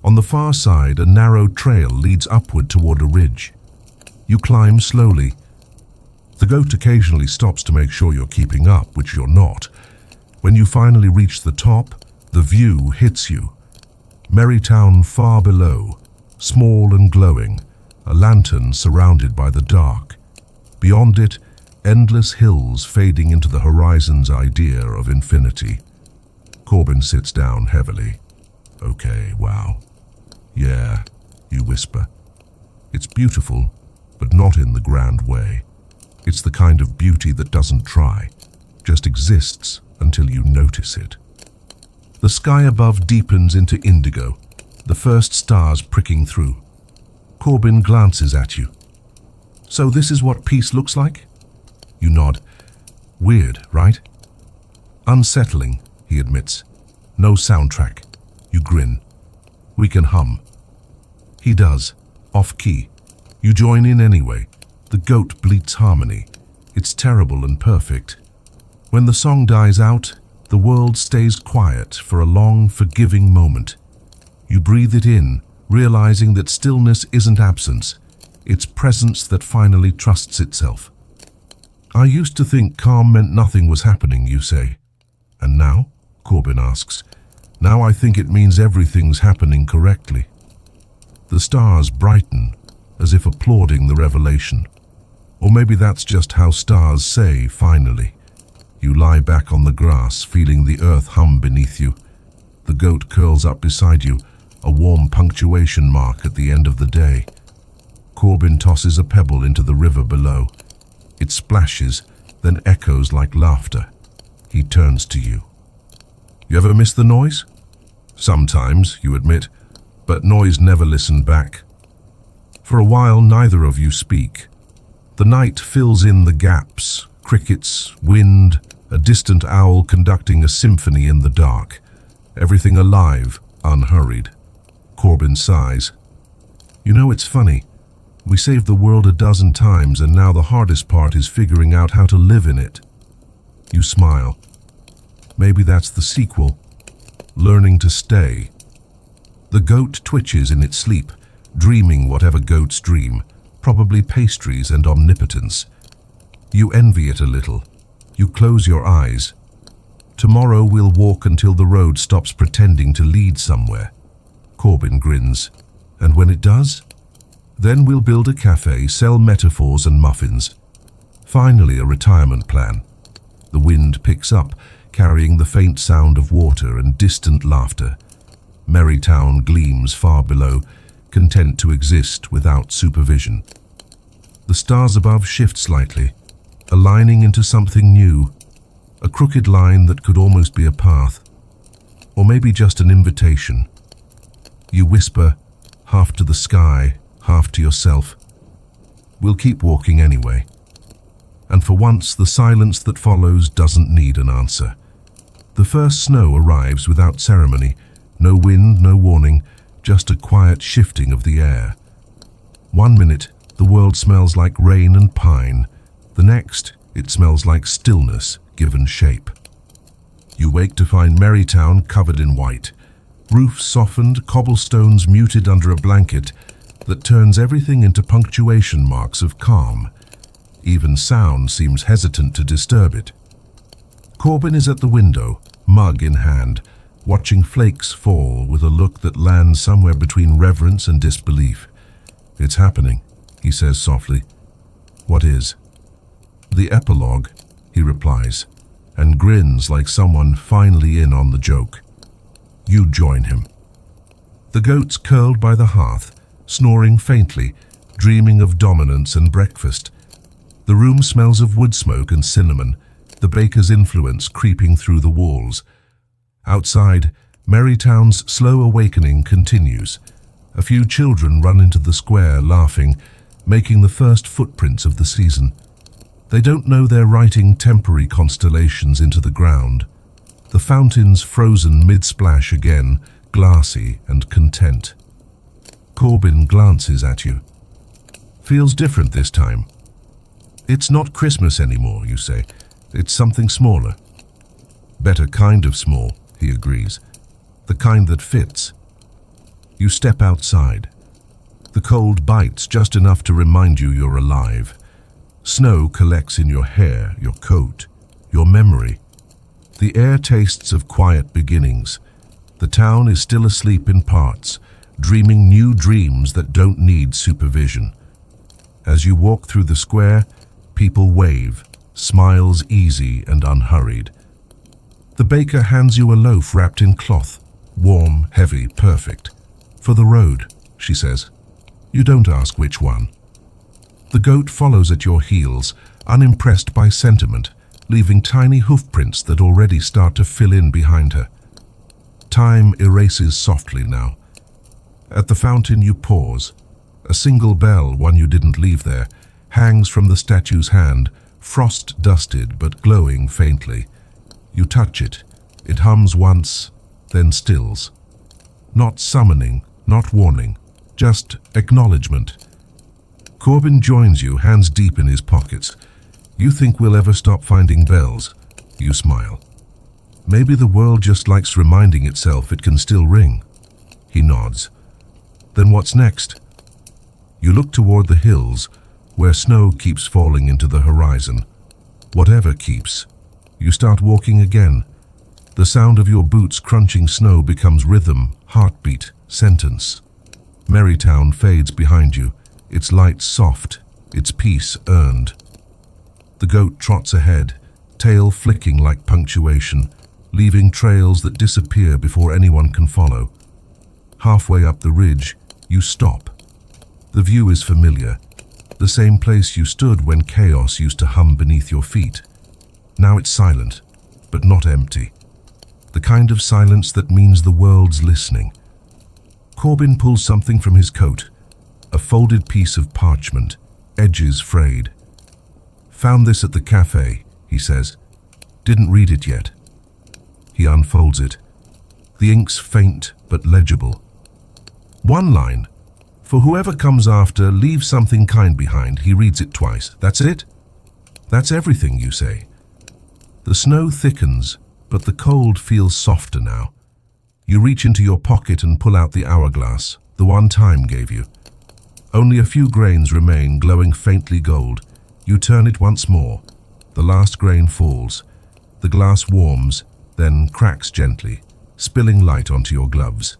On the far side, a narrow trail leads upward toward a ridge. You climb slowly. The goat occasionally stops to make sure you're keeping up, which you're not. When you finally reach the top, the view hits you. Merrytown far below, small and glowing, a lantern surrounded by the dark. Beyond it, endless hills fading into the horizon's idea of infinity. Corbin sits down heavily. Okay, wow. Yeah, you whisper. It's beautiful, but not in the grand way. It's the kind of beauty that doesn't try, just exists until you notice it. The sky above deepens into indigo, the first stars pricking through. Corbin glances at you. So this is what peace looks like? You nod. Weird, right? Unsettling, he admits. No soundtrack. You grin. We can hum." He does, off-key. You join in anyway. The goat bleats harmony. It's terrible and perfect. When the song dies out, the world stays quiet for a long, forgiving moment. You breathe it in, realizing that stillness isn't absence. It's presence that finally trusts itself. "I used to think calm meant nothing was happening," you say. "And now?" Corbin asks. "Now I think it means everything's happening correctly." The stars brighten, as if applauding the revelation. Or maybe that's just how stars say, finally. You lie back on the grass, feeling the earth hum beneath you. The goat curls up beside you, a warm punctuation mark at the end of the day. Corbin tosses a pebble into the river below. It splashes, then echoes like laughter. He turns to you. "You ever miss the noise?" "Sometimes," you admit, but noise never listened back. For a while, neither of you speak. The night fills in the gaps, crickets, wind, a distant owl conducting a symphony in the dark. Everything alive, unhurried. Corbin sighs. "You know, it's funny. We saved the world a dozen times, and now the hardest part is figuring out how to live in it." You smile. Maybe that's the sequel. Learning to stay. The goat twitches in its sleep, dreaming whatever goats dream, probably pastries and omnipotence. You envy it a little. You close your eyes. "Tomorrow we'll walk until the road stops pretending to lead somewhere." Corbin grins. "And when it does? Then we'll build a cafe, sell metaphors and muffins. Finally, a retirement plan." The wind picks up, carrying the faint sound of water and distant laughter. Merrytown gleams far below, content to exist without supervision. The stars above shift slightly, aligning into something new, a crooked line that could almost be a path, or maybe just an invitation. You whisper, half to the sky, half to yourself, "We'll keep walking anyway." And for once, the silence that follows doesn't need an answer. The first snow arrives without ceremony, no wind, no warning, just a quiet shifting of the air. 1 minute, the world smells like rain and pine. The next, it smells like stillness given shape. You wake to find Merrytown covered in white, roofs softened, cobblestones muted under a blanket that turns everything into punctuation marks of calm. Even sound seems hesitant to disturb it. Corbin is at the window, mug in hand, watching flakes fall with a look that lands somewhere between reverence and disbelief. "It's happening," he says softly. "What is?" "The epilogue," he replies, and grins like someone finally in on the joke. You join him. The goat's curled by the hearth, snoring faintly, dreaming of dominance and breakfast. The room smells of wood smoke and cinnamon, the baker's influence creeping through the walls. Outside, Merrytown's slow awakening continues. A few children run into the square, laughing, making the first footprints of the season. They don't know they're writing temporary constellations into the ground. The fountain's frozen mid-splash again, glassy and content. Corbin glances at you. "Feels different this time." "It's not Christmas anymore," you say. "It's something smaller." "Better kind of small," he agrees. "The kind that fits." You step outside. The cold bites just enough to remind you you're alive. Snow collects in your hair, your coat, your memory. The air tastes of quiet beginnings. The town is still asleep in parts, dreaming new dreams that don't need supervision. As you walk through the square, people wave, smiles easy and unhurried. The baker hands you a loaf wrapped in cloth, warm, heavy, perfect. "For the road," she says. You don't ask which one. The goat follows at your heels, unimpressed by sentiment, leaving tiny hoofprints that already start to fill in behind her. Time erases softly now. At the fountain you pause. A single bell, one you didn't leave there, hangs from the statue's hand, frost-dusted but glowing faintly. You touch it. It hums once, then stills. Not summoning, not warning, just acknowledgement. Corbin joins you, hands deep in his pockets. You think we'll ever stop finding bells? You smile. Maybe the world just likes reminding itself it can still ring. He nods. Then what's next? You look toward the hills, where snow keeps falling into the horizon. Whatever keeps. You start walking again. The sound of your boots crunching snow becomes rhythm, heartbeat, sentence. Marytown fades behind you, its light soft, its peace earned. The goat trots ahead, tail flicking like punctuation, leaving trails that disappear before anyone can follow. Halfway up the ridge, you stop. The view is familiar, the same place you stood when chaos used to hum beneath your feet. Now it's silent, but not empty. The kind of silence that means the world's listening. Corbin pulls something from his coat, a folded piece of parchment, edges frayed. Found this at the cafe, he says. Didn't read it yet. He unfolds it. The ink's faint but legible. One line. For whoever comes after, leave something kind behind. He reads it twice. That's it? That's everything, you say. The snow thickens, but the cold feels softer now. You reach into your pocket and pull out the hourglass, the one time gave you. Only a few grains remain, glowing faintly gold. You turn it once more. The last grain falls. The glass warms, then cracks gently, spilling light onto your gloves.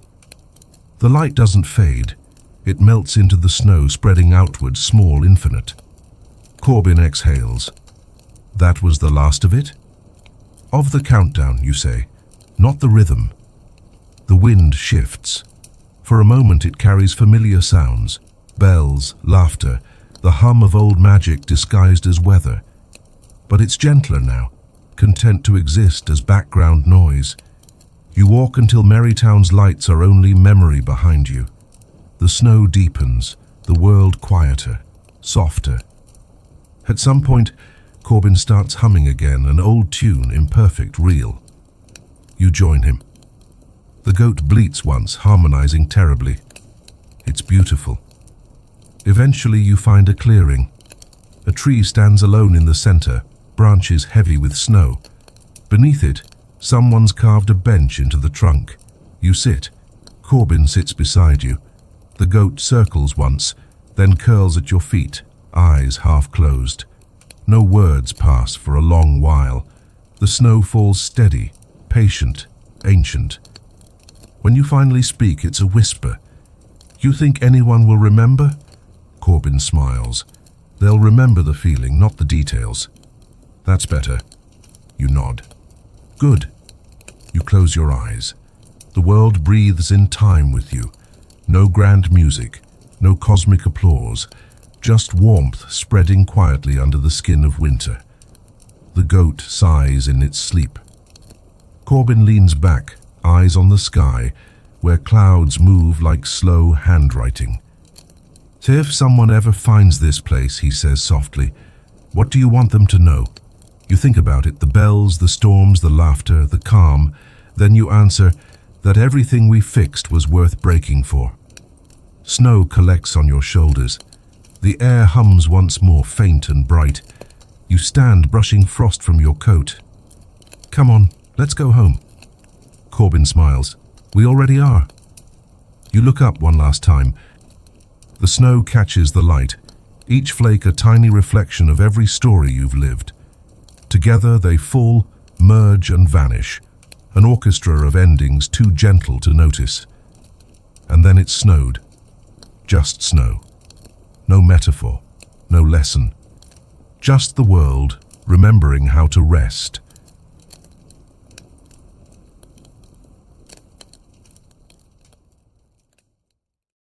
The light doesn't fade. It melts into the snow, spreading outward, small, infinite. Corbin exhales. That was the last of it? Of the countdown, you say, not the rhythm. The wind shifts. For a moment it carries familiar sounds, bells, laughter, the hum of old magic disguised as weather. But it's gentler now, content to exist as background noise. You walk until Marytown's lights are only memory behind you. The snow deepens, the world quieter, softer. At some point, Corbin starts humming again, an old tune, imperfect, real. You join him. The goat bleats once, harmonizing terribly. It's beautiful. Eventually you find a clearing. A tree stands alone in the center, branches heavy with snow. Beneath it, someone's carved a bench into the trunk. You sit. Corbin sits beside you. The goat circles once, then curls at your feet, eyes half closed. No words pass for a long while. The snow falls steady, patient, ancient. When you finally speak, it's a whisper. You think anyone will remember? Corbin smiles. They'll remember the feeling, not the details. That's better. You nod. Good. You close your eyes. The world breathes in time with you. No grand music, no cosmic applause, just warmth spreading quietly under the skin of winter. The goat sighs in its sleep. Corbin leans back, eyes on the sky, where clouds move like slow handwriting. So if someone ever finds this place, he says softly, what do you want them to know? You think about it, the bells, the storms, the laughter, the calm. Then you answer that everything we fixed was worth breaking for. Snow collects on your shoulders. The air hums once more, faint and bright. You stand, brushing frost from your coat. Come on, let's go home. Corbin smiles. We already are. You look up one last time. The snow catches the light, each flake a tiny reflection of every story you've lived. Together they fall, merge and vanish, an orchestra of endings too gentle to notice. And then it snowed. Just snow. No metaphor, no lesson. Just the world remembering how to rest.